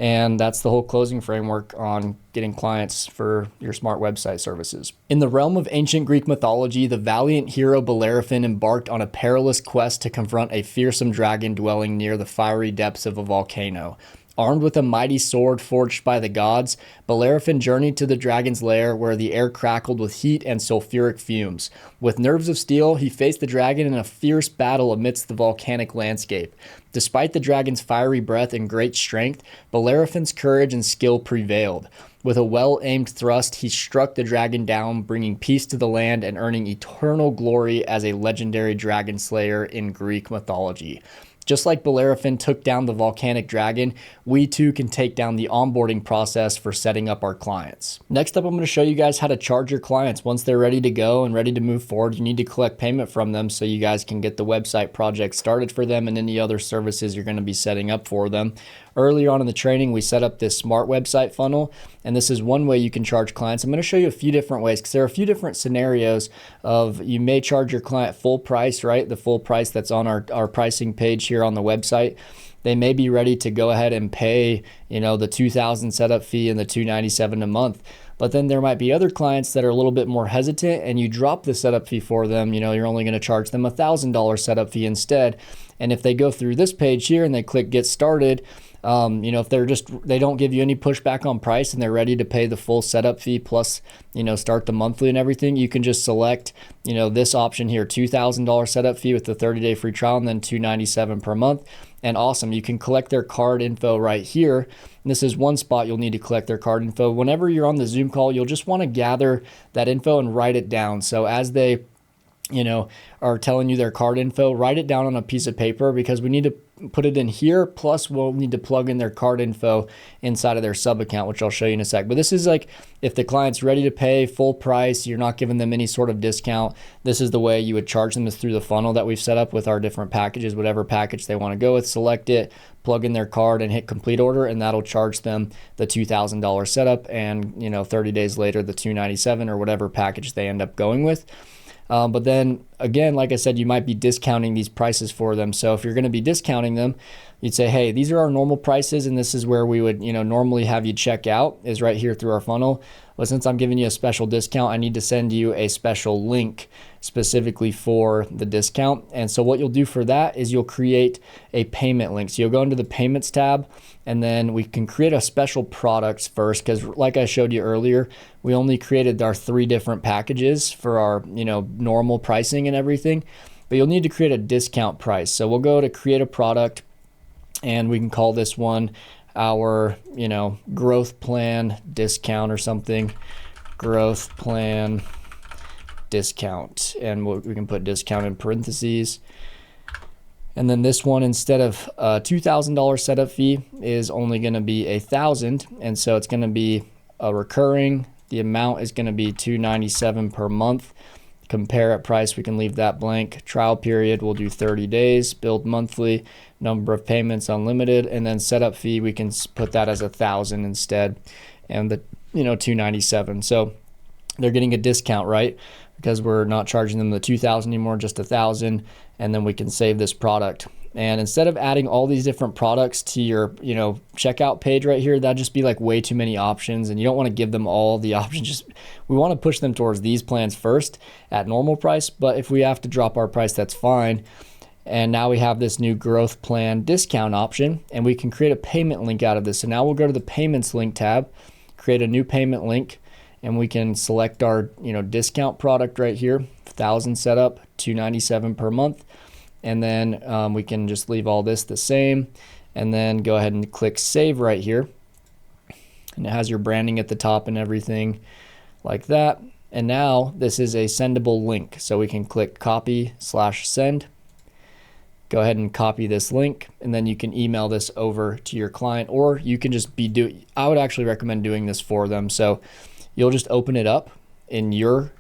And that's the whole closing framework on getting clients for your smart website services. In the realm of ancient Greek mythology, the valiant hero Bellerophon embarked on a perilous quest to confront a fearsome dragon dwelling near the fiery depths of a volcano. Armed with a mighty sword forged by the gods, Bellerophon journeyed to the dragon's lair, where the air crackled with heat and sulfuric fumes. With nerves of steel, he faced the dragon in a fierce battle amidst the volcanic landscape. Despite the dragon's fiery breath and great strength, Bellerophon's courage and skill prevailed. With a well-aimed thrust, he struck the dragon down, bringing peace to the land and earning eternal glory as a legendary dragon slayer in Greek mythology. Just like Bellerophon took down the volcanic dragon, we too can take down the onboarding process for setting up our clients. Next up, I'm going to show you guys how to charge your clients. Once they're ready to go and ready to move forward, you need to collect payment from them so you guys can get the website project started for them and any other services you're going to be setting up for them. Earlier on in the training, we set up this smart website funnel, and this is one way you can charge clients. I'm going to show you a few different ways because there are a few different scenarios of you may charge your client full price, right? The full price that's on our pricing page here on the website. They may be ready to go ahead and pay, the $2,000 setup fee and the $297 a month. But then there might be other clients that are a little bit more hesitant, and you drop the setup fee for them. You're only going to charge them $1,000 setup fee instead. And if they go through this page here and they click get started, if they don't give you any pushback on price and they're ready to pay the full setup fee plus, start the monthly and everything, you can just select, this option here, $2,000 setup fee with the 30-day free trial and then $297 per month. And awesome, you can collect their card info right here. And this is one spot you'll need to collect their card info. Whenever you're on the Zoom call, you'll just want to gather that info and write it down. So as they are telling you their card info, write it down on a piece of paper because we need to put it in here. Plus, we'll need to plug in their card info inside of their sub account, which I'll show you in a sec. But this is like if the client's ready to pay full price, you're not giving them any sort of discount. This is the way you would charge them, is through the funnel that we've set up with our different packages. Whatever package they want to go with, select it, plug in their card and hit complete order, and that'll charge them the $2,000 setup and 30 days later the $297 or whatever package they end up going with. But then again, like I said, you might be discounting these prices for them. So if you're going to be discounting them, you'd say, hey, these are our normal prices, and this is where we would, normally have you check out, is right here through our funnel. But since I'm giving you a special discount, I need to send you a special link specifically for the discount. And so what you'll do for that is you'll create a payment link. So you'll go into the payments tab, and then we can create a special products first, because like I showed you earlier, we only created our 3 different packages for our, normal pricing and everything. But you'll need to create a discount price. So we'll go to create a product, and we can call this one our, growth plan discount or something. Growth plan discount, and we can put discount in parentheses. And then this one, instead of a $2,000 setup fee, is only going to be $1,000, and so it's going to be a recurring. The amount is going to be $297 per month. Compare at price, we can leave that blank. Trial period, we'll do 30 days. Build monthly, number of payments unlimited, and then setup fee, we can put that as $1,000 instead, and the $297. So they're getting a discount, right? Because we're not charging them the $2,000 anymore, just $1,000, and then we can save this product. And instead of adding all these different products to your, checkout page right here, that'd just be like way too many options, and you don't want to give them all the options. We want to push them towards these plans first at normal price, but if we have to drop our price, that's fine. And now we have this new growth plan discount option, and we can create a payment link out of this. So now we'll go to the payments link tab, create a new payment link, and we can select our, discount product right here, 1,000 setup, $297 per month. And then we can just leave all this the same, and then go ahead and click save right here. and it has your branding at the top and everything like that. And now this is a sendable link. So we can click copy/send. Go ahead and copy this link, and then you can email this over to your client, or you can just I would actually recommend doing this for them. So you'll just open it up in your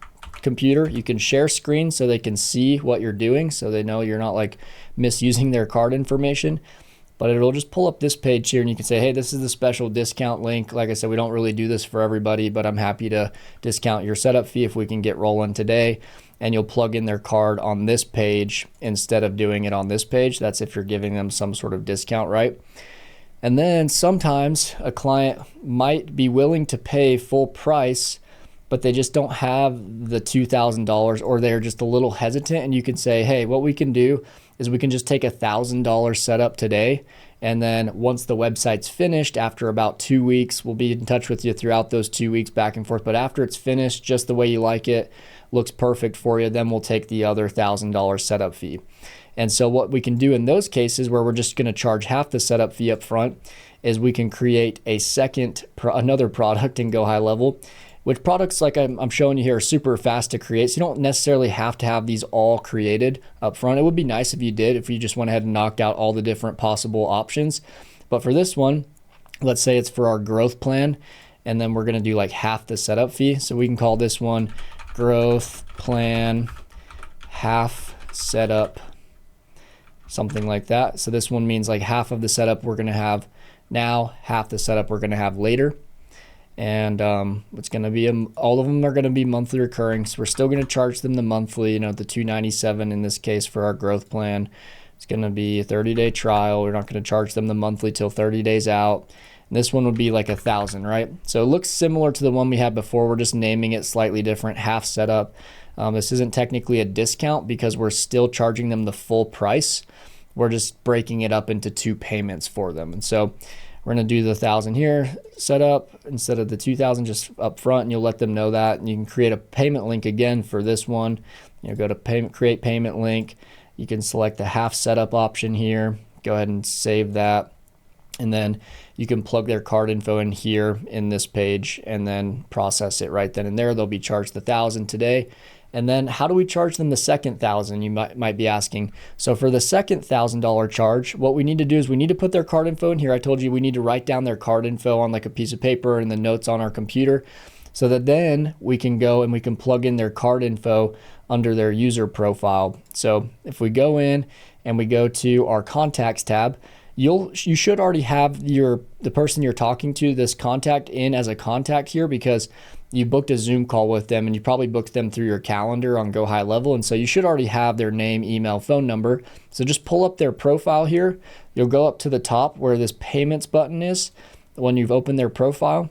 computer. You can share screen so they can see what you're doing, so they know you're not like misusing their card information. But it'll just pull up this page here, and you can say, hey, this is the special discount link. Like I said, we don't really do this for everybody, but I'm happy to discount your setup fee if we can get rolling today. And you'll plug in their card on this page instead of doing it on this page. That's if you're giving them some sort of discount, right? And then sometimes a client might be willing to pay full price, but they just don't have the $2,000, or they're just a little hesitant. And you can say, hey, what we can do is we can just take $1,000 setup today. And then once the website's finished, after about 2 weeks, we'll be in touch with you throughout those 2 weeks back and forth. But after it's finished, just the way you like it, looks perfect for you, then we'll take the other $1,000 setup fee. And so what we can do in those cases where we're just going to charge half the setup fee up front is we can create another product in GoHighLevel, which products like I'm showing you here are super fast to create. So you don't necessarily have to have these all created up front. It would be nice if you did, if you just went ahead and knocked out all the different possible options. But for this one, let's say it's for our growth plan, and then we're going to do like half the setup fee. So we can call this one growth plan half setup, something like that. So this one means like half of the setup we're going to have now, half the setup we're going to have later. And it's going to be all of them are going to be monthly recurring. So we're still going to charge them the monthly, the $297 in this case for our growth plan. It's going to be a 30-day trial. We're not going to charge them the monthly till 30 days out. And this one would be like $1,000, right? So it looks similar to the one we had before. We're just naming it slightly different, half setup. This isn't technically a discount because we're still charging them the full price. We're just breaking it up into 2 payments for them. And so we're going to do the $1,000 here set up instead of the $2,000 just up front, and you'll let them know that. And you can create a payment link again for this one. Go to payment, create payment link. You can select the half setup option here. Go ahead and save that. And then you can plug their card info in here in this page and then process it right then and there. They'll be charged the $1,000 today. And then how do we charge them the second $1,000? You might be asking. So for the second $1,000 charge, what we need to do is we need to put their card info in here. I told you we need to write down their card info on like a piece of paper and the notes on our computer, so that then we can go and we can plug in their card info under their user profile. So if we go in and we go to our contacts tab, you should already have the person you're talking to, this contact, in as a contact here, because you booked a Zoom call with them and you probably booked them through your calendar on GoHighLevel. And so you should already have their name, email, phone number. So just pull up their profile here. You'll go up to the top where this payments button is when you've opened their profile.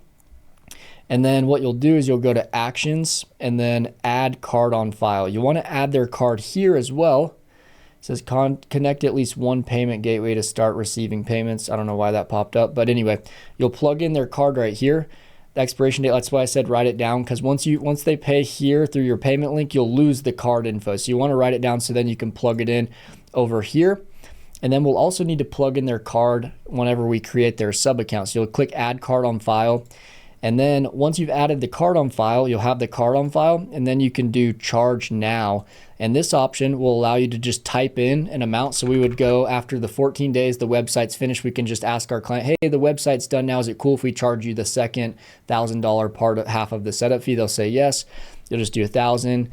And then what you'll do is you'll go to actions and then add card on file. You want to add their card here as well. It says connect at least one payment gateway to start receiving payments. I don't know why that popped up, but anyway, you'll plug in their card right here. The expiration date, that's why I said write it down, because once they pay here through your payment link, you'll lose the card info. So you want to write it down so then you can plug it in over here. And then we'll also need to plug in their card whenever we create their sub account. So you'll click add card on file. And then once you've added the card on file, you'll have the card on file, and then you can do charge now. And this option will allow you to just type in an amount. So we would go after the 14 days, the website's finished, we can just ask our client, hey, the website's done now. Is it cool if we charge you the second $1,000 part of half of the setup fee? They'll say yes. You'll just do $1,000.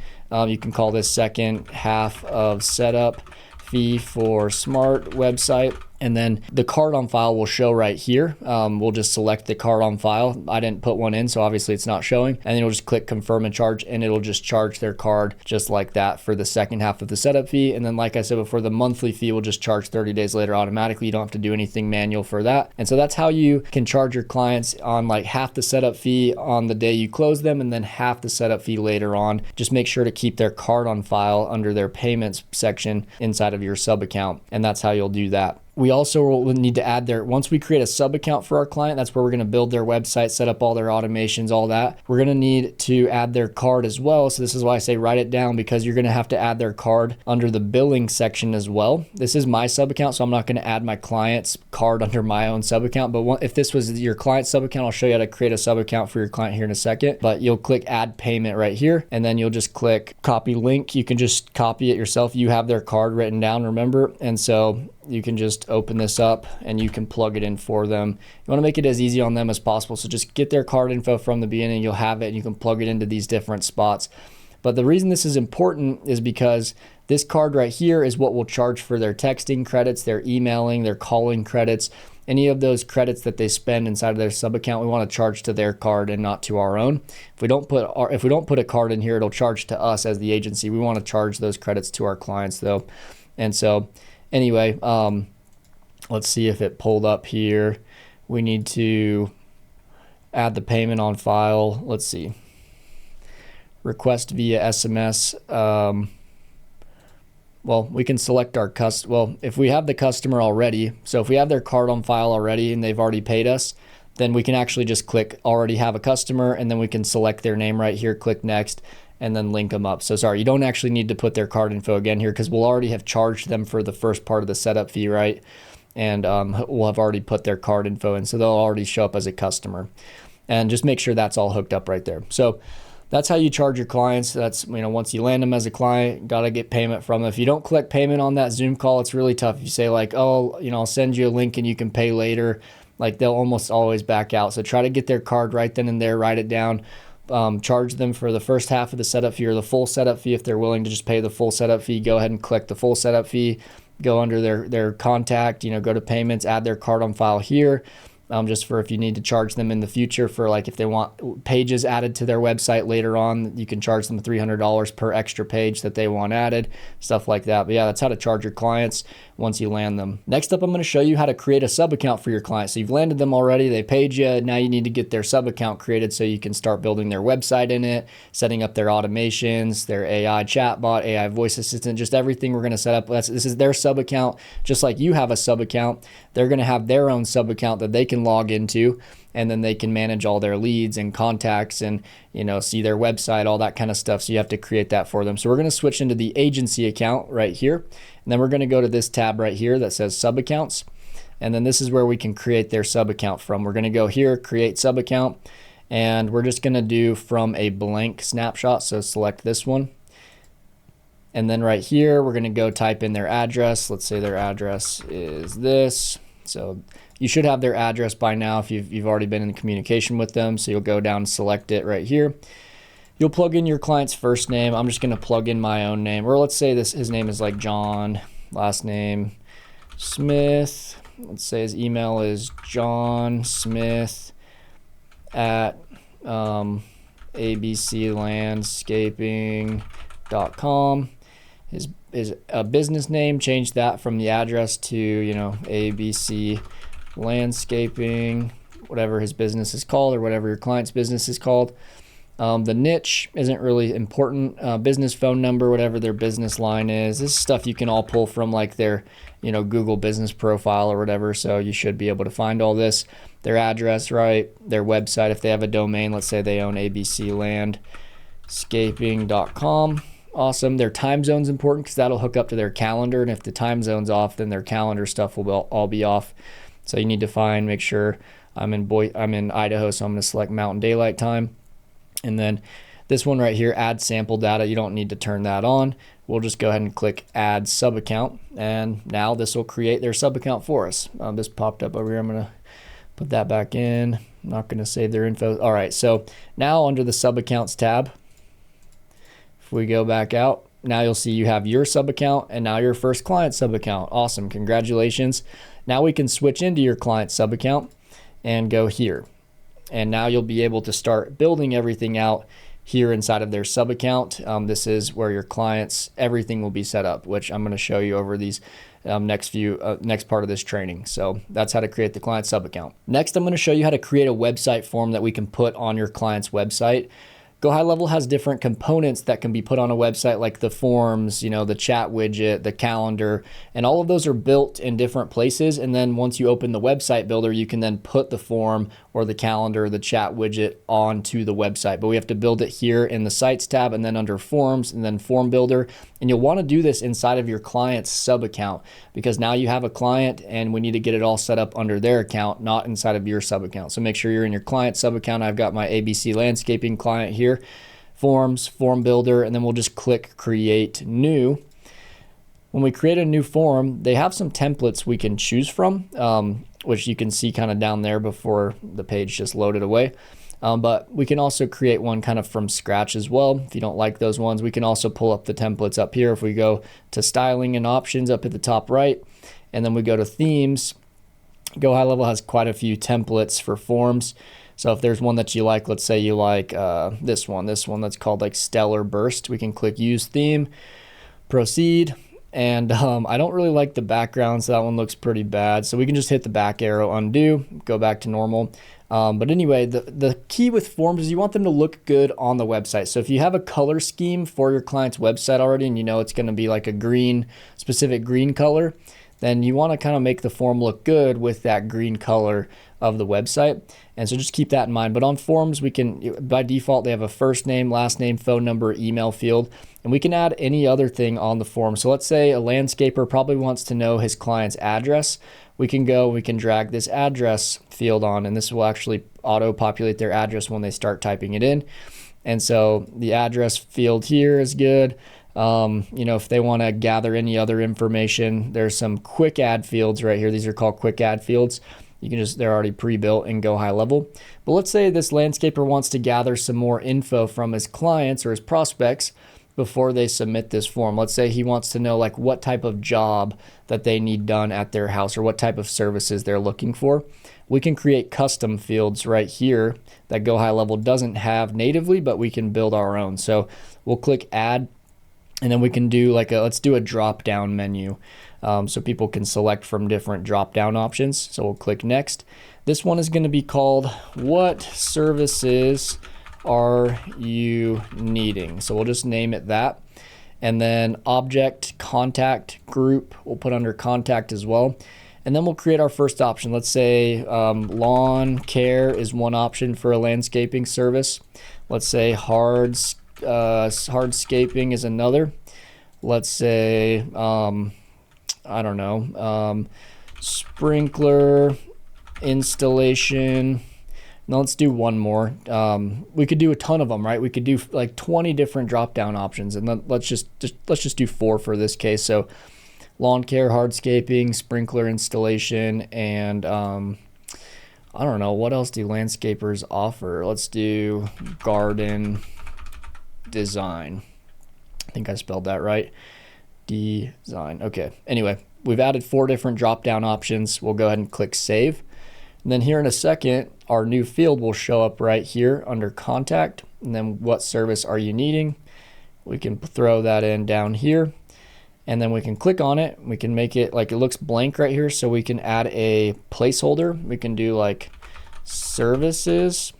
You can call this second half of setup fee for smart website. And then the card on file will show right here. We'll just select the card on file. I didn't put one in, so obviously it's not showing. And then you'll just click confirm and charge, and it'll just charge their card just like that for the second half of the setup fee. And then like I said before, the monthly fee will just charge 30 days later automatically. You don't have to do anything manual for that. And so that's how you can charge your clients on like half the setup fee on the day you close them, and then half the setup fee later on. Just make sure to keep their card on file under their payments section inside of your sub account. And that's how you'll do that. we also will need to add once we create a sub account for our client, that's where we're going to build their website, set up all their automations, all that. We're going to need to add their card as well. So this is why I say write it down, because you're going to have to add their card under the billing section as well. This is my sub account, so I'm not going to add my client's card under my own sub account. But if this was your client sub account, I'll show you how to create a sub account for your client here in a second. But you'll click add payment right here, and then you'll just click copy link. You can just copy it yourself. You have their card written down, remember? And so you can just open this up and you can plug it in for them. You want to make it as easy on them as possible. So just get their card info from the beginning. You'll have it and you can plug it into these different spots. But the reason this is important is because this card right here is what we'll charge for their texting credits, their emailing, their calling credits, any of those credits that they spend inside of their sub account. We want to charge to their card and not to our own. If we don't put a card in here, it'll charge to us as the agency. We want to charge those credits to our clients though. And so anyway, let's see if it pulled up here. We need to add the payment on file. Let's see. Request via SMS. Well, we can select our if we have the customer already, so if we have their card on file already and they've already paid us, then we can actually just click already have a customer, and then we can select their name right here, click next, and then link them up. So sorry, you don't actually need to put their card info again here, because we'll already have charged them for the first part of the setup fee, right? And we'll have already put their card info in, so they'll already show up as a customer. And just make sure that's all hooked up right there. So that's how you charge your clients. That's, once you land them as a client, got to get payment from them. If you don't collect payment on that Zoom call, it's really tough. If you say like, oh, I'll send you a link and you can pay later, like they'll almost always back out. So try to get their card right then and there, write it down. Charge them for the first half of the setup fee or the full setup fee. If they're willing to just pay the full setup fee, go ahead and collect the full setup fee. Go under their contact, go to payments, add their card on file here. Just for if you need to charge them in the future for like if they want pages added to their website later on, you can charge them $300 per extra page that they want added, stuff like that. But yeah, that's how to charge your clients once you land them. Next up, I'm going to show you how to create a sub account for your client. So you've landed them already, they paid you, now you need to get their sub account created so you can start building their website in it, setting up their automations, their AI chatbot, AI voice assistant, just everything we're going to set up. This is their sub account, just like you have a sub account. They're going to have their own sub account that they can log into, and then they can manage all their leads and contacts and see their website, all that kind of stuff. So you have to create that for them. So we're going to switch into the agency account right here, and then we're going to go to this tab right here that says sub accounts, and then this is where we can create their sub account from. We're going to go here, create sub account, and we're just going to do from a blank snapshot. So select this one, and then right here we're going to go type in their address. Let's say their address is this. So you should have their address by now if you've already been in communication with them. So you'll go down and select it right here. You'll plug in your client's first name. I'm just going to plug in my own name, or let's say his name is like John, last name Smith. Let's say his email is johnsmith@abclandscaping.com. His business name, change that from the address to ABC Landscaping, whatever his business is called or whatever your client's business is called. The niche isn't really important. Business phone number, whatever their business line is. This is stuff you can all pull from like their Google business profile or whatever, so you should be able to find all this. Their address, right? Their website, if they have a domain, let's say they own abclandscaping.com. Awesome. Their time zone's important because that'll hook up to their calendar, and if the time zone's off, then their calendar stuff will all be off. So you need to make sure I'm in Idaho, so I'm going to select Mountain Daylight Time. And then this one right here, add sample data, you don't need to turn that on. We'll just go ahead and click add sub account, and now this will create their sub account for us. This popped up over here. I'm going to put that back in. I'm not going to save their info. All right, so now under the sub accounts tab, if we go back out, now you'll see you have your sub account and now your first client sub account. Awesome, congratulations. Now we can switch into your client sub account and go here. And now you'll be able to start building everything out here inside of their sub account. This is where your clients, everything will be set up, which I'm going to show you over these next part of this training. So that's how to create the client sub account. Next, I'm going to show you how to create a website form that we can put on your client's website. GoHighLevel has different components that can be put on a website, like the forms, the chat widget, the calendar, and all of those are built in different places. And then once you open the website builder, you can then put the form or the calendar, the chat widget onto the website. But we have to build it here in the Sites tab and then under Forms and then Form Builder. And you'll want to do this inside of your client's sub account, because now you have a client and we need to get it all set up under their account, not inside of your sub account. So make sure you're in your client sub account. I've got my ABC landscaping client here, Forms, Form Builder, and then we'll just click Create New. When we create a new form, they have some templates we can choose from, which you can see kind of down there before the page just loaded away. But we can also create one kind of from scratch as well. If you don't like those ones, we can also pull up the templates up here. If we go to styling and options up at the top right, and then we go to themes, GoHighLevel has quite a few templates for forms. So if there's one that you like, let's say you like this one that's called like Stellar Burst, we can click Use Theme, Proceed. And I don't really like the background, so that one looks pretty bad. So we can just hit the back arrow, undo, go back to normal. But anyway, the key with forms is you want them to look good on the website. So if you have a color scheme for your client's website already, and you know it's going to be like a green, specific green color, then you want to kind of make the form look good with that green color of the website. And so just keep that in mind. But on forms, we can, by default, they have a first name, last name, phone number, email field, and we can add any other thing on the form. So let's say a landscaper probably wants to know his client's address. We can drag this address field on, and this will actually auto-populate their address when they start typing it in. And so the address field here is good. If they want to gather any other information, there's some quick add fields right here. These are called quick add fields. They're already pre-built in GoHighLevel. But let's say this landscaper wants to gather some more info from his clients or his prospects before they submit this form. Let's say he wants to know like what type of job that they need done at their house or what type of services they're looking for. We can create custom fields right here that GoHighLevel doesn't have natively, but we can build our own. So we'll click Add, and then we can do let's do a drop-down menu. So people can select from different drop-down options. So we'll click Next. This one is going to be called What Services Are You Needing? So we'll just name it that. And then Object, Contact, Group, we'll put under Contact as well. And then we'll create our first option. Let's say lawn care is one option for a landscaping service. Let's say hardscaping is another. Let's say sprinkler installation. Now let's do one more. We could do a ton of them, right? We could do like 20 different drop-down options, and then let's just do 4 for this case. So lawn care, hardscaping, sprinkler installation, and I don't know, what else do landscapers offer? Let's do garden design. I think I spelled that right. Design. Okay. Anyway, we've added 4 different drop-down options. We'll go ahead and click Save. And then here in a second, our new field will show up right here under Contact. And then what service are you needing? We can throw that in down here. And then we can click on it. We can make it like it looks blank right here. So we can add a placeholder. We can do like services,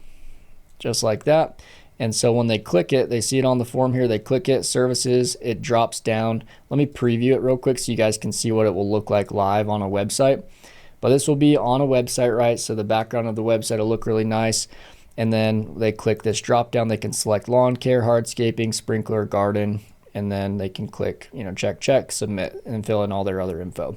just like that. And so when they click it, they see it on the form here, they click it, services, it drops down. Let me preview it real quick so you guys can see what it will look like live on a website. But this will be on a website, right? So the background of the website will look really nice. And then they click this drop down, they can select lawn care, hardscaping, sprinkler, garden, and then they can click, check, submit, and fill in all their other info.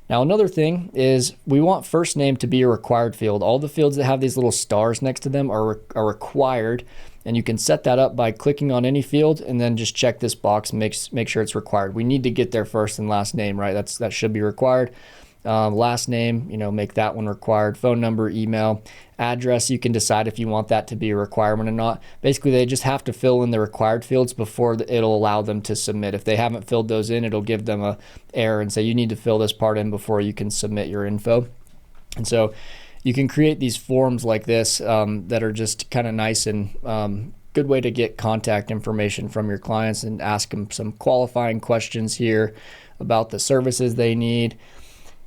Now another thing is we want first name to be a required field. All the fields that have these little stars next to them are required. And you can set that up by clicking on any field and then just check this box, make sure it's required. We need to get their first and last name, right? That should be required. Last name, make that one required. Phone number, email, address, you can decide if you want that to be a requirement or not. Basically, they just have to fill in the required fields before it'll allow them to submit. If they haven't filled those in, it'll give them a error and say you need to fill this part in before you can submit your info. And so you can create these forms like this that are just kind of nice and good way to get contact information from your clients and ask them some qualifying questions here about the services they need.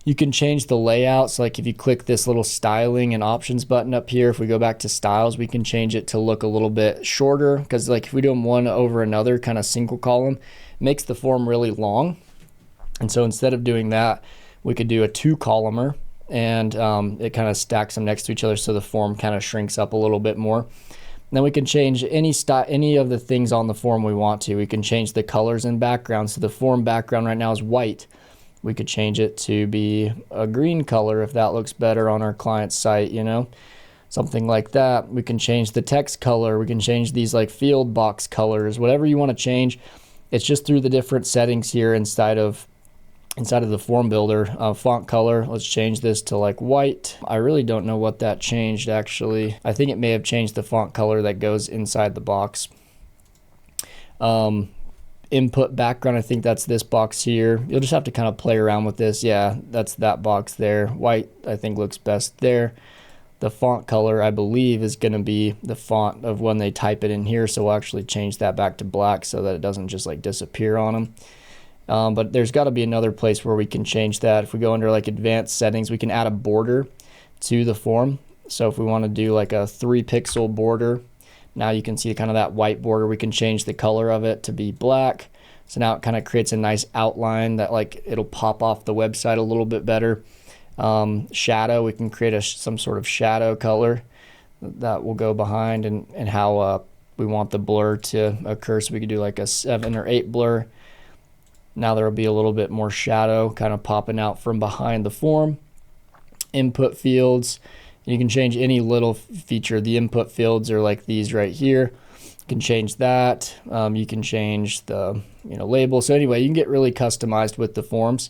You can change the layouts. Like if you click this little styling and options button up here, if we go back to styles, we can change it to look a little bit shorter, because like if we do them one over another, kind of single column, it makes the form really long. And so instead of doing that, we could do a 2-columner, and it kind of stacks them next to each other so the form kind of shrinks up a little bit more. And then we can change any of the things on the form we want to. We can change the colors and background. So the form background right now is white. We could change it to be a green color if that looks better on our client's site, you know, something like that. We can change the text color. We can change these like field box colors, whatever you want to change. It's just through the different settings here inside of the form builder. Font color, let's change this to like white. I really don't know what that changed actually. I think it may have changed the font color that goes inside the box. Input background, I think that's this box here. You'll just have to kind of play around with this. Yeah, that's that box there. White, I think, looks best there. The font color, I believe, is going to be the font of when they type it in here. So we'll actually change that back to black so that it doesn't just like disappear on them. But there's got to be another place where we can change that. If we go under like advanced settings, we can add a border to the form. So if we want to do like a 3-pixel border, now you can see kind of that white border. We can change the color of it to be black. So now it kind of creates a nice outline that like it'll pop off the website a little bit better. Shadow, we can create some sort of shadow color that will go behind and how we want the blur to occur. So we could do like a 7 or 8 blur. Now there will be a little bit more shadow kind of popping out from behind the form. Input fields. You can change any little feature. The input fields are like these right here. You can change that. You can change the label. So anyway, you can get really customized with the forms.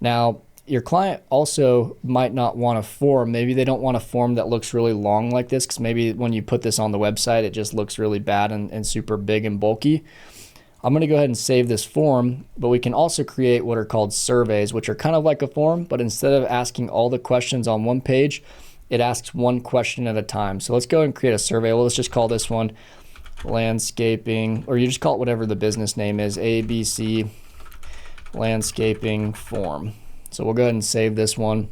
Now, your client also might not want a form. Maybe they don't want a form that looks really long like this, because maybe when you put this on the website, it just looks really bad and super big and bulky. I'm going to go ahead and save this form, but we can also create what are called surveys, which are kind of like a form, but instead of asking all the questions on one page, it asks one question at a time. So let's go and create a survey. Well, let's just call this one landscaping, or you just call it whatever the business name is, ABC landscaping form. So we'll go ahead and save this one.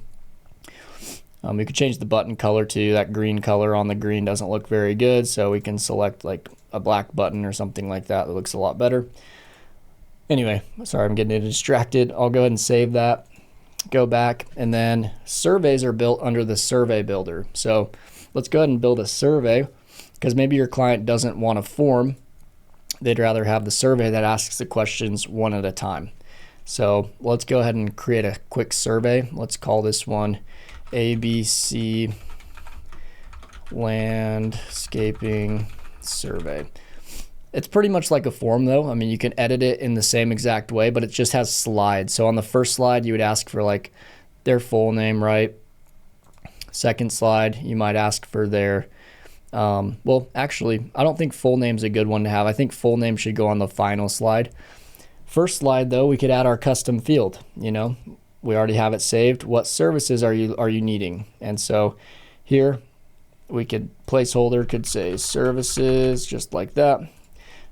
We could change the button color to that green color. On the green doesn't look very good, so we can select like a black button or something like that looks a lot better. Anyway, sorry, I'm getting distracted. I'll go ahead and save that. Go back, and then surveys are built under the survey builder. So let's go ahead and build a survey, because maybe your client doesn't want a form. They'd rather have the survey that asks the questions one at a time. So let's go ahead and create a quick survey. Let's call this one ABC landscaping survey. It's pretty much like a form though. I mean, you can edit it in the same exact way, but it just has slides. So on the first slide, you would ask for like their full name, right? Second slide, you might ask for their, well, actually, I don't think full name's a good one to have. I think full name should go on the final slide. First slide though, we could add our custom field. We already have it saved. What services are you needing? And so here we could, placeholder could say services, just like that.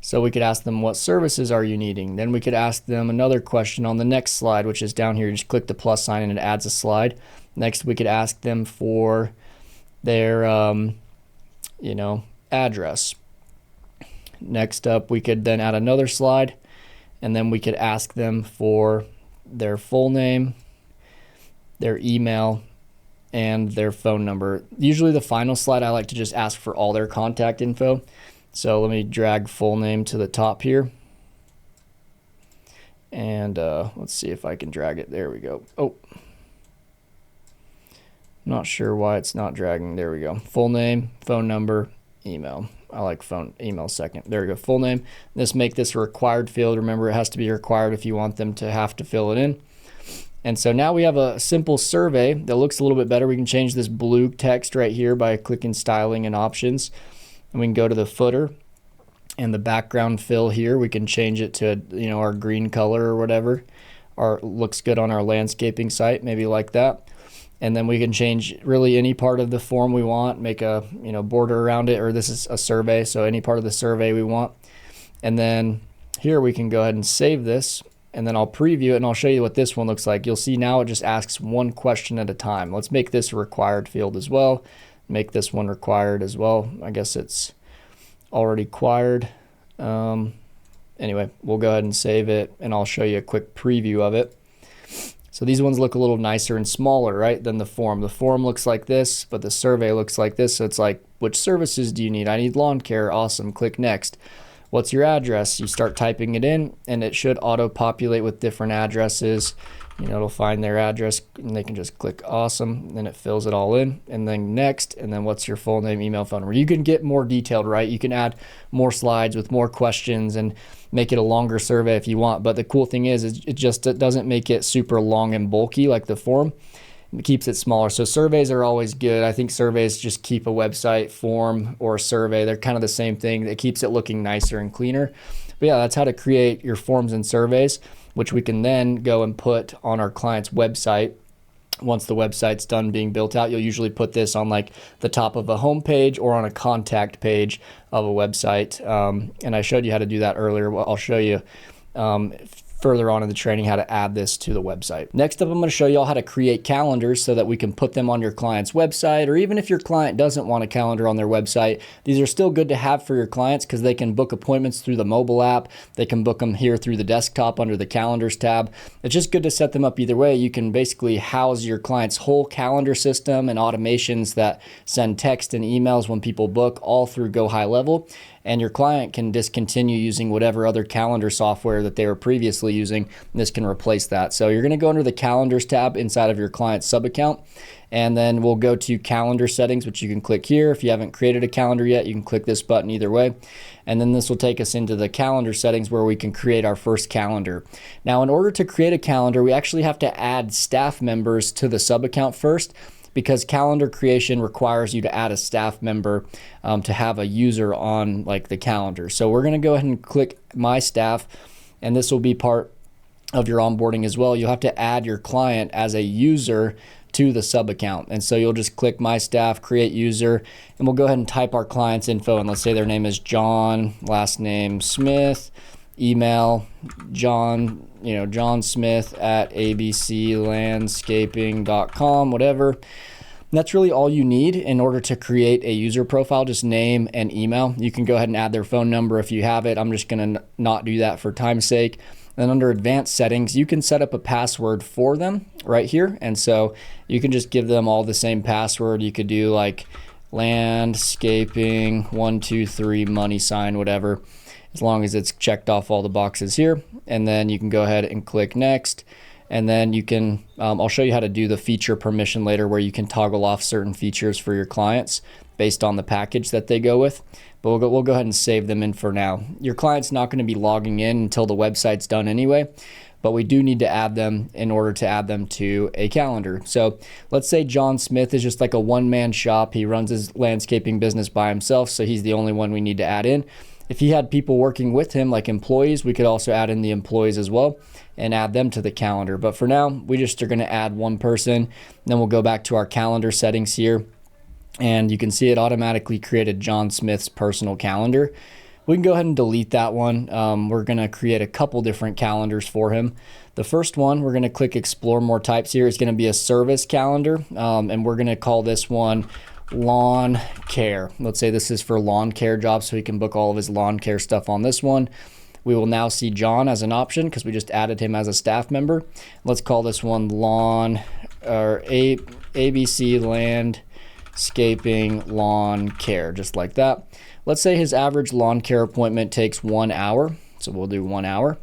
So we could ask them, what services are you needing? Then we could ask them another question on the next slide, which is down here. You just click the plus sign and it adds a slide. Next, we could ask them for their, address. Next up, we could then add another slide, and then we could ask them for their full name, their email, and their phone number. Usually the final slide, I like to just ask for all their contact info. So let me drag full name to the top here. And let's see if I can drag it. There we go. Oh, not sure why it's not dragging. There we go. Full name, phone number, email. I like email second. There we go. Full name. Let's make this a required field. Remember, it has to be required if you want them to have to fill it in. And so now we have a simple survey that looks a little bit better. We can change this blue text right here by clicking styling and options. And we can go to the footer and the background fill here. We can change it to, our green color or whatever. Or looks good on our landscaping site, maybe like that. And then we can change really any part of the form we want, make a border around it, or this is a survey, so any part of the survey we want. And then here we can go ahead and save this. and then I'll preview it and I'll show you what this one looks like. You'll see now it just asks one question at a time. Let's make this a required field as well. Make this one required as well. I guess it's already required. Anyway, we'll go ahead and save it and I'll show you a quick preview of it. So these ones look a little nicer and smaller, right, than the form. The form looks like this, but the survey looks like this. So it's like, which services do you need? I need lawn care. Awesome. Click next. What's your address? You start typing it in and it should auto-populate with different addresses. You know, it'll find their address and they can just click awesome. Then it fills it all in and then next. And then what's your full name, email, phone number? You can get more detailed, right? You can add more slides with more questions and make it a longer survey if you want. But the cool thing is it doesn't make it super long and bulky like the form. It keeps it smaller. So surveys are always good. I think surveys just keep a website, form, or a survey. They're kind of the same thing. It keeps it looking nicer and cleaner. But yeah, that's how to create your forms and surveys, which we can then go and put on our client's website. Once the website's done being built out, you'll usually put this on like the top of a home page or on a contact page of a website. And I showed you how to do that earlier. Well, I'll show you further on in the training how to add this to the website. Next up, I'm going to show you all how to create calendars so that we can put them on your client's website, or even if your client doesn't want a calendar on their website, these are still good to have for your clients because they can book appointments through the mobile app. They can book them here through the desktop under the calendars tab. It's just good to set them up either way. You can basically house your client's whole calendar system and automations that send text and emails when people book all through GoHighLevel. And your client can discontinue using whatever other calendar software that they were previously using. This can replace that. So you're going to go under the calendars tab inside of your client's sub account, and then we'll go to calendar settings, which you can click here. If you haven't created a calendar yet, you can click this button either way. And then this will take us into the calendar settings where we can create our first calendar. Now, in order to create a calendar, we actually have to add staff members to the sub account first, because calendar creation requires you to add a staff member to have a user on like the calendar. So we're going to go ahead and click My Staff, and this will be part of your onboarding as well. You'll have to add your client as a user to the sub account. And so you'll just click My Staff, Create User, and we'll go ahead and type our client's info. And let's say their name is John, last name Smith, email John Smith at abclandscaping.com, whatever. And that's really all you need in order to create a user profile, just name and email. You can go ahead and add their phone number if you have it. I'm just going to not do that for time's sake. Then under advanced settings, you can set up a password for them right here. And so you can just give them all the same password. You could do like landscaping 123 money sign, whatever, as long as it's checked off all the boxes here. And then you can go ahead and click next. And then you can, I'll show you how to do the feature permission later, where you can toggle off certain features for your clients based on the package that they go with. But we'll go ahead and save them in for now. Your client's not going to be logging in until the website's done anyway, but we do need to add them in order to add them to a calendar. So let's say John Smith is just like a one-man shop. He runs his landscaping business by himself, so he's the only one we need to add in. If he had people working with him, like employees, we could also add in the employees as well and add them to the calendar. But for now, we just are going to add one person. Then we'll go back to our calendar settings here, and you can see it automatically created John Smith's personal calendar. We can go ahead and delete that one. We're going to create a couple different calendars for him. The first one, we're going to click Explore More Types here. It's going to be a service calendar, and we're going to call this one lawn care. Let's say this is for lawn care jobs, so he can book all of his lawn care stuff on this one. We will now see John as an option because we just added him as a staff member. Let's call this one lawn or ABC landscaping lawn care, just like that. Let's say his average lawn care appointment takes 1 hour, so we'll do 1 hour.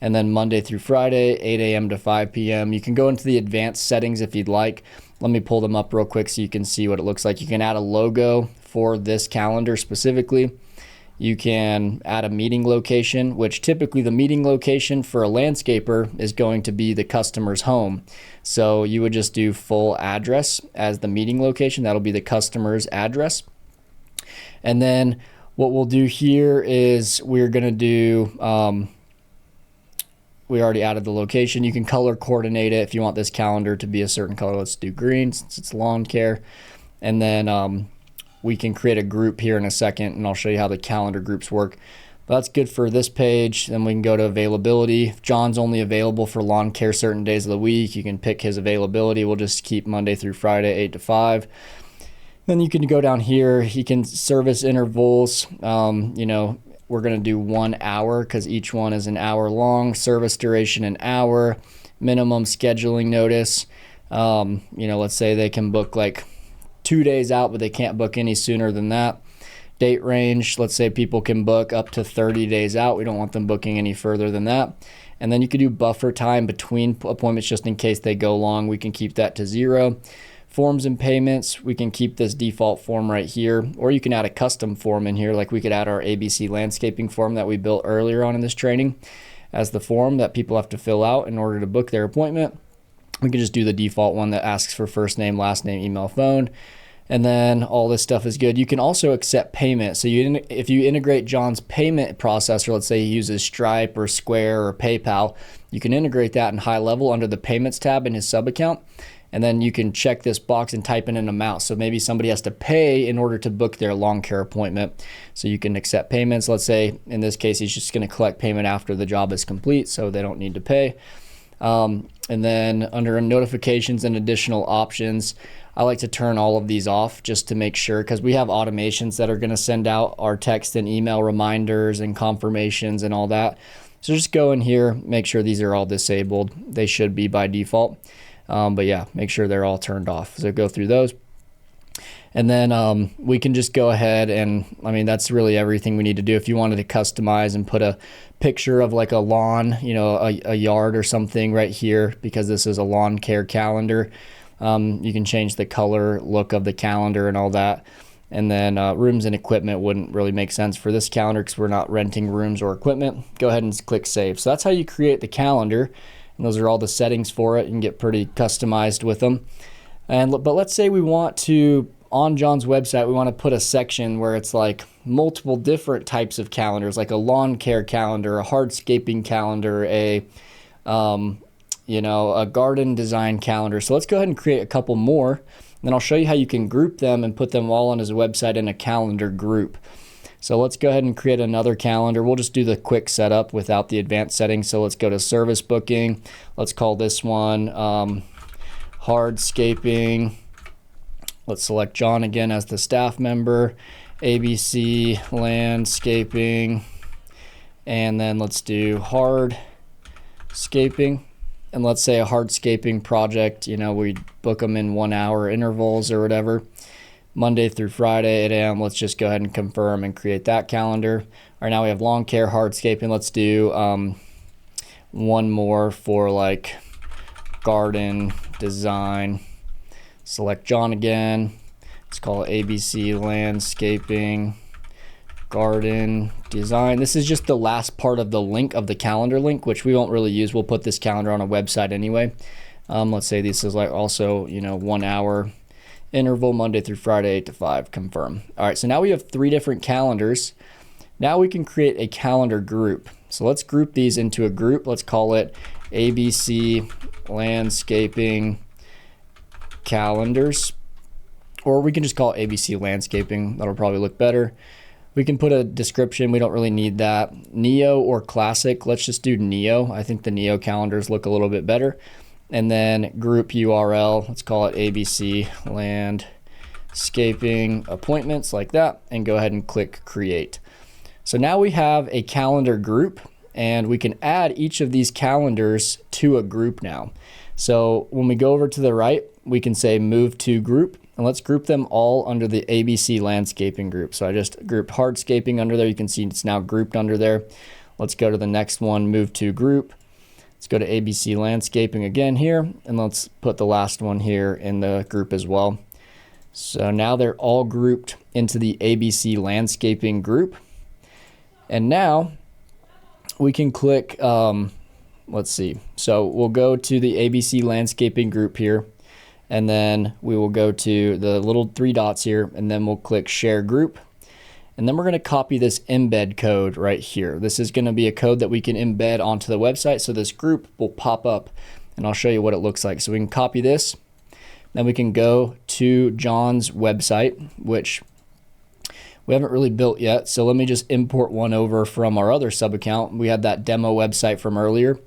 And then Monday through Friday, 8 a.m. to 5 p.m. You can go into the advanced settings if you'd like. Let me pull them up real quick so you can see what it looks like. You can add a logo for this calendar specifically. You can add a meeting location, which typically the meeting location for a landscaper is going to be the customer's home. So you would just do full address as the meeting location. That'll be the customer's address. And then what we'll do here is we're going to do, we already added the location. You can color coordinate it if you want this calendar to be a certain color. Let's do green since it's lawn care. And then we can create a group here in a second, and I'll show you how the calendar groups work. But that's good for this page. Then we can go to availability. If John's only available for lawn care certain days of the week, you can pick his availability. We'll just keep Monday through Friday, 8 to 5. Then you can go down here. He can service intervals. You know, we're going to do 1 hour because each one is an hour long. Service duration an hour. Minimum scheduling notice. You know, let's say they can book like 2 days out, but they can't book any sooner than that. Date range, let's say people can book up to 30 days out. We don't want them booking any further than that. And then you could do buffer time between appointments just in case they go long. We can keep that to 0. Forms and payments, we can keep this default form right here, or you can add a custom form in here. Like we could add our ABC landscaping form that we built earlier on in this training as the form that people have to fill out in order to book their appointment. We can just do the default one that asks for first name, last name, email, phone. And then all this stuff is good. You can also accept payment. So if you integrate John's payment processor, let's say he uses Stripe or Square or PayPal, you can integrate that in HighLevel under the payments tab in his sub account. And then you can check this box and type in an amount. So maybe somebody has to pay in order to book their lawn care appointment. So you can accept payments. Let's say in this case, he's just going to collect payment after the job is complete, so they don't need to pay. And then under notifications and additional options, I like to turn all of these off just to make sure, because we have automations that are going to send out our text and email reminders and confirmations and all that. So just go in here, make sure these are all disabled. They should be by default. But yeah, make sure they're all turned off. So go through those. And then we can just go ahead and, I mean, that's really everything we need to do. If you wanted to customize and put a picture of like a lawn, you know, a yard or something right here, because this is a lawn care calendar, you can change the color, look of the calendar and all that. And then rooms and equipment wouldn't really make sense for this calendar because we're not renting rooms or equipment. Go ahead and click save. So that's how you create the calendar. And those are all the settings for it. You can get pretty customized with them. But let's say we want to, on John's website, we want to put a section where it's like multiple different types of calendars, like a lawn care calendar, a hardscaping calendar, a garden design calendar. So let's go ahead and create a couple more. And then I'll show you how you can group them and put them all on his website in a calendar group. So let's go ahead and create another calendar. We'll just do the quick setup without the advanced settings. So let's go to service booking. Let's call this one hardscaping. Let's select John again as the staff member. ABC landscaping. And then let's do hardscaping. And let's say a hardscaping project, you know, we book them in 1 hour intervals or whatever. Monday through Friday, 8 a.m. Let's just go ahead and confirm and create that calendar. All right, now we have lawn care, hardscaping. Let's do one more for like garden design. Select John again. Let's call it ABC landscaping garden design. This is just the last part of the link of the calendar link, which we won't really use. We'll put this calendar on a website anyway. Let's say this is like also, 1 hour interval, Monday through Friday, 8 to 5, confirm. All right, so now we have 3 different calendars. Now we can create a calendar group. So let's group these into a group. Let's call it ABC landscaping calendars, or we can just call it ABC landscaping. That'll probably look better. We can put a description. We don't really need that. Neo or classic. Let's just do Neo. I think the Neo calendars look a little bit better. And then group URL. Let's call it ABC landscaping appointments, like that. And go ahead and click create. So now we have a calendar group, and we can add each of these calendars to a group now. So when we go over to the right, we can say move to group. And let's group them all under the ABC landscaping group. So I just grouped hardscaping under there. You can see it's now grouped under there. Let's go to the next one, move to group. Let's go to ABC landscaping again here, and let's put the last one here in the group as well. So now they're all grouped into the ABC landscaping group. And now we can click, let's see. So we'll go to the ABC landscaping group here. And then we will go to the little 3 dots here, and then we'll click share group. And then we're going to copy this embed code right here. This is going to be a code that we can embed onto the website. So this group will pop up, and I'll show you what it looks like. So we can copy this. Then we can go to John's website, which we haven't really built yet. So let me just import one over from our other sub account. We had that demo website from earlier.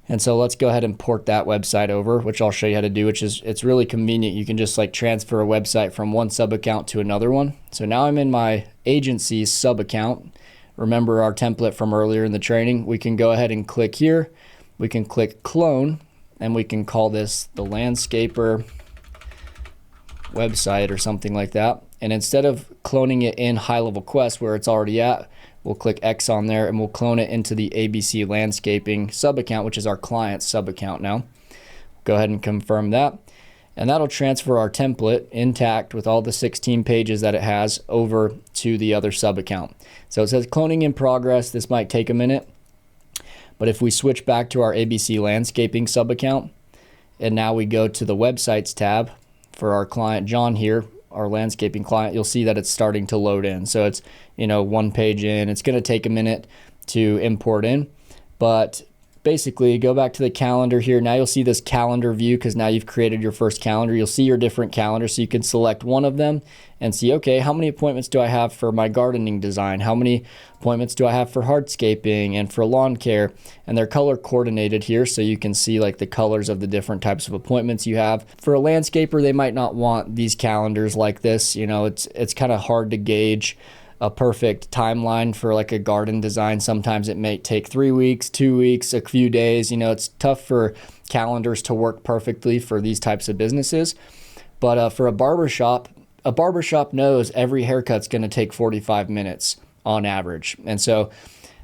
And so let's go ahead and port that website over, which I'll show you how to do, which is, it's really convenient. You can just like transfer a website from one sub account to another one. So now I'm in my agency sub account. Remember our template from earlier in the training. We can go ahead and click here. We can click clone, and we can call this the landscaper website or something like that. And instead of cloning it in HighLevel Quest where it's already at, we'll click X on there and we'll clone it into the ABC landscaping sub account, which is our client sub account now. Go ahead and confirm that. And that'll transfer our template intact with all the 16 pages that it has over to the other sub account. So it says cloning in progress. This might take a minute. But if we switch back to our ABC landscaping sub account, and now we go to the websites tab for our client John here, our landscaping client, you'll see that it's starting to load in. So it's, you know, one page in. It's going to take a minute to import in, but basically go back to the calendar here. Now you'll see this calendar view because now you've created your first calendar. You'll see your different calendars, so you can select one of them and see, okay, how many appointments do I have for my gardening design? How many appointments do I have for hardscaping and for lawn care? And they're color coordinated here, so you can see like the colors of the different types of appointments you have. For a landscaper, they might not want these calendars like this. You know, it's kind of hard to gauge a perfect timeline for like a garden design. Sometimes it may take 3 weeks, 2 weeks, a few days. You know, it's tough for calendars to work perfectly for these types of businesses. But for a barbershop knows every haircut's going to take 45 minutes on average. And so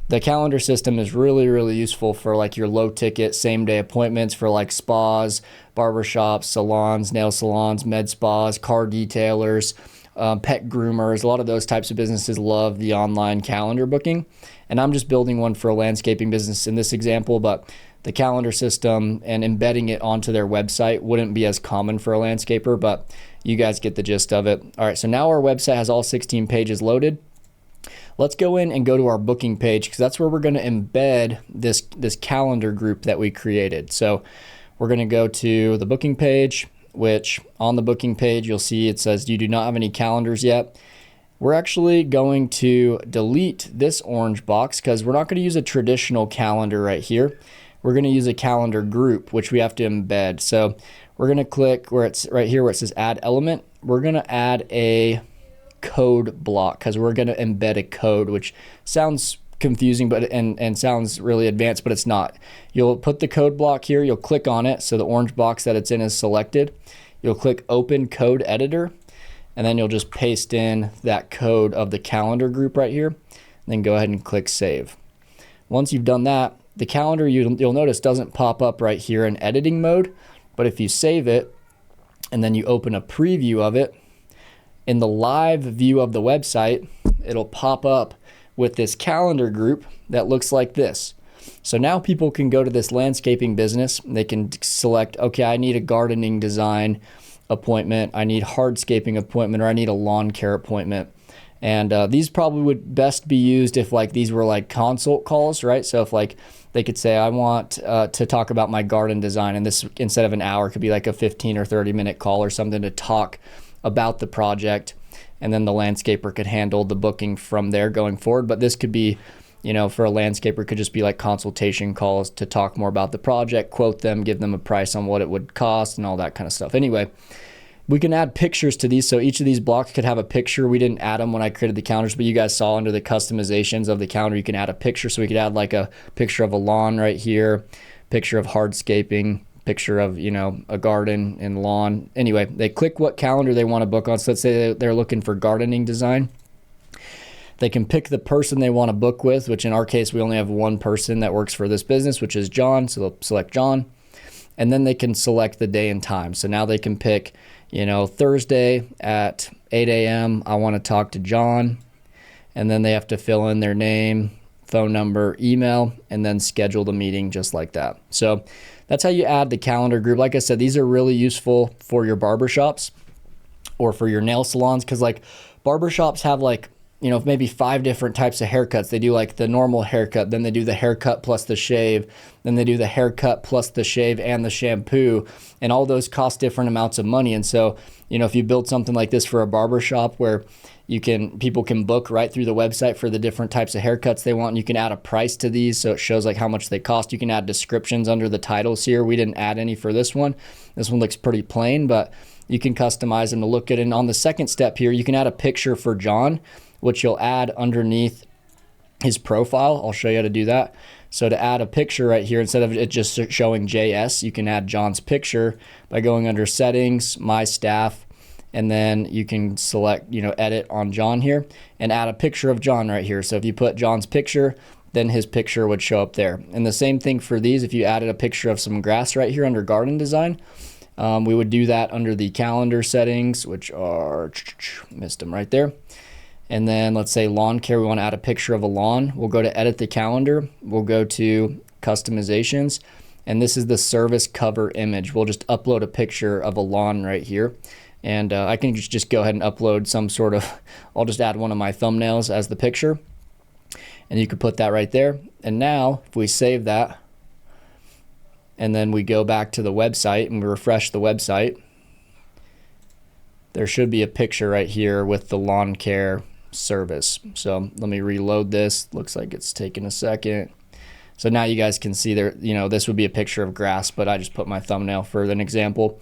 the calendar system is really, really useful for like your low ticket, same day appointments for like spas, barbershops, salons, nail salons, med spas, car detailers, pet groomers. A lot of those types of businesses love the online calendar booking. And I'm just building one for a landscaping business in this example, but the calendar system and embedding it onto their website wouldn't be as common for a landscaper, but you guys get the gist of it. All right, so now our website has all 16 pages loaded. Let's go in and go to our booking page because that's where we're going to embed this calendar group that we created. So we're going to go to the booking page, which on the booking page, you'll see it says you do not have any calendars yet. We're actually going to delete this orange box because we're not going to use a traditional calendar right here. We're going to use a calendar group, which we have to embed. So we're going to click where it's right here where it says add element. We're going to add a code block because we're going to embed a code, which sounds confusing but and sounds really advanced, but it's not. You'll put the code block here, you'll click on it, so the orange box that it's in is selected. You'll click open code editor, and then you'll just paste in that code of the calendar group right here, and then go ahead and click save. Once you've done that, the calendar you'll notice doesn't pop up right here in editing mode, but if you save it and then you open a preview of it, in the live view of the website, it'll pop up with this calendar group that looks like this. So now people can go to this landscaping business. They can select, okay, I need a gardening design appointment, I need hardscaping appointment, or I need a lawn care appointment. And these probably would best be used if like these were like consult calls, right? So if like they could say, I want to talk about my garden design, and this instead of an hour could be like a 15 or 30 minute call or something to talk about the project, and then the landscaper could handle the booking from there going forward. But this could be, you know, for a landscaper, it could just be like consultation calls to talk more about the project, quote them, give them a price on what it would cost and all that kind of stuff. Anyway, we can add pictures to these. So each of these blocks could have a picture. We didn't add them when I created the calendars, but you guys saw under the customizations of the calendar, you can add a picture. So we could add like a picture of a lawn right here, picture of hardscaping, picture of, you know, a garden and lawn. Anyway, they click what calendar they want to book on. So let's say they're looking for gardening design. They can pick the person they want to book with, which in our case, we only have one person that works for this business, which is John. So they'll select John, and then they can select the day and time. So now they can pick, you know, Thursday at 8 a.m. I want to talk to John, and then they have to fill in their name, phone number, email, and then schedule the meeting just like that. So that's how you add the calendar group. Like I said, these are really useful for your barbershops or for your nail salons, because like barbershops have like you know, maybe 5 different types of haircuts. They do like the normal haircut, then they do the haircut plus the shave, then they do the haircut plus the shave and the shampoo, and all those cost different amounts of money. And so, you know, if you build something like this for a barber shop where people can book right through the website for the different types of haircuts they want, and you can add a price to these so it shows like how much they cost. You can add descriptions under the titles here. We didn't add any for this one. This one looks pretty plain, but you can customize them to look good. And on the second step here, you can add a picture for John, which you'll add underneath his profile. I'll show you how to do that. So to add a picture right here, instead of it just showing JS, you can add John's picture by going under settings, my staff, and then you can select, you know, edit on John here and add a picture of John right here. So if you put John's picture, then his picture would show up there. And the same thing for these, if you added a picture of some grass right here under garden design, we would do that under the calendar settings, which are, missed them right there. And then let's say lawn care, we want to add a picture of a lawn. We'll go to edit the calendar. We'll go to customizations. And this is the service cover image. We'll just upload a picture of a lawn right here. And I can just go ahead and upload some sort of, I'll just add one of my thumbnails as the picture. And you could put that right there. And now if we save that, and then we go back to the website and we refresh the website, there should be a picture right here with the lawn care service. So let me reload this. Looks like it's taking a second. So now you guys can see there, you know, this would be a picture of grass, but I just put my thumbnail for an example.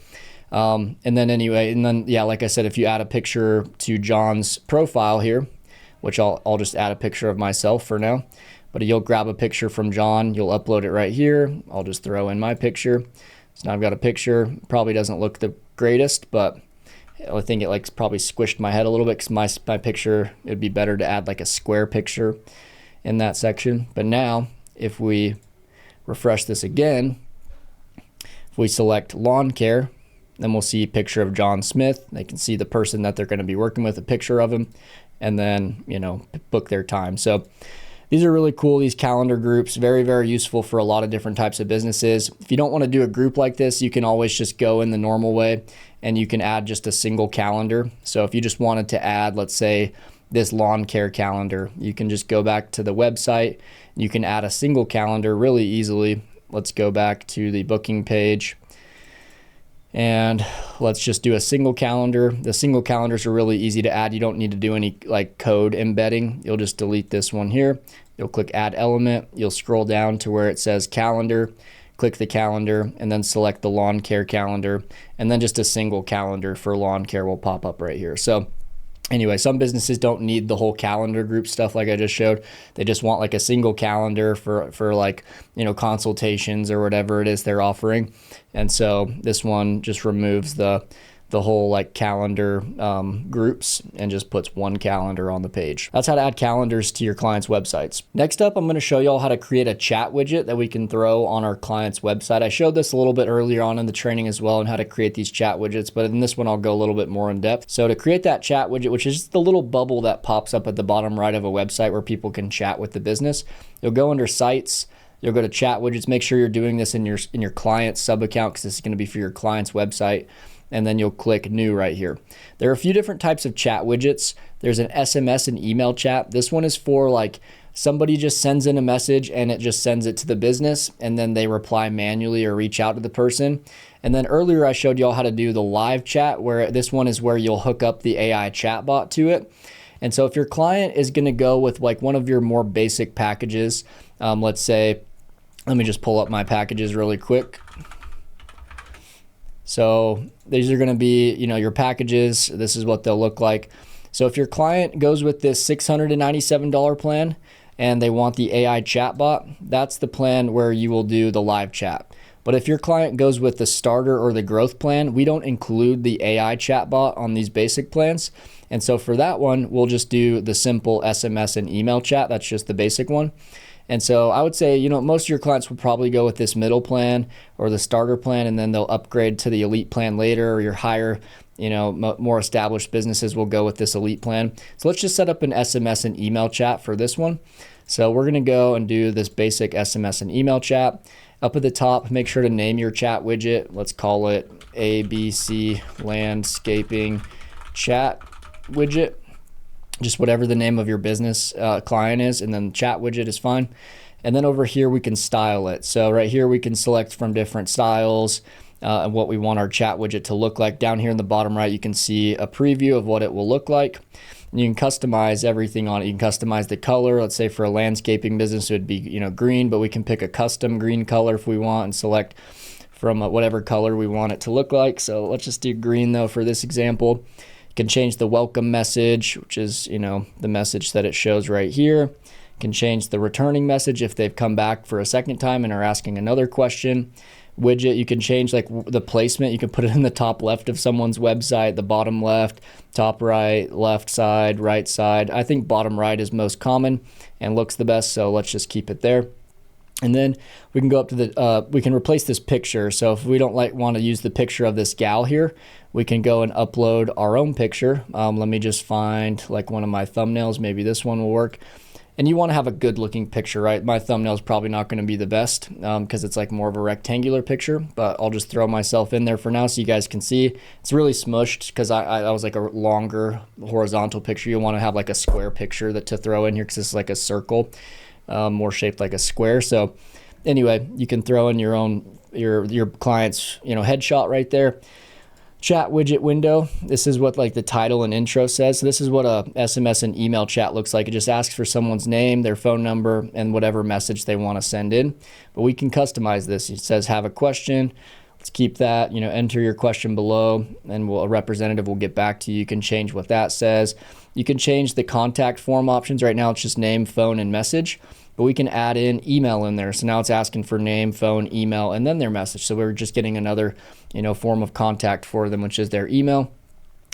And then yeah, like I said, if you add a picture to John's profile here, which I'll just add a picture of myself for now, but you'll grab a picture from John, you'll upload it right here. I'll just throw in my picture. So now I've got a picture. Probably doesn't look the greatest, but I think it like probably squished my head a little bit because my picture, it'd be better to add like a square picture in that section. But now if we refresh this again, if we select lawn care, then we'll see a picture of John Smith. They can see the person that they're going to be working with, a picture of him, and then, you know, book their time. So these are really cool, these calendar groups, very, very useful for a lot of different types of businesses. If you don't want to do a group like this, you can always just go in the normal way and you can add just a single calendar. So if you just wanted to add, let's say, this lawn care calendar, you can just go back to the website. You can add a single calendar really easily. Let's go back to the booking page. And let's just do a single calendar. The single calendars are really easy to add. You don't need to do any like code embedding. You'll just delete this one here. You'll click add element. You'll scroll down to where it says calendar, click the calendar, and then select the lawn care calendar. And then just a single calendar for lawn care will pop up right here. So anyway, some businesses don't need the whole calendar group stuff like I just showed. They just want like a single calendar for like, you know, consultations or whatever it is they're offering. And so this one just removes the whole like calendar groups and just puts one calendar on the page. That's how to add calendars to your clients' websites. Next up, I'm going to show you all how to create a chat widget that we can throw on our client's website. I showed this a little bit earlier on in the training as well, and how to create these chat widgets, but in this one, I'll go a little bit more in depth. So to create that chat widget, which is just the little bubble that pops up at the bottom right of a website where people can chat with the business, you'll go under sites. You'll go to chat widgets. Make sure you're doing this in your client's sub account because this is going to be for your client's website. And then you'll click new right here. There are a few different types of chat widgets. There's an SMS and email chat. This one is for like somebody just sends in a message and it just sends it to the business and then they reply manually or reach out to the person. And then earlier I showed you all how to do the live chat, where this one is where you'll hook up the AI chatbot to it. And so if your client is going to go with like one of your more basic packages, let's say, let me just pull up my packages really quick. So these are going to be, you know, your packages. This is what they'll look like. So if your client goes with this $697 plan and they want the AI chatbot, that's the plan where you will do the live chat. But if your client goes with the starter or the growth plan, we don't include the AI chatbot on these basic plans. And so for that one, we'll just do the simple SMS and email chat. That's just the basic one. And so I would say, you know, most of your clients will probably go with this middle plan or the starter plan, and then they'll upgrade to the elite plan later, or your higher, you know, more established businesses will go with this elite plan. So let's just set up an SMS and email chat for this one. So we're going to go and do this basic SMS and email chat. Up at the top, make sure to name your chat widget. Let's call it ABC Landscaping Chat Widget. just whatever the name of your business client is, and then the chat widget is fine. And then over here we can style it. So right here we can select from different styles and what we want our chat widget to look like. Down here in the bottom right you can see a preview of what it will look like. And you can customize everything on it. You can customize the color. Let's say for a landscaping business it would be, you know, green, but we can pick a custom green color if we want and select from whatever color we want it to look like. So let's just do green though for this example. You can change the welcome message, which is, you know, the message that it shows right here. You can change the returning message if they've come back for a second time and are asking another question. Widget, you can change like the placement. You can put it in the top left of someone's website, the bottom left, top right, left side, right side. I think bottom right is most common and looks the best, so let's just keep it there. And then we can go up to the, we can replace this picture. So if we don't want to use the picture of this gal here, we can go and upload our own picture. Let me just find like one of my thumbnails. Maybe this one will work. And you want to have a good looking picture, right? My thumbnail is probably not going to be the best because it's like more of a rectangular picture, but I'll just throw myself in there for now so you guys can see. It's really smushed because I was like a longer horizontal picture. You want to have like a square picture to throw in here because it's like a circle. More shaped like a square. So anyway, you can throw in your own your client's, you know, headshot right there. Chat widget window. This is what like the title and intro says. So this is what a SMS and email chat looks like. It just asks for someone's name, their phone number, and whatever message they want to send in. But we can customize this. It says have a question. Let's keep that, you know, enter your question below and a representative will get back to you. You can change what that says. You can change the contact form options. Right now it's just name, phone, and message, but we can add in email in there. So now it's asking for name, phone, email, and then their message. So we're just getting another, you know, form of contact for them, which is their email.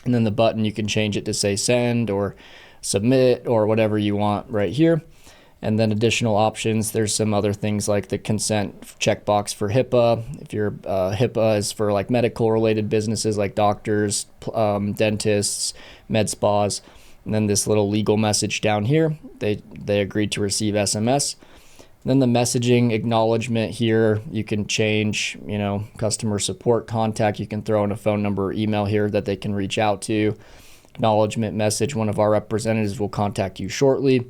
And then the button, you can change it to say send or submit or whatever you want right here. And then additional options, there's some other things like the consent checkbox for HIPAA. If your HIPAA is for like medical related businesses like doctors, dentists, med spas. And then this little legal message down here, they agreed to receive SMS. Then the messaging acknowledgement here, you can change, you know, customer support contact. You can throw in a phone number or email here that they can reach out to. Acknowledgement message, one of our representatives will contact you shortly.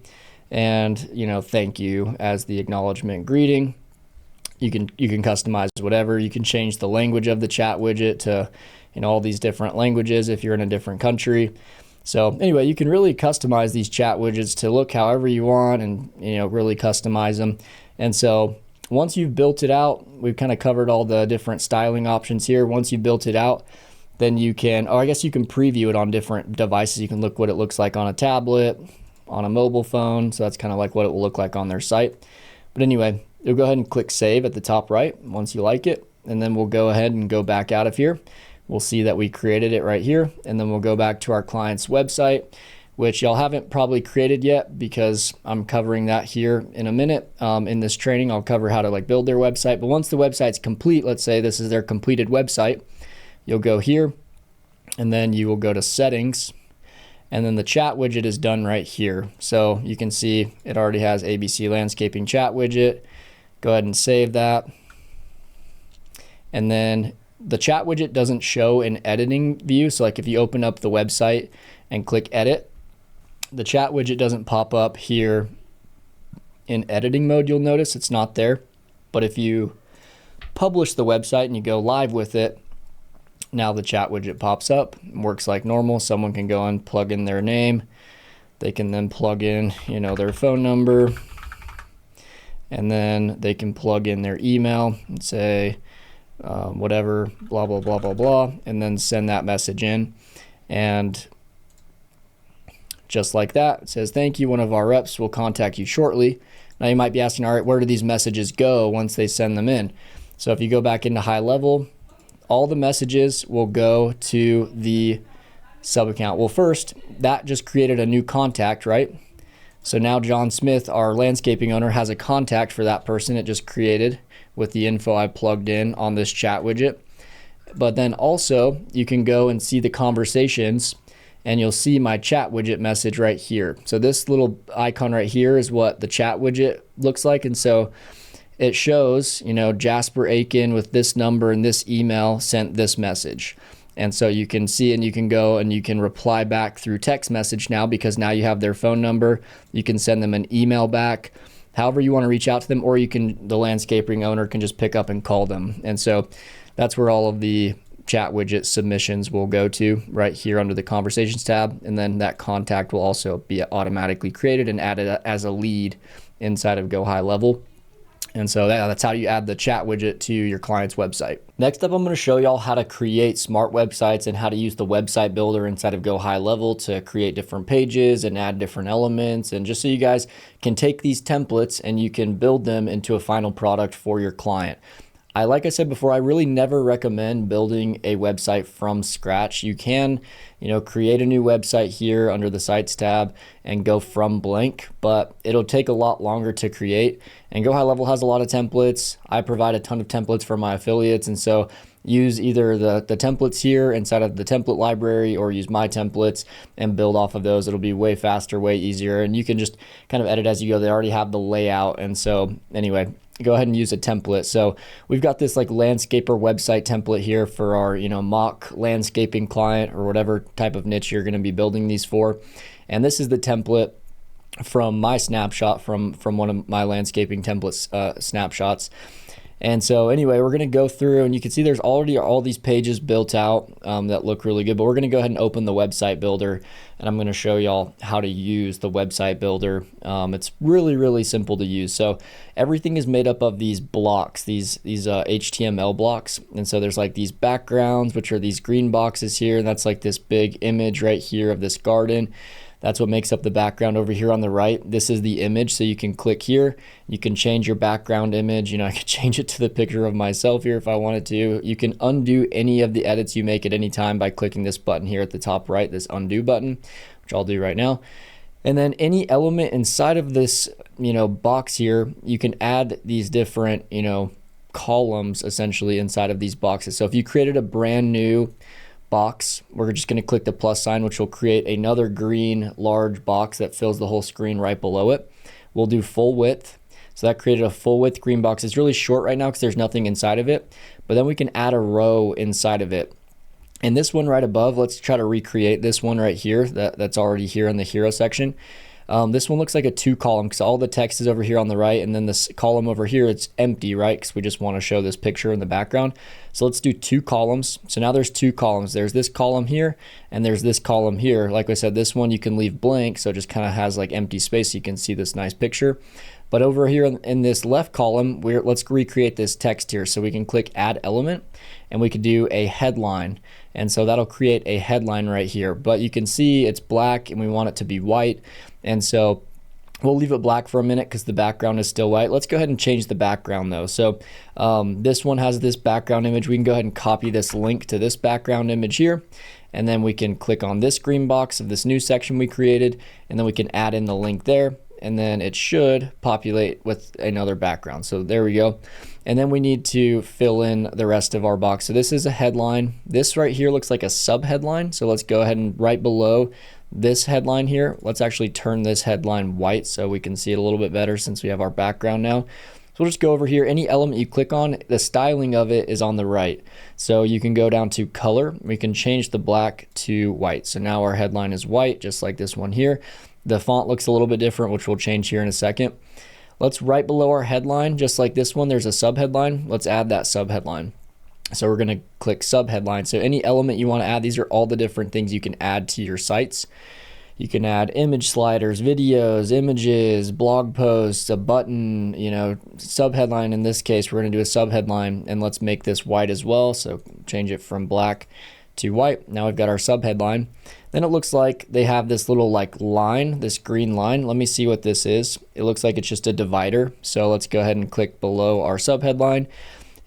And, you know, thank you as the acknowledgement greeting. You can customize whatever. You can change the language of the chat widget to, you know, all these different languages if you're in a different country. So anyway, you can really customize these chat widgets to look however you want and, you know, really customize them. And so once you've built it out, we've kind of covered all the different styling options here. Once you've built it out, then you can, or I guess you can preview it on different devices. You can look what it looks like on a tablet, on a mobile phone. So that's kind of like what it will look like on their site. But anyway, you'll go ahead and click save at the top right once you like it. And then we'll go ahead and go back out of here. We'll see that we created it right here, and then we'll go back to our client's website, which y'all haven't probably created yet because I'm covering that here in a minute. In this training, I'll cover how to like build their website. But once the website's complete, let's say this is their completed website, you'll go here, and then you will go to settings, and then the chat widget is done right here. So you can see it already has ABC landscaping chat widget. Go ahead and save that. And then the chat widget doesn't show in editing view. So like if you open up the website and click edit, the chat widget doesn't pop up here in editing mode. You'll notice it's not there. But if you publish the website and you go live with it, now the chat widget pops up, works like normal. Someone can go and plug in their name. They can then plug in, you know, their phone number, and then they can plug in their email and say, whatever, blah, blah, blah, blah, blah, and then send that message in. And just like that, it says, thank you, one of our reps will contact you shortly. Now you might be asking, all right, where do these messages go once they send them in? So if you go back into HighLevel, all the messages will go to the sub account. Well, first, that just created a new contact, right? So now John Smith, our landscaping owner, has a contact for that person it just created with the info I plugged in on this chat widget. But then also you can go and see the conversations, and you'll see my chat widget message right here. So this little icon right here is what the chat widget looks like. And so it shows, you know, Jasper Aiken with this number and this email sent this message. And so you can see, and you can go and you can reply back through text message now, because now you have their phone number. You can send them an email back, however you want to reach out to them, or you can, the landscaping owner can just pick up and call them. And so that's where all of the chat widget submissions will go to, right here under the conversations tab. And then that contact will also be automatically created and added as a lead inside of GoHighLevel. And so that's how you add the chat widget to your client's website. Next up, I'm going to show y'all how to create smart websites and how to use the website builder inside of GoHighLevel to create different pages and add different elements. And just so you guys can take these templates and you can build them into a final product for your client. Like I said before, I really never recommend building a website from scratch. You can, create a new website here under the sites tab and go from blank, but it'll take a lot longer to create. And GoHighLevel has a lot of templates. I provide a ton of templates for my affiliates. And so use either the templates here inside of the template library, or use my templates and build off of those. It'll be way faster, way easier. And you can just kind of edit as you go. They already have the layout. And so anyway, go ahead and use a template. So we've got this like landscaper website template here for our, mock landscaping client or whatever type of niche you're going to be building these for. And this is the template from my snapshot from one of my landscaping templates snapshots. And so anyway, we're going to go through, and you can see there's already all these pages built out that look really good, but we're going to go ahead and open the website builder, and I'm going to show y'all how to use the website builder. It's really, really simple to use. So everything is made up of these blocks, these HTML blocks. And so there's like these backgrounds, which are these green boxes here. And that's like this big image right here of this garden. That's what makes up the background over here on the right. This is the image, so you can click here. You can change your background image. I could change it to the picture of myself here if I wanted to. You can undo any of the edits you make at any time by clicking this button here at the top right, this undo button, which I'll do right now. And then any element inside of this, box here, you can add these different, columns essentially inside of these boxes. So if you created a brand new box, we're just going to click the plus sign, which will create another green large box that fills the whole screen right below it. We'll do full width. So that created a full width green box. It's really short right now because there's nothing inside of it, but then we can add a row inside of it. And this one right above, let's try to recreate this one right here that's already here in the hero section. This one looks like a 2-column because all the text is over here on the right, and then this column over here, it's empty, right? Because we just want to show this picture in the background. So let's do 2 columns. So now there's 2 columns. There's this column here, and there's this column here. Like I said, this one you can leave blank, so it just kind of has like empty space. So you can see this nice picture. But over here in this left column, let's recreate this text here. So we can click Add Element, and we could do a headline. And so that'll create a headline right here. But you can see it's black, and we want it to be white. And so we'll leave it black for a minute because the background is still white. Let's go ahead and change the background though. So this one has this background image. We can go ahead and copy this link to this background image here. And then we can click on this green box of this new section we created. And then we can add in the link there. And then it should populate with another background. So there we go. And then we need to fill in the rest of our box. So this is a headline. This right here looks like a sub headline. So let's go ahead and right below this headline here, let's actually turn this headline white so we can see it a little bit better since we have our background now. So we'll just go over here. Any element you click on, the styling of it is on the right. So you can go down to color. We can change the black to white. So now our headline is white, just like this one here. The font looks a little bit different, which we'll change here in a second. Let's right below our headline, just like this one, there's a subheadline. Let's add that subheadline. So we're going to click subheadline. So any element you want to add, these are all the different things you can add to your sites. You can add image sliders, videos, images, blog posts, a button, subheadline. In this case, we're going to do a subheadline, and let's make this white as well. So change it from black to white. Now we've got our subheadline. Then it looks like they have this little line, this green line. Let me see what this is. It looks like it's just a divider. So let's go ahead and click below our subheadline.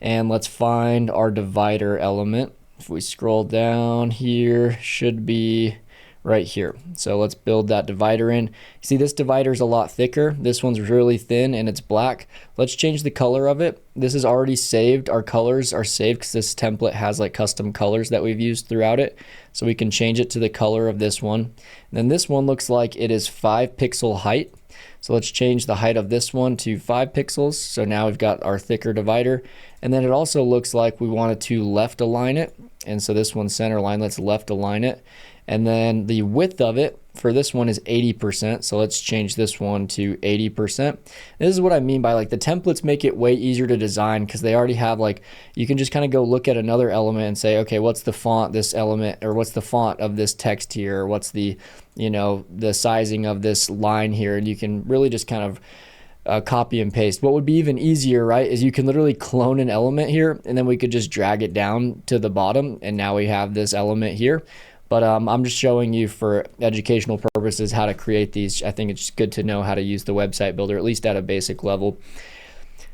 And let's find our divider element. If we scroll down here, should be right here. So let's build that divider in. See, this divider is a lot thicker. This one's really thin and it's black. Let's change the color of it. This is already saved. Our colors are saved because this template has custom colors that we've used throughout it. So we can change it to the color of this one. And then this one looks like it is 5 pixel height. So let's change the height of this one to 5 pixels. So now we've got our thicker divider. And then it also looks like we wanted to left align it. And so this one's center line, let's left align it. And then the width of it for this one is 80%. So let's change this one to 80%. This is what I mean by like the templates make it way easier to design because they already have like, you can just kind of go look at another element and say, okay, what's the font this element, or what's the font of this text here, or what's the, you know, the sizing of this line here. And you can really just kind of copy and paste. What would be even easier, right, is you can literally clone an element here and then we could just drag it down to the bottom and now we have this element here. But I'm just showing you for educational purposes how to create these. I think it's good to know how to use the website builder, at least at a basic level.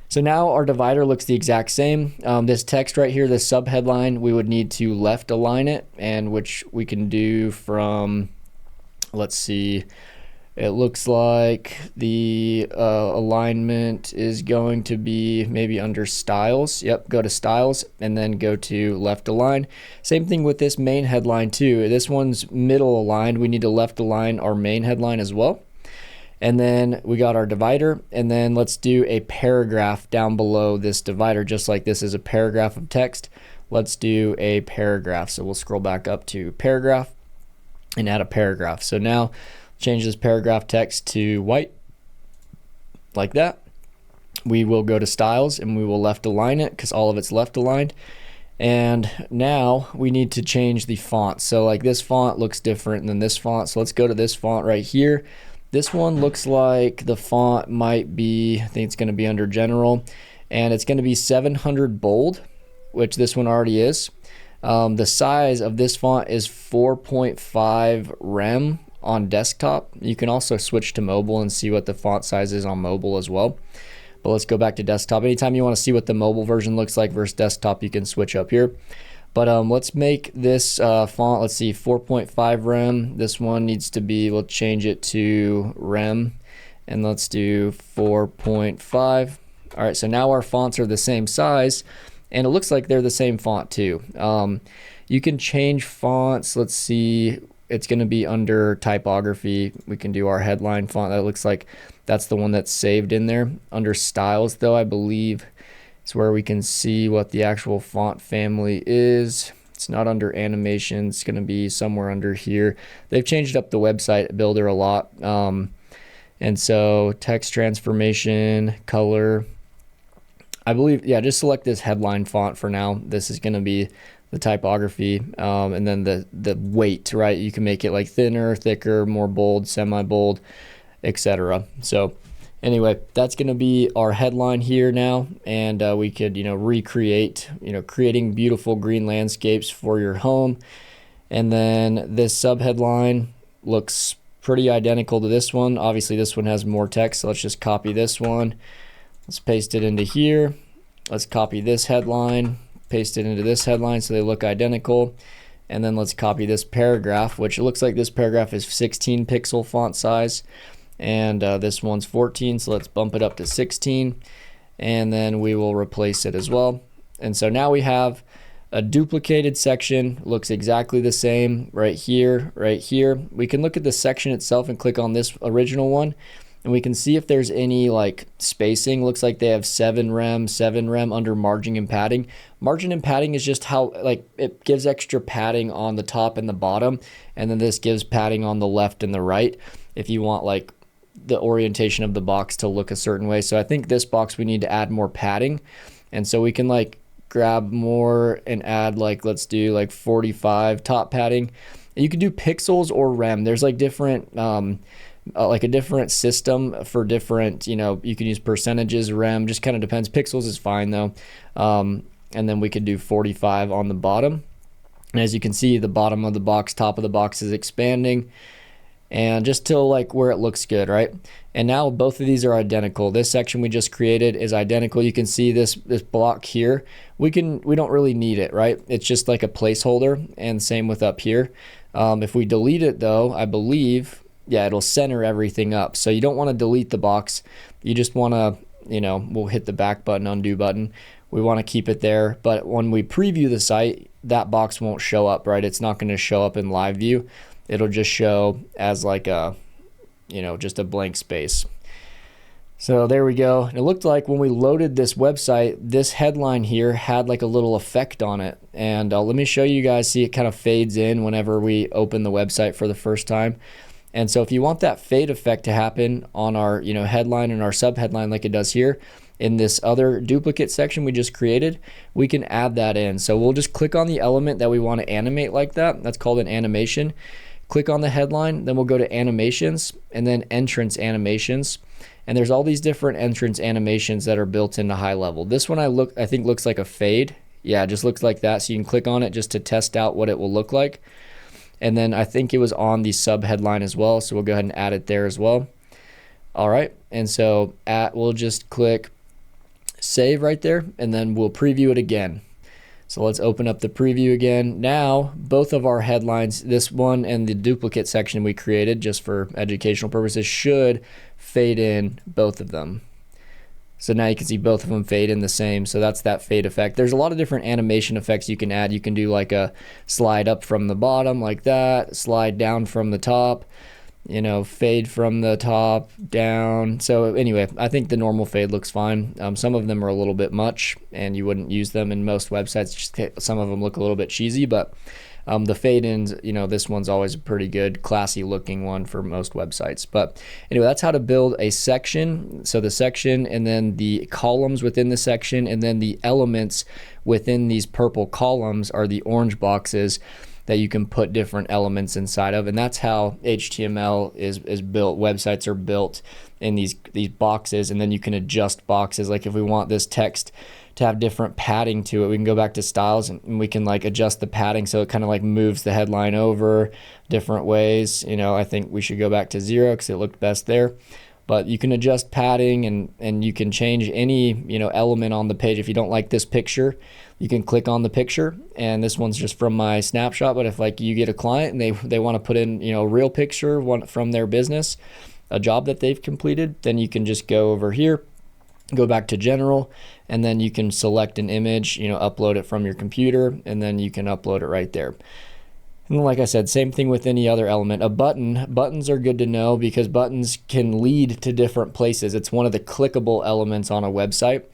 So now our divider looks the exact same. This text right here, this sub headline, we would need to left align it, and which we can do from, let's see, it looks like the alignment is going to be maybe under styles. Yep, go to styles and then go to left align. Same thing with this main headline too. This one's middle aligned. We need to left align our main headline as well. And then we got our divider, and then let's do a paragraph down below this divider, just like this is a paragraph of text. Let's do a paragraph. So we'll scroll back up to paragraph and add a paragraph. So now change this paragraph text to white, like that. We will go to styles and we will left align it because all of it's left aligned. And now we need to change the font. So like this font looks different than this font. So let's go to this font right here. This one looks like the font might be, I think it's going to be under general, and it's going to be 700 bold, which this one already is. The size of this font is 4.5 rem on desktop. You can also switch to mobile and see what the font size is on mobile as well. But let's go back to desktop. Anytime you want to see what the mobile version looks like versus desktop, you can switch up here. But let's make this font, let's see, 4.5 rem. This one needs to be, we'll change it to rem, and let's do 4.5. All right, so now our fonts are the same size, and it looks like they're the same font too. You can change fonts. Let's see, it's going to be under typography. We can do our headline font. That looks like that's the one that's saved in there. Under styles, though, I believe it's where we can see what the actual font family is. It's not under animation. It's going to be somewhere under here. They've changed up the website builder a lot. And so text transformation, color, I believe, yeah, just select this headline font for now. This is going to be the typography, and then the weight, right? You can make it like thinner, thicker, more bold, semi-bold, etc. So anyway, that's going to be our headline here now, and we could, recreate, creating beautiful green landscapes for your home. And then this subheadline looks pretty identical to this one. Obviously, this one has more text, so let's just copy this one. Let's paste it into here. Let's copy this headline, paste it into this headline so they look identical. And then let's copy this paragraph, which it looks like this paragraph is 16 pixel font size. And this one's 14, so let's bump it up to 16. And then we will replace it as well. And so now we have a duplicated section, looks exactly the same right here, right here. We can look at the section itself and click on this original one, and we can see if there's any like spacing. Looks like they have 7 rem under margin and padding. Margin and padding is just how, like, it gives extra padding on the top and the bottom, and then this gives padding on the left and the right if you want like the orientation of the box to look a certain way. So I think this box we need to add more padding, and so we can like grab more and add like, let's do like 45 top padding. You can do pixels or rem. There's like different like a different system for different, you can use percentages, rem, just kind of depends. Pixels is fine though. And then we could do 45 on the bottom. And as you can see, the bottom of the box, top of the box is expanding, and just till like where it looks good, right? And now both of these are identical. This section we just created is identical. You can see this block here. We don't really need it, right? It's just like a placeholder, and same with up here. If we delete it though, I believe, yeah, it'll center everything up. So you don't want to delete the box. You just want to, we'll hit the back button, undo button. We want to keep it there. But when we preview the site, that box won't show up, right? It's not going to show up in live view. It'll just show as like a, just a blank space. So there we go. And it looked like when we loaded this website, this headline here had like a little effect on it. And let me show you guys, see it kind of fades in whenever we open the website for the first time. And so if you want that fade effect to happen on our headline and our subheadline like it does here, in this other duplicate section we just created, we can add that in. So we'll just click on the element that we want to animate like that. That's called an animation. Click on the headline, then we'll go to animations and then entrance animations. And there's all these different entrance animations that are built into HighLevel. This one I think looks like a fade. Yeah, it just looks like that. So you can click on it just to test out what it will look like. And then I think it was on the sub headline as well. So we'll go ahead and add it there as well. All right. And so we'll just click save right there, and then we'll preview it again. So let's open up the preview again. Now, both of our headlines, this one and the duplicate section we created just for educational purposes, should fade in both of them. So now you can see both of them fade in the same. So that's that fade effect. There's a lot of different animation effects you can add. You can do like a slide up from the bottom like that, slide down from the top, fade from the top down. So anyway, I think the normal fade looks fine. Some of them are a little bit much and you wouldn't use them in most websites. Just some of them look a little bit cheesy, but the fade ins, this one's always a pretty good, classy looking one for most websites. But anyway, that's how to build a section. So the section and then the columns within the section and then the elements within these purple columns are the orange boxes that you can put different elements inside of. And that's how HTML is built. Websites are built in these boxes, and then you can adjust boxes. Like if we want this text to have different padding to it, we can go back to styles and we can like adjust the padding so it kind of like moves the headline over different ways. I think we should go back to 0 because it looked best there. But you can adjust padding and you can change any element on the page. If you don't like this picture, you can click on the picture, and this one's just from my snapshot. But if like you get a client and they want to put in a real picture from their business, a job that they've completed, then you can just go over here, go back to general, and then you can select an image, upload it from your computer, and then you can upload it right there. And like I said, same thing with any other element. Buttons are good to know because buttons can lead to different places. It's one of the clickable elements on a website.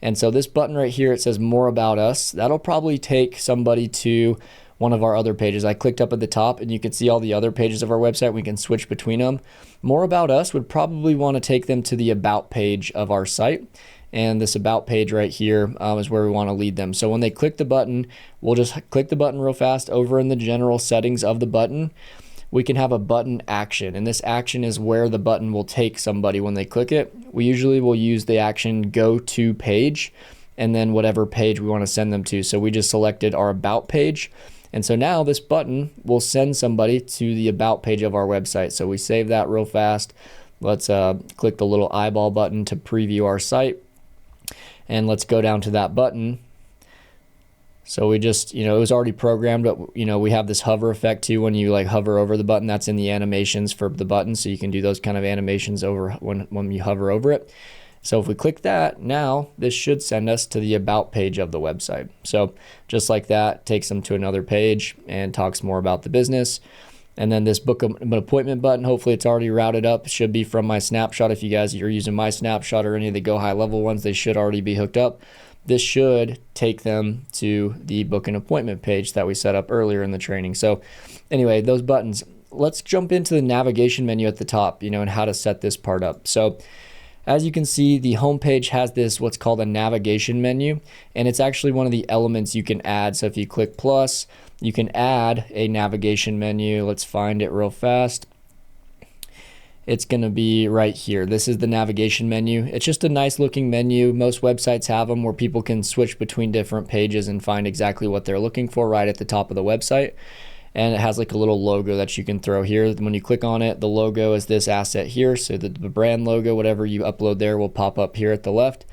And so this button right here, it says more about us. That'll probably take somebody to one of our other pages. I clicked up at the top and you can see all the other pages of our website. We can switch between them. More about us would probably want to take them to the about page of our site. And this about page right here is where we want to lead them. So when they click the button, we'll just click the button real fast over in the general settings of the button. We can have a button action, and this action is where the button will take somebody when they click it. We usually will use the action go to page and then whatever page we want to send them to. So we just selected our about page. And so now this button will send somebody to the about page of our website. So we save that real fast. Let's click the little eyeball button to preview our site. And let's go down to that button. So we just, it was already programmed, but we have this hover effect too. When you like hover over the button, that's in the animations for the button. So you can do those kind of animations over when you hover over it. So if we click that, now this should send us to the about page of the website. So just like that, takes them to another page and talks more about the business. And then this book an appointment button, hopefully it's already routed up. It should be from my snapshot. If you guys are using my snapshot or any of the GoHighLevel ones, they should already be hooked up. This should take them to the book an appointment page that we set up earlier in the training. So anyway, those buttons. Let's jump into the navigation menu at the top, and how to set this part up. So as you can see, the home page has this what's called a navigation menu, and it's actually one of the elements you can add. So if you click plus, you can add a navigation menu. Let's find it real fast. It's going to be right here. This is the navigation menu. It's just a nice looking menu. Most websites have them where people can switch between different pages and find exactly what they're looking for right at the top of the website. And it has like a little logo that you can throw here. When you click on it, the logo is this asset here. So the brand logo, whatever you upload there, will pop up here at the left.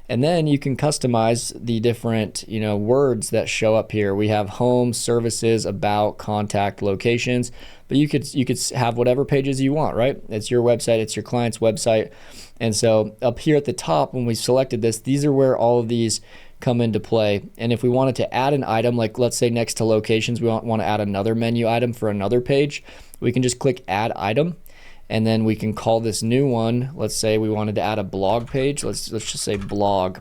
And then you can customize the different, words that show up here. We have home, services, about, contact, locations, but you could have whatever pages you want, right? It's your website, it's your client's website. And so up here at the top, when we selected this, these are where all of these come into play. And if we wanted to add an item, like let's say next to locations, we want to add another menu item for another page, we can just click add item. and then we can call this new one, let's say we wanted to add a blog page, let's just say blog,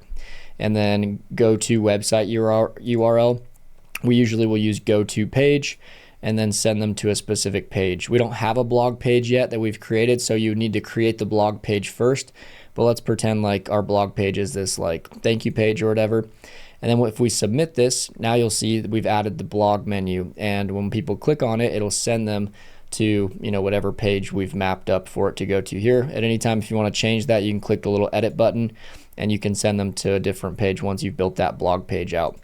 and then go to website URL. We usually will use go to page and then send them to a specific page. We don't have a blog page yet that we've created, so you need to create the blog page first, but let's pretend like our blog page is this like thank you page or whatever. And then if we submit this, now you'll see that we've added the blog menu, and when people click on it, it'll send them to, you know, whatever page we've mapped up for it to go to here. At any time, if you want to change that, you can click the little edit button and you can send them to a different page once you've built that blog page out.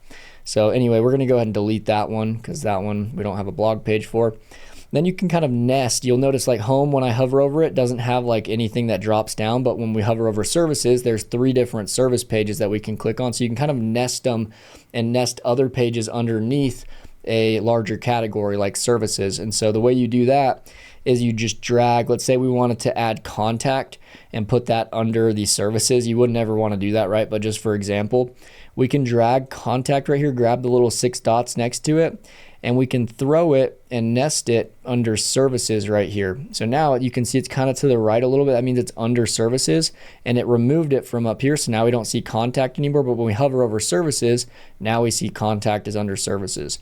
So anyway, we're going to go ahead and delete that one because that one we don't have a blog page for. Then you can kind of nest. You'll notice like home, when I hover over it, doesn't have like anything that drops down, but when we hover over services, there's 3 different service pages that we can click on. So you can kind of nest them and nest other pages underneath a larger category like services. And so the way you do that is you just drag, let's say we wanted to add contact and put that under the services. You wouldn't ever want to do that, right? But just for example, we can drag contact right here, grab the little 6 dots next to it, and we can throw it and nest it under services right here. So now you can see it's kind of to the right a little bit. That means it's under services, and it removed it from up here. So now we don't see contact anymore, but when we hover over services, now we see contact is under services.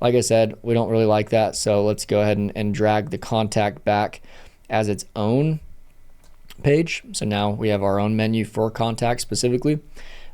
Like I said, we don't really like that. So let's go ahead and drag the contact back as its own page. So now we have our own menu for contact specifically.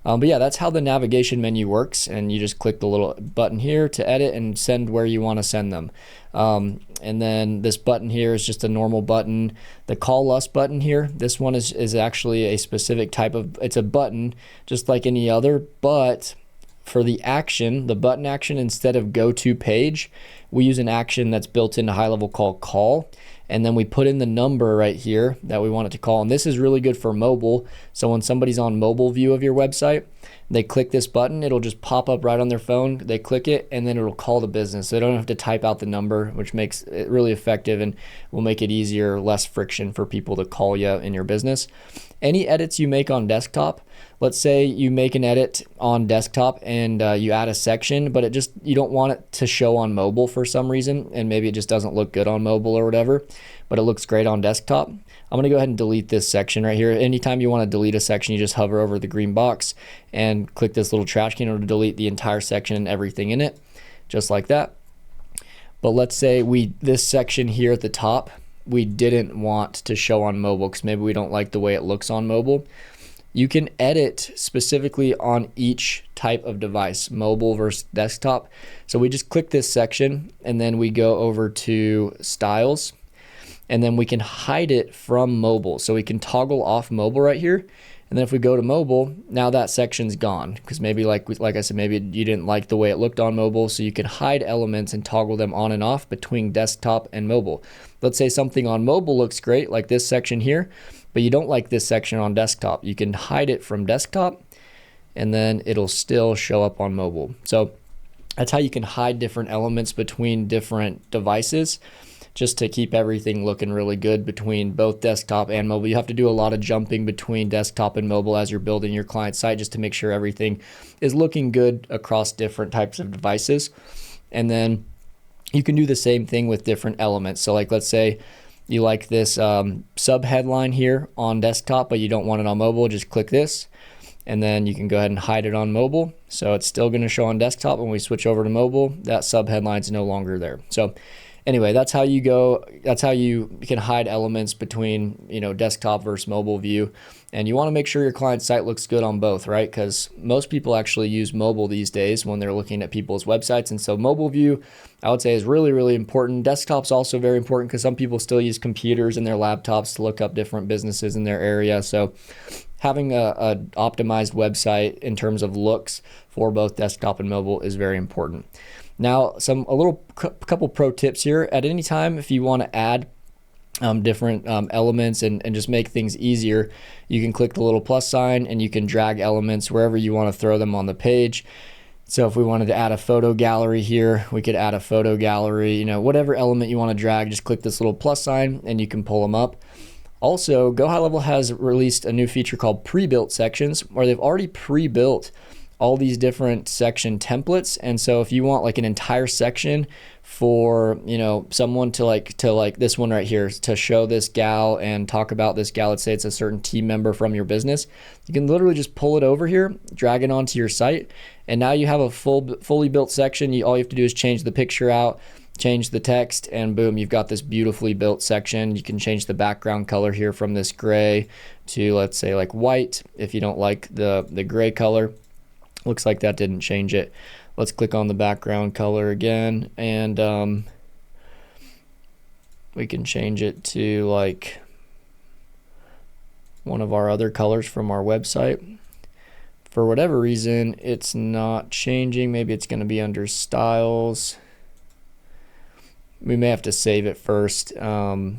But yeah, that's how the navigation menu works, and you just click the little button here to edit and send where you want to send them. And then this button here is just a normal button. The call us button here, this one is actually a specific type of, it's a button just like any other, but for the action, the button action, instead of go to page, we use an action that's built into HighLevel called call. And then we put in the number right here that we want it to call. And this is really good for mobile. So when somebody's on mobile view of your website, they click this button, it'll just pop up right on their phone. They click it and then it'll call the business. They don't have to type out the number, which makes it really effective and will make it easier, less friction for people to call you in your business. Any edits you make on desktop, let's say you make an edit on desktop and you add a section, but you don't want it to show on mobile for some reason, and maybe it just doesn't look good on mobile or whatever, but it looks great on desktop. I'm gonna go ahead and delete this section right here. Anytime you want to delete a section, you just hover over the green box and click this little trash can to delete the entire section and everything in it, just like that. But let's say this section here at the top, we didn't want to show on mobile because maybe we don't like the way it looks on mobile. You can edit specifically on each type of device, mobile versus desktop. So we just click this section and then we go over to styles, and then we can hide it from mobile. So we can toggle off mobile right here. And then if we go to mobile, now that section's gone because maybe like I said, maybe you didn't like the way it looked on mobile. So you can hide elements and toggle them on and off between desktop and mobile. Let's say something on mobile looks great, like this section here, but you don't like this section on desktop. You can hide it from desktop and then it'll still show up on mobile. So that's how you can hide different elements between different devices, just to keep everything looking really good between both desktop and mobile. You have to do a lot of jumping between desktop and mobile as you're building your client site, just to make sure everything is looking good across different types of devices. And then you can do the same thing with different elements. So like, let's say you like this sub headline here on desktop, but you don't want it on mobile, just click this. And then you can go ahead and hide it on mobile. So it's still gonna show on desktop. When we switch over to mobile, that sub headline is no longer there. So anyway, that's how you can hide elements between, desktop versus mobile view. And you want to make sure your client site looks good on both, right? Because most people actually use mobile these days when they're looking at people's websites. And so mobile view, I would say, is really, really important. Desktop's also very important because some people still use computers and their laptops to look up different businesses in their area. So having a optimized website in terms of looks for both desktop and mobile is very important. Now, couple pro tips here. At any time, if you want to add different elements and just make things easier, you can click the little plus sign and you can drag elements wherever you want to throw them on the page. So if we wanted to add a photo gallery here, we could add a photo gallery, whatever element you want to drag, just click this little plus sign and you can pull them up. Also, GoHighLevel has released a new feature called pre-built sections, where they've already pre-built all these different section templates. And so if you want like an entire section for, you know, someone to like this one right here, to show this gal and talk about this gal, let's say it's a certain team member from your business, you can literally just pull it over here, drag it onto your site, and now you have a fully built section. All you have to do is change the picture out, change the text, and boom, you've got this beautifully built section. You can change the background color here from this gray to, let's say, like white if you don't like the gray color. Looks like that didn't change it. Let's click on the background color again, and we can change it to like one of our other colors from our website. For whatever reason, it's not changing. Maybe it's going to be under styles. We may have to save it first. Oh,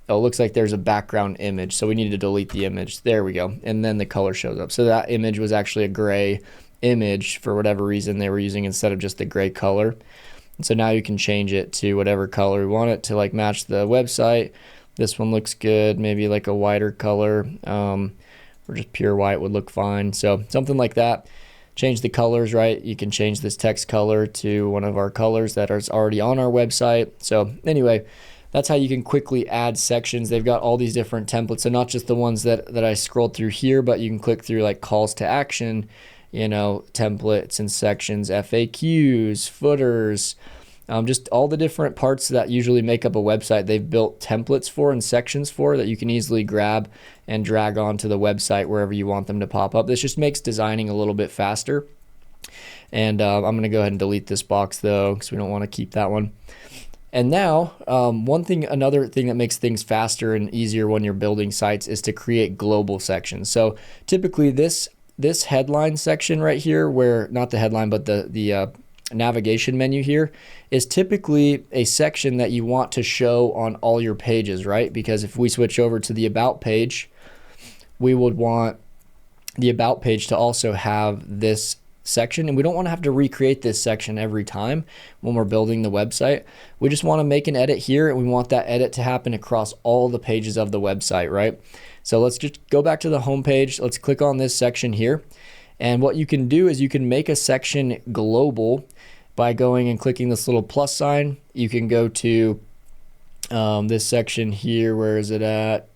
it looks like there's a background image, so we need to delete the image. There we go. And then the color shows up. So that image was actually a gray image for whatever reason they were using instead of just the gray color. And so now you can change it to whatever color we want it to, like match the website. This one looks good, maybe like a whiter color, or just pure white would look fine. So something like that. Change the colors, right? You can change this text color to one of our colors that is already on our website. So anyway, that's how you can quickly add sections. They've got all these different templates, so not just the ones that I scrolled through here, but you can click through like calls to action, you know, templates and sections, FAQs, footers, just all the different parts that usually make up a website. They've built templates for and sections for that you can easily grab and drag onto the website wherever you want them to pop up. This just makes designing a little bit faster. And I'm going to go ahead and delete this box though, because we don't want to keep that one. And now, another thing that makes things faster and easier when you're building sites is to create global sections. So typically this headline section right here, where not the headline, but the navigation menu here, is typically a section that you want to show on all your pages, right? Because if we switch over to the about page, we would want the about page to also have this section, and we don't want to have to recreate this section every time when we're building the website. We just want to make an edit here, and we want that edit to happen across all the pages of the website, right? So let's just go back to the home page. Let's click on this section here, and what you can do is you can make a section global by going and clicking this little plus sign. You can go to this section here. Where is it at?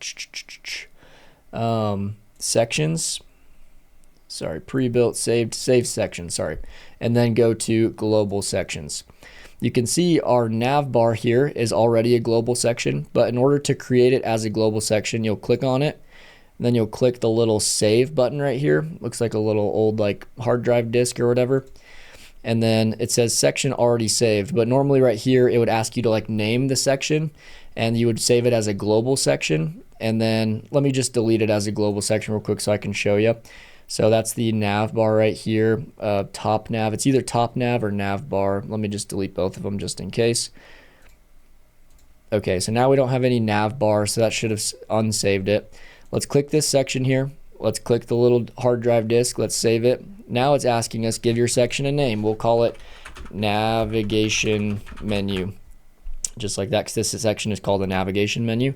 Sections. Sorry, pre-built, saved sections, sorry. And then go to global sections. You can see our nav bar here is already a global section, but in order to create it as a global section, you'll click on it, and then you'll click the little save button right here. Looks like a little old like hard drive disk or whatever. And then it says section already saved, but normally right here it would ask you to like name the section, and you would save it as a global section. And then let me just delete it as a global section real quick so I can show you. So that's the nav bar right here, top nav. It's either top nav or nav bar. Let me just delete both of them just in case. Okay, so now we don't have any nav bar, so that should have unsaved it. Let's click this section here. Let's click the little hard drive disk. Let's save it. Now it's asking us, give your section a name. We'll call it navigation menu, just like that, because this section is called the navigation menu.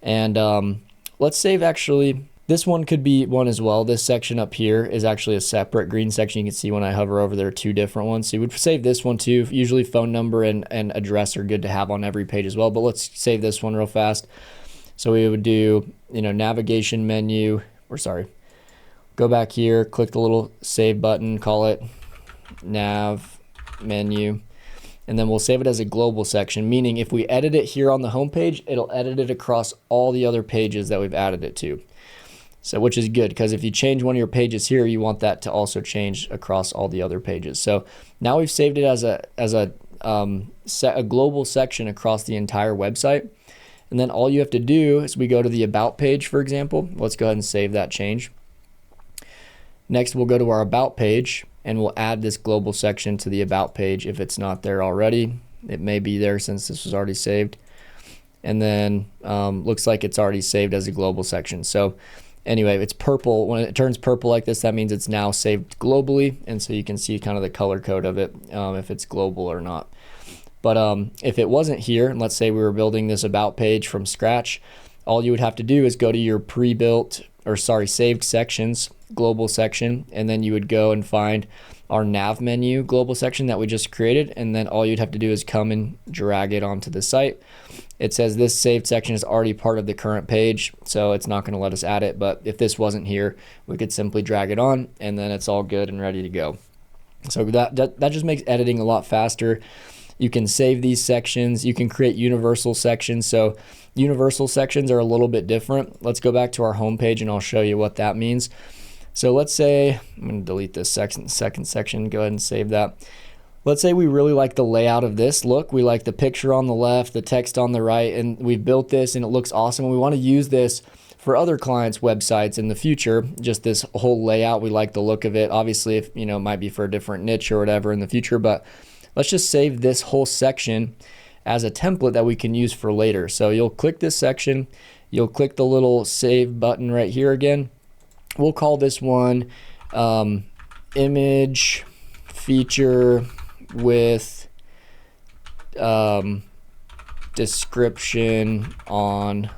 And let's save, actually, this one could be one as well. This section up here is actually a separate green section. You can see when I hover over there, two different ones. So you would save this one too. Usually phone number and address are good to have on every page as well, but let's save this one real fast. So we would do, navigation menu, or sorry, go back here, click the little save button, call it nav menu, and then we'll save it as a global section, meaning if we edit it here on the home page, it'll edit it across all the other pages that we've added it to. So, which is good, because if you change one of your pages here, you want that to also change across all the other pages. So now we've saved it as a global section across the entire website. And then all you have to do is we go to the about page, for example. Let's go ahead and save that change. Next, we'll go to our about page, and we'll add this global section to the about page if it's not there already. It may be there since this was already saved. And then looks like it's already saved as a global section. So anyway, it's purple. When it turns purple like this, that means it's now saved globally. And so you can see kind of the color code of it, if it's global or not. But if it wasn't here, and let's say we were building this about page from scratch, all you would have to do is go to your saved sections, global section, and then you would go and find our nav menu global section that we just created, and then all you'd have to do is come and drag it onto the site. It says this saved section is already part of the current page, so it's not going to let us add it, but if this wasn't here, we could simply drag it on, and then it's all good and ready to go. So that just makes editing a lot faster. You can save these sections. You can create universal sections. So universal sections are a little bit different. Let's go back to our home page and I'll show you what that means. So let's say, I'm going to delete this second section. Go ahead and save that. Let's say we really like the layout of this look. We like the picture on the left, the text on the right, and we've built this and it looks awesome. We want to use this for other clients' websites in the future. Just this whole layout, we like the look of it. Obviously, if it might be for a different niche or whatever in the future, but let's just save this whole section as a template that we can use for later. So you'll click this section, you'll click the little save button right here again. We'll call this one image feature with description on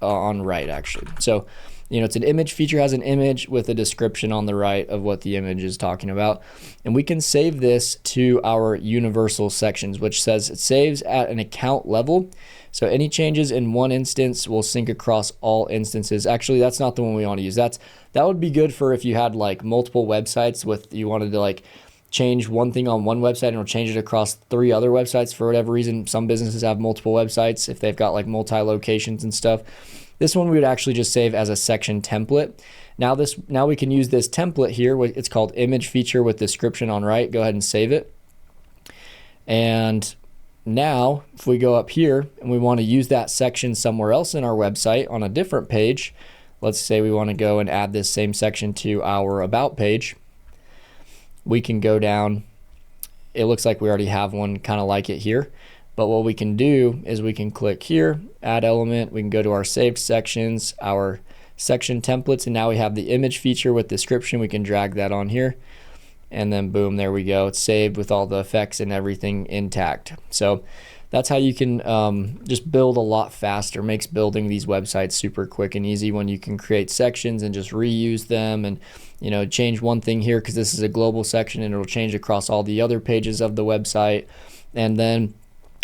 right, actually. So it's an image feature, has an image with a description on the right of what the image is talking about. And we can save this to our universal sections, which says it saves at an account level. So any changes in one instance will sync across all instances. Actually, that's not the one we want to use. That would be good for if you had like multiple websites you wanted to like change one thing on one website and it'll change it across 3 other websites for whatever reason. Some businesses have multiple websites if they've got like multi-locations and stuff. This one we would actually just save as a section template. Now we can use this template here. It's called image feature with description on right. Go ahead and save it. And now if we go up here and we want to use that section somewhere else in our website on a different page, let's say we want to go and add this same section to our about page. We can go down. It looks like we already have one kind of like it here. But what we can do is we can click here, add element. We can go to our saved sections, our section templates, and now we have the image feature with description. We can drag that on here, and then boom, there we go. It's saved with all the effects and everything intact. So that's how you can just build a lot faster. Makes building these websites super quick and easy when you can create sections and just reuse them and change one thing here because this is a global section and it'll change across all the other pages of the website. And then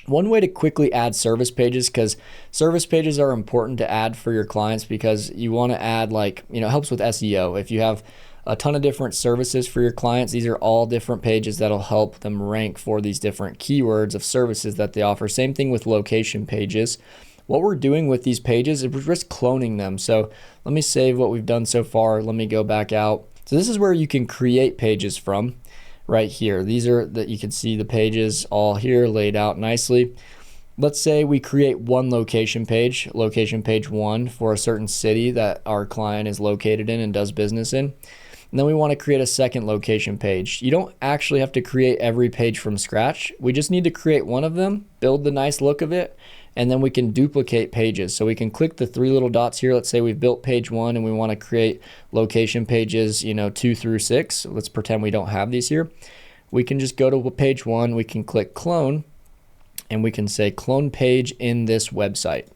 one way to quickly add service pages, because service pages are important to add for your clients because you want to add it helps with SEO. If you have a ton of different services for your clients, these are all different pages that'll help them rank for these different keywords of services that they offer. Same thing with location pages. What we're doing with these pages is we're just cloning them. So let me save what we've done so far. Let me go back out. So this is where you can create pages from. Right here. These are that you can see the pages all here laid out nicely. Let's say we create one location page 1 for a certain city that our client is located in and does business in. And then we want to create a second location page. You don't actually have to create every page from scratch. We just need to create one of them, build the nice look of it, and then we can duplicate pages. So we can click the 3 little dots here. Let's say we've built page 1 and we want to create location pages 2 through 6. Let's pretend we don't have these here. We can just go to page 1, we can click clone, and we can say clone page in this website.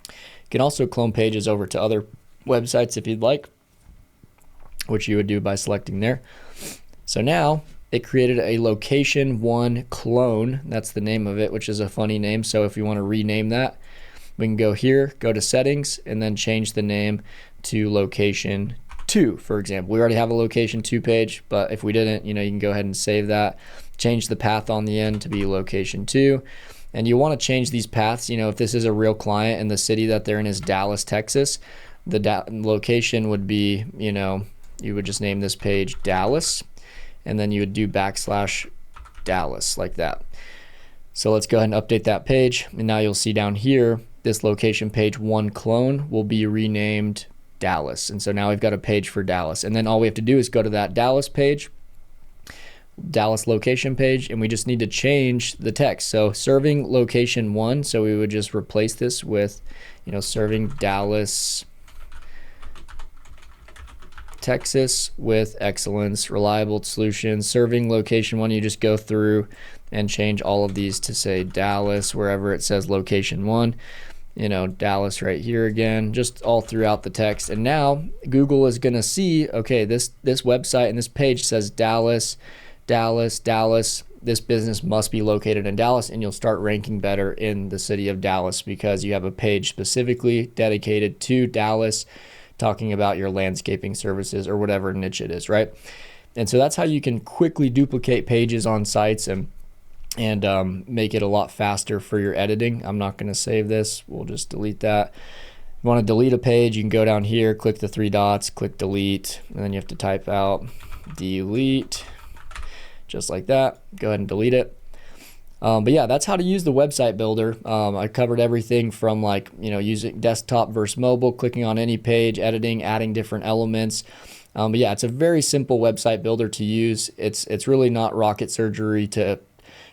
You can also clone pages over to other websites if you'd like, which you would do by selecting there. So now it created a location 1 clone. That's the name of it, which is a funny name. So if you want to rename that, we can go here, go to settings, and then change the name to location 2, for example. We already have a location 2 page, but if we didn't, you can go ahead and save that. Change the path on the end to be location 2. And you want to change these paths. If this is a real client and the city that they're in is Dallas, Texas, the location would be, you would just name this page Dallas, and then you would do /Dallas like that. So let's go ahead and update that page. And now you'll see down here, this location page 1 clone will be renamed Dallas. And so now we've got a page for Dallas. And then all we have to do is go to that Dallas page, Dallas location page, and we just need to change the text. So serving location 1. So we would just replace this with, serving Dallas, Texas with excellence, reliable solutions. Serving location 1, you just go through and change all of these to say Dallas wherever it says location 1. you know, Dallas right here again, just all throughout the text. And now Google is going to see, okay, this website and this page says Dallas, Dallas, Dallas. This business must be located in Dallas, and you'll start ranking better in the city of Dallas because you have a page specifically dedicated to Dallas talking about your landscaping services or whatever niche it is, right? And so that's how you can quickly duplicate pages on sites and make it a lot faster for your editing. I'm not going to save this. We'll just delete that. If you want to delete a page, you can go down here, click the three dots, click delete, and then you have to type out delete, just like that. Go ahead and delete it. But yeah, that's how to use the website builder. I covered everything from, like, you know, using desktop versus mobile, clicking on any page, editing, adding different elements. But yeah, it's a very simple website builder to use. It's really not rocket surgery to,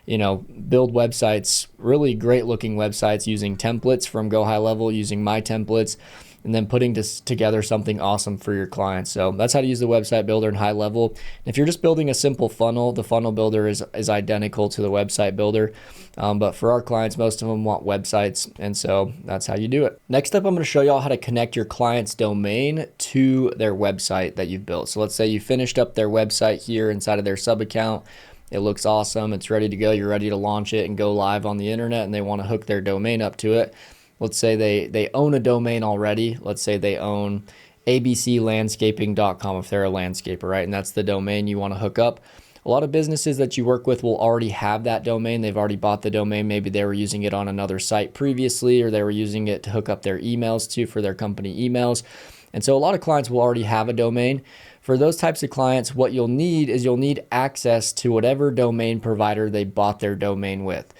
you know, build websites, really great looking websites using templates from GoHighLevel, using my templates, and then putting together something awesome for your clients. So that's how to use the website builder in HighLevel. If you're just building a simple funnel, the funnel builder is identical to the website builder. But for our clients, most of them want websites, and so that's how you do it. Next up, I'm going to show y'all how to connect your client's domain to their website that you've built. So let's say you finished up their website here inside of their sub account. It looks awesome. It's ready to go. You're ready to launch it and go live on the internet, and they want to hook their domain up to it. Let's say they own a domain already. Let's say they own abclandscaping.com if they're a landscaper, right? And that's the domain you want to hook up. A lot of businesses that you work with will already have that domain. They've already bought the domain. Maybe they were using it on another site previously, or they were using it to hook up their emails to for their company emails. And so a lot of clients will already have a domain. For those types of clients, what you'll need is you'll need access to whatever domain provider they bought their domain with.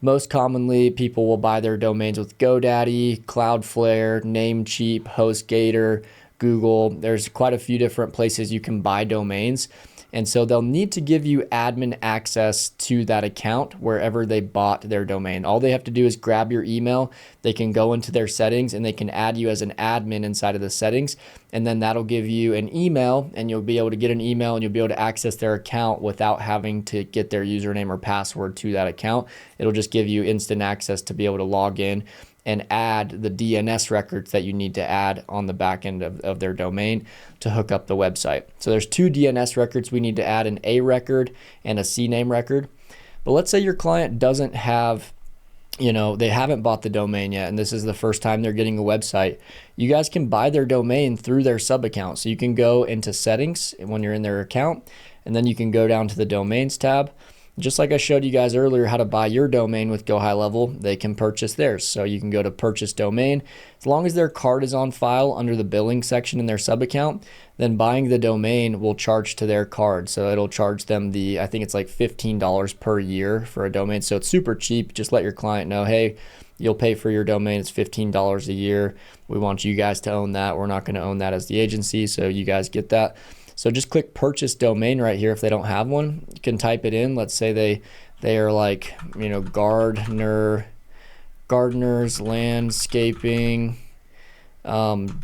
Most commonly, people will buy their domains with GoDaddy, Cloudflare, Namecheap, HostGator, Google. There's quite a few different places you can buy domains. And so they'll need to give you admin access to that account wherever they bought their domain. All they have to do is grab your email. They can go into their settings and they can add you as an admin inside of the settings. And then that'll give you an email, and you'll be able to get an email and you'll be able to access their account without having to get their username or password to that account. It'll just give you instant access to be able to log in and add the DNS records that you need to add on the back end of their domain to hook up the website. So there's two DNS records we need to add, an A record and a CNAME record. But let's say your client doesn't have, you know, they haven't bought the domain yet, and this is the first time they're getting a website. You guys can buy their domain through their sub account. So you can go into settings when you're in their account, and then you can go down to the domains tab. Just like I showed you guys earlier how to buy your domain with GoHighLevel, they can purchase theirs. So you can go to purchase domain. As long as their card is on file under the billing section in their sub account, then buying the domain will charge to their card. So it'll charge them I think it's like $15 per year for a domain. So it's super cheap. Just let your client know, hey, you'll pay for your domain. It's $15 a year. We want you guys to own that. We're not going to own that as the agency. So you guys get that. So just click purchase domain right here if they don't have one. You can type it in. Let's say they are like, you know, gardeners landscaping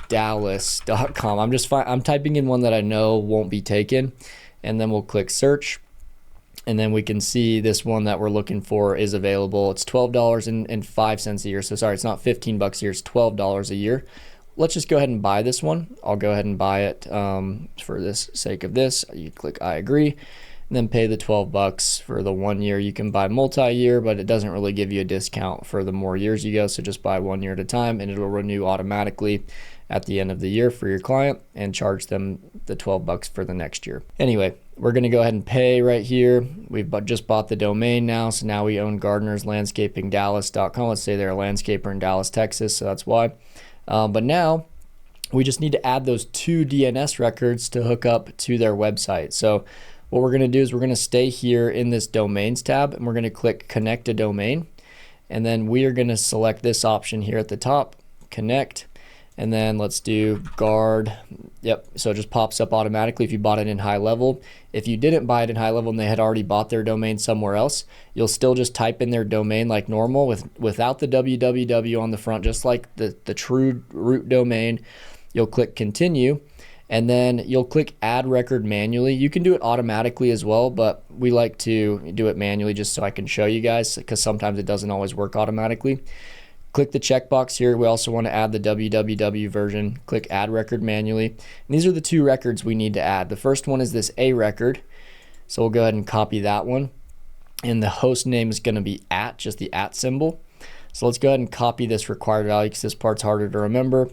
dallas.com. I'm typing in one that I know won't be taken, and then we'll click search, and then we can see this one that we're looking for is available. It's $12.05 a year. So sorry, it's not $15 a year, it's $12 a year. Let's just go ahead and buy this one. I'll go ahead and buy it for this sake of this. You click I agree, and then pay the $12 for the 1 year. You can buy multi-year, but it doesn't really give you a discount for the more years you go. So just buy 1 year at a time, and it'll renew automatically at the end of the year for your client and charge them the $12 for the next year. Anyway, we're going to go ahead and pay right here. We've just bought the domain now. So now we own gardenerslandscapingdallas.com. Let's say they're a landscaper in Dallas, Texas. So that's why. But now we just need to add those two DNS records to hook up to their website. So what we're going to do is we're going to stay here in this domains tab, and we're going to click connect a domain. And then we are going to select this option here at the top, connect. And then let's do guard. Yep. So it just pops up automatically if you bought it in HighLevel. If you didn't buy it in HighLevel and they had already bought their domain somewhere else, you'll still just type in their domain like normal without the www on the front, just like the true root domain. You'll click continue, and then you'll click add record manually. You can do it automatically as well, but we like to do it manually just so I can show you guys, because sometimes it doesn't always work automatically. Click the checkbox here. We also want to add the www version. Click add record manually. And these are the two records we need to add. The first one is this A record. So we'll go ahead and copy that one. And the host name is going to be @ just the @ symbol. So let's go ahead and copy this required value because this part's harder to remember.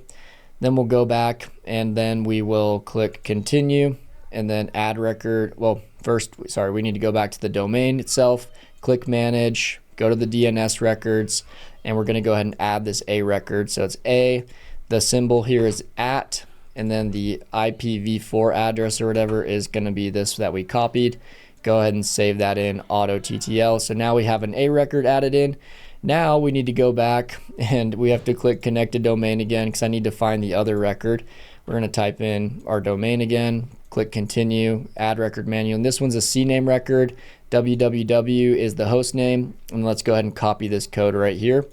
Then we'll go back and then we will click continue and then add record. Well, first, sorry, we need to go back to the domain itself, click manage, go to the DNS records, and we're going to go ahead and add this A record. So it's A, the symbol here is @, and then the IPv4 address or whatever is going to be this that we copied. Go ahead and save that in Otto TTL. So now we have an A record added in. Now we need to go back and we have to click connected domain again because I need to find the other record. We're going to type in our domain again, click continue, add record manual. And this one's a CNAME record. www is the host name. And let's go ahead and copy this code right here.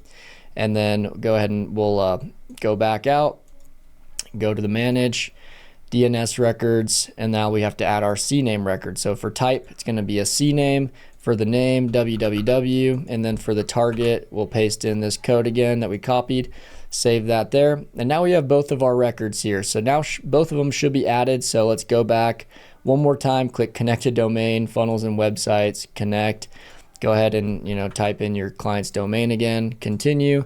And then go ahead and we'll go back out, go to the manage, DNS records, and now we have to add our CNAME record. So for type, it's going to be a CNAME. For the name, www, and then for the target, we'll paste in this code again that we copied, save that there. And now we have both of our records here. So now both of them should be added. So let's go back one more time, click connected domain, funnels and websites, connect. Go ahead and type in your client's domain again, continue,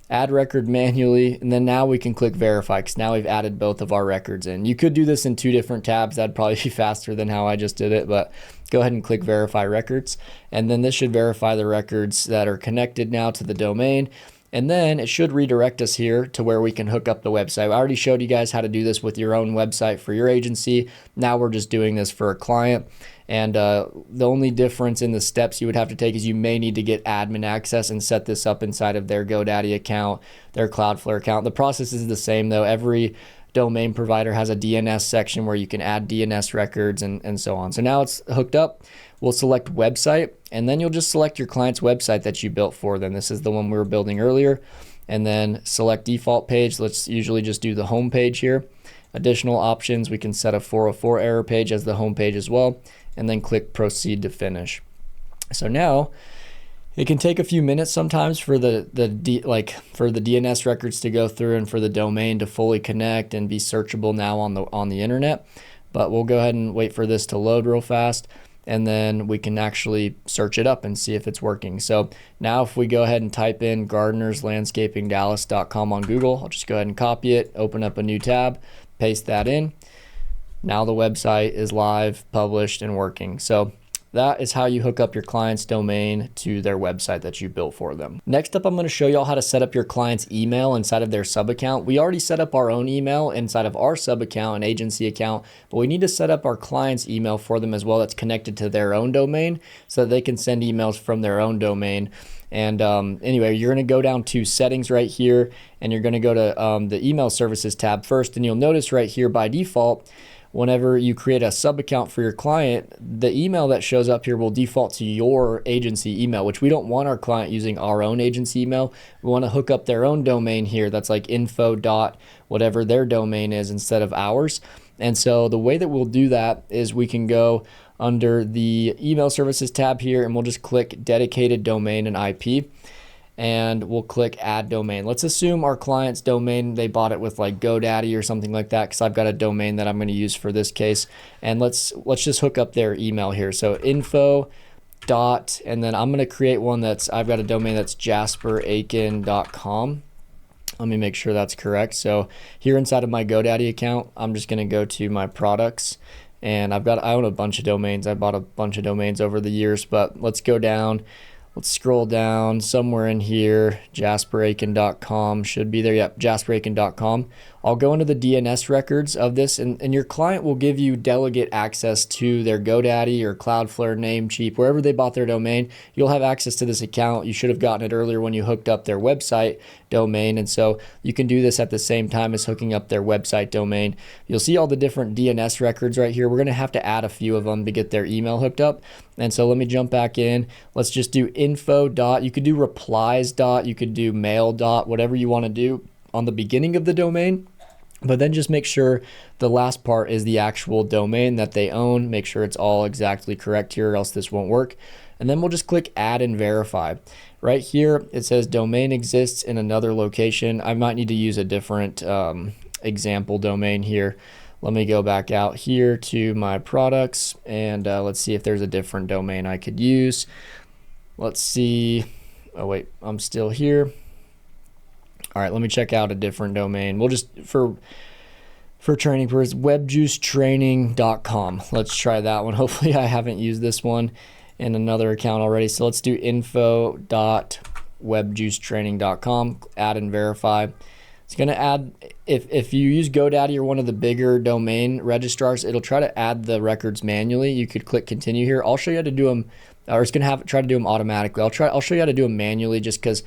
add record manually, and then now we can click verify because now we've added both of our records in. You could do this in 2 different tabs. That'd probably be faster than how I just did it, but go ahead and click verify records. And then this should verify the records that are connected now to the domain. And then it should redirect us here to where we can hook up the website. I already showed you guys how to do this with your own website for your agency. Now we're just doing this for a client. And the only difference in the steps you would have to take is you may need to get admin access and set this up inside of their GoDaddy account, their Cloudflare account. The process is the same though. Every domain provider has a DNS section where you can add DNS records and so on. So now it's hooked up. We'll select website, and then you'll just select your client's website that you built for them. This is the one we were building earlier. And then select default page. Let's usually just do the home page here. Additional options, we can set a 404 error page as the home page as well, and then click proceed to finish. So now it can take a few minutes sometimes for the DNS records to go through and for the domain to fully connect and be searchable now on the internet. But we'll go ahead and wait for this to load real fast, and then we can actually search it up and see if it's working. So now if we go ahead and type in gardenerslandscapingdallas.com on Google, I'll just go ahead and copy it, open up a new tab, paste that in. Now the website is live, published, and working. So that is how you hook up your client's domain to their website that you built for them. Next up, I'm going to show you all how to set up your client's email inside of their sub account. We already set up our own email inside of our sub account and agency account, but we need to set up our client's email for them as well that's connected to their own domain so that they can send emails from their own domain. And anyway, you're going to go down to settings right here, and you're going to go to the email services tab first, and you'll notice right here by default, whenever you create a sub account for your client, the email that shows up here will default to your agency email, which we don't want our client using our own agency email. We want to hook up their own domain here. That's like info dot whatever their domain is instead of ours. And so the way that we'll do that is we can go under the email services tab here, and we'll just click dedicated domain and IP. And we'll click add domain. Let's assume our client's domain, they bought it with like GoDaddy or something like that, because I've got a domain that I'm going to use for this case. And let's just hook up their email here. So info dot, and then I'm going to create one I've got a domain that's jasperakin.com. Let me make sure that's correct. So here inside of my GoDaddy account, I'm just going to go to my products, and I own a bunch of domains. I bought a bunch of domains over the years, but let's go down. Let's scroll down somewhere in here. JasperAkin.com should be there. Yep, JasperAkin.com. I'll go into the DNS records of this, and your client will give you delegate access to their GoDaddy or Cloudflare, Namecheap, wherever they bought their domain. You'll have access to this account. You should have gotten it earlier when you hooked up their website domain, and so you can do this at the same time as hooking up their website domain. You'll see all the different DNS records right here. We're going to have to add a few of them to get their email hooked up. And so let me jump back in. Let's just do info dot. You could do replies dot. You could do mail dot, whatever you want to do on the beginning of the domain. But then just make sure the last part is the actual domain that they own. Make sure it's all exactly correct here, or else this won't work. and then we'll just click add and verify. Right here, it says domain exists in another location. I might need to use a different example domain here. Let me go back out here to my products, and let's see if there's a different domain I could use. Let's see. Oh wait, I'm still here. All right, let me check out a different domain. We'll just, for training purposes, webjuicetraining.com. Let's try that one. Hopefully I haven't used this one in another account already. So let's do info.webjuicetraining.com, add and verify. It's going to add, if you use GoDaddy or one of the bigger domain registrars, it'll try to add the records manually. You could click continue here. I'll show you how to do them, or it's going to try to do them automatically. I'll show you how to do them manually, just because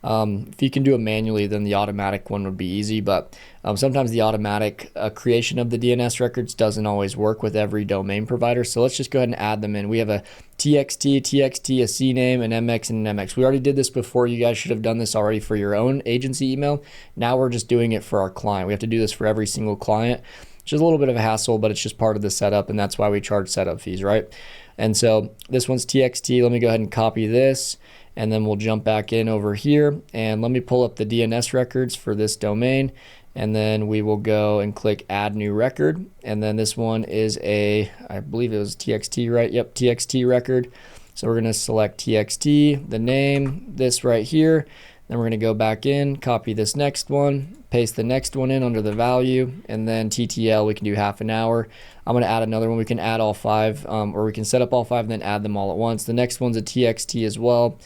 if you can do it manually, then the automatic one would be easy. But sometimes the automatic creation of the DNS records doesn't always work with every domain provider. So let's just go ahead and add them in. We have a TXT, TXT, a CNAME, an MX, and an MX. We already did this before. You guys should have done this already for your own agency email. Now we're just doing it for our client. We have to do this for every single client, which is a little bit of a hassle, but it's just part of the setup, and that's why we charge setup fees, right? And so this one's TXT. Let me go ahead and copy this, and then we'll jump back in over here, and let me pull up the DNS records for this domain, and then we will go and click add new record. And then this one is I believe it was TXT, right? Yep, TXT record. So we're going to select TXT, the name, this right here. Then we're going to go back in, copy this next one, paste the next one in under the value, and then TTL, we can do half an hour. I'm going to add another one. We can add all 5, or we can set up all 5 and then add them all at once. The next one's a TXT as well.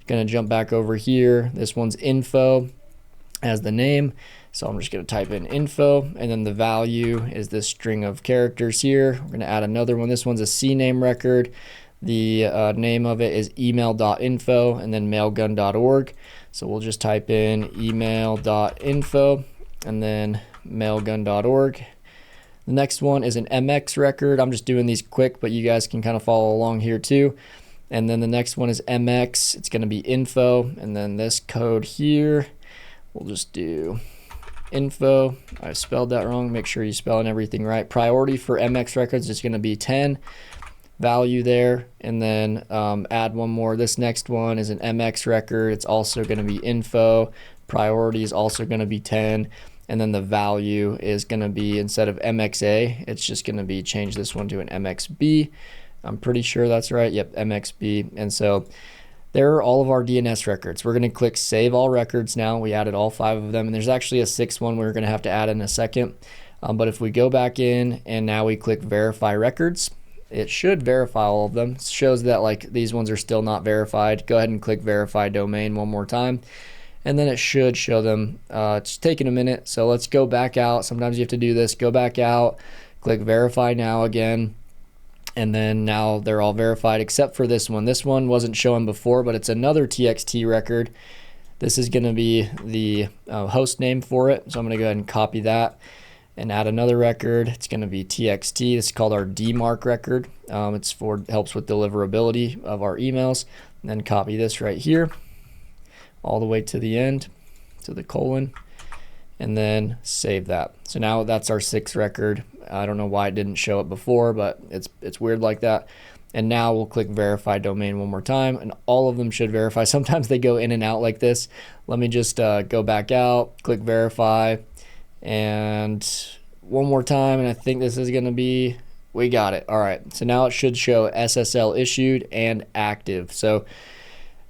Going to jump back over here. This one's info as the name. So I'm just going to type in info, and then the value is this string of characters here. We're going to add another one. This one's a CNAME record. The name of it is email.info and then mailgun.org. So we'll just type in email.info and then mailgun.org. The next one is an MX record. I'm just doing these quick, but you guys can kind of follow along here too. And then the next one is MX. It's going to be info. And then this code here, we'll just do info. I spelled that wrong. Make sure you spelling everything right. Priority for MX records is going to be 10. Value there. And then add one more. This next one is an MX record. It's also going to be info. Priority is also going to be 10. And then the value is going to be, instead of MXA, it's just going to be, change this one to an MXB. I'm pretty sure that's right. Yep, MXB. And so there are all of our DNS records. We're going to click Save All Records now. We added all 5 of them, and there's actually a 6th one we're going to have to add in a second. But if we go back in and now we click Verify Records, it should verify all of them. It shows that like these ones are still not verified. Go ahead and click Verify Domain one more time, and then it should show them. It's taking a minute, so let's go back out. Sometimes you have to do this. Go back out, click Verify Now again. And then now they're all verified except for this one. This one wasn't showing before, but it's another TXT record. This is going to be the host name for it. So I'm going to go ahead and copy that and add another record. It's going to be TXT. This is called our DMARC record. It's helps with deliverability of our emails. And then copy this right here all the way to the end, to the colon, and then save that. So now that's our 6th record. I don't know why it didn't show it before, but it's weird like that. And now we'll click Verify Domain one more time, and all of them should verify. Sometimes they go in and out like this. Let me just go back out, click Verify, and one more time, and I think this is going to be, we got it. All right, so now it should show SSL issued and active. So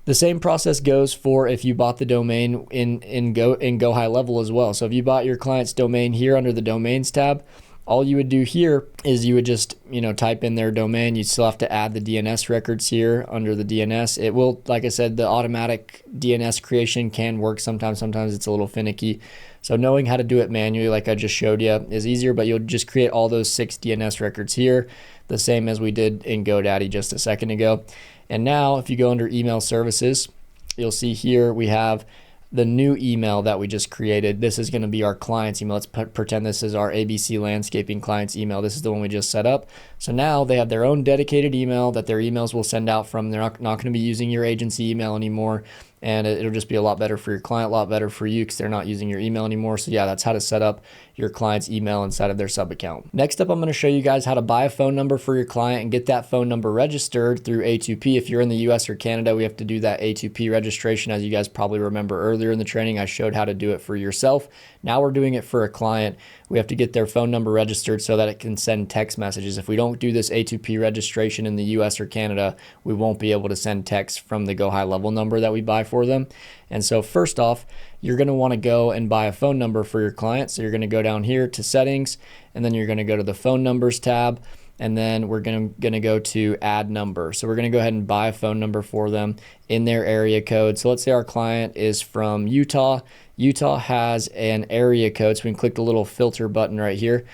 the same process goes for if you bought the domain in GoHighLevel as well. So if you bought your client's domain here under the Domains tab, all you would do here is you would just, type in their domain. You still have to add the DNS records here under the DNS. It will, like I said, the automatic DNS creation can work sometimes. Sometimes it's a little finicky. So knowing how to do it manually, like I just showed you, is easier, but you'll just create all those 6 DNS records here, the same as we did in GoDaddy just a second ago. And now if you go under email services, you'll see here we have the new email that we just created. This is going to be our client's email. Let's pretend this is our ABC Landscaping client's email. This is the one we just set up. So now they have their own dedicated email that their emails will send out from. They're not going to be using your agency email anymore. and it'll just be a lot better for your client, a lot better for you because they're not using your email anymore. So yeah, that's how to set up your client's email inside of their sub account. Next up, I'm going to show you guys how to buy a phone number for your client and get that phone number registered through A2P. If you're in the US or Canada, we have to do that A2P registration. As you guys probably remember earlier in the training, I showed how to do it for yourself. Now we're doing it for a client. We have to get their phone number registered so that it can send text messages. If we don't do this A2P registration in the US or Canada, we won't be able to send text from the GoHighLevel number that we buy for them. And so first off, you're going to want to go and buy a phone number for your client. So you're going to go down here to settings, and then you're going to go to the phone numbers tab, and then we're going to go to add number. So we're going to go ahead and buy a phone number for them in their area code. So let's say our client is from Utah. Utah has an area code, so we can click the little filter button right here.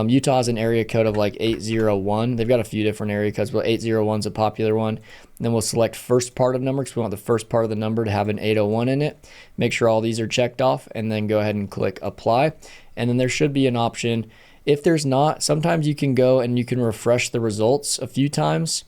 Utah has an area code of like 801. They've got a few different area codes, but 801 is a popular one. And then we'll select first part of number because we want the first part of the number to have an 801 in it. Make sure all these are checked off, and then go ahead and click apply. And then there should be an option. If there's not, sometimes you can go and you can refresh the results a few times,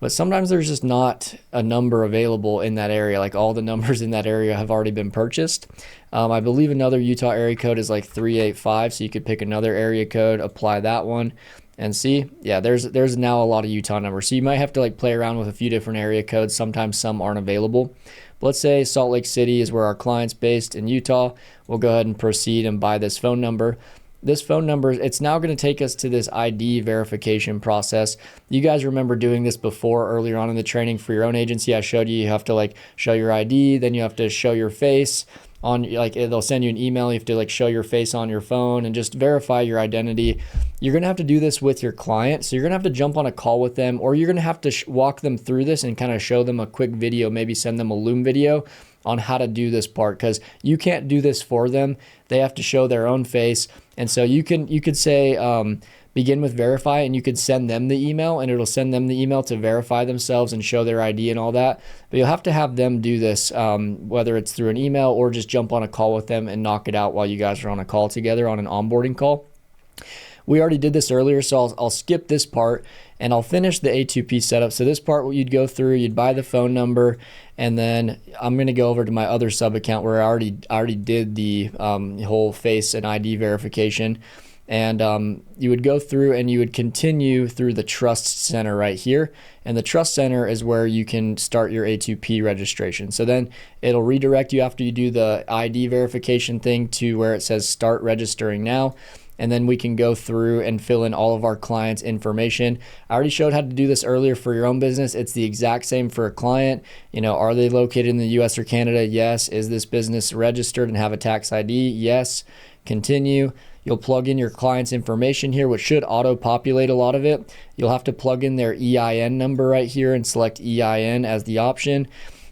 but sometimes there's just not a number available in that area. Like all the numbers in that area have already been purchased. I believe another Utah area code is like 385, so you could pick another area code, apply that one, and see, yeah, there's now a lot of Utah numbers. So you might have to like play around with a few different area codes. Sometimes some aren't available. But let's say Salt Lake City is where our client's based in Utah. We'll go ahead and proceed and buy this phone number. This phone number, it's now going to take us to this ID verification process. You guys remember doing this before earlier on in the training for your own agency. I showed you have to like show your ID, then you have to show your face on, like they'll send you an email. You have to like show your face on your phone and just verify your identity. You're going to have to do this with your client. So you're going to have to jump on a call with them, or you're going to have to walk them through this and kind of show them a quick video, maybe send them a Loom video on how to do this part, because you can't do this for them. They have to show their own face. And so you could say begin with verify, and you could send them the email, and it'll send them the email to verify themselves and show their ID and all that. But you'll have to have them do this, whether it's through an email or just jump on a call with them and knock it out while you guys are on a call together on an onboarding call. We already did this earlier, so I'll skip this part and I'll finish the A2P setup. So this part, what you'd go through, you'd buy the phone number, and then I'm going to go over to my other sub account where I already did the whole face and ID verification. And you would go through and you would continue through the Trust Center right here. And the Trust Center is where you can start your A2P registration. So then it'll redirect you after you do the ID verification thing to where it says start registering now. And then we can go through and fill in all of our clients' information. I already showed how to do this earlier for your own business. It's the exact same for a client. You know, are they located in the US or Canada? Yes. Is this business registered and have a tax ID? Yes. Continue. You'll plug in your client's information here, which should auto-populate a lot of it. You'll have to plug in their EIN number right here and select EIN as the option.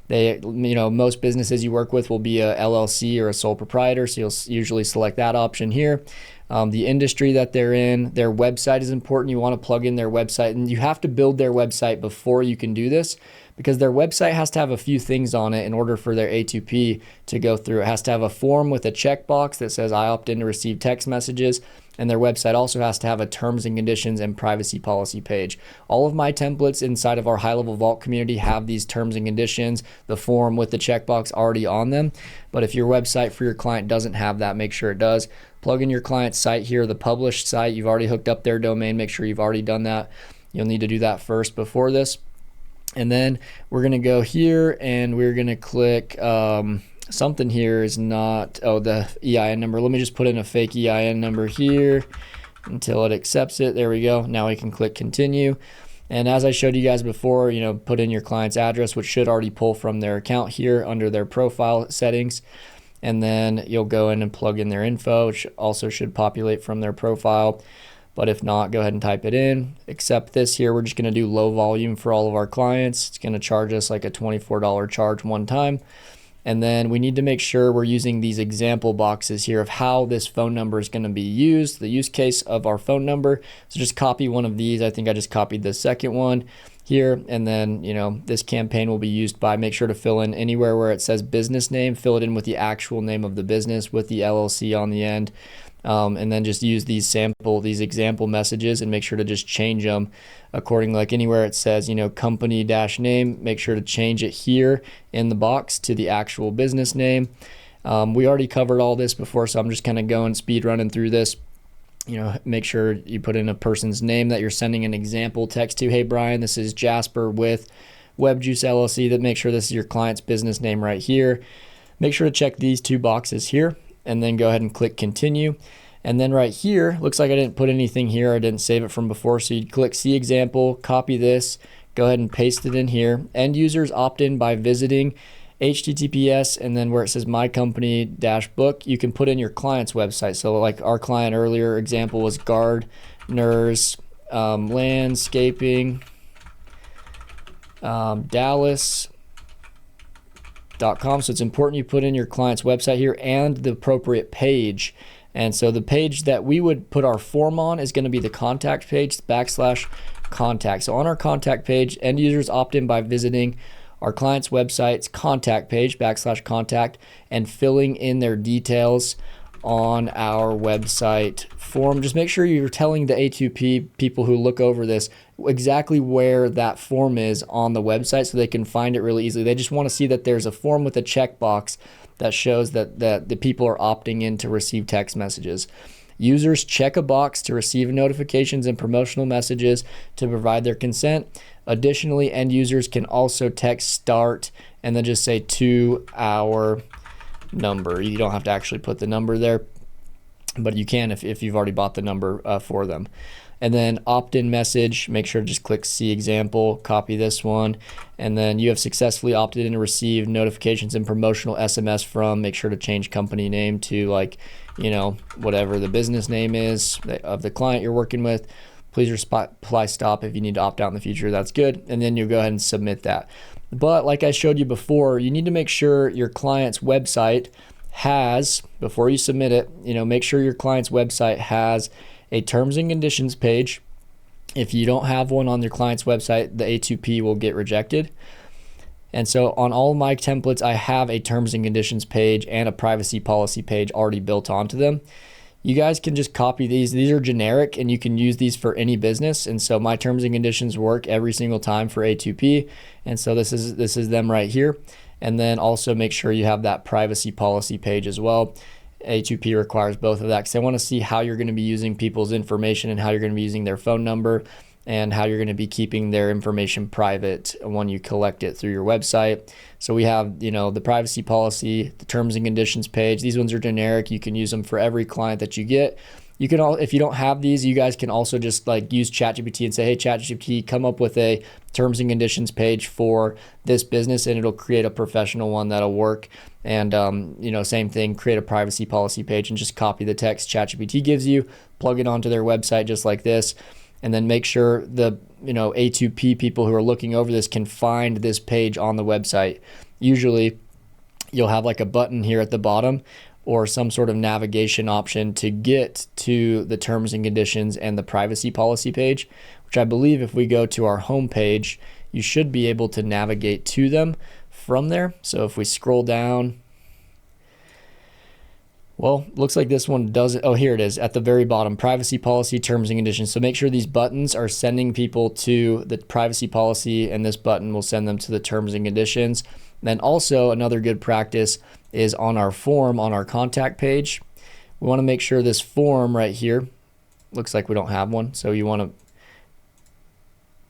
They, you know, most businesses you work with will be a LLC or a sole proprietor, so you'll usually select that option here. The industry that they're in, their website is important. You want to plug in their website, and you have to build their website before you can do this, because their website has to have a few things on it in order for their A2P to go through. It has to have a form with a checkbox that says I opt in to receive text messages, and their website also has to have a terms and conditions and privacy policy page. All of my templates inside of our HighLevel Vault community have these terms and conditions, the form with the checkbox already on them. But if your website for your client doesn't have that, make sure it does. Plug in your client's site here, the published site. You've already hooked up their domain. Make sure you've already done that. You'll need to do that first before this. And then we're going to go here and we're going to click something here is not, the EIN number. Let me just put in a fake EIN number here until it accepts it. There we go. Now we can click continue. And as I showed you guys before, you know, put in your client's address, which should already pull from their account here under their profile settings. And then you'll go in and plug in their info, which also should populate from their profile. But if not, go ahead and type it in. Except this here, we're just going to do low volume for all of our clients. It's going to charge us like a $24 charge one time. And then we need to make sure we're using these example boxes here of how this phone number is going to be used, the use case of our phone number. So just copy one of these. I think I just copied the second one here. And then, you know, this campaign will be used by, make sure to fill in anywhere where it says business name, fill it in with the actual name of the business with the LLC on the end. And then just use these example messages and make sure to just change them according, like anywhere it says, company dash name, make sure to change it here in the box to the actual business name. We already covered all this before, so I'm just kind of going speed running through this. Make sure you put in a person's name that you're sending an example text to. Hey, Brian, this is Jasper with WebJuice LLC. That make sure this is your client's business name right here. Make sure to check these 2 boxes here, and then go ahead and click continue. And then right here, looks like I didn't put anything here. I didn't save it from before. So you'd click see example, copy this, go ahead and paste it in here. End users opt in by visiting HTTPS, and then where it says my company dash book, you can put in your client's website. So like our client earlier example was Gardeners Landscaping Dallas.com. So it's important you put in your client's website here and the appropriate page. And so the page that we would put our form on is going to be the contact page /contact. So on our contact page, end users opt in by visiting our client's website's contact page /contact and filling in their details on our website form. Just make sure you're telling the A2P people who look over this exactly where that form is on the website so they can find it really easily. They just want to see that there's a form with a checkbox that shows that the people are opting in to receive text messages. Users check a box to receive notifications and promotional messages to provide their consent. Additionally, end users can also text start and then just say to our number. You don't have to actually put the number there, but you can if you've already bought the number for them. And then opt-in message, make sure to just click see example, copy this one, and then you have successfully opted in to receive notifications and promotional SMS from, make sure to change company name to whatever the business name is of the client you're working with. Please reply stop if you need to opt out in the future. That's good. And then you'll go ahead and submit that. But like I showed you before, you need to make sure your client's website has, before you submit it, make sure your client's website has a terms and conditions page. If you don't have one on your client's website, the A2P will get rejected. And so on all of my templates, I have a terms and conditions page and a privacy policy page already built onto them. You guys can just copy these. These are generic and you can use these for any business. And so my terms and conditions work every single time for A2P. And so this is them right here. And then also make sure you have that privacy policy page as well. A2P requires both of that because I want to see how you're going to be using people's information and how you're going to be using their phone number and how you're going to be keeping their information private when you collect it through your website. So we have, the privacy policy, the terms and conditions page. These ones are generic. You can use them for every client that you get. You can if you don't have these, you guys can also just use ChatGPT and say, hey, ChatGPT, come up with a terms and conditions page for this business, and it'll create a professional one that'll work. And same thing, create a privacy policy page and just copy the text ChatGPT gives you, plug it onto their website just like this, and then make sure the A2P people who are looking over this can find this page on the website. Usually, you'll have like a button here at the bottom or some sort of navigation option to get to the terms and conditions and the privacy policy page, which I believe if we go to our home page, you should be able to navigate to them from there. So if we scroll down, well, looks like this one doesn't. Oh, here it is at the very bottom, privacy policy, terms and conditions. So make sure these buttons are sending people to the privacy policy, and this button will send them to the terms and conditions. Then also another good practice is on our form, on our contact page. We want to make sure this form right here, looks like we don't have one. So you want to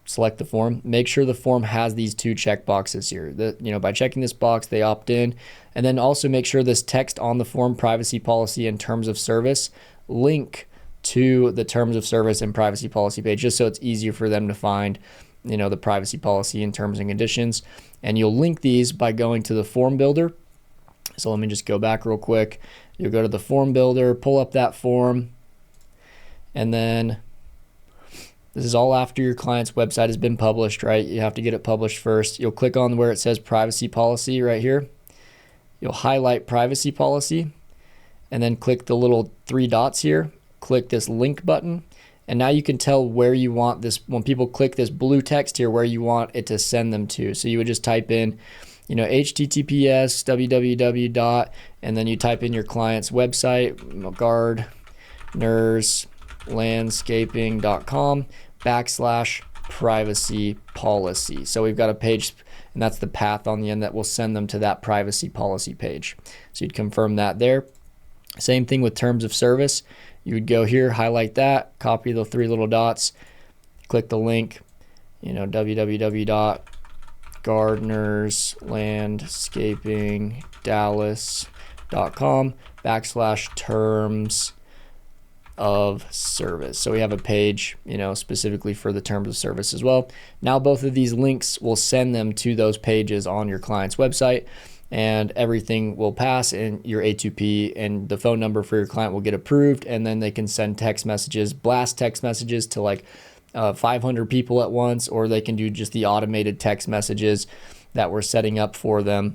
select the form. Make sure the form has these 2 check boxes here. By checking this box, they opt in. And then also make sure this text on the form, privacy policy and terms of service, link to the terms of service and privacy policy page, just so it's easier for them to find the privacy policy and terms and conditions. And you'll link these by going to the form builder. So let me just go back real quick. You'll go to the form builder, pull up that form, and then this is all after your client's website has been published, right? You have to get it published first. You'll click on where it says privacy policy right here. You'll highlight privacy policy and then click the little 3 dots here. Click this link button. And now you can tell where you want this, when people click this blue text here, where you want it to send them to. So you would just type in, HTTPS, www. And then you type in your client's website, gardenerslandscaping.com/privacy policy. So we've got a page, and that's the path on the end that will send them to that privacy policy page. So you'd confirm that there. Same thing with terms of service. You would go here, highlight that, copy the 3 little dots, click the link, www.gardenerslandscapingdallas.com/terms of service. So we have a page, specifically for the terms of service as well. Now both of these links will send them to those pages on your client's website, and everything will pass in your A2P, and the phone number for your client will get approved, and then they can send text messages, blast text messages to like 500 people at once, or they can do just the automated text messages that we're setting up for them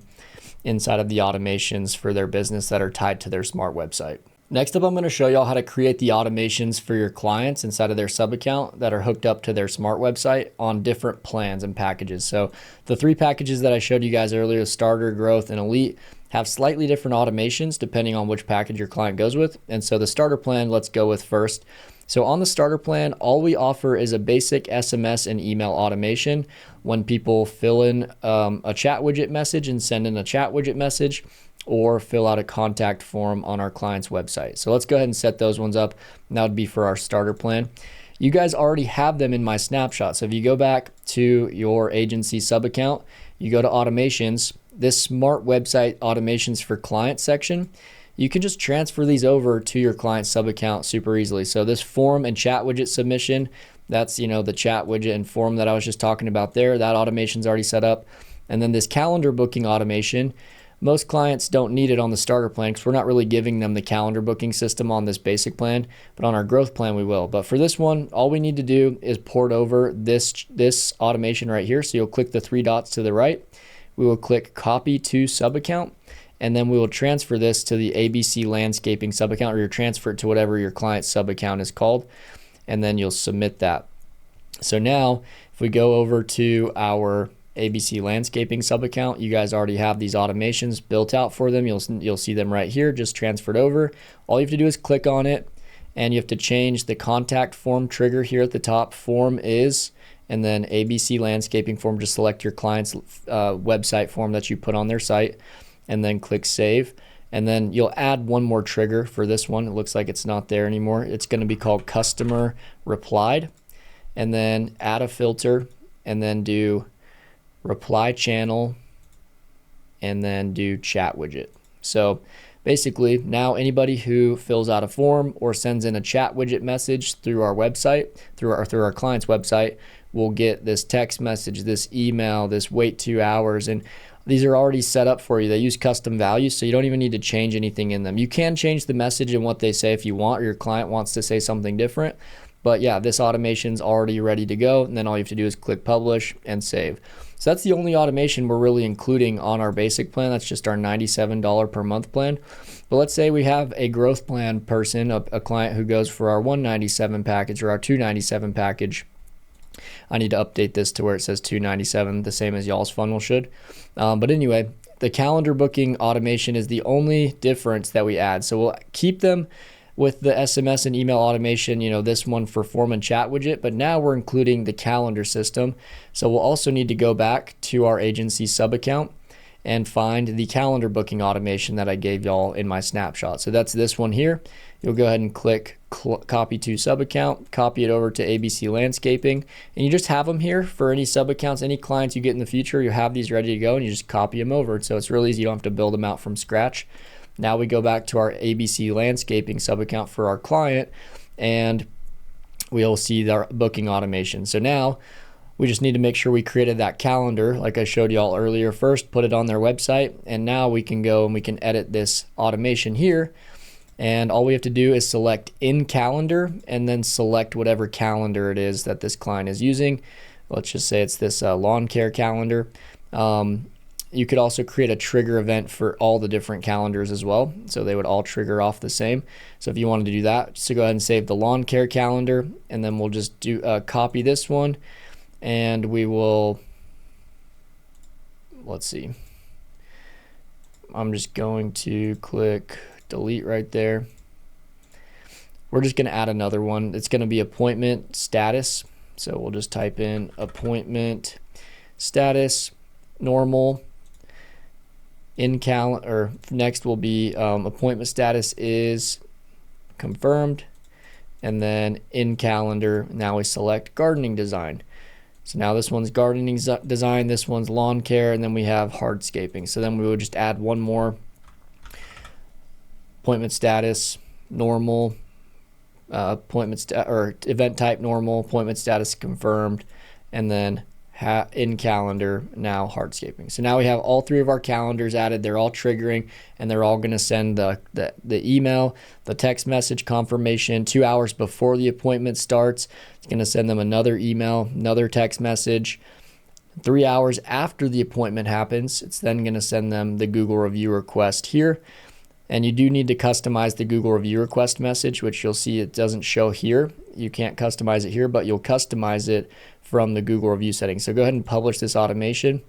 inside of the automations for their business that are tied to their smart website. Next up, I'm going to show y'all how to create the automations for your clients inside of their sub account that are hooked up to their smart website on different plans and packages. So the 3 packages that I showed you guys earlier, Starter, Growth, and Elite, have slightly different automations depending on which package your client goes with. And so the starter plan, let's go with first. So on the starter plan, all we offer is a basic SMS and email automation when people fill in a chat widget message and send in a chat widget message, or fill out a contact form on our client's website. So let's go ahead and set those ones up. And that would be for our starter plan. You guys already have them in my snapshot. So if you go back to your agency sub account, you go to automations, this smart website automations for client section, you can just transfer these over to your client sub account super easily. So this form and chat widget submission, that's the chat widget and form that I was just talking about there, that automation's already set up. And then this calendar booking automation, most clients don't need it on the starter plan because we're not really giving them the calendar booking system on this basic plan, but on our growth plan we will. But for this one, all we need to do is port over this automation right here. So you'll click the 3 dots to the right. We will click copy to sub account, and then we will transfer this to the ABC landscaping sub account, or you transfer it to whatever your client's sub account is called, and then you'll submit that. So now if we go over to our ABC landscaping sub account, you guys already have these automations built out for them. You'll see them right here, just transferred over. All you have to do is click on it, and you have to change the contact form trigger here at the top. Form is, and then ABC landscaping form, just select your client's website form that you put on their site, and then click save. And then you'll add one more trigger for this one. It looks like it's not there anymore. It's going to be called customer replied, and then add a filter, and then do reply channel, and then do chat widget. So basically now anybody who fills out a form or sends in a chat widget message through our website, through our client's website, will get this text message, this email, this wait 2 hours, and these are already set up for you. They use custom values, so you don't even need to change anything in them. You can change the message and what they say if you want, or your client wants to say something different. But yeah, this automation's already ready to go, and then all you have to do is click publish and save. So that's the only automation we're really including on our basic plan. That's just our $97 per month plan. But let's say we have a growth plan person, a client who goes for our $197 package or our $297 package. I need to update this to where it says $297, the same as y'all's funnel should. But anyway, the calendar booking automation is the only difference that we add. So we'll keep them with the SMS and email automation, this one for form and chat widget, but now we're including the calendar system. So we'll also need to go back to our agency sub account and find the calendar booking automation that I gave y'all in my snapshot. So that's this one here. You'll go ahead and click copy to sub account, copy it over to ABC landscaping, and you just have them here for any sub accounts, any clients you get in the future. You have these ready to go, and you just copy them over. So it's really easy. You don't have to build them out from scratch. Now we go back to our ABC landscaping sub account for our client, and we'll see our booking automation. So now we just need to make sure we created that calendar like I showed y'all earlier first, put it on their website, and now we can go and we can edit this automation here. And all we have to do is select in calendar and then select whatever calendar it is that this client is using. Let's just say it's this lawn care calendar. You could also create a trigger event for all the different calendars as well, so they would all trigger off the same. So if you wanted to do that, so go ahead and save the lawn care calendar, and then we'll just do copy this one, and we will, let's see, I'm just going to click delete right there. we're just going to add another one. It's going to be appointment status. So we'll just type in appointment status, normal, in calendar, or next will be appointment status is confirmed, and then in calendar, now we select gardening design. So now this one's gardening design, this one's lawn care, and then we have hardscaping. So then we would just add one more, appointment status, normal, or event type normal, appointment status confirmed, and then in calendar, now hardscaping. So now we have all three of our calendars added. They're all triggering, and they're all going to send the email, the text message confirmation 2 hours before the appointment starts. It's going to send them another email, another text message. 3 hours after the appointment happens, it's then going to send them the Google review request here. And you do need to customize the Google review request message, which you'll see it doesn't show here. You can't customize it here, but you'll customize it from the Google review settings. So go ahead and publish this automation,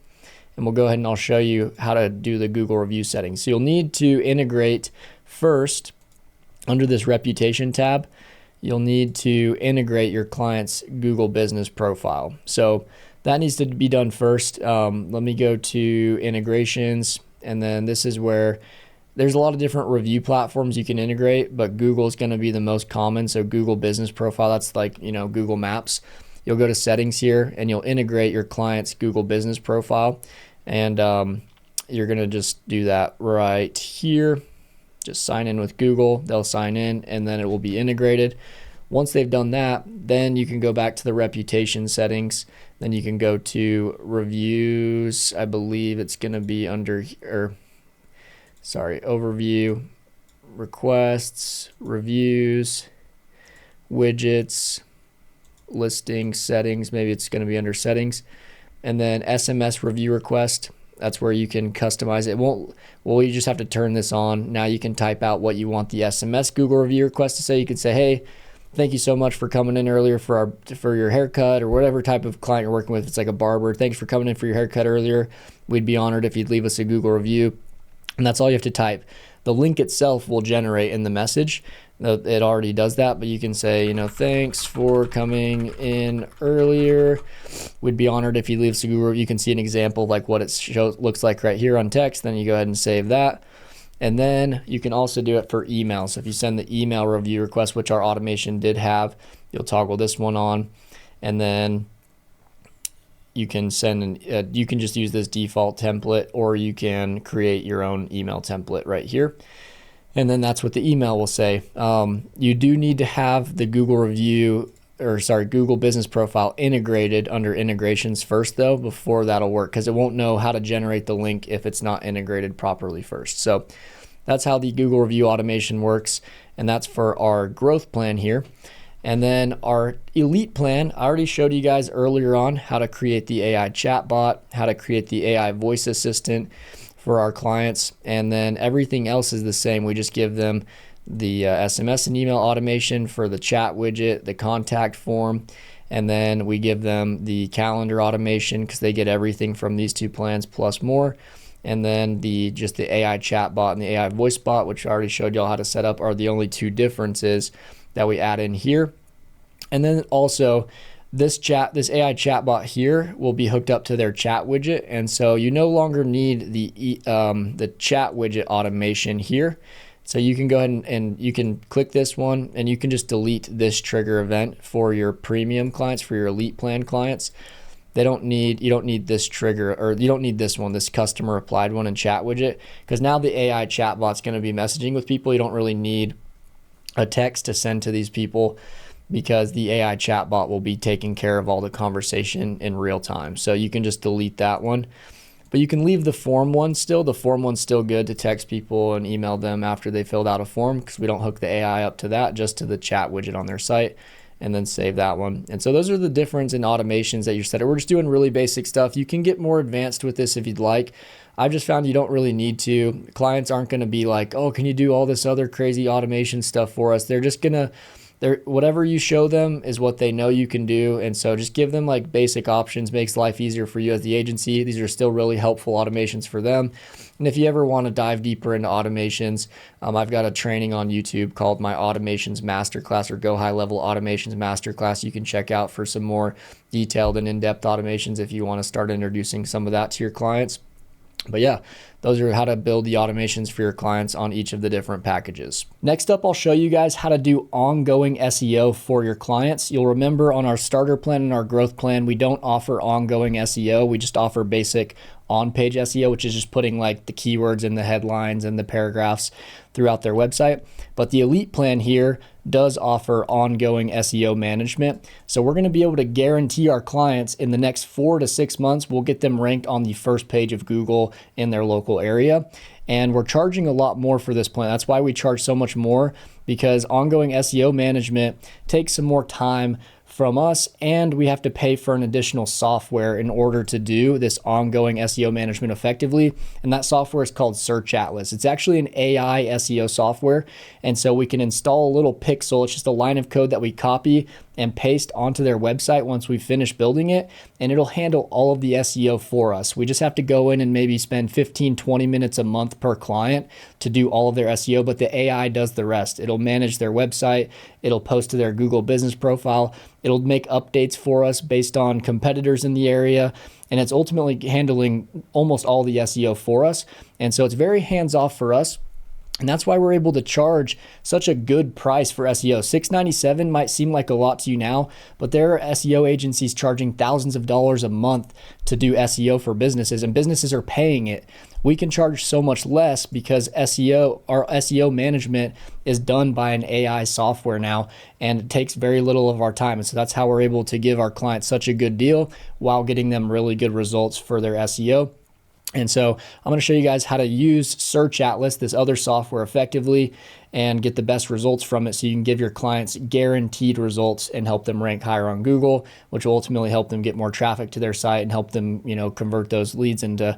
and we'll go ahead and I'll show you how to do the Google review settings. So you'll need to integrate first under this reputation tab. You'll need to integrate your client's Google business profile. So that needs to be done first. Let me go to integrations, and then this is where there's a lot of different review platforms you can integrate, but Google is going to be the most common. So Google business profile, that's like, Google Maps. You'll go to settings here, and you'll integrate your client's Google business profile. And you're going to just do that right here. Just sign in with Google. They'll sign in, and then it will be integrated. Once they've done that, then you can go back to the reputation settings. Then you can go to reviews. I believe it's going to be under, overview, requests, reviews, widgets, listing, settings. Maybe it's going to be under settings, and then SMS review request. That's where you can customize it. You just have to turn this on. Now you can type out what you want the SMS Google review request to say. You can say, hey, thank you so much for coming in earlier for your haircut, or whatever type of client you're working with. It's like a barber. Thanks for coming in for your haircut earlier. We'd be honored if you'd leave us a Google review. And that's all you have to type. The link itself will generate in the message. It already does that, but you can say, thanks for coming in earlier. We'd be honored if you leave us a Google. You can see an example of like what it looks like right here on text. Then you go ahead and save that. And then you can also do it for email. So if you send the email review request, which our automation did have, you'll toggle this one on, and then you can you can just use this default template, or you can create your own email template right here. And then that's what the email will say. You do need to have the Google Google business profile integrated under integrations first though, before that'll work, because it won't know how to generate the link if it's not integrated properly first. So that's how the Google review automation works. And that's for our growth plan here. And then our elite plan, I already showed you guys earlier on how to create the AI chatbot, how to create the AI voice assistant for our clients. And then everything else is the same. We just give them the SMS and email automation for the chat widget, the contact form, and then we give them the calendar automation because they get everything from these two plans plus more. And then the AI chatbot and the AI voice bot, which I already showed y'all how to set up, are the only two differences that we add in here. And then also this AI chatbot here will be hooked up to their chat widget, and so you no longer need the chat widget automation here. So you can go ahead and you can click this one, and you can just delete this trigger event for your premium clients, for your elite plan clients. You don't need this trigger, or you don't need this one, this customer applied one in chat widget, because now the AI chatbot's going to be messaging with people. You don't really need a text to send to these people, because the AI chatbot will be taking care of all the conversation in real time. So you can just delete that one. But you can leave the form one still. The form one's still good to text people and email them after they filled out a form, because we don't hook the AI up to that, just to the chat widget on their site, and then save that one. And so those are the difference in automations that you're set up. We're just doing really basic stuff. You can get more advanced with this if you'd like. I've just found you don't really need to. Clients aren't going to be like, oh, can you do all this other crazy automation stuff for us? They're whatever you show them is what they know you can do. And so just give them like basic options, makes life easier for you as the agency. These are still really helpful automations for them. And if you ever want to dive deeper into automations, I've got a training on YouTube called my Automations Masterclass, or GoHighLevel Automations Masterclass. You can check out for some more detailed and in-depth automations if you want to start introducing some of that to your clients. But yeah, those are how to build the automations for your clients on each of the different packages. Next up, I'll show you guys how to do ongoing SEO for your clients. You'll remember on our starter plan and our growth plan, we don't offer ongoing SEO. We just offer basic on-page SEO, which is just putting like the keywords in the headlines and the paragraphs throughout their website. But the elite plan here does offer ongoing SEO management. So we're going to be able to guarantee our clients in the next 4 to 6 months, we'll get them ranked on the first page of Google in their local area. And we're charging a lot more for this plan. That's why we charge so much more, because ongoing SEO management takes some more time from us, and we have to pay for an additional software in order to do this ongoing SEO management effectively. And that software is called Search Atlas. It's actually an AI SEO software. And so we can install a little pixel. It's just a line of code that we copy and paste onto their website once we finish building it, and it'll handle all of the SEO for us. We just have to go in and maybe spend 15-20 minutes a month per client to do all of their SEO, but the AI does the rest. It'll manage their website, it'll post to their Google business profile, it'll make updates for us based on competitors in the area, and it's ultimately handling almost all the SEO for us. And so it's very hands-off for us. And that's why we're able to charge such a good price for SEO. $697 might seem like a lot to you now, but there are SEO agencies charging thousands of dollars a month to do SEO for businesses, and businesses are paying it. We can charge so much less because our SEO management is done by an AI software now, and it takes very little of our time. And so that's how we're able to give our clients such a good deal while getting them really good results for their SEO. And so I'm going to show you guys how to use Search Atlas, this other software, effectively and get the best results from it, so you can give your clients guaranteed results and help them rank higher on Google, which will ultimately help them get more traffic to their site and help them, convert those leads into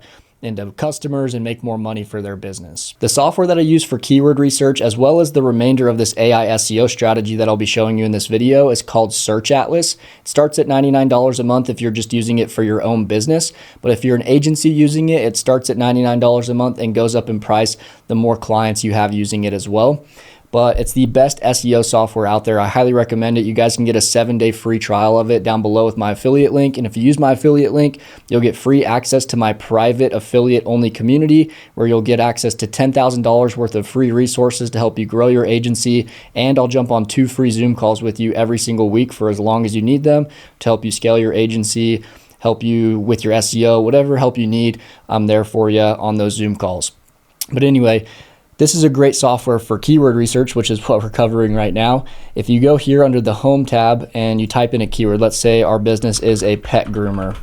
customers and make more money for their business. The software that I use for keyword research, as well as the remainder of this AI SEO strategy that I'll be showing you in this video, is called Search Atlas. It starts at $99 a month if you're just using it for your own business. But if you're an agency using it, it starts at $99 a month and goes up in price the more clients you have using it as well. But it's the best SEO software out there. I highly recommend it. You guys can get a 7-day free trial of it down below with my affiliate link. And if you use my affiliate link, you'll get free access to my private affiliate only community, where you'll get access to $10,000 worth of free resources to help you grow your agency. And I'll jump on 2 free Zoom calls with you every single week for as long as you need them to help you scale your agency, help you with your SEO, whatever help you need. I'm there for you on those Zoom calls. But anyway, this is a great software for keyword research, which is what we're covering right now. If you go here under the Home tab and you type in a keyword, let's say our business is a pet groomer.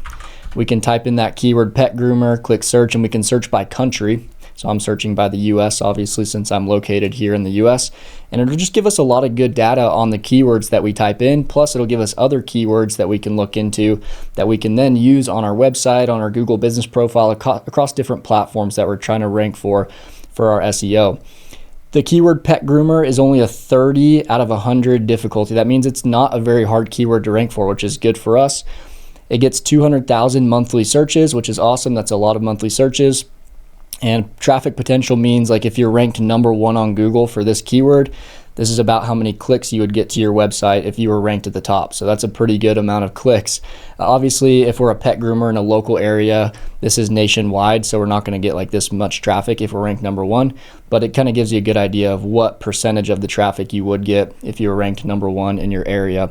We can type in that keyword, pet groomer, click search, and we can search by country. So I'm searching by the US, obviously, since I'm located here in the US. And it'll just give us a lot of good data on the keywords that we type in. Plus, it'll give us other keywords that we can look into that we can then use on our website, on our Google business profile, across different platforms that we're trying to rank for our SEO. The keyword pet groomer is only a 30 out of 100 difficulty. That means it's not a very hard keyword to rank for, which is good for us. It gets 200,000 monthly searches, which is awesome. That's a lot of monthly searches. And traffic potential means, like, if you're ranked #1 on Google for this keyword, this is about how many clicks you would get to your website if you were ranked at the top. So that's a pretty good amount of clicks. Obviously, if we're a pet groomer in a local area, this is nationwide, so we're not going to get like this much traffic if we're ranked #1, but it kind of gives you a good idea of what percentage of the traffic you would get if you were ranked #1 in your area.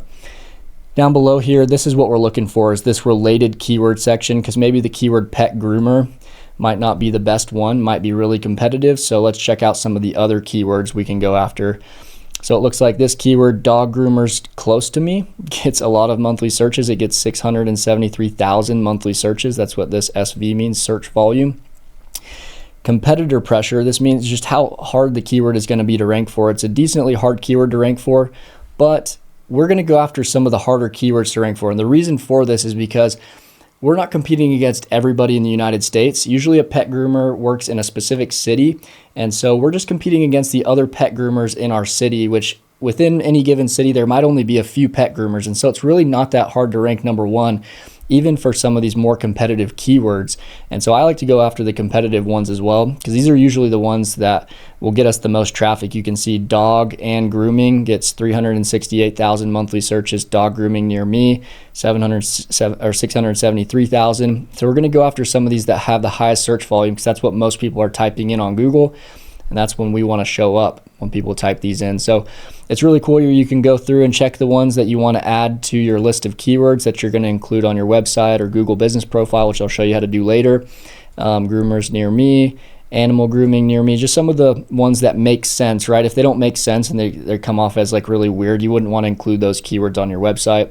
Down below here, this is what we're looking for, is this related keyword section, because maybe the keyword pet groomer might not be the best one, might be really competitive. So let's check out some of the other keywords we can go after. So it looks like this keyword, dog groomers, close to me, gets a lot of monthly searches. It gets 673,000 monthly searches. That's what this SV means, search volume. Competitor pressure, this means just how hard the keyword is going to be to rank for. It's a decently hard keyword to rank for, but we're going to go after some of the harder keywords to rank for. And the reason for this is because we're not competing against everybody in the United States. Usually a pet groomer works in a specific city, and so we're just competing against the other pet groomers in our city, which within any given city, there might only be a few pet groomers. And so it's really not that hard to rank number one, even for some of these more competitive keywords. And so I like to go after the competitive ones as well, because these are usually the ones that will get us the most traffic. You can see dog and grooming gets 368,000 monthly searches, dog grooming near me, 673,000. So we're going to go after some of these that have the highest search volume, because that's what most people are typing in on Google. And that's when we want to show up, when people type these in. So it's really cool. You can go through and check the ones that you want to add to your list of keywords that you're going to include on your website or Google business profile, which I'll show you how to do later. Groomers near me, animal grooming near me, just some of the ones that make sense, right? If they don't make sense and they come off as like really weird, you wouldn't want to include those keywords on your website.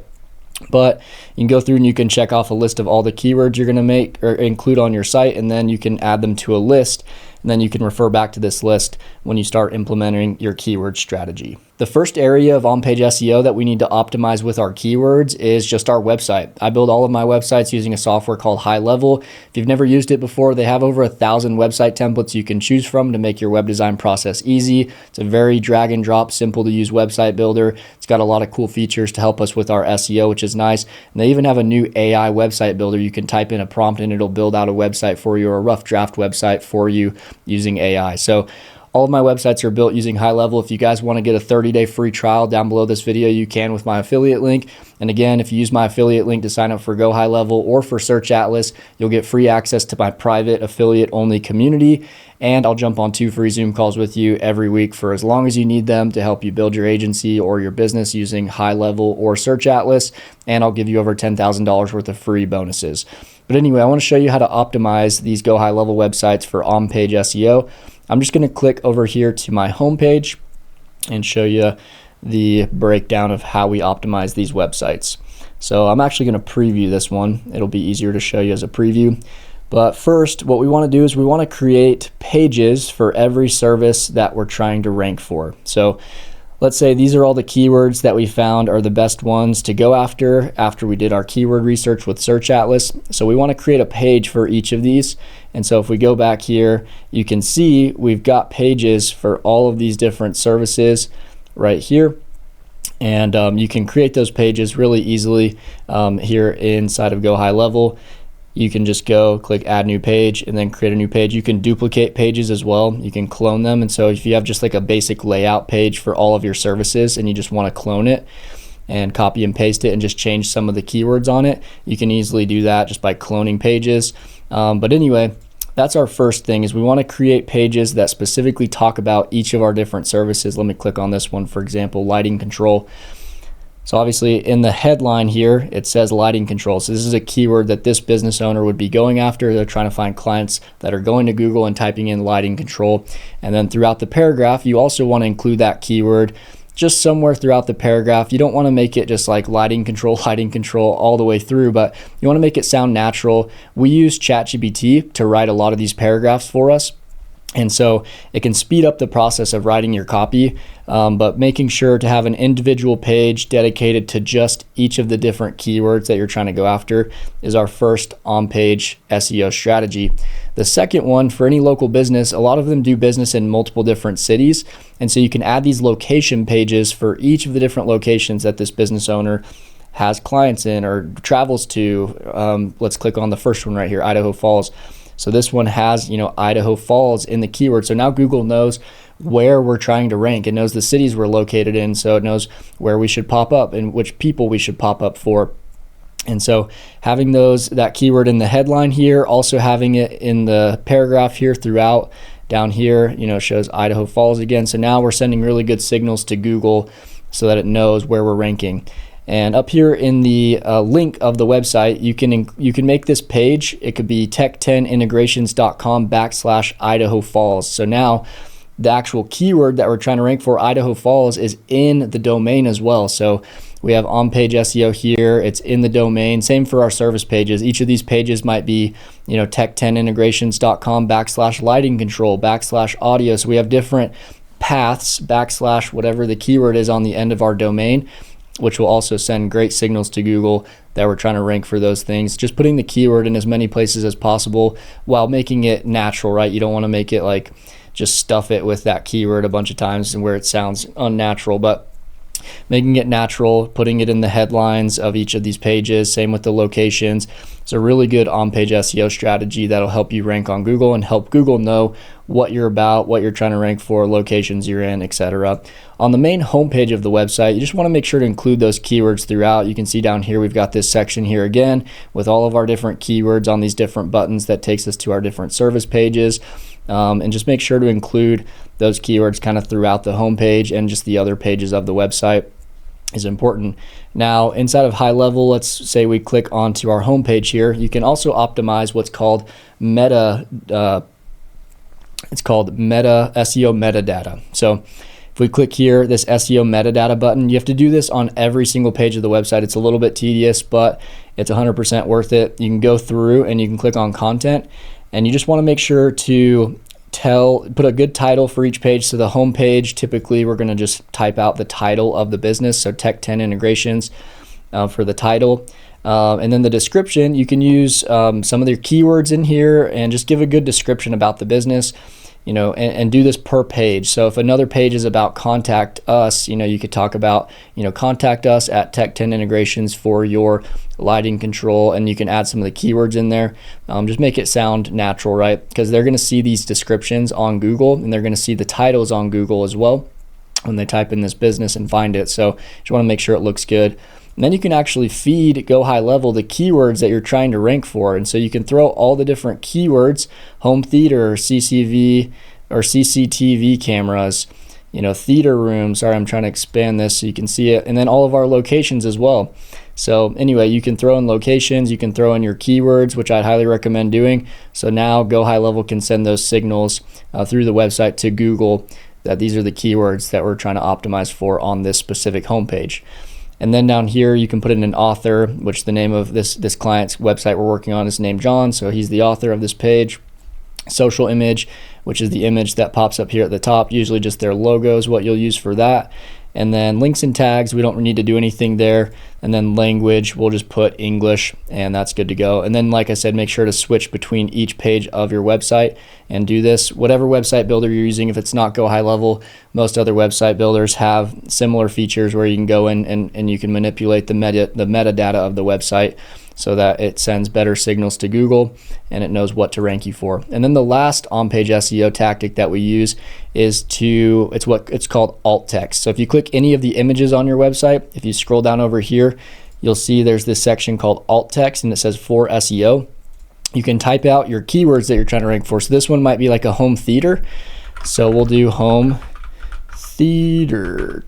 But you can go through and you can check off a list of all the keywords you're going to make or include on your site, and then you can add them to a list. And then you can refer back to this list when you start implementing your keyword strategy. The first area of on-page SEO that we need to optimize with our keywords is just our website. I build all of my websites using a software called HighLevel. If you've never used it before, they have over 1,000 website templates you can choose from to make your web design process easy. It's a very drag and drop, simple to use website builder. It's got a lot of cool features to help us with our SEO, which is nice. And they even have a new AI website builder. You can type in a prompt and it'll build out a website for you, or a rough draft website for you using AI. So all of my websites are built using HighLevel. If you guys want to get a 30-day free trial down below this video, you can with my affiliate link. And again, if you use my affiliate link to sign up for GoHighLevel or for Search Atlas, you'll get free access to my private affiliate-only community. And I'll jump on 2 free Zoom calls with you every week for as long as you need them to help you build your agency or your business using HighLevel or Search Atlas. And I'll give you over $10,000 worth of free bonuses. But anyway, I want to show you how to optimize these GoHighLevel websites for on-page SEO. I'm just going to click over here to my homepage and show you the breakdown of how we optimize these websites. So I'm actually going to preview this one. It'll be easier to show you as a preview. But first, what we want to do is we want to create pages for every service that we're trying to rank for. So let's say these are all the keywords that we found are the best ones to go after we did our keyword research with Search Atlas. So we want to create a page for each of these. And so if we go back here, you can see we've got pages for all of these different services right here. And you can create those pages really easily here inside of GoHighLevel. You can just go click add new page and then create a new page. You can duplicate pages as well. You can clone them. And so if you have just like a basic layout page for all of your services and you just want to clone it and copy and paste it and just change some of the keywords on it, you can easily do that just by cloning pages. But anyway, that's our first thing, is we want to create pages that specifically talk about each of our different services. Let me click on this one, for example, lighting control. So obviously in the headline here, it says lighting control. So this is a keyword that this business owner would be going after. They're trying to find clients that are going to Google and typing in lighting control. And then throughout the paragraph, you also want to include that keyword just somewhere throughout the paragraph. You don't want to make it just like lighting control all the way through, but you want to make it sound natural. We use ChatGPT to write a lot of these paragraphs for us. And so it can speed up the process of writing your copy, but making sure to have an individual page dedicated to just each of the different keywords that you're trying to go after is our first on-page SEO strategy. The second one, for any local business, a lot of them do business in multiple different cities. And so you can add these location pages for each of the different locations that this business owner has clients in or travels to. Let's click on the first one right here, Idaho Falls. So this one has, Idaho Falls in the keyword. So now Google knows where we're trying to rank. It knows the cities we're located in, so it knows where we should pop up and which people we should pop up for. And so having that keyword in the headline here, also having it in the paragraph here throughout, down here, shows Idaho Falls again. So now we're sending really good signals to Google so that it knows where we're ranking. And up here in the link of the website, you can make this page. It could be tech10integrations.com/Idaho Falls. So now the actual keyword that we're trying to rank for, Idaho Falls, is in the domain as well. So we have on-page SEO here. It's in the domain. Same for our service pages. Each of these pages might be, tech10integrations.com/lighting control /audio. So we have different paths / whatever the keyword is on the end of our domain, which will also send great signals to Google that we're trying to rank for those things. Just putting the keyword in as many places as possible while making it natural, right? You don't want to make it like just stuff it with that keyword a bunch of times and where it sounds unnatural, but making it natural, putting it in the headlines of each of these pages, same with the locations. It's a really good on-page SEO strategy that'll help you rank on Google and help Google know what you're about, what you're trying to rank for, locations you're in, etc. On the main homepage of the website, you just want to make sure to include those keywords throughout. You can see down here, we've got this section here again with all of our different keywords on these different buttons that takes us to our different service pages. And just make sure to include those keywords kind of throughout the homepage and just the other pages of the website is important. Now, inside of HighLevel, let's say we click onto our homepage here. You can also optimize what's called meta. It's called meta SEO metadata. So if we click here, this SEO metadata button, you have to do this on every single page of the website. It's a little bit tedious, but it's 100% worth it. You can go through and you can click on content, and you just want to make sure to put a good title for each page. So the home page, typically we're going to just type out the title of the business, so Tech 10 integrations for the title. And then the description, you can use some of their keywords in here and just give a good description about the business, and do this per page. So if another page is about contact us, you could talk about, contact us at Tech 10 integrations for your lighting control, and you can add some of the keywords in there. Just make it sound natural, right? Because they're going to see these descriptions on Google, and they're going to see the titles on Google as well when they type in this business and find it. So you want to make sure it looks good. And then you can actually feed GoHighLevel the keywords that you're trying to rank for. And so you can throw all the different keywords, home theater, CCV or CCTV cameras, theater room. Sorry, I'm trying to expand this so you can see it. And then all of our locations as well. So anyway, you can throw in locations, you can throw in your keywords, which I'd highly recommend doing. So now GoHighLevel can send those signals through the website to Google that these are the keywords that we're trying to optimize for on this specific homepage. And then down here, you can put in an author, which the name of this client's website we're working on is named John, so he's the author of this page. Social image, which is the image that pops up here at the top, usually just their logo is what you'll use for that. And then links and tags, we don't need to do anything there. And then language, we'll just put English, and that's good to go. And then, like I said, make sure to switch between each page of your website and do this. Whatever website builder you're using, if it's not GoHighLevel, most other website builders have similar features where you can go in and you can manipulate the metadata of the website so that it sends better signals to Google and it knows what to rank you for. And then the last on-page SEO tactic that we use is it's called alt text. So if you click any of the images on your website, if you scroll down over here, you'll see there's this section called alt text and it says for SEO. You can type out your keywords that you're trying to rank for. So this one might be like a home theater. So we'll do home theater.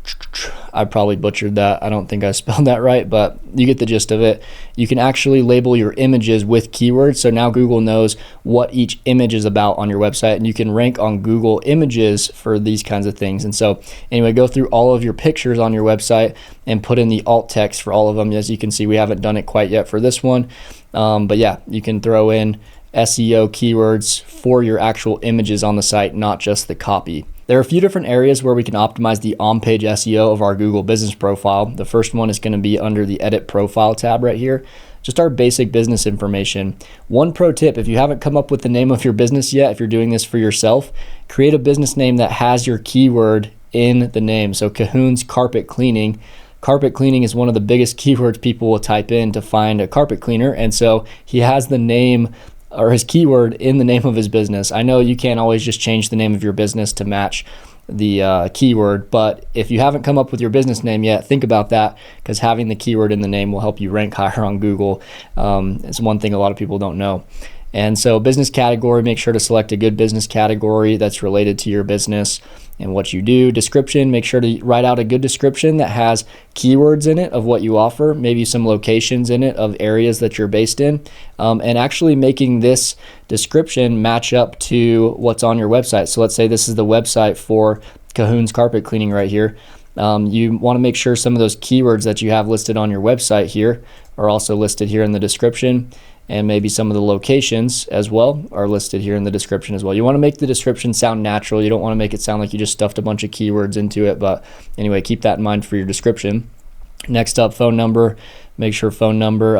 I probably butchered that. I don't think I spelled that right, but you get the gist of it. You can actually label your images with keywords. So now Google knows what each image is about on your website, and you can rank on Google Images for these kinds of things. And so anyway, go through all of your pictures on your website and put in the alt text for all of them. As you can see, we haven't done it quite yet for this one. But yeah, you can throw in SEO keywords for your actual images on the site, not just the copy. There are a few different areas where we can optimize the on-page SEO of our Google business profile. The first one is going to be under the Edit Profile tab right here. Just our basic business information. One pro tip, if you haven't come up with the name of your business yet, if you're doing this for yourself, create a business name that has your keyword in the name. So Cahoon's Carpet Cleaning. Carpet cleaning is one of the biggest keywords people will type in to find a carpet cleaner. And so he has the name or his keyword in the name of his business. I know you can't always just change the name of your business to match the keyword, but if you haven't come up with your business name yet, think about that, because having the keyword in the name will help you rank higher on Google. It's one thing a lot of people don't know. And so business category, make sure to select a good business category that's related to your business and what you do. Description, make sure to write out a good description that has keywords in it of what you offer, maybe some locations in it of areas that you're based in, and actually making this description match up to what's on your website. So let's say this is the website for Cahoon's Carpet Cleaning right here. You want to make sure some of those keywords that you have listed on your website here are also listed here in the description. And maybe some of the locations as well are listed here in the description as well. You want to make the description sound natural. You don't want to make it sound like you just stuffed a bunch of keywords into it. But anyway, keep that in mind for your description. Next up, phone number. Make sure phone number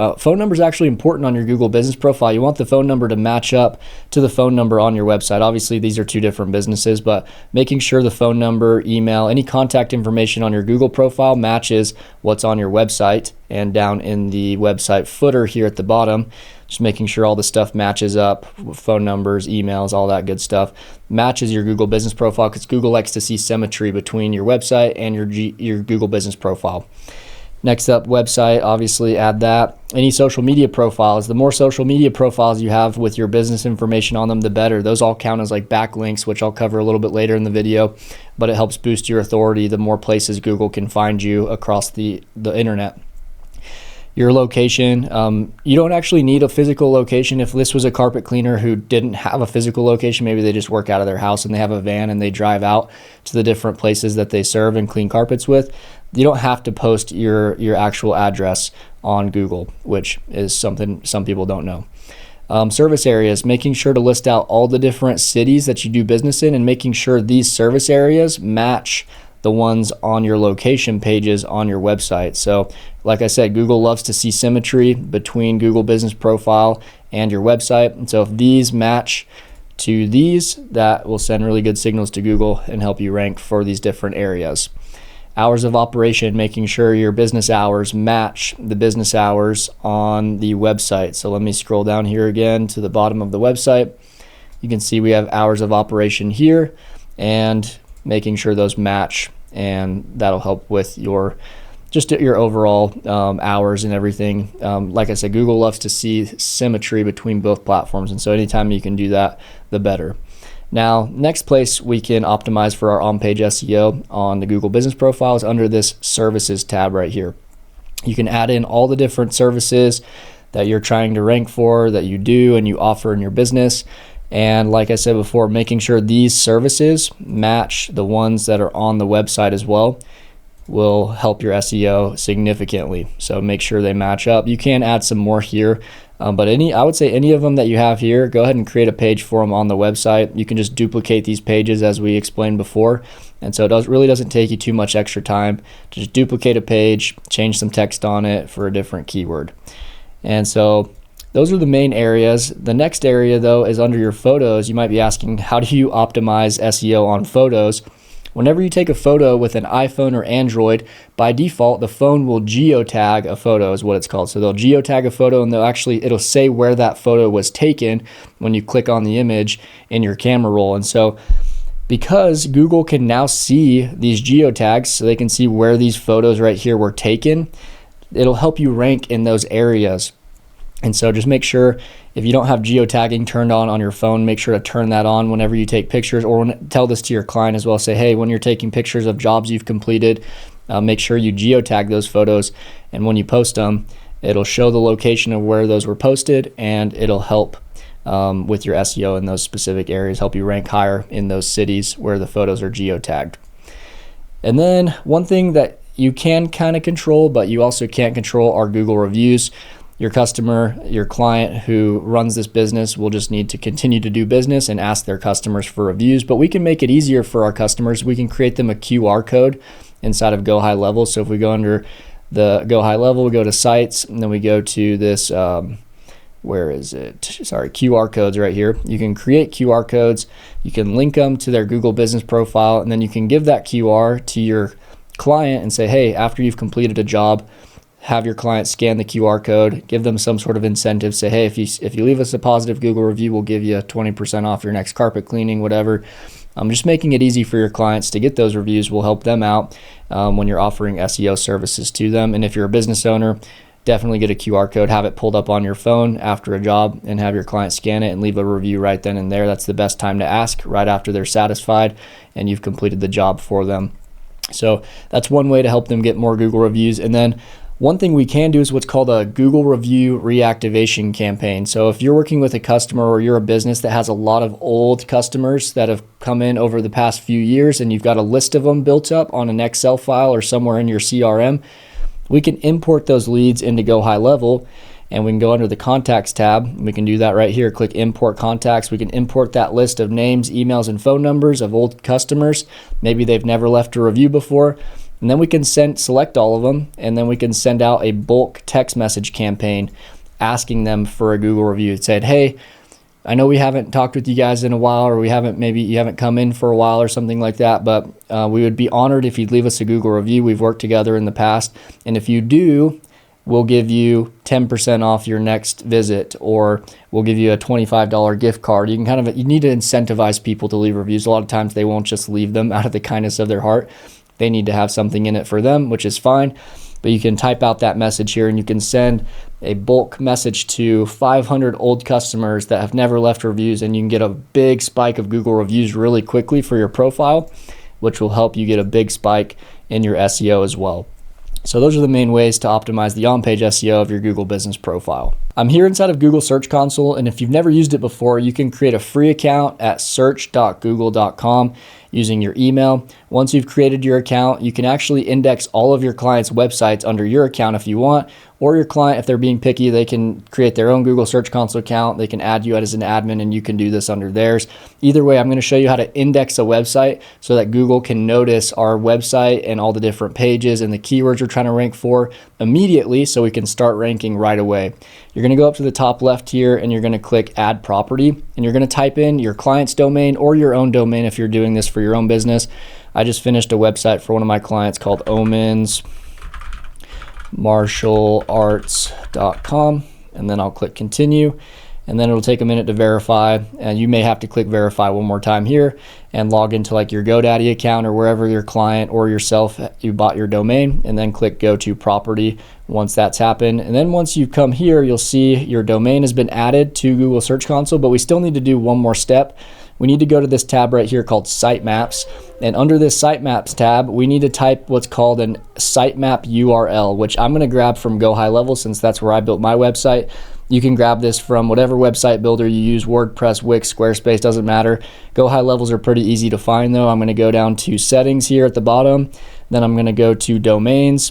is actually important on your Google business profile. You want the phone number to match up to the phone number on your website. Obviously, these are two different businesses, but making sure the phone number, email, any contact information on your Google profile matches what's on your website. And down in the website footer here at the bottom, just making sure all the stuff matches up, phone numbers, emails, all that good stuff, matches your Google business profile, because Google likes to see symmetry between your website and your Google business profile. Next up, website, obviously add that. Any social media profiles, the more social media profiles you have with your business information on them, the better. Those all count as like backlinks, which I'll cover a little bit later in the video, but it helps boost your authority the more places Google can find you across the internet. Your location, you don't actually need a physical location. If this was a carpet cleaner who didn't have a physical location, maybe they just work out of their house and they have a van and they drive out to the different places that they serve and clean carpets with, you don't have to post your actual address on Google, which is something some people don't know. Service areas, making sure to list out all the different cities that you do business in and making sure these service areas match the ones on your location pages on your website. So like I said, Google loves to see symmetry between Google business profile and your website. And so if these match to these, that will send really good signals to Google and help you rank for these different areas. Hours of operation, making sure your business hours match the business hours on the website. So let me scroll down here again to the bottom of the website. You can see we have hours of operation here and making sure those match, and that'll help with your overall hours and everything. Like I said, Google loves to see symmetry between both platforms, and so anytime you can do that, the better. Now, next place we can optimize for our on-page SEO on the Google business profile is under this services tab right here. You can add in all the different services that you're trying to rank for, that you do and you offer in your business. And like I said before, making sure these services match the ones that are on the website as well will help your SEO significantly. So make sure they match up. You can add some more here, but I would say any of them that you have here, go ahead and create a page for them on the website. You can just duplicate these pages as we explained before. And so it really doesn't take you too much extra time to just duplicate a page, change some text on it for a different keyword. And so those are the main areas. The next area though is under your photos. You might be asking, how do you optimize SEO on photos? Whenever you take a photo with an iPhone or Android, by default, the phone will geotag a photo is what it's called. So they'll geotag a photo and it'll say where that photo was taken when you click on the image in your camera roll. And so because Google can now see these geotags, so they can see where these photos right here were taken, it'll help you rank in those areas. And so just make sure, if you don't have geotagging turned on your phone, make sure to turn that on whenever you take pictures, or tell this to your client as well. Say, hey, when you're taking pictures of jobs you've completed, make sure you geotag those photos. And when you post them, it'll show the location of where those were posted, and it'll help with your SEO in those specific areas, help you rank higher in those cities where the photos are geotagged. And then one thing that you can kind of control, but you also can't control, are Google reviews. Your customer, your client who runs this business will just need to continue to do business and ask their customers for reviews, but we can make it easier for our customers. We can create them a QR code inside of GoHighLevel. So if we go under the GoHighLevel, we go to sites, and then we go to this, QR codes right here. You can create QR codes, you can link them to their Google business profile, and then you can give that QR to your client and say, hey, after you've completed a job, have your client scan the QR code, give them some sort of incentive, say, hey, if you leave us a positive Google review, we'll give you 20% off your next carpet cleaning, whatever. Just making it easy for your clients to get those reviews will help them out when you're offering SEO services to them. And if you're a business owner, definitely get a QR code, have it pulled up on your phone after a job, and have your client scan it and leave a review right then and there. That's the best time to ask, right after they're satisfied and you've completed the job for them. So that's one way to help them get more Google reviews. And then one thing we can do is what's called a Google review reactivation campaign. So if you're working with a customer, or you're a business that has a lot of old customers that have come in over the past few years, and you've got a list of them built up on an Excel file or somewhere in your CRM, we can import those leads into GoHighLevel, and we can go under the contacts tab. We can do that right here. Click import contacts. We can import that list of names, emails, and phone numbers of old customers. Maybe they've never left a review before. And then we can select all of them, and then we can send out a bulk text message campaign asking them for a Google review. It said, hey, I know we haven't talked with you guys in a while, or maybe you haven't come in for a while or something like that, but we would be honored if you'd leave us a Google review. We've worked together in the past, and if you do, we'll give you 10% off your next visit, or we'll give you a $25 gift card. You need to incentivize people to leave reviews. A lot of times they won't just leave them out of the kindness of their heart. They need to have something in it for them, which is fine. But you can type out that message here, and you can send a bulk message to 500 old customers that have never left reviews, and you can get a big spike of Google reviews really quickly for your profile, which will help you get a big spike in your SEO as well. So those are the main ways to optimize the on-page SEO of your Google business profile. I'm here inside of Google Search Console, and if you've never used it before, you can create a free account at search.google.com using your email. Once you've created your account, you can actually index all of your clients' websites under your account if you want, or your client, if they're being picky, they can create their own Google Search Console account. They can add you as an admin, and you can do this under theirs. Either way, I'm going to show you how to index a website so that Google can notice our website and all the different pages and the keywords we're trying to rank for immediately, so we can start ranking right away. You're going to go up to the top left here, and you're going to click Add Property, and you're going to type in your client's domain or your own domain if you're doing this for your own business. I just finished a website for one of my clients called omensmartialarts.com, and then I'll click Continue, and then it'll take a minute to verify, and you may have to click Verify one more time here and log into like your GoDaddy account or wherever your client or yourself you bought your domain, and then click Go to Property once that's happened. And then once you come here, you'll see your domain has been added to Google Search Console, but we still need to do one more step. We need to go to this tab right here called Sitemaps, and under this Sitemaps tab, we need to type what's called an sitemap URL, which I'm going to grab from GoHighLevel since that's where I built my website. You can grab this from whatever website builder you use, WordPress, Wix, Squarespace, doesn't matter. GoHighLevels are pretty easy to find though. I'm going to go down to Settings here at the bottom, then I'm going to go to Domains,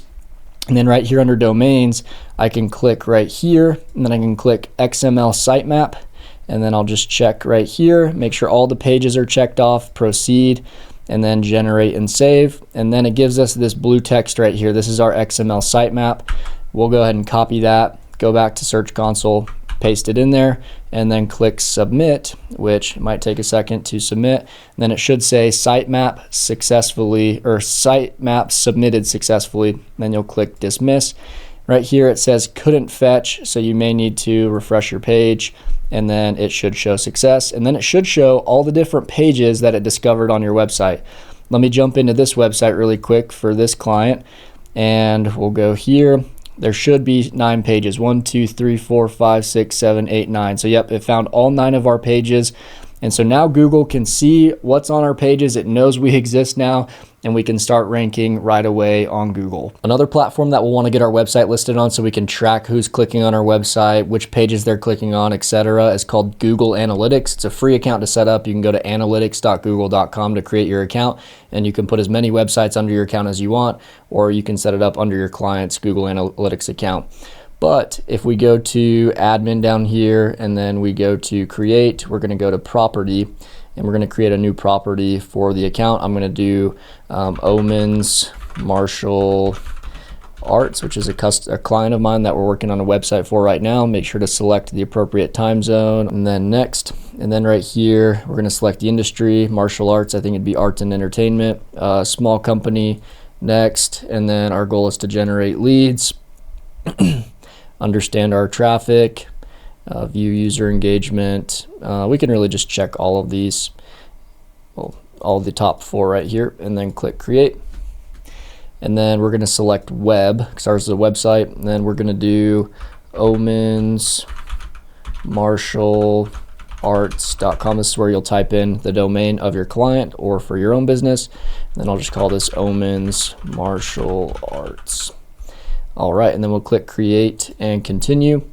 and then right here under Domains, I can click right here, and then I can click XML sitemap, and then I'll just check right here, make sure all the pages are checked off, proceed, and then generate and save. And then it gives us this blue text right here. This is our XML sitemap. We'll go ahead and copy that, go back to Search Console, paste it in there, and then click Submit, which might take a second to submit. And then it should say sitemap successfully, or sitemap submitted successfully. Then you'll click Dismiss. Right here it says couldn't fetch, so you may need to refresh your page, and then it should show success, and then it should show all the different pages that it discovered on your website. Let me jump into this website really quick for this client, and we'll go here. There should be 9 pages, 1, 2, 3, 4, 5, 6, 7, 8, 9. So yep, it found all 9 of our pages. And so now Google can see what's on our pages. It knows we exist now, and we can start ranking right away on Google. Another platform that we'll want to get our website listed on so we can track who's clicking on our website, which pages they're clicking on, etc., is called Google Analytics. It's a free account to set up. You can go to analytics.google.com to create your account, and you can put as many websites under your account as you want, or you can set it up under your client's Google Analytics account. But if we go to admin down here, and then we go to create, we're going to go to property, and we're going to create a new property for the account. I'm going to do Omens Martial Arts, which is a client of mine that we're working on a website for right now. Make sure to select the appropriate time zone, and then next. And then right here, we're going to select the industry, martial arts. I think it'd be arts and entertainment, small company, next. And then our goal is to generate leads, understand our traffic, view user engagement. We can really just check all of these, well, all the top 4 right here, and then click create. And then we're going to select web, because ours is a website, and then we're going to do omensmartialarts.com. This is where you'll type in the domain of your client or for your own business. And then I'll just call this Omens Martial Arts. All right, and then we'll click create and continue.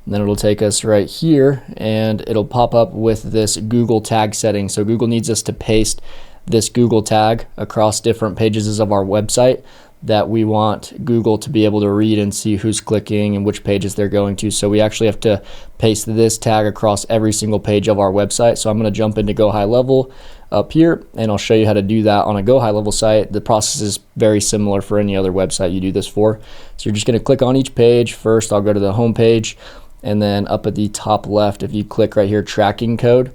And then it'll take us right here, and it'll pop up with this Google tag setting. So Google needs us to paste this Google tag across different pages of our website. that we want Google to be able to read and see who's clicking and which pages they're going to. So we actually have to paste this tag across every single page of our website. So I'm going to jump into GoHighLevel up here, and I'll show you how to do that on a GoHighLevel site. The process is very similar for any other website you do this for. So you're just going to click on each page. First, I'll go to the home page, and then up at the top left, if you click right here, tracking code,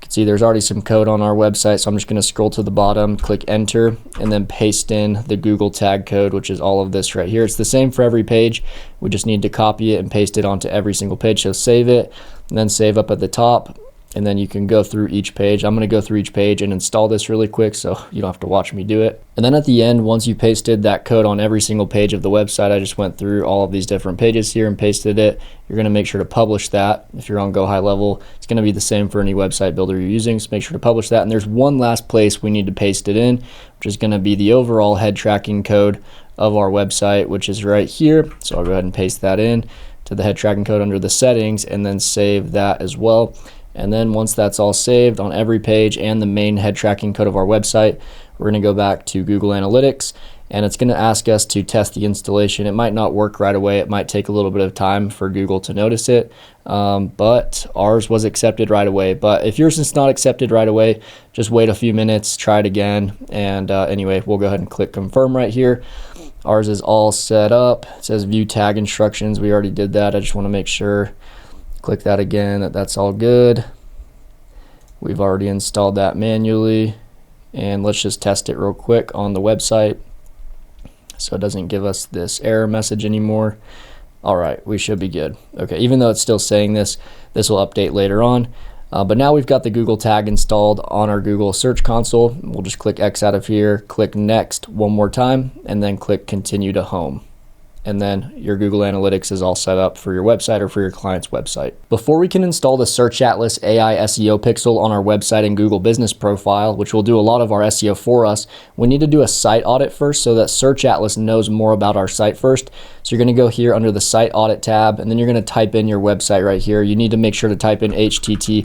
see there's already some code on our website, so I'm just going to scroll to the bottom, click enter, and then paste in the Google tag code, which is all of this right here. It's the same for every page. We just need to copy it and paste it onto every single page. So save it, and then save up at the top, and then you can go through each page. I'm going to go through each page and install this really quick so you don't have to watch me do it. And then at the end, once you pasted that code on every single page of the website, I just went through all of these different pages here and pasted it. You're going to make sure to publish that. If you're on GoHighLevel, it's going to be the same for any website builder you're using, so make sure to publish that. And there's one last place we need to paste it in, which is going to be the overall head tracking code of our website, which is right here. So I'll go ahead and paste that in to the head tracking code under the settings, and then save that as well. And then once that's all saved on every page and the main head tracking code of our website, we're going to go back to Google Analytics, and it's going to ask us to test the installation. It might not work right away. It might take a little bit of time for Google to notice it, but ours was accepted right away. But if yours is not accepted right away, just wait a few minutes, try it again. And anyway, we'll go ahead and click confirm right here. Ours is all set up. It says view tag instructions. We already did that. I just want to make sure. Click that again, that's all good. We've already installed that manually, and let's just test it real quick on the website so it doesn't give us this error message anymore. All right, we should be good. Okay, even though it's still saying this will update later on. But now we've got the Google tag installed on our Google Search Console. We'll just click X out of here, click Next one more time, and then click Continue to Home. And then your Google Analytics is all set up for your website or for your client's website. Before we can install the Search Atlas AI SEO pixel on our website and Google Business Profile, which will do a lot of our SEO for us, we need to do a site audit first so that Search Atlas knows more about our site first. So you're going to go here under the Site Audit tab, and then you're going to type in your website right here. You need to make sure to type in https://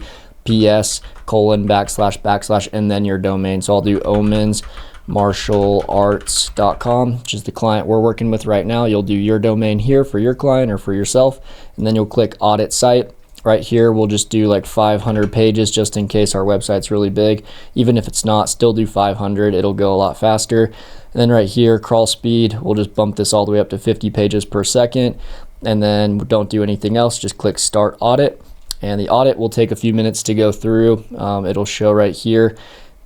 and then your domain. So I'll do omansmartialarts.com, which is the client we're working with right now. You'll do your domain here for your client or for yourself, and then you'll click audit site. Right here, we'll just do like 500 pages just in case our website's really big. Even if it's not, still do 500. It'll go a lot faster. And then right here, crawl speed, we'll just bump this all the way up to 50 pages per second. And then don't do anything else. Just click start audit. And the audit will take a few minutes to go through. It'll show right here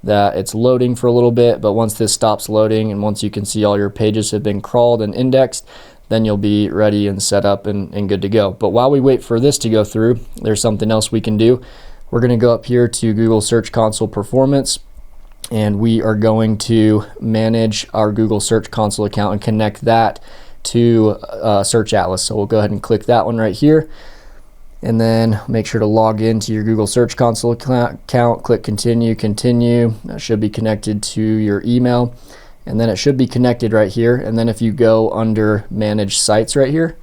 that it's loading for a little bit, but once this stops loading and once you can see all your pages have been crawled and indexed, then you'll be ready and set up and good to go. But while we wait for this to go through, there's something else we can do. We're going to go up here to Google Search Console Performance, and we are going to manage our Google Search Console account and connect that to Search Atlas. So we'll go ahead and click that one right here. And then make sure to log into your Google Search Console account, click continue. That should be connected to your email. And then it should be connected right here. And then if you go under manage sites right here,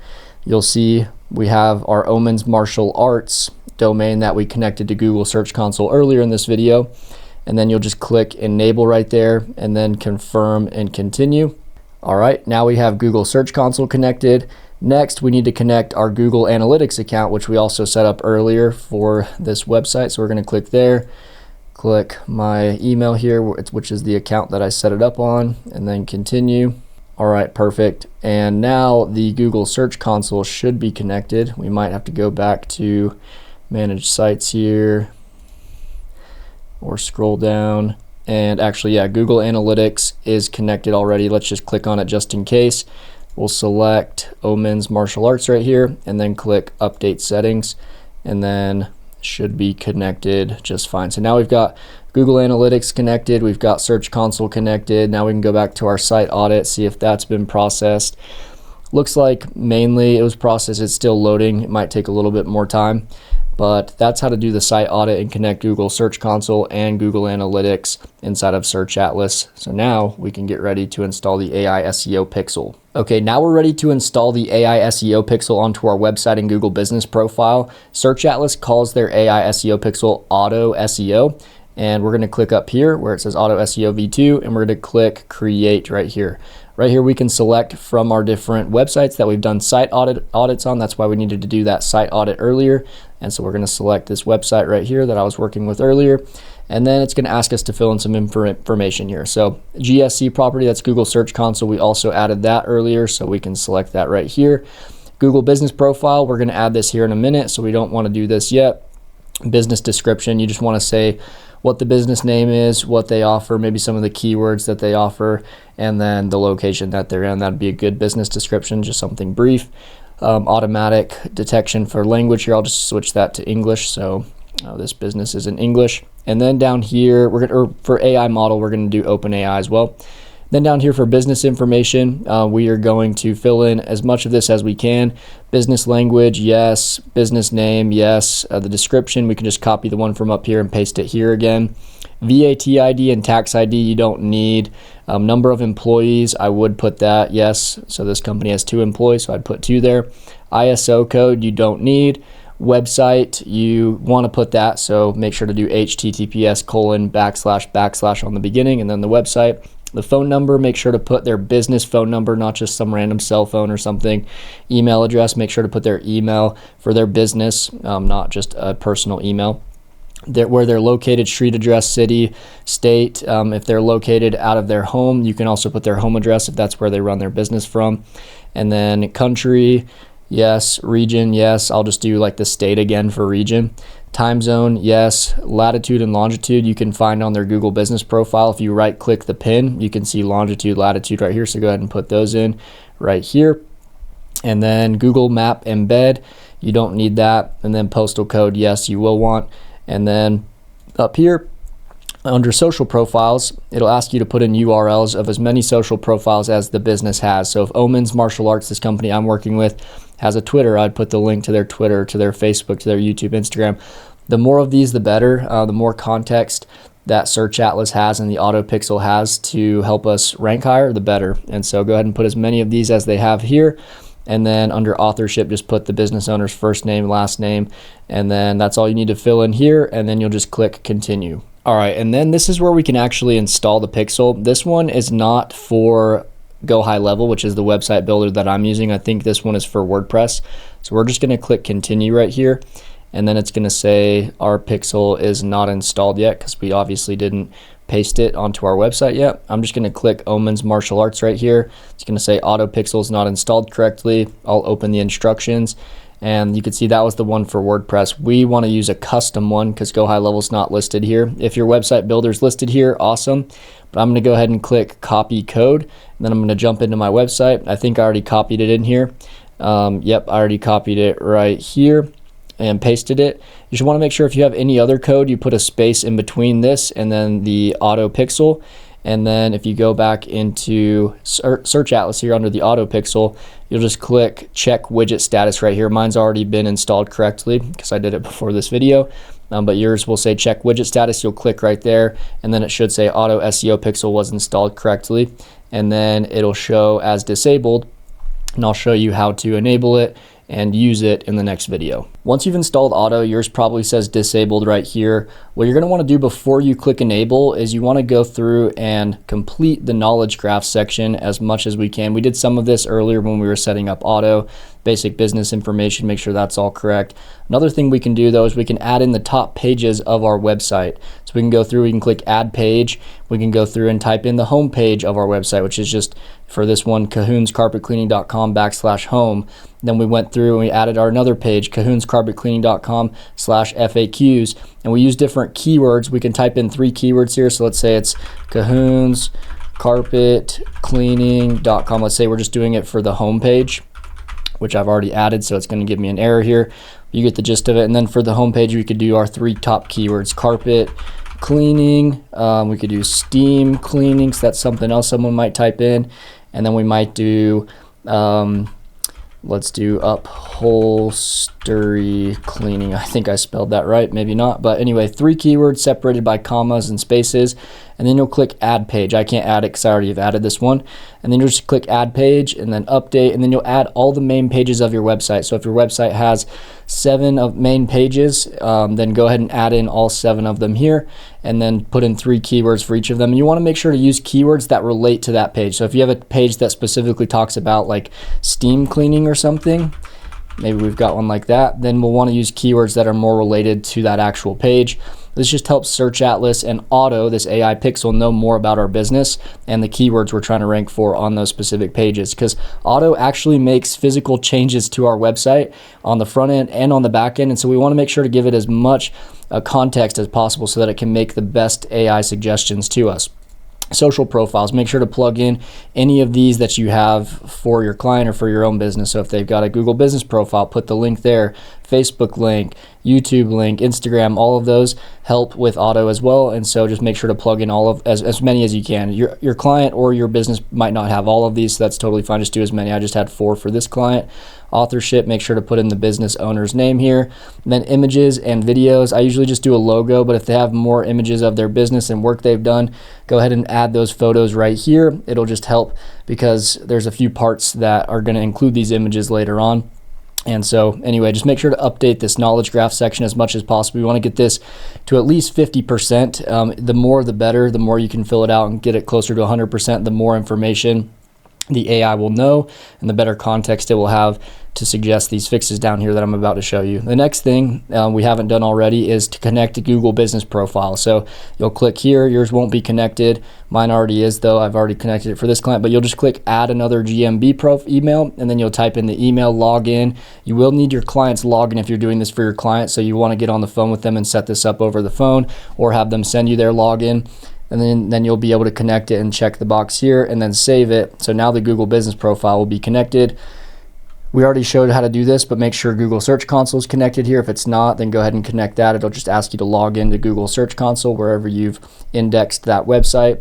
you'll see we have our Omens Martial Arts domain that we connected to Google Search Console earlier in this video. And then you'll just click enable right there and then confirm and continue. All right, now we have Google Search Console connected. Next, we need to connect our Google Analytics account, which we also set up earlier for this website. So we're going to click there, click my email here, which is the account that I set it up on, and then continue. All right, perfect. And now the Google Search Console should be connected. We might have to go back to manage sites here or scroll down. And actually, yeah, Google Analytics is connected already. Let's just click on it just in case. We'll select Omens Martial Arts right here and then click Update Settings, and then should be connected just fine. So now we've got Google Analytics connected, we've got Search Console connected. Now we can go back to our site audit, see if that's been processed. Looks like mainly it was processed. It's still loading. It might take a little bit more time, but that's how to do the site audit and connect Google Search Console and Google Analytics inside of Search Atlas. So now we can get ready to install the AI SEO pixel. Okay, now we're ready to install the AI SEO pixel onto our website and Google Business Profile. Search Atlas calls their AI SEO pixel Otto SEO, and we're going to click up here where it says Otto SEO V2, and we're going to click create right here. Right here we can select from our different websites that we've done site audits on. That's why we needed to do that site audit earlier. And so we're going to select this website right here that I was working with earlier. And then it's going to ask us to fill in some information here. So GSC property, that's Google Search Console. We also added that earlier, so we can select that right here. Google Business Profile, we're going to add this here in a minute, so we don't want to do this yet. Business description, you just want to say what the business name is, what they offer, maybe some of the keywords that they offer, and then the location that they're in. That'd be a good business description, just something brief. Automatic detection for language here, I'll just switch that to English, so this business is in English. And then down here, for AI model, we're going to do OpenAI as well. Then down here for business information, we are going to fill in as much of this as we can. Business language, yes. Business name, yes. The description, we can just copy the one from up here and paste it here again. VAT ID and tax ID, you don't need. Number of employees, I would put that, yes. So this company has 2 employees, so I'd put 2 there. ISO code, you don't need. Website, you want to put that, so make sure to do https:// on the beginning and then the website. The phone number, make sure to put their business phone number, not just some random cell phone or something. Email address, make sure to put their email for their business, not just a personal email. Where they're located, street address, city, state. If they're located out of their home, you can also put their home address if that's where they run their business from. And then country, yes. Region, yes. I'll just do like the state again for region. Time zone, yes. Latitude and longitude you can find on their Google Business Profile. If you right click the pin, you can see longitude, latitude right here. So go ahead and put those in right here. And then Google Map embed, you don't need that. And then postal code, yes, you will want. And then up here under social profiles, it'll ask you to put in URLs of as many social profiles as the business has. So if Omen's Martial Arts, this company I'm working with, has a Twitter, I'd put the link to their Twitter, to their Facebook, to their YouTube, Instagram. The more of these, the better. The more context that Search Atlas has and the Auto Pixel has to help us rank higher, the better. And so go ahead and put as many of these as they have here. And then under authorship, just put the business owner's first name, last name, and then that's all you need to fill in here. And then you'll just click continue. All right, and then this is where we can actually install the pixel. This one is not for GoHighLevel, which is the website builder that I'm using. I think this one is for WordPress. So we're just going to click continue right here. And then it's going to say our pixel is not installed yet because we obviously didn't paste it onto our website yet. I'm just going to click Omen's Martial Arts right here. It's going to say Auto Pixel is not installed correctly. I'll open the instructions. And you can see that was the one for WordPress. We want to use a custom one because GoHighLevel is not listed here. If your website builder is listed here, awesome. But I'm going to go ahead and click copy code. And then I'm going to jump into my website. I think I already copied it in here. Yep, I already copied it right here and pasted it. You should want to make sure if you have any other code, you put a space in between this and then the Auto Pixel. And then if you go back into Search Atlas here under the Auto Pixel, you'll just click check widget status right here. Mine's already been installed correctly because I did it before this video. But yours will say check widget status. You'll click right there, and then it should say Auto SEO Pixel was installed correctly. And then it'll show as disabled, and I'll show you how to enable it and use it in the next video. Once you've installed Otto, yours probably says disabled right here. What you're gonna wanna do before you click enable is you wanna go through and complete the knowledge graph section as much as we can. We did some of this earlier when we were setting up Otto, basic business information, make sure that's all correct. Another thing we can do though is we can add in the top pages of our website. So we can go through, we can click add page, we can go through and type in the home page of our website, which is just for this one, cahoonscarpetcleaning.com/home. Then we went through and we added our another page, cahoonscarpetcleaning.com/FAQs, and we use different keywords. We can type in 3 keywords here. So let's say it's cahoonscarpetcleaning.com. Let's say we're just doing it for the home page, which I've already added, so it's going to give me an error here. You get the gist of it. And then for the home page, we could do our 3 top keywords: carpet cleaning, we could do steam cleaning, so that's something else someone might type in. And then we might do let's do upholstery cleaning. I think I spelled that right, maybe not, but anyway, 3 keywords separated by commas and spaces. and then you'll click add page. I can't add it because I already have added this one. And then you'll just click add page and then update, and then you'll add all the main pages of your website. So if your website has 7 of main pages, then go ahead and add in all 7 of them here, and then put in 3 keywords for each of them. And you want to make sure to use keywords that relate to that page. So if you have a page that specifically talks about like steam cleaning or something, maybe we've got one like that, then we'll want to use keywords that are more related to that actual page. This just helps Search Atlas and Otto, this AI pixel, know more about our business and the keywords we're trying to rank for on those specific pages, because Otto actually makes physical changes to our website on the front end and on the back end, and so we want to make sure to give it as much context as possible so that it can make the best AI suggestions to us. Social profiles, make sure to plug in any of these that you have for your client or for your own business. So if they've got a Google business profile, put the link there, Facebook link, YouTube link, Instagram, all of those help with Otto as well. And so just make sure to plug in all of as many as you can. Your client or your business might not have all of these, so that's totally fine. Just do as many. I just had 4 for this client. Authorship, make sure to put in the business owner's name here. And then images and videos, I usually just do a logo, but if they have more images of their business and work they've done, go ahead and add those photos right here. It'll just help because there's a few parts that are going to include these images later on. And so anyway, just make sure to update this knowledge graph section as much as possible. We want to get this to at least 50%. The more the better. The more you can fill it out and get it closer to 100%, the more information the AI will know and the better context it will have to suggest these fixes down here that I'm about to show you. The next thing we haven't done already is to connect to Google Business Profile. So you'll click here. Yours won't be connected. Mine already is, though. I've already connected it for this client, but you'll just click add another GMB email, and then you'll type in the email, login. You will need your client's login if you're doing this for your client, so you want to get on the phone with them and set this up over the phone or have them send you their login. And then you'll be able to connect it and check the box here and then save it. So now the Google Business Profile will be connected. We already showed how to do this, but make sure Google Search Console is connected here. If it's not, then go ahead and connect that. It'll just ask you to log into Google Search Console wherever you've indexed that website.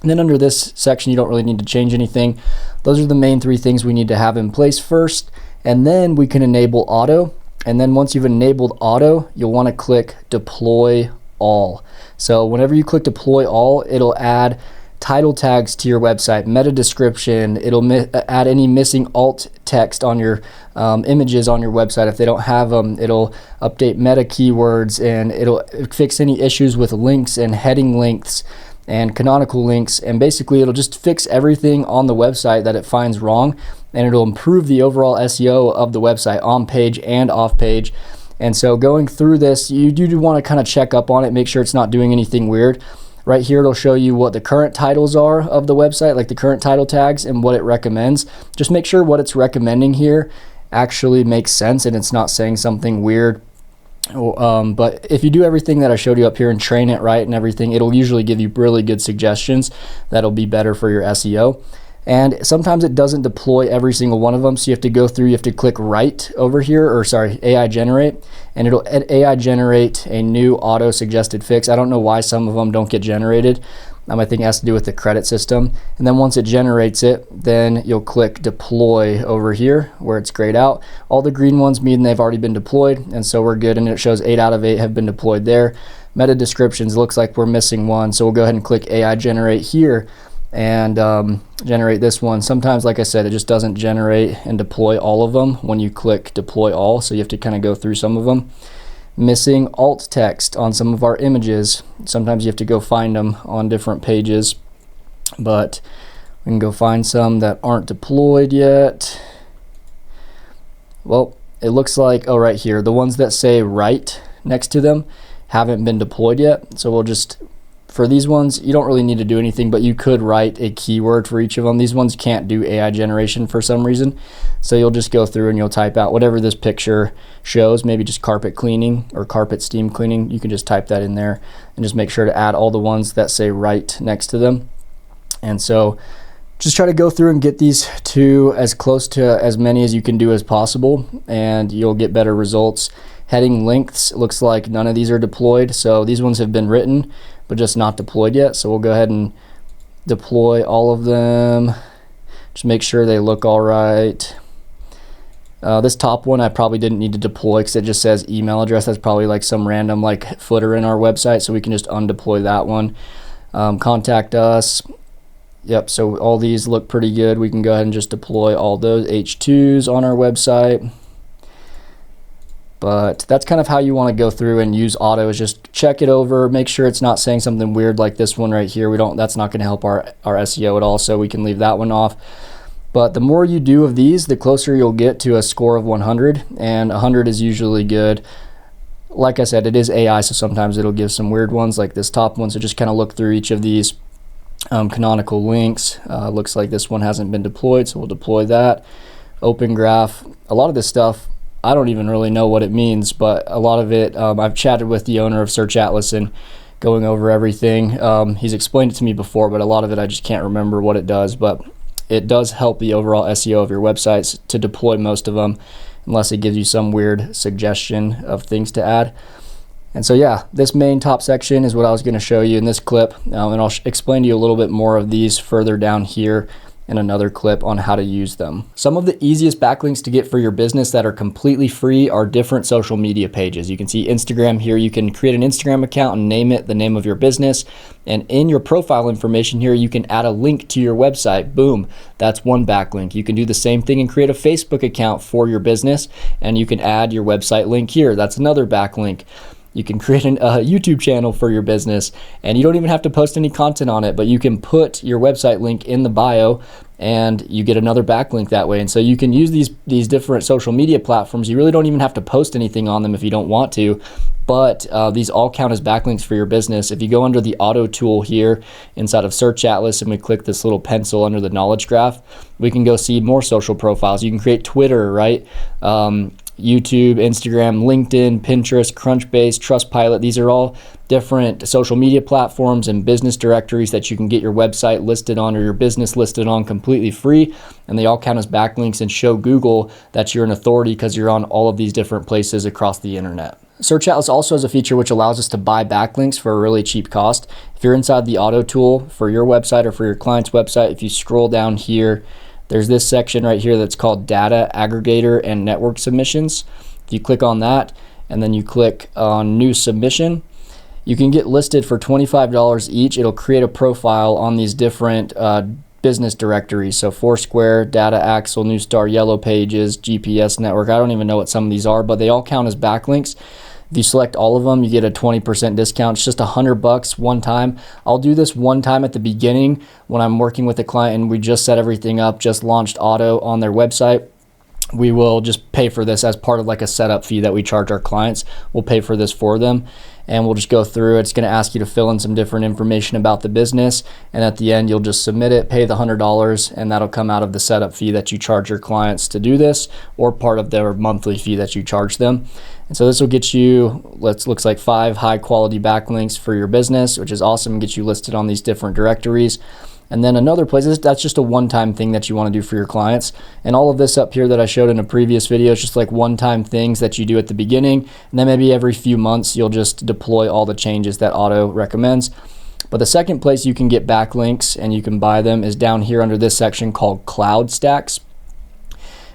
And then under this section, you don't really need to change anything. Those are the main 3 things we need to have in place first. And then we can enable Otto. And then once you've enabled Otto, you'll want to click Deploy All. So whenever you click Deploy All, it'll add title tags to your website, meta description. It'll add any missing alt text on your images on your website. If they don't have them, it'll update meta keywords, and it'll fix any issues with links and heading links and canonical links. And basically, it'll just fix everything on the website that it finds wrong, and it'll improve the overall SEO of the website on page and off page. And so going through this, you do want to kind of check up on it, make sure it's not doing anything weird. Right here, it'll show you what the current titles are of the website, like the current title tags, and what it recommends. Just make sure what it's recommending here actually makes sense and it's not saying something weird. But if you do everything that I showed you up here and train it right and everything, it'll usually give you really good suggestions that'll be better for your SEO. And sometimes it doesn't deploy every single one of them, so you have to go through, you have to click write over here, or sorry, AI generate, and it'll AI generate a new auto suggested fix. I don't know why some of them don't get generated. I think it has to do with the credit system. And then once it generates it, then you'll click deploy over here where it's grayed out. All the green ones mean they've already been deployed, and so we're good, and it shows 8 out of 8 have been deployed there. Meta descriptions, looks like we're missing one, so we'll go ahead and click AI generate here and generate this one. Sometimes, like I said, it just doesn't generate and deploy all of them when you click deploy all, so you have to kind of go through some of them. Missing alt text on some of our images. Sometimes you have to go find them on different pages, but we can go find some that aren't deployed yet. Well, it looks like, oh, right here, the ones that say right next to them haven't been deployed yet, so we'll just, for these ones, you don't really need to do anything, but you could write a keyword for each of them. These ones can't do AI generation for some reason. So you'll just go through and you'll type out whatever this picture shows, maybe just carpet cleaning or carpet steam cleaning. You can just type that in there and just make sure to add all the ones that say right next to them. And so just try to go through and get these to as close to as many as you can do as possible, and you'll get better results. Heading lengths, looks like none of these are deployed. So these ones have been written, but just not deployed yet. So we'll go ahead and deploy all of them. Just make sure they look all right. This top one I probably didn't need to deploy because it just says email address. That's probably like some random like footer in our website, so we can just undeploy that one. contact us. Yep, so all these look pretty good. We can go ahead and just deploy all those H2s on our website. But that's kind of how you want to go through and use Otto, is just check it over, make sure it's not saying something weird like this one right here. That's not going to help our SEO at all, so we can leave that one off. But the more you do of these, the closer you'll get to a score of 100, and 100 is usually good. Like I said, it is AI, so sometimes it'll give some weird ones like this top one, so just kind of look through each of these canonical links. Looks like this one hasn't been deployed, so we'll deploy that. Open graph, a lot of this stuff I don't even really know what it means, but a lot of it, I've chatted with the owner of Search Atlas and going over everything. He's explained it to me before, but a lot of it I just can't remember what it does. But it does help the overall SEO of your websites to deploy most of them, unless it gives you some weird suggestion of things to add. And so yeah, this main top section is what I was going to show you in this clip, and I'll explain to you a little bit more of these further down here in another clip on how to use them. Some of the easiest backlinks to get for your business that are completely free are different social media pages. You can see Instagram here. You can create an Instagram account and name it the name of your business. And in your profile information here, you can add a link to your website. Boom, that's one backlink. You can do the same thing and create a Facebook account for your business, and you can add your website link here. That's another backlink. You can create a YouTube channel for your business, and you don't even have to post any content on it, but you can put your website link in the bio and you get another backlink that way. And so you can use these different social media platforms. You really don't even have to post anything on them if you don't want to, but these all count as backlinks for your business. If you go under the Otto tool here inside of Search Atlas and we click this little pencil under the knowledge graph, we can go see more social profiles. You can create Twitter, right? YouTube, Instagram, LinkedIn, Pinterest, Crunchbase, Trustpilot. These are all different social media platforms and business directories that you can get your website listed on or your business listed on completely free. And they all count as backlinks and show Google that you're an authority because you're on all of these different places across the internet. Search Atlas also has a feature which allows us to buy backlinks for a really cheap cost. If you're inside the Otto tool for your website or for your client's website, if you scroll down here, there's this section right here that's called Data Aggregator and Network Submissions. If you click on that and then you click on New Submission, you can get listed for $25 each. It'll create a profile on these different business directories. So Foursquare, Data Axle, Newstar, Yellow Pages, GPS Network. I don't even know what some of these are, but they all count as backlinks. If you select all of them, you get a 20% discount. It's just $100 one time. I'll do this one time at the beginning when I'm working with a client and we just set everything up, just launched Otto on their website. We will just pay for this as part of like a setup fee that we charge our clients. We'll pay for this for them and we'll just go through. It's going to ask you to fill in some different information about the business, and at the end you'll just submit it, pay the $100, and that'll come out of the setup fee that you charge your clients to do this, or part of their monthly fee that you charge them. And so this will get you, looks like 5 high quality backlinks for your business, which is awesome, get you listed on these different directories. And then another place, that's just a one-time thing that you want to do for your clients. And all of this up here that I showed in a previous video is just like one-time things that you do at the beginning. And then maybe every few months, you'll just deploy all the changes that Otto recommends. But the second place you can get backlinks and you can buy them is down here under this section called Cloud Stacks.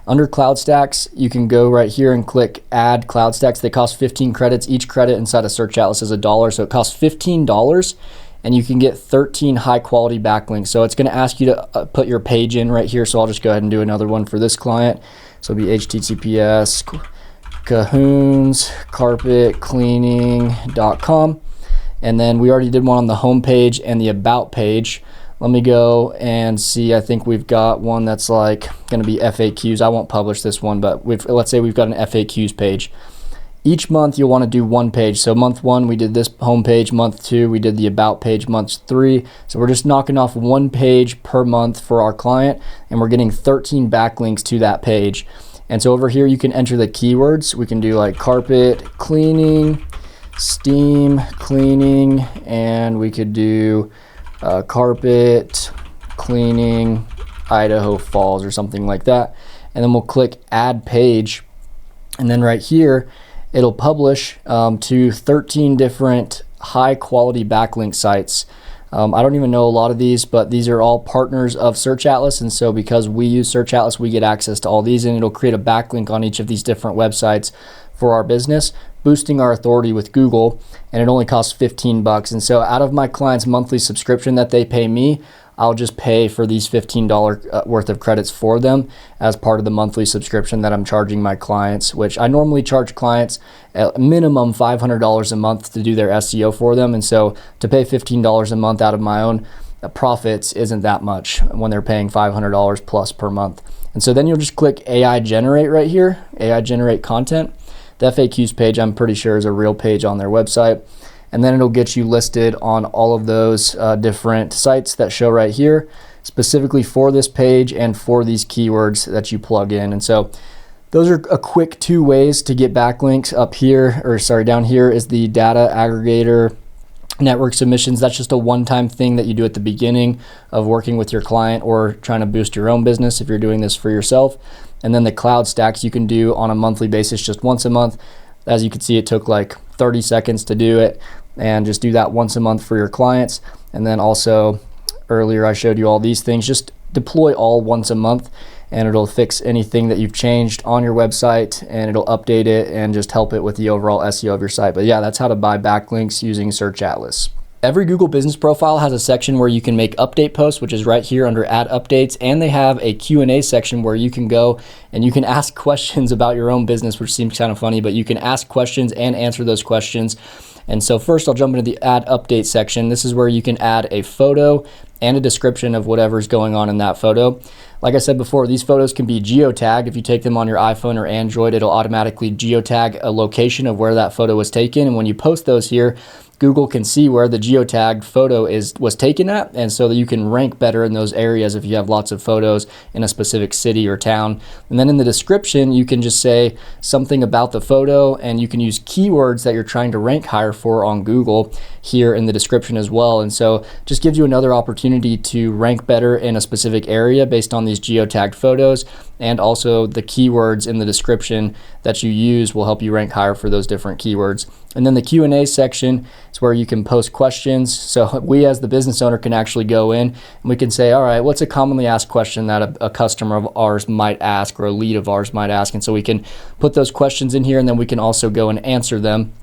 Under Cloud Stacks, you can go right here and click Add Cloud Stacks. They cost 15 credits. Each credit inside of Search Atlas is $1, so it costs $15, and you can get 13 high quality backlinks. So it's going to ask you to put your page in right here. So I'll just go ahead and do another one for this client. So it'll be https cahoonscarpetcleaning.com. And then we already did one on the home page and the about page. Let me go and see. I think we've got one that's like going to be FAQs. I won't publish this one, but let's say we've got an FAQs page. Each month you'll want to do one page. So month 1 we did this home page, month 2 we did the about page, month 3. So we're just knocking off one page per month for our client, and we're getting 13 backlinks to that page. And so over here you can enter the keywords. We can do like carpet cleaning, steam cleaning, and we could do carpet cleaning Idaho Falls or something like that. And then we'll click add page, and then right here it'll publish to 13 different high quality backlink sites I don't even know a lot of these, but these are all partners of Search Atlas. And so because we use Search Atlas, we get access to all these, and it'll create a backlink on each of these different websites for our business, boosting our authority with Google. And it only costs 15 bucks. And so out of my client's monthly subscription that they pay me, I'll just pay for these $15 worth of credits for them as part of the monthly subscription that I'm charging my clients, which I normally charge clients at minimum $500 a month to do their SEO for them. And so to pay $15 a month out of my own profits isn't that much when they're paying $500 plus per month. And so then you'll just click AI generate right here, AI generate content. The FAQs page, I'm pretty sure, is a real page on their website. And then it'll get you listed on all of those different sites that show right here, specifically for this page and for these keywords that you plug in. And so those are a quick 2 ways to get backlinks. Up here, or sorry, down here is the data aggregator network submissions. That's just a one-time thing that you do at the beginning of working with your client or trying to boost your own business if you're doing this for yourself. And then the cloud stacks you can do on a monthly basis, just once a month. As you can see, it took like 30 seconds to do it, and just do that once a month for your clients. And then also earlier I showed you all these things. Just deploy all once a month, and it'll fix anything that you've changed on your website, and it'll update it and just help it with the overall SEO of your site. But yeah, that's how to buy backlinks using Search Atlas. Every Google business profile has a section where you can make update posts, which is right here under add updates. And they have a Q&A section where you can go and you can ask questions about your own business, which seems kind of funny, but you can ask questions and answer those questions. And so first I'll jump into the add update section. This is where you can add a photo and a description of whatever's going on in that photo. Like I said before, these photos can be geotagged. If you take them on your iPhone or Android, it'll automatically geotag a location of where that photo was taken. And when you post those here, Google can see where the geotagged photo was taken at, and so that you can rank better in those areas if you have lots of photos in a specific city or town. And then in the description, you can just say something about the photo, and you can use keywords that you're trying to rank higher for on Google here in the description as well. And so just gives you another opportunity to rank better in a specific area based on these geotagged photos, and also the keywords in the description that you use will help you rank higher for those different keywords. And then the Q&A section is where you can post questions. So we as the business owner can actually go in and we can say, all right, what's a commonly asked question that a customer of ours might ask, or a lead of ours might ask? And so we can put those questions in here, and then we can also go and answer them,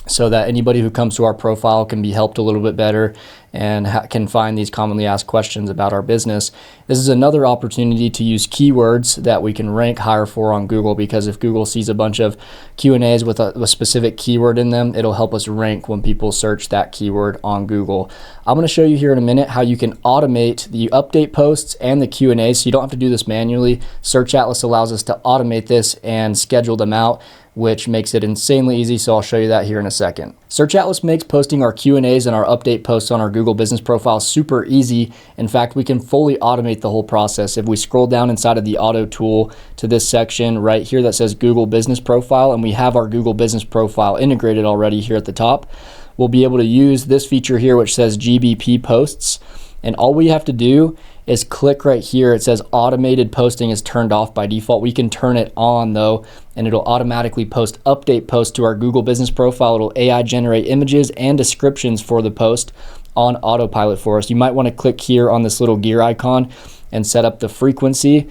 so that anybody who comes to our profile can be helped a little bit better and can find these commonly asked questions about our business. This is another opportunity to use keywords that we can rank higher for on Google, because if Google sees a bunch of Q&As with a specific keyword in them, it'll help us rank when people search that keyword on Google. I'm going to show you here in a minute how you can automate the update posts and the Q&As, so you don't have to do this manually. Search Atlas allows us to automate this and schedule them out, which makes it insanely easy, so I'll show you that here in a second. Search Atlas makes posting our Q&As and our update posts on our Google business profile super easy. In fact, we can fully automate the whole process. If we scroll down inside of the Otto tool to this section right here that says Google business profile, and we have our Google business profile integrated already here at the top, we'll be able to use this feature here which says GBP posts. And all we have to do is click right here. It says automated posting is turned off by default. We can turn it on though, and it'll automatically post update posts to our Google business profile. It'll AI generate images and descriptions for the post on autopilot for us. You might want to click here on this little gear icon and set up the frequency.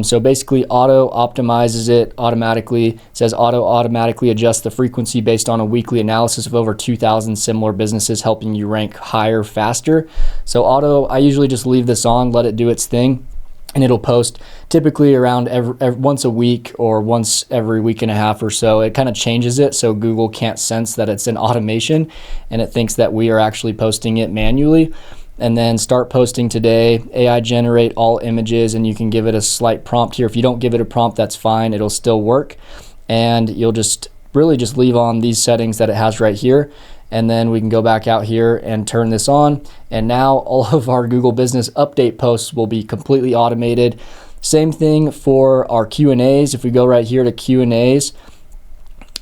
So basically Auto optimizes it automatically. It says Auto automatically adjusts the frequency based on a weekly analysis of over 2,000 similar businesses, helping you rank higher faster. So Auto, I usually just leave this on, let it do its thing, and it'll post typically around once a week or once every week and a half or so. It kind of changes it so Google can't sense that it's an automation, and it thinks that we are actually posting it manually. And then start posting today, AI generate all images, and you can give it a slight prompt here. If you don't give it a prompt, that's fine, it'll still work. And you'll just really just leave on these settings that it has right here. And then we can go back out here and turn this on. And now all of our Google Business update posts will be completely automated. Same thing for our Q&As. If we go right here to Q&As,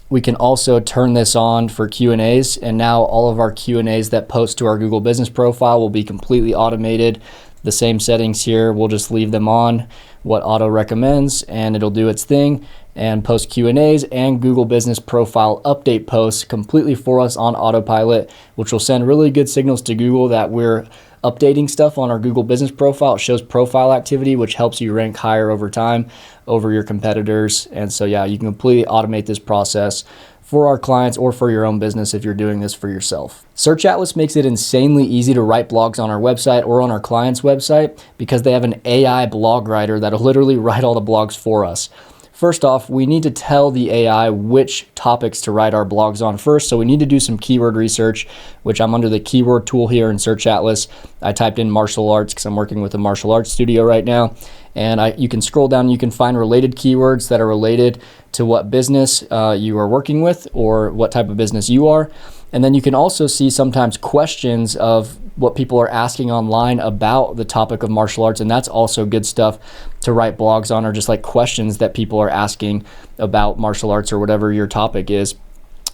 we can also turn this on for Q&As, and now all of our Q&As that post to our Google business profile will be completely automated. the same settings here. We'll just leave them on, what Otto recommends, and it'll do its thing and post Q&As and Google Business Profile update posts completely for us on autopilot, which will send really good signals to Google that we're updating stuff on our Google Business Profile. It shows profile activity, which helps you rank higher over time over your competitors. And so yeah, you can completely automate this process for our clients or for your own business if you're doing this for yourself. Search Atlas makes it insanely easy to write blogs on our website or on our client's website because they have an AI blog writer that'll literally write all the blogs for us. First off, we need to tell the AI which topics to write our blogs on first. So we need to do some keyword research, which I'm under the keyword tool here in Search Atlas. I typed in martial arts because I'm working with a martial arts studio right now. And you can scroll down, you can find related keywords that are related to what business you are working with or what type of business you are. And then you can also see sometimes questions of what people are asking online about the topic of martial arts. And that's also good stuff to write blogs on, or just like questions that people are asking about martial arts or whatever your topic is.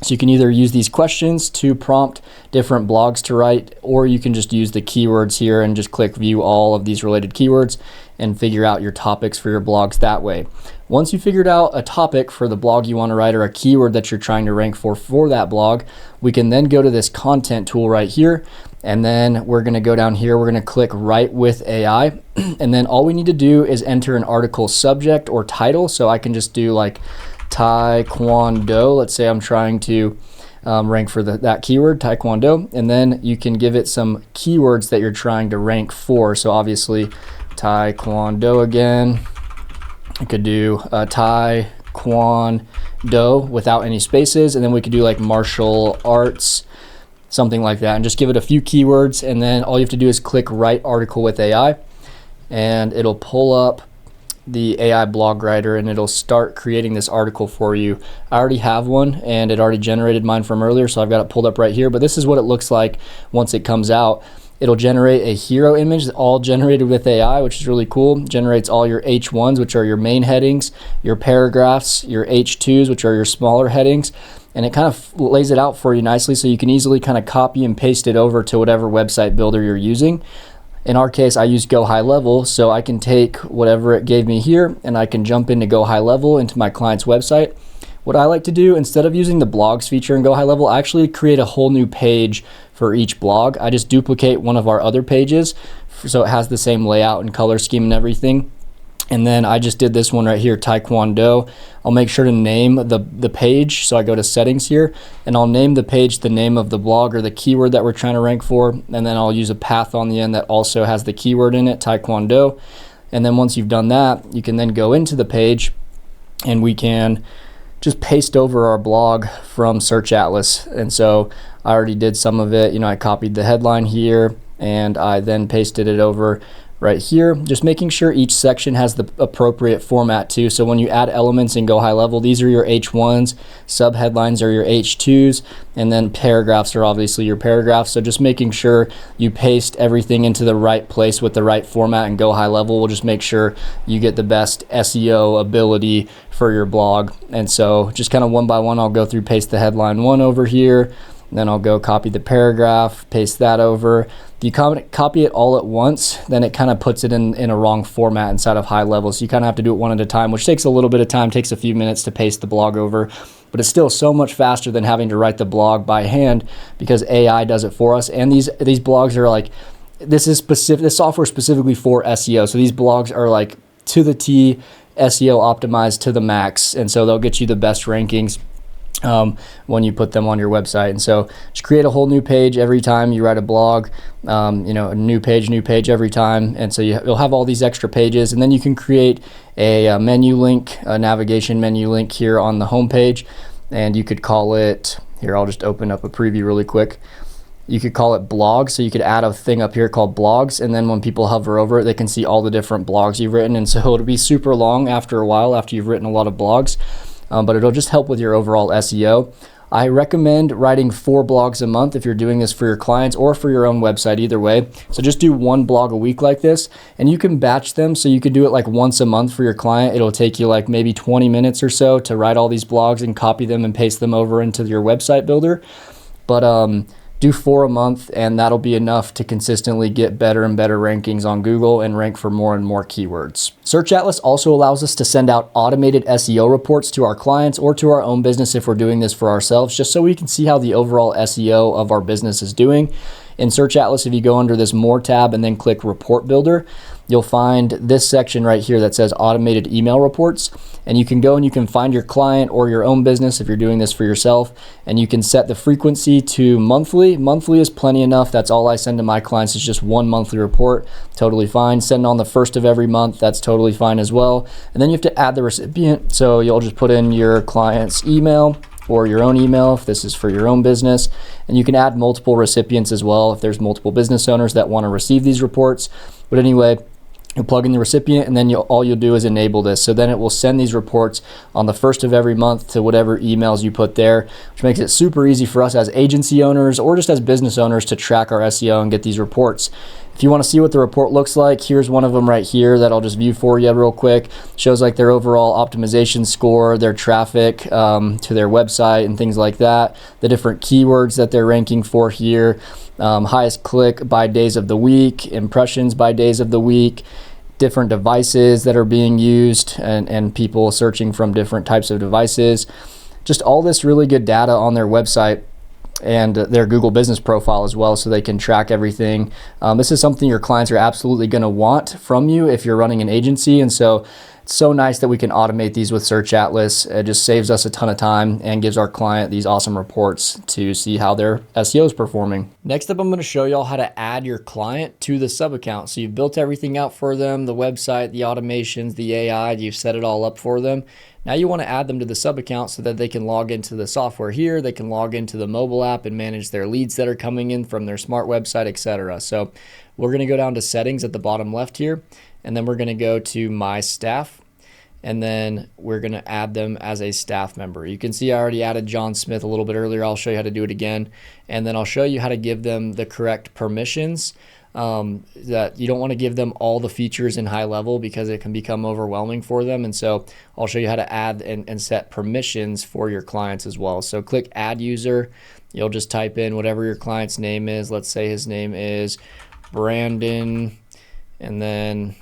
So you can either use these questions to prompt different blogs to write, or you can just use the keywords here and just click view all of these related keywords and figure out your topics for your blogs that way. Once you figured out a topic for the blog you want to write or a keyword that you're trying to rank for that blog, we can then go to this content tool right here. And then we're going to go down here, we're going to click Write with AI. And then all we need to do is enter an article subject or title. So I can just do like Taekwondo. Let's say I'm trying to rank for that keyword, Taekwondo. And then you can give it some keywords that you're trying to rank for. So obviously Taekwondo again. I could do Taekwondo without any spaces. And then we could do like martial arts, something like that, and just give it a few keywords. And then all you have to do is click Write Article with AI, and it'll pull up the AI blog writer and it'll start creating this article for you. I already have one and it already generated mine from earlier, so I've got it pulled up right here. But this is what it looks like once it comes out. It'll generate a hero image, all generated with AI, which is really cool. Generates all your H1s, which are your main headings, your paragraphs, your H2s, which are your smaller headings. And it kind of lays it out for you nicely so you can easily kind of copy and paste it over to whatever website builder you're using. In our case, I use GoHighLevel, so I can take whatever it gave me here and I can jump into GoHighLevel into my client's website. What I like to do, instead of using the blogs feature in GoHighLevel, I actually create a whole new page for each blog. I just duplicate one of our other pages so it has the same layout and color scheme and everything. And then I just did this one right here, Taekwondo. I'll make sure to name the page. So I go to settings here and I'll name the page the name of the blog or the keyword that we're trying to rank for. And then I'll use a path on the end that also has the keyword in it, Taekwondo. And then once you've done that, you can then go into the page and we can just paste over our blog from Search Atlas. And so I already did some of it. You know, I copied the headline here and I then pasted it over right here, just making sure each section has the appropriate format too. So when you add elements in GoHighLevel, these are your H1s, subheadlines are your H2s, and then paragraphs are obviously your paragraphs. So just making sure you paste everything into the right place with the right format in GoHighLevel will just make sure you get the best SEO ability for your blog. And so just kind of one by one, I'll go through, paste the headline one over here, then I'll go copy the paragraph, paste that over. If you copy it all at once, then it kind of puts it in a wrong format inside of HighLevel. So you kind of have to do it one at a time, which takes a little bit of time, takes a few minutes to paste the blog over, but it's still so much faster than having to write the blog by hand because AI does it for us. And these blogs are like, this software specifically for SEO. So these blogs are like to the T, SEO optimized to the max. And so they'll get you the best rankings when you put them on your website. And so just create a whole new page every time you write a blog, a new page every time. And so you'll have all these extra pages, and then you can create a menu link, a navigation menu link here on the home page. And you could call it, here, I'll just open up a preview really quick. You could call it blogs. So you could add a thing up here called blogs. And then when people hover over it, they can see all the different blogs you've written. And so it'll be super long after a while, after you've written a lot of blogs. But it'll just help with your overall SEO. I recommend writing 4 blogs a month if you're doing this for your clients or for your own website, either way. So just do 1 blog a week like this, and you can batch them. So you could do it like once a month for your client. It'll take you like maybe 20 minutes or so to write all these blogs and copy them and paste them over into your website builder. But Do 4 a month, and that'll be enough to consistently get better and better rankings on Google and rank for more and more keywords. Search Atlas also allows us to send out automated SEO reports to our clients or to our own business if we're doing this for ourselves, just so we can see how the overall SEO of our business is doing. In Search Atlas, if you go under this More tab and then click Report Builder, you'll find this section right here that says Automated Email Reports. And you can go and you can find your client or your own business if you're doing this for yourself, and you can set the frequency to monthly. Monthly is plenty enough. That's all I send to my clients is just 1 monthly report. Totally fine. Send on the 1st of every month. That's totally fine as well. And then you have to add the recipient. So you'll just put in your client's email or your own email if this is for your own business. And you can add multiple recipients as well if there's multiple business owners that want to receive these reports. But anyway, you'll plug in the recipient, and then all you'll do is enable this. So then it will send these reports on the 1st of every month to whatever emails you put there, which makes it super easy for us as agency owners or just as business owners to track our SEO and get these reports. If you want to see what the report looks like, here's one of them right here that I'll just view for you real quick. Shows like their overall optimization score, their traffic to their website and things like that, the different keywords that they're ranking for here, highest click by days of the week, impressions by days of the week, different devices that are being used, and people searching from different types of devices. Just all this really good data on their website and their Google business profile as well, so they can track everything. This is something your clients are absolutely going to want from you if you're running an agency, and so it's so nice that we can automate these with Search Atlas. It just saves us a ton of time and gives our client these awesome reports to see how their SEO is performing. Next up, I'm going to show y'all how to add your client to the sub account. So you've built everything out for them, the website, the automations, the AI, you've set it all up for them. Now you want to add them to the sub account so that they can log into the software here, they can log into the mobile app and manage their leads that are coming in from their smart website, etc. So we're going to go down to settings at the bottom left here, and then we're going to go to My Staff, and then we're going to add them as a staff member. You can see I already added John Smith a little bit earlier. I'll show you how to do it again, and then I'll show you how to give them the correct permissions. That you don't want to give them all the features in HighLevel because it can become overwhelming for them, and so I'll show you how to add and set permissions for your clients as well. So click Add User. You'll just type in whatever your client's name is. Let's say his name is Brandon and then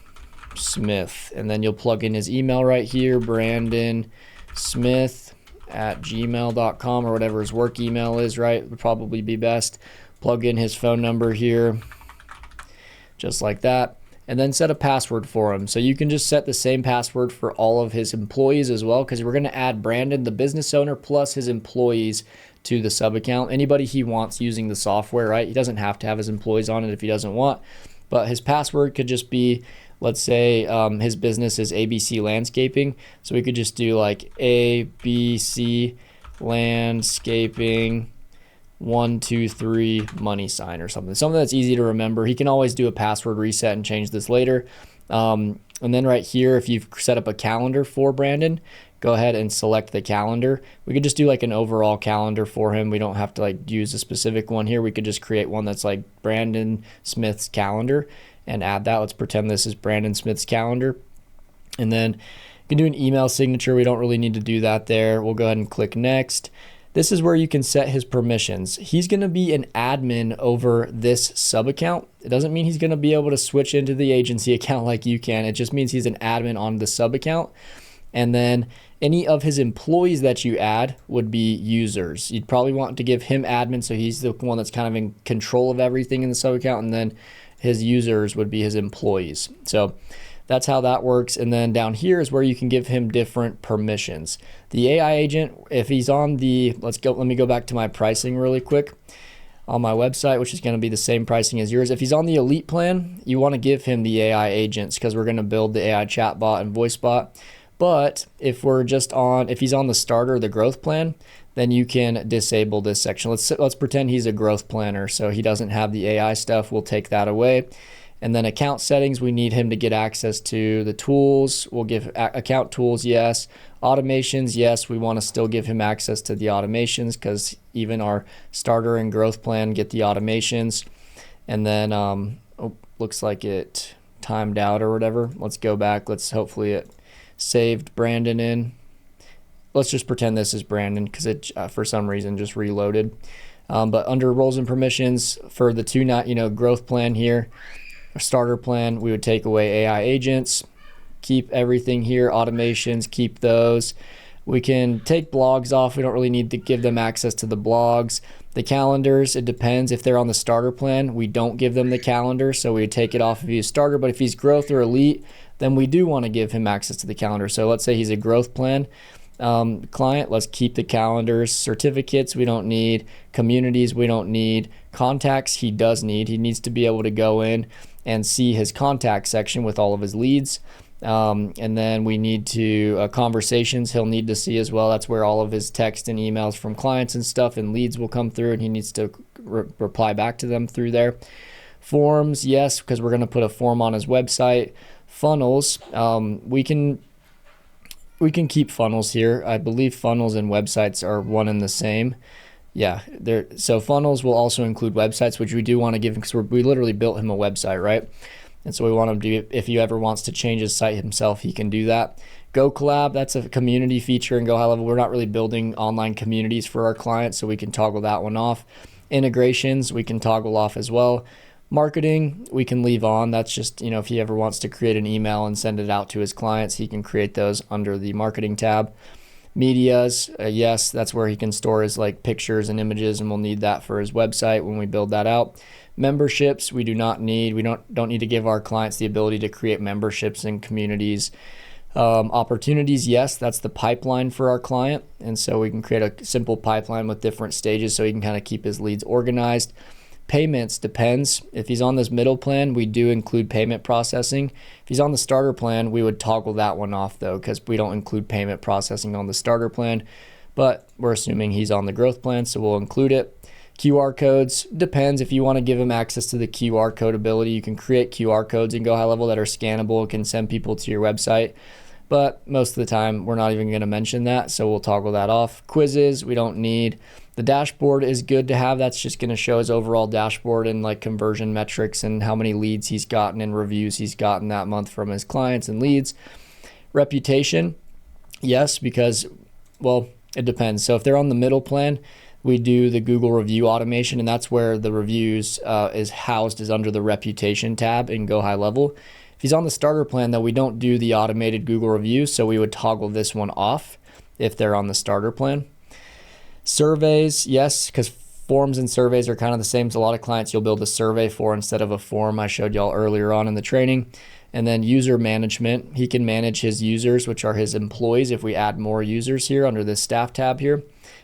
Smith, and then you'll plug in his email right here, Brandon Smith at gmail.com or whatever his work email is, right? Would probably be best. Plug in his phone number here, just like that, and then set a password for him. So you can just set the same password for all of his employees as well, because we're going to add Brandon, the business owner, plus his employees to the sub account. Anybody he wants using the software, right? He doesn't have to have his employees on it if he doesn't want, but his password could just be, let's say his business is ABC Landscaping. So we could just do like ABC Landscaping 123 money sign or something that's easy to remember. He can always do a password reset and change this later. And then right here, if you've set up a calendar for Brandon, go ahead and select the calendar. We could just do like an overall calendar for him. We don't have to like use a specific one here. We could just create one that's like Brandon Smith's calendar and add that. Let's pretend this is Brandon Smith's calendar. And then you can do an email signature. We don't really need to do that there. We'll go ahead and click next. This is where you can set his permissions. He's going to be an admin over this sub account. It doesn't mean he's going to be able to switch into the agency account like you can. It just means he's an admin on the sub account. And then any of his employees that you add would be users. You'd probably want to give him admin, so he's the one that's kind of in control of everything in the sub account, and then his users would be his employees. So that's how that works. And then down here is where you can give him different permissions. The AI agent, if he's on the, let me go back to my pricing really quick on my website, which is going to be the same pricing as yours. If he's on the elite plan, you want to give him the AI agents because we're going to build the AI chatbot and voice bot. But if he's on the starter, the growth plan, then you can disable this section. Let's pretend he's a growth planner, so he doesn't have the AI stuff. We'll take that away. And then account settings, we need him to get access to the tools. We'll give account tools, yes. Automations, yes. We want to still give him access to the automations because even our starter and growth plan get the automations. And then, looks like it timed out or whatever. Let's go back. Hopefully it saved Brandon in. Let's just pretend this is Brandon because it, for some reason, just reloaded. But under roles and permissions for the growth plan here, a starter plan, we would take away AI agents, keep everything here, automations, keep those. We can take blogs off. We don't really need to give them access to the blogs. The calendars, it depends. If they're on the starter plan, we don't give them the calendar, so we take it off if he's starter. But if he's growth or elite, then we do want to give him access to the calendar. So let's say he's a growth plan client. Let's keep the calendars. Certificates, we don't need. Communities, we don't need. Contacts, he does need. He needs to be able to go in and see his contact section with all of his leads. And then we need to conversations he'll need to see as well. That's where all of his text and emails from clients and stuff and leads will come through, and he needs to reply back to them through there. Forms, yes, because we're going to put a form on his website. Funnels, we can keep funnels here. I believe funnels and websites are one and the same. Yeah, so funnels will also include websites, which we do want to give him because we literally built him a website, right? And so we want him to, if he ever wants to change his site himself, he can do that. Go Collab, that's a community feature in GoHighLevel. We're not really building online communities for our clients, so we can toggle that one off. Integrations, we can toggle off as well. Marketing, we can leave on. That's just, if he ever wants to create an email and send it out to his clients, he can create those under the marketing tab. Medias, yes, that's where he can store his pictures and images, and we'll need that for his website when we build that out. Memberships, we do not need. We don't need to give our clients the ability to create memberships and communities. Opportunities, yes, that's the pipeline for our client, and so we can create a simple pipeline with different stages so he can kind of keep his leads organized. Payments depends. If he's on this middle plan, we do include payment processing. If he's on the starter plan, we would toggle that one off though, because we don't include payment processing on the starter plan, but we're assuming he's on the growth plan, so we'll include it. QR codes, depends. If you want to give him access to the QR code ability, you can create QR codes in GoHighLevel that are scannable, can send people to your website. But most of the time, we're not even going to mention that, so we'll toggle that off. Quizzes, we don't need. The dashboard is good to have. That's just going to show his overall dashboard and conversion metrics and how many leads he's gotten and reviews he's gotten that month from his clients and leads. Reputation, yes, because, well, it depends. So if they're on the middle plan, we do the Google review automation, and that's where the reviews is under the reputation tab in GoHighLevel. If he's on the starter plan, though, we don't do the automated Google reviews, so we would toggle this one off if they're on the starter plan. Surveys, yes, because forms and surveys are kind of the same. So a lot of clients you'll build a survey for instead of a form. I showed y'all earlier on in the training. And then user management, he can manage his users, which are his employees if we add more users here under this staff tab here.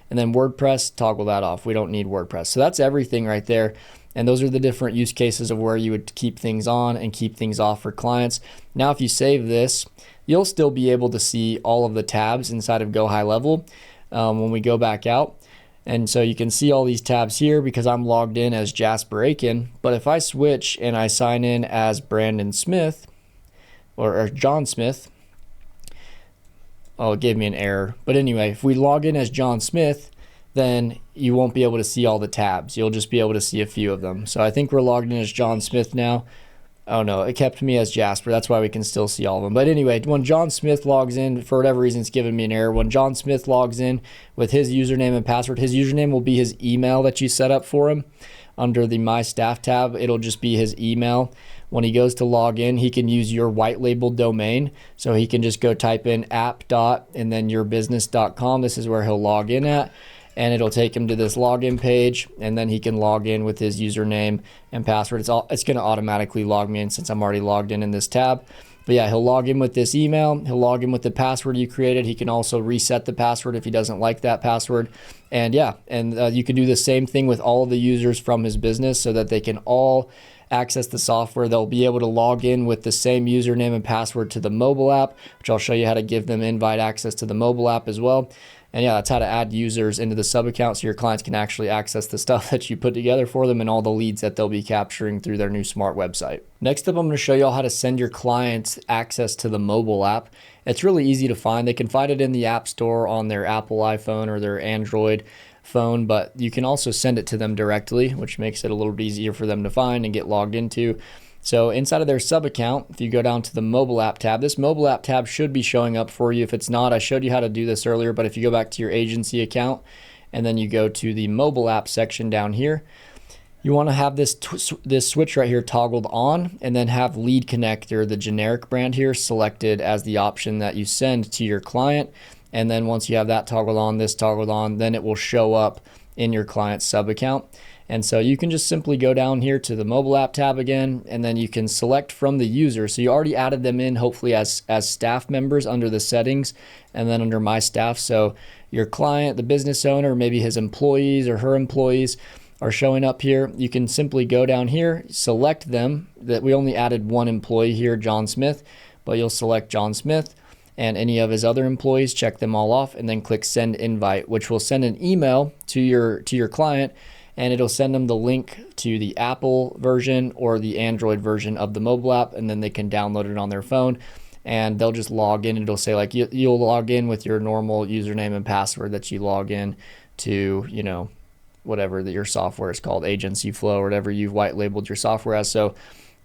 And then WordPress, toggle that off. We don't need WordPress. So that's everything right there. And those are the different use cases of where you would keep things on and keep things off for clients. Now, if you save this, you'll still be able to see all of the tabs inside of GoHighLevel when we go back out. And so you can see all these tabs here because I'm logged in as Jasper Aiken. But if I switch and I sign in as Brandon Smith or John Smith, oh, it gave me an error. But anyway, if we log in as John Smith, then you won't be able to see all the tabs. You'll just be able to see a few of them. So I think we're logged in as John Smith now. Oh no, it kept me as Jasper. That's why we can still see all of them. But anyway, when John Smith logs in, for whatever reason, it's giving me an error. When John Smith logs in with his username and password, his username will be his email that you set up for him. Under the My Staff tab, it'll just be his email. When he goes to log in, he can use your white labeled domain. So he can just go type in app. And then yourbusiness.com. This is where he'll log in at. And it'll take him to this login page, and then he can log in with his username and password. It's going to automatically log me in since I'm already logged in this tab. But yeah, he'll log in with this email. He'll log in with the password you created. He can also reset the password if he doesn't like that password. And yeah, and you can do the same thing with all of the users from his business so that they can all access the software. They'll be able to log in with the same username and password to the mobile app, which I'll show you how to give them invite access to the mobile app as well. And yeah, that's how to add users into the sub account so your clients can actually access the stuff that you put together for them and all the leads that they'll be capturing through their new smart website. Next up, I'm going to show you all how to send your clients access to the mobile app. It's really easy to find. They can find it in the App Store on their Apple iPhone or their Android phone, but you can also send it to them directly, which makes it a little bit easier for them to find and get logged into. So inside of their sub account, if you go down to the mobile app tab, this mobile app tab should be showing up for you. If it's not, I showed you how to do this earlier, but if you go back to your agency account and then you go to the mobile app section down here. You want to have this switch right here toggled on, and then have LeadConnector, the generic brand here, selected as the option that you send to your client. And then once you have that toggled on, this toggled on, then it will show up in your client's sub account. And so you can just simply go down here to the mobile app tab again, and then you can select from the user. So you already added them in, hopefully as staff members under the settings, and then under my staff. So your client, the business owner, maybe his employees or her employees are showing up here. You can simply go down here, select them. That we only added one employee here, John Smith, but you'll select John Smith and any of his other employees, check them all off, and then click send invite, which will send an email to your client, and it'll send them the link to the Apple version or the Android version of the mobile app, and then they can download it on their phone, and they'll just log in. It'll say like you'll log in with your normal username and password that you log in to, you know, whatever that your software is called, Agency Flow, or whatever you've white labeled your software as. So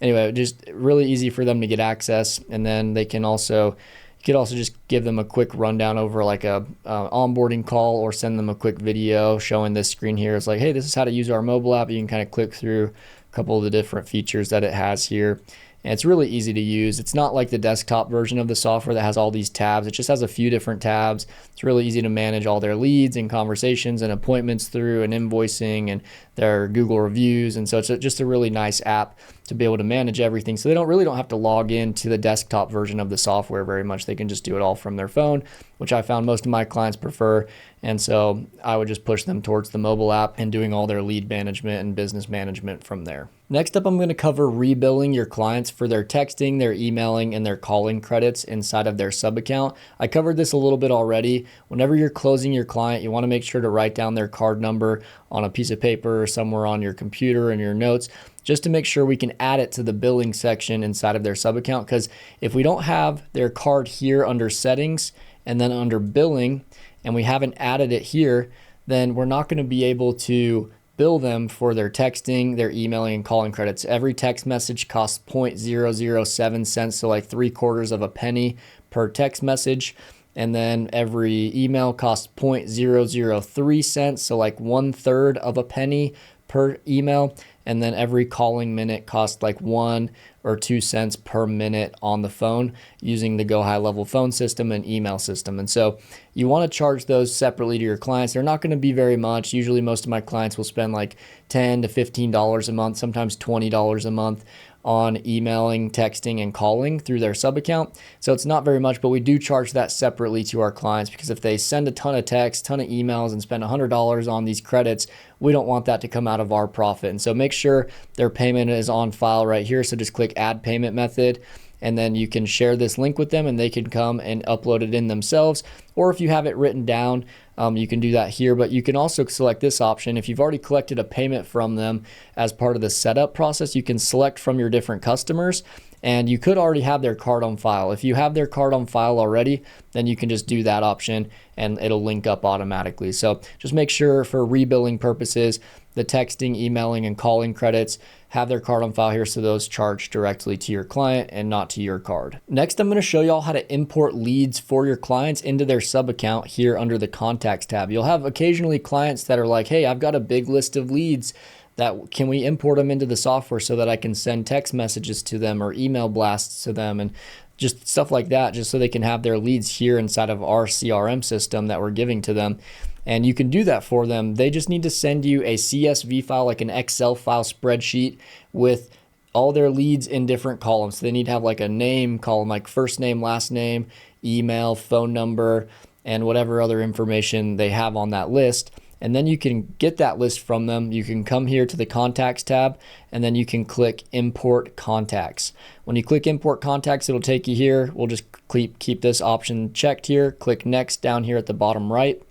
anyway, just really easy for them to get access. And then they can also, you could also just give them a quick rundown over like a onboarding call, or send them a quick video showing this screen here. It's like, hey, this is how to use our mobile app. You can kind of click through a couple of the different features that it has here. And it's really easy to use. It's not like the desktop version of the software that has all these tabs. It just has a few different tabs. It's really easy to manage all their leads and conversations and appointments through, and invoicing and their Google reviews. And so it's just a really nice app to be able to manage everything. So they don't have to log in to the desktop version of the software very much. They can just do it all from their phone, which I found most of my clients prefer. And so I would just push them towards the mobile app and doing all their lead management and business management from there. Next up, I'm going to cover rebilling your clients for their texting, their emailing, and their calling credits inside of their sub account. I covered this a little bit already. Whenever you're closing your client, you want to make sure to write down their card number on a piece of paper or somewhere on your computer and your notes, just to make sure we can add it to the billing section inside of their sub account. Because if we don't have their card here under settings and then under billing, and we haven't added it here, then we're not going to be able to bill them for their texting, their emailing, and calling credits. Every text message costs 0.007 cents, so like 3/4 of a penny per text message. And then every email costs 0.003 cents, so like 1/3 of a penny per email. And then every calling minute costs like 1 or 2 cents per minute on the phone using the GoHighLevel phone system and email system. And so you want to charge those separately to your clients. They're not going to be very much. Usually most of my clients will spend like $10 to $15 a month, sometimes $20 a month on emailing, texting, and calling through their sub account. So it's not very much, but we do charge that separately to our clients, because if they send a ton of texts, ton of emails, and spend $100 on these credits, we don't want that to come out of our profit. And so make sure their payment is on file right here. So just click add payment method, and then you can share this link with them and they can come and upload it in themselves. Or if you have it written down, you can do that here, but you can also select this option. If you've already collected a payment from them as part of the setup process, you can select from your different customers, and you could already have their card on file. If you have their card on file already, then you can just do that option and it'll link up automatically. So just make sure for rebilling purposes, the texting, emailing, and calling credits have their card on file here, so those charge directly to your client and not to your card. Next, I'm going to show y'all how to import leads for your clients into their sub account here under the contacts tab. You'll have occasionally clients that are like, hey, I've got a big list of leads, that can we import them into the software so that I can send text messages to them or email blasts to them, and just stuff like that, just so they can have their leads here inside of our CRM system that we're giving to them. And you can do that for them. They just need to send you a CSV file, like an Excel file spreadsheet with all their leads in different columns. So they need to have like a name column, like first name, last name, email, phone number, and whatever other information they have on that list. And then you can get that list from them. You can come here to the contacts tab, and then you can click import contacts. When you click import contacts, it'll take you here. We'll just keep this option checked here. Click next down here at the bottom right.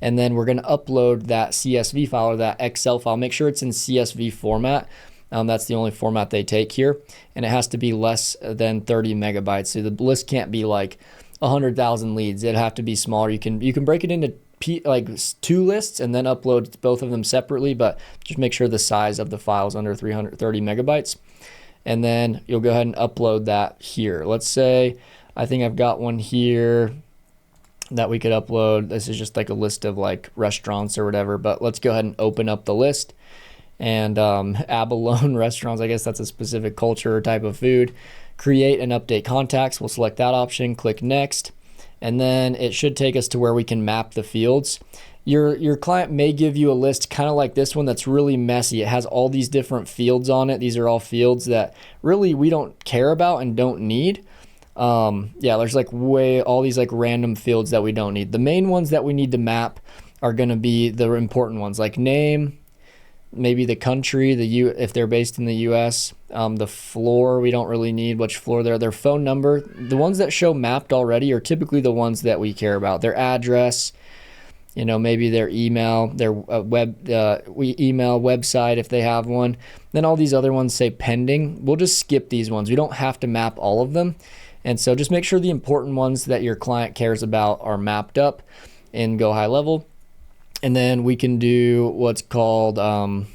And then we're going to upload that CSV file or that Excel file. Make sure it's in CSV format. That's the only format they take here. And it has to be less than 30 megabytes. So the list can't be like 100,000 leads. It'd have to be smaller. You can break it into like 2 lists and then upload both of them separately, but just make sure the size of the file is under 330 megabytes. And then you'll go ahead and upload that here. Let's say I think I've got one here. that we could upload. This is just like a list of like restaurants or whatever, but let's go ahead and open up the list. And abalone restaurants, I guess that's a specific culture or type of food. Create and update contacts. We'll select that option, click next, and then it should take us to where we can map the fields. Your client may give you a list kind of like this one that's really messy. It has all these different fields on it. These are all fields that really we don't care about and don't need. Yeah, there's like all these like random fields that we don't need. The main ones that we need to map are going to be the important ones, like name, maybe the country, if they're based in the US, the floor we don't really need, which floor their phone number. The ones that show mapped already are typically the ones that we care about. Their address, maybe their email, their email website if they have one. Then all these other ones say pending. We'll just skip these ones. We don't have to map all of them. And so just make sure the important ones that your client cares about are mapped up in GoHighLevel. And then we can do what's called, I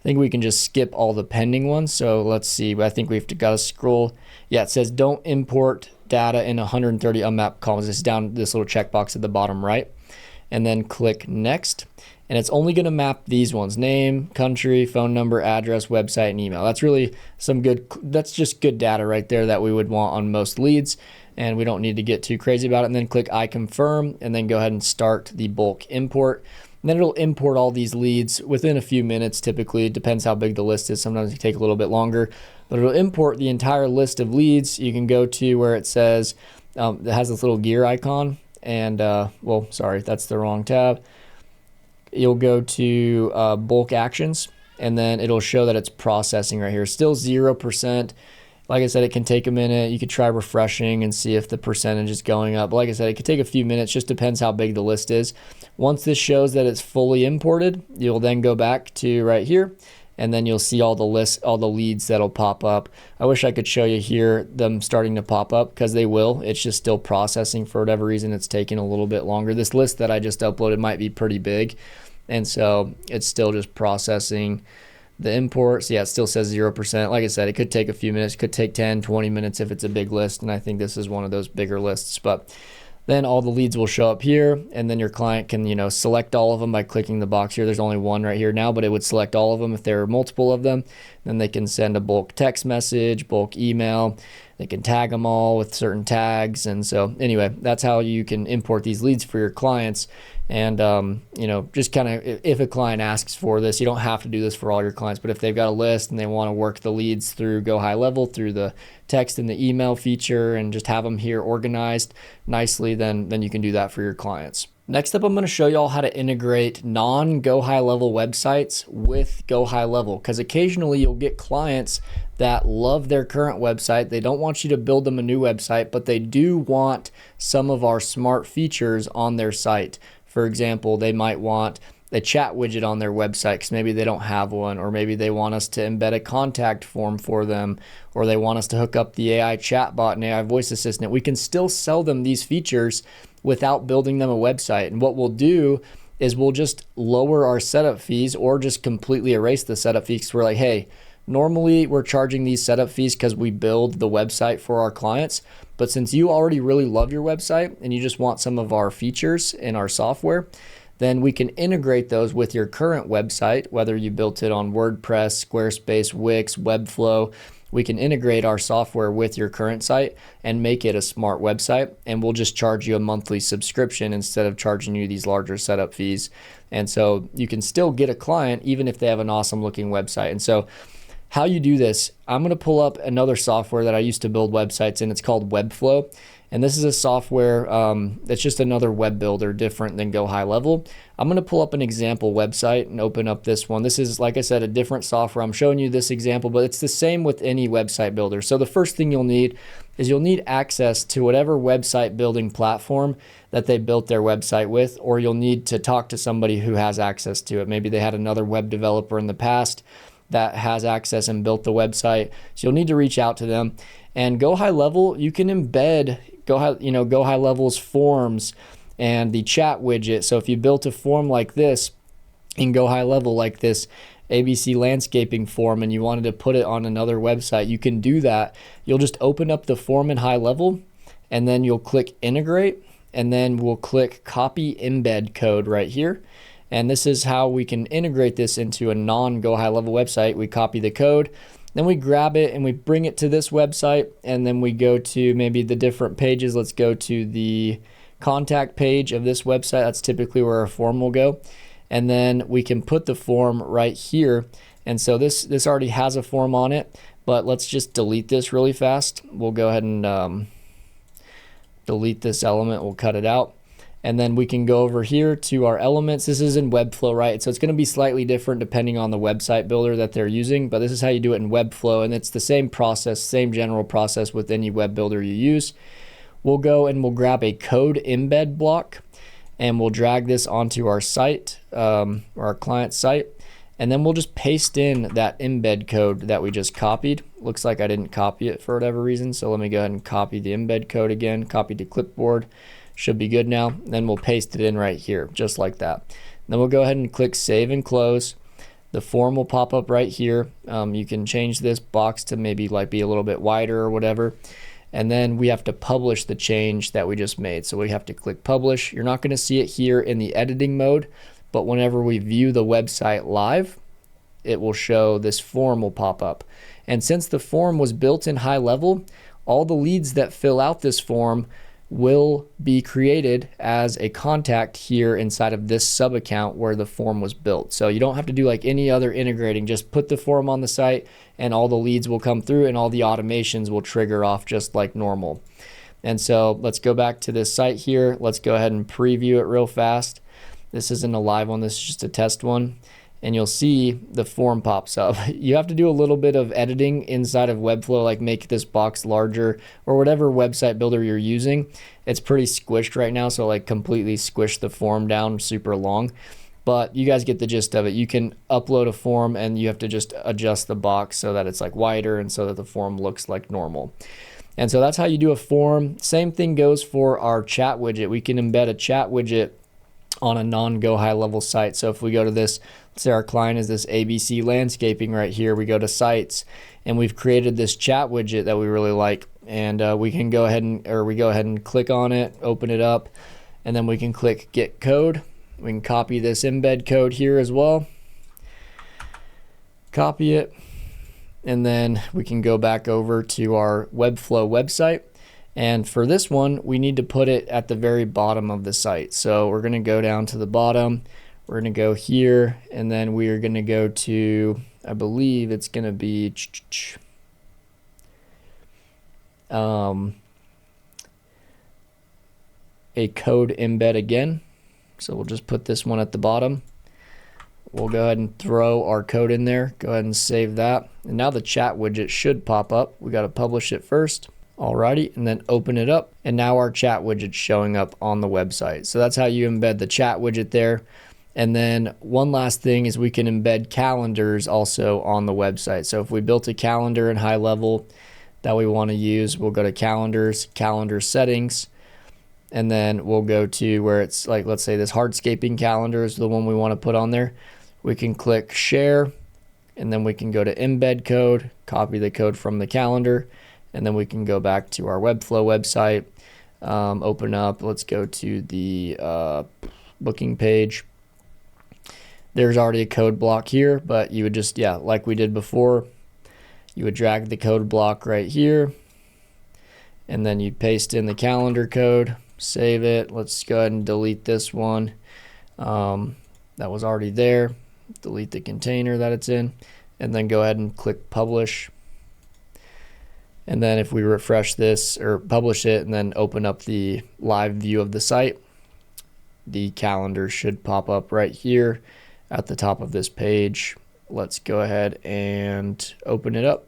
think we can just skip all the pending ones. So let's see, I think we've got to scroll. Yeah, it says don't import data in 130 unmapped columns. It's down this little checkbox at the bottom right. And then click next. And it's only going to map these ones: name, country, phone number, address, website, and email. That's really that's just good data right there that we would want on most leads. And we don't need to get too crazy about it. And then click I confirm, and then go ahead and start the bulk import. And then it'll import all these leads within a few minutes typically. It depends how big the list is. Sometimes it can take a little bit longer, but it'll import the entire list of leads. You can go to where it says, it has this little gear icon. And well, sorry, that's the wrong tab. You'll go to bulk actions, and then it'll show that it's processing right here. Still 0%. Like I said, it can take a minute. You could try refreshing and see if the percentage is going up. But like I said, it could take a few minutes. Just depends how big the list is. Once this shows that it's fully imported, you'll then go back to right here, and then you'll see all the leads that'll pop up. I wish I could show you here them starting to pop up, because they will. It's just still processing. For whatever reason, it's taking a little bit longer. This list that I just uploaded might be pretty big, and so it's still just processing the imports. Yeah, it still says 0%. Like I said, it could take a few minutes. It could take 10, 20 minutes if it's a big list, and I think this is one of those bigger lists. But then all the leads will show up here, and then your client can, select all of them by clicking the box here. There's only one right here now, but it would select all of them. If there are multiple of them, then they can send a bulk text message, bulk email. They can tag them all with certain tags. And so anyway, that's how you can import these leads for your clients. And, just kind of, if a client asks for this, you don't have to do this for all your clients, but if they've got a list and they want to work the leads through GoHighLevel, through the text and the email feature, and just have them here organized nicely, then you can do that for your clients. Next up, I'm going to show you all how to integrate non-GoHighLevel websites with GoHighLevel, because occasionally you'll get clients that love their current website. They don't want you to build them a new website, but they do want some of our smart features on their site. For example, they might want a chat widget on their website because maybe they don't have one, or maybe they want us to embed a contact form for them, or they want us to hook up the AI chatbot and AI voice assistant. We can still sell them these features without building them a website. And what we'll do is we'll just lower our setup fees, or just completely erase the setup fees, because we're like, hey, normally we're charging these setup fees because we build the website for our clients. But since you already really love your website and you just want some of our features in our software, then we can integrate those with your current website, whether you built it on WordPress, Squarespace, Wix, Webflow. We can integrate our software with your current site and make it a smart website, and we'll just charge you a monthly subscription instead of charging you these larger setup fees. And so you can still get a client even if they have an awesome looking website. And so how you do this, I'm going to pull up another software that I used to build websites in. It's called Webflow. And this is a software that's just another web builder different than GoHighLevel. I'm going to pull up an example website and open up this one. This is, like I said, a different software. I'm showing you this example, but it's the same with any website builder. So the first thing you'll need is you'll need access to whatever website building platform that they built their website with, or you'll need to talk to somebody who has access to it. Maybe they had another web developer in the past that has access and built the website. So you'll need to reach out to them. And GoHighLevel, you can embed GoHighLevel's forms and the chat widget. So if you built a form like this in GoHighLevel, like this ABC landscaping form, and you wanted to put it on another website, you can do that. You'll just open up the form in HighLevel, and then you'll click integrate, and then we'll click copy embed code right here. And this is how we can integrate this into a non-GoHighLevel website. We copy the code, then we grab it and we bring it to this website, and then we go to maybe the different pages. Let's go to the contact page of this website. That's typically where our form will go. And then we can put the form right here. And so this already has a form on it, but let's just delete this really fast. We'll go ahead and delete this element. We'll cut it out. And then we can go over here to our elements. This is in Webflow, right? So it's going to be slightly different depending on the website builder that they're using, but this is how you do it in Webflow, and it's the same process, same general process with any web builder you use. We'll go and we'll grab a code embed block, and we'll drag this onto our site, or our client site, and then we'll just paste in that embed code that we just copied. Looks like I didn't copy it for whatever reason, so let me go ahead and copy the embed code again, copy to clipboard. Should be good now. Then we'll paste it in right here, just like that. Then we'll go ahead and click save and close. The form will pop up right here. You can change this box to maybe like be a little bit wider or whatever. And then we have to publish the change that we just made. So we have to click publish. You're not going to see it here in the editing mode, but whenever we view the website live, it will show this form will pop up. And since the form was built in HighLevel, all the leads that fill out this form will be created as a contact here inside of this sub account where the form was built. So you don't have to do like any other integrating, just put the form on the site and all the leads will come through and all the automations will trigger off just like normal. And so let's go back to this site here. Let's go ahead and preview it real fast. This isn't a live one, this is just a test one. And you'll see the form pops up. You have to do a little bit of editing inside of Webflow, like make this box larger or whatever website builder you're using. It's pretty squished right now, so like completely squish the form down super long. But you guys get the gist of it. You can upload a form and you have to just adjust the box so that it's like wider and so that the form looks like normal. And so that's how you do a form. Same thing goes for our chat widget. We can embed a chat widget on a non-GoHighLevel site. So if we go to this, let's say our client is this ABC Landscaping right here, we go to sites and we've created this chat widget that we really like, and we can go ahead and click on it, open it up, and then we can click get code. We can copy this embed code here as well, copy it, and then we can go back over to our Webflow website. And for this one, we need to put it at the very bottom of the site. So we're going to go down to the bottom. We're going to go here, and then we are going to go to, I believe it's going to be a code embed again. So we'll just put this one at the bottom. We'll go ahead and throw our code in there. Go ahead and save that. And now the chat widget should pop up. We got to publish it first. Alrighty, and then open it up, and now our chat widget's showing up on the website. So that's how you embed the chat widget there. And then one last thing is we can embed calendars also on the website. So if we built a calendar in HighLevel that we want to use, we'll go to calendars, calendar settings, and then we'll go to where it's like, let's say this hardscaping calendar is the one we want to put on there. We can click share, and then we can go to embed code, copy the code from the calendar, and then we can go back to our Webflow website, open up, let's go to the booking page. There's already a code block here, but you would just, like we did before, you would drag the code block right here, and then you paste in the calendar code, save it. Let's go ahead and delete this one. That was already there. Delete the container that it's in, and then go ahead and click publish. And then if we refresh this or publish it and then open up the live view of the site, the calendar should pop up right here at the top of this page. Let's go ahead and open it up.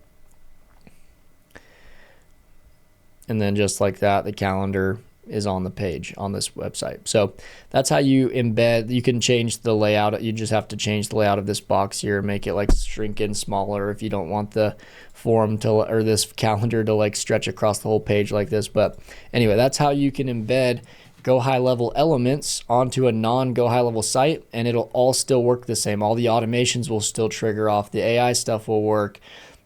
And then just like that, the calendar is on the page on this website. So that's how you embed. You can change the layout. You just have to change the layout of this box here, make it like shrink in smaller if you don't want the form to, or this calendar to like stretch across the whole page like this. But anyway, that's how you can embed GoHighLevel elements onto a non-GoHighLevel site, and it'll all still work the same. All the automations will still trigger off. The AI stuff will work,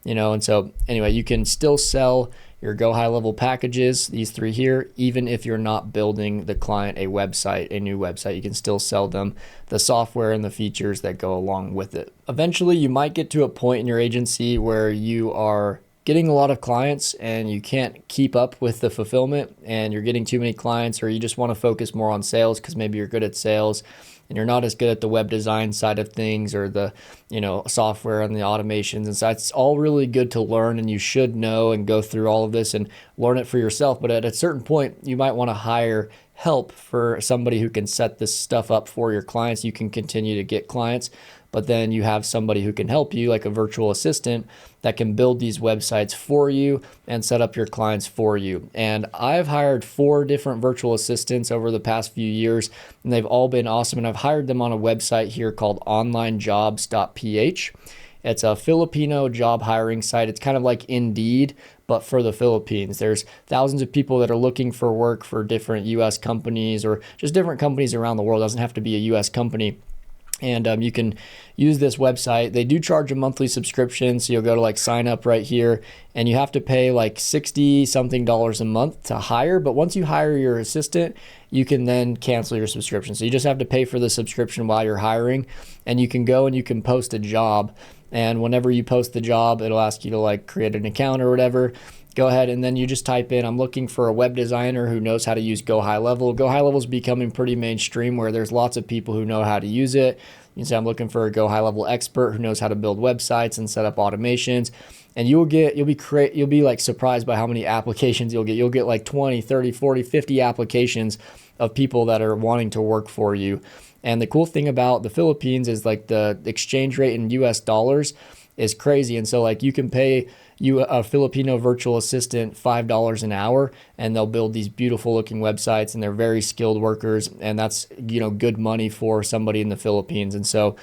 and so anyway, you can still sell your GoHighLevel packages, these 3 here. Even if you're not building the client a website, a new website, you can still sell them the software and the features that go along with it. Eventually, you might get to a point in your agency where you are getting a lot of clients and you can't keep up with the fulfillment, and you're getting too many clients, or you just want to focus more on sales because maybe you're good at sales and you're not as good at the web design side of things, or the, software and the automations and so it's all really good to learn, and you should know and go through all of this and learn it for yourself. But at a certain point, you might want to hire help for somebody who can set this stuff up for your clients. You can continue to get clients, but then you have somebody who can help you, like a virtual assistant, that can build these websites for you and set up your clients for you. And I've hired 4 different virtual assistants over the past few years, and they've all been awesome. And I've hired them on a website here called onlinejobs.ph. It's a Filipino job hiring site. It's kind of like Indeed, but for the Philippines. There's thousands of people that are looking for work for different US companies, or just different companies around the world. It doesn't have to be a US company. And you can use this website. They do charge a monthly subscription. So you'll go to like sign up right here, and you have to pay like $60 something a month to hire. But once you hire your assistant, you can then cancel your subscription. So you just have to pay for the subscription while you're hiring, and you can go and you can post a job. And whenever you post the job, it'll ask you to like create an account or whatever. Go ahead and then you just type in, I'm looking for a web designer who knows how to use GoHighLevel. GoHighLevel is becoming pretty mainstream, where there's lots of people who know how to use it. You can say, I'm looking for a GoHighLevel expert who knows how to build websites and set up automations. And you'll be like surprised by how many applications you'll get. You'll get like 20, 30, 40, 50 applications of people that are wanting to work for you. And the cool thing about the Philippines is like the exchange rate in US dollars is crazy. And so like you can pay a Filipino virtual assistant $5 an hour, and they'll build these beautiful looking websites, and they're very skilled workers, and that's good money for somebody in the Philippines. And so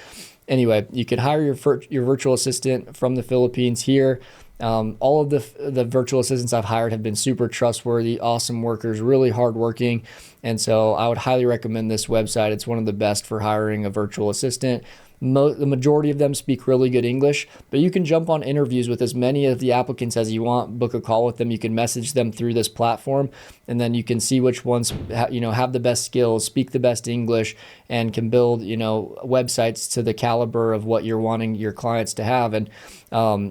anyway, you can hire your virtual assistant from the Philippines here. All of the virtual assistants I've hired have been super trustworthy, awesome workers, really hardworking. And so I would highly recommend this website. It's one of the best for hiring a virtual assistant. The majority of them speak really good English, but you can jump on interviews with as many of the applicants as you want, book a call with them. You can message them through this platform, and then you can see which ones have the best skills, speak the best English, and can build websites to the caliber of what you're wanting your clients to have. And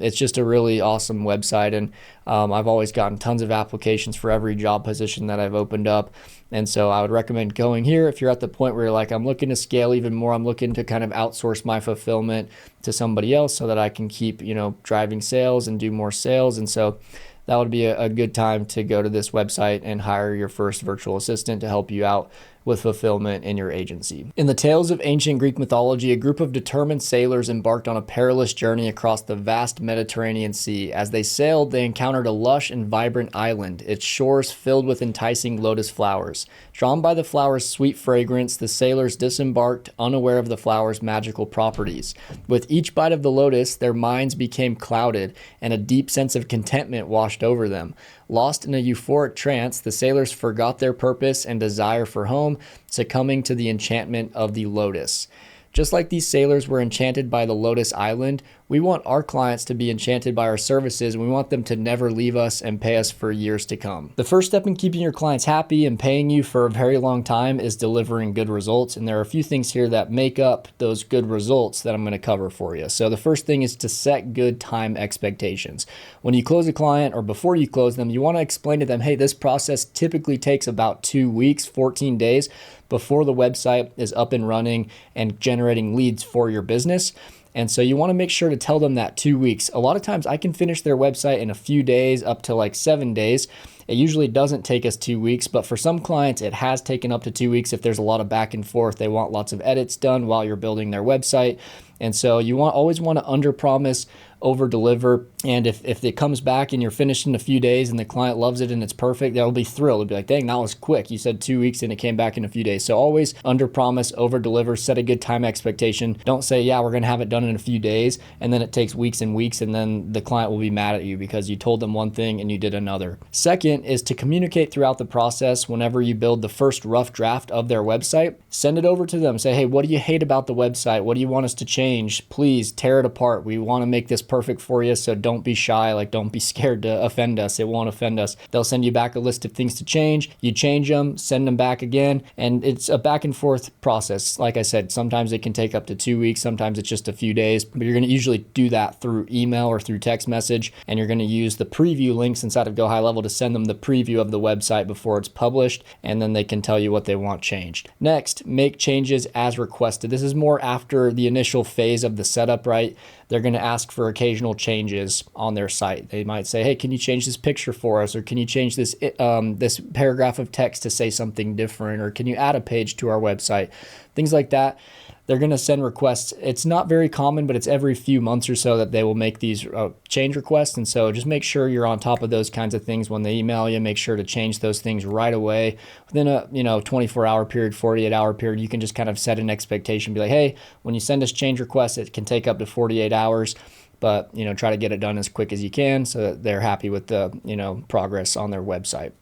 it's just a really awesome website, and I've always gotten tons of applications for every job position that I've opened up. And so I would recommend going here if you're at the point where you're like, I'm looking to scale even more. I'm looking to kind of outsource my fulfillment to somebody else so that I can keep, driving sales and do more sales. And so that would be a good time to go to this website and hire your first virtual assistant to help you out with fulfillment in your agency. In the tales of ancient Greek mythology, a group of determined sailors embarked on a perilous journey across the vast Mediterranean Sea. As they sailed, they encountered a lush and vibrant island, its shores filled with enticing lotus flowers. Drawn by the flowers' sweet fragrance, the sailors disembarked, unaware of the flowers' magical properties. With each bite of the lotus, their minds became clouded, and a deep sense of contentment washed over them. Lost in a euphoric trance, the sailors forgot their purpose and desire for home, succumbing to the enchantment of the lotus. Just like these sailors were enchanted by the Lotus Island, we want our clients to be enchanted by our services, and we want them to never leave us and pay us for years to come. The first step in keeping your clients happy and paying you for a very long time is delivering good results, and there are a few things here that make up those good results that I'm going to cover for you. So the first thing is to set good time expectations. When you close a client or before you close them, you want to explain to them, hey, this process typically takes about 2 weeks, 14 days before the website is up and running and generating leads for your business. And so you want to make sure to tell them that 2 weeks. A lot of times I can finish their website in a few days, up to like 7 days. It usually doesn't take us 2 weeks, but for some clients, it has taken up to 2 weeks if there's a lot of back and forth. They want lots of edits done while you're building their website. And so you always want to under promise, over deliver. And if it comes back and you're finished in a few days and the client loves it and it's perfect, they'll be thrilled. They'll be like, dang, that was quick. You said 2 weeks and it came back in a few days. So always under promise, over deliver, set a good time expectation. Don't say, yeah, we're going to have it done in a few days. And then it takes weeks and weeks. And then the client will be mad at you because you told them one thing and you did another. Second Second is to communicate throughout the process. Whenever you build the first rough draft of their website, send it over to them. Say, hey, what do you hate about the website? What do you want us to change? Please tear it apart. We want to make this perfect for you, so don't be shy. Like, don't be scared to offend us. It won't offend us. They'll send you back a list of things to change. You change them, send them back again, and it's a back and forth process. Like I said, sometimes it can take up to 2 weeks. Sometimes it's just a few days, but you're going to usually do that through email or through text message, and you're going to use the preview links inside of GoHighLevel to send them the preview of the website before it's published, and then they can tell you what they want changed. Next, make changes as requested. This is more after the initial phase of the setup, right? They're going to ask for occasional changes on their site. They might say, hey, can you change this picture for us? Or can you change this this paragraph of text to say something different? Or can you add a page to our website? Things like that. They're going to send requests. It's not very common, but it's every few months or so that they will make these change requests. And so just make sure you're on top of those kinds of things when they email you. Make sure to change those things right away. Within a 24-hour period, 48-hour period, you can just kind of set an expectation. Be like, hey, when you send us change requests, it can take up to 48 hours. But try to get it done as quick as you can so that they're happy with the progress on their website.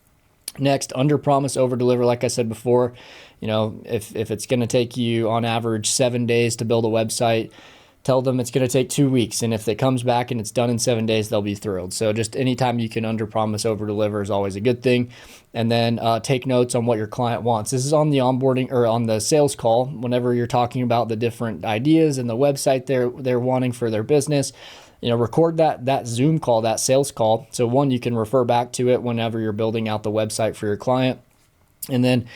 Next, under promise, over deliver. Like I said before, if it's going to take you on average 7 days to build a website, tell them it's going to take 2 weeks. And if it comes back and it's done in 7 days, they'll be thrilled. So just anytime you can under promise, over deliver is always a good thing. And then take notes on what your client wants. This is on the onboarding or on the sales call. Whenever you're talking about the different ideas and the website they're wanting for their business, record that Zoom call, that sales call. So one, you can refer back to it whenever you're building out the website for your client. And then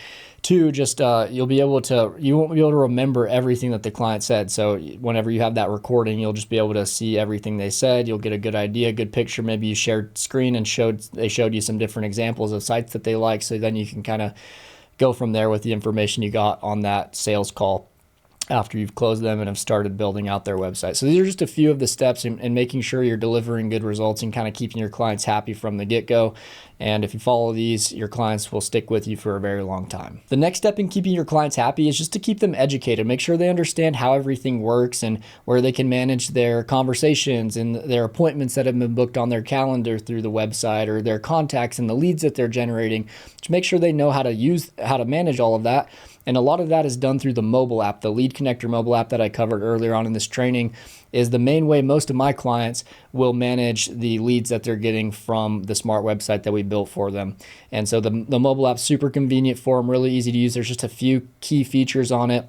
two, just you won't be able to remember everything that the client said. So whenever you have that recording, you'll just be able to see everything they said. You'll get a good idea, good picture. Maybe you shared screen and they showed you some different examples of sites that they like. So then you can kind of go from there with the information you got on that sales call after you've closed them and have started building out their website. So these are just a few of the steps in making sure you're delivering good results and kind of keeping your clients happy from the get-go. And if you follow these, your clients will stick with you for a very long time. The next step in keeping your clients happy is just to keep them educated. Make sure they understand how everything works and where they can manage their conversations and their appointments that have been booked on their calendar through the website, or their contacts and the leads that they're generating. Just make sure they know how to manage all of that. And a lot of that is done through the mobile app. The LeadConnector mobile app that I covered earlier on in this training is the main way most of my clients will manage the leads that they're getting from the smart website that we built for them. And so the mobile app's super convenient for them, really easy to use. There's just a few key features on it,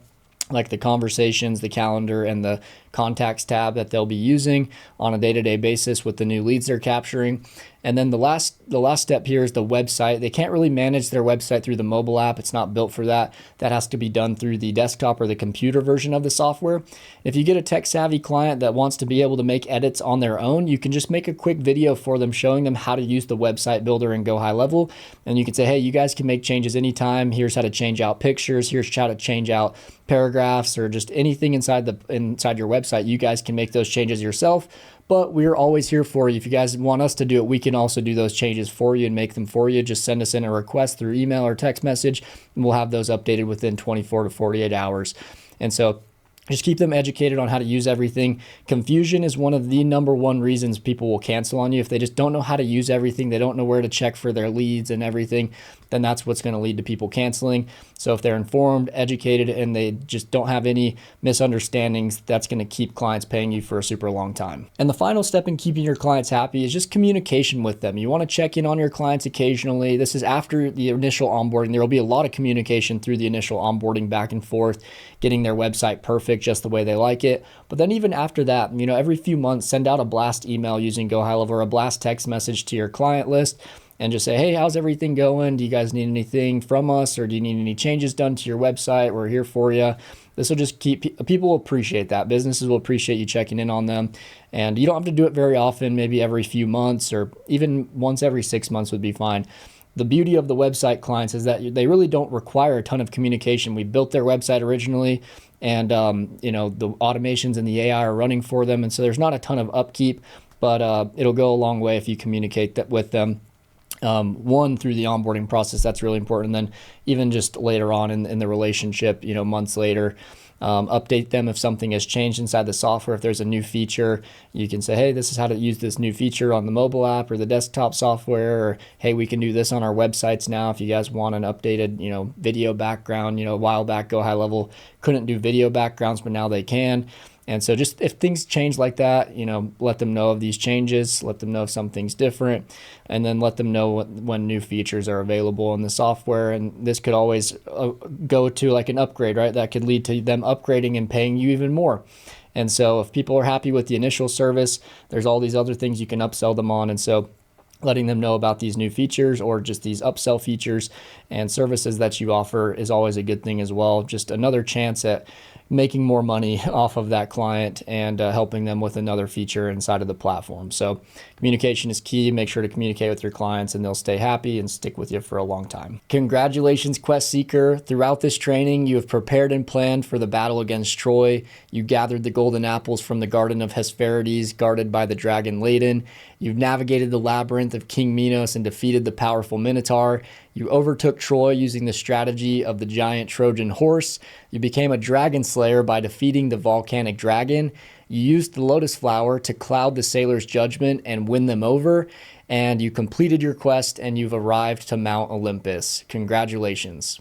like the conversations, the calendar, and the contacts tab that they'll be using on a day-to-day basis with the new leads they're capturing. And then the last step here is the website. They can't really manage their website through the mobile app. It's not built for that. That has to be done through the desktop or the computer version of the software. If you get a tech-savvy client that wants to be able to make edits on their own, you can just make a quick video for them showing them how to use the website builder in GoHighLevel. And you can say, hey, you guys can make changes anytime. Here's how to change out pictures. Here's how to change out paragraphs, or just anything inside your website. You guys can make those changes yourself. But we're always here for you. If you guys want us to do it, we can also do those changes for you and make them for you. Just send us in a request through email or text message, and we'll have those updated within 24 to 48 hours. And so just keep them educated on how to use everything. Confusion is one of the number one reasons people will cancel on you. If they just don't know how to use everything, they don't know where to check for their leads and everything, then that's what's going to lead to people canceling. So if they're informed, educated, and they just don't have any misunderstandings, that's going to keep clients paying you for a super long time. And the final step in keeping your clients happy is just communication with them. You want to check in on your clients occasionally. This is after the initial onboarding. There will be a lot of communication through the initial onboarding, back and forth, getting their website perfect just the way they like it. But then even after that, every few months, send out a blast email using GoHighLevel or a blast text message to your client list and just say, hey, how's everything going? Do you guys need anything from us, or do you need any changes done to your website? We're here for you. This will just people will appreciate that. Businesses will appreciate you checking in on them. And you don't have to do it very often, maybe every few months, or even once every 6 months would be fine. The beauty of the website clients is that they really don't require a ton of communication. We built their website originally, and the automations and the AI are running for them. And so there's not a ton of upkeep, but it'll go a long way if you communicate that with them. One, through the onboarding process, that's really important. And then even just later on in the relationship, months later, update them if something has changed inside the software. If there's a new feature, you can say, hey, this is how to use this new feature on the mobile app or the desktop software, or hey, we can do this on our websites now if you guys want an updated, video background. A while back, GoHighLevel couldn't do video backgrounds, but now they can. And so just if things change like that, let them know of these changes, let them know if something's different, and then let them know when new features are available in the software. And this could always go to like an upgrade, right? That could lead to them upgrading and paying you even more. And so if people are happy with the initial service, there's all these other things you can upsell them on. And so letting them know about these new features or just these upsell features and services that you offer is always a good thing as well. Just another chance at making more money off of that client and helping them with another feature inside of the platform. So communication is key. Make sure to communicate with your clients and they'll stay happy and stick with you for a long time. Congratulations, Quest Seeker. Throughout this training, you have prepared and planned for the battle against Troy. You gathered the golden apples from the Garden of Hesperides, guarded by the dragon Ladon. You've navigated the labyrinth of King Minos and defeated the powerful Minotaur. You overtook Troy using the strategy of the giant Trojan horse. You became a dragon slayer by defeating the volcanic dragon. You used the lotus flower to cloud the sailor's judgment and win them over. And you completed your quest and you've arrived to Mount Olympus. Congratulations.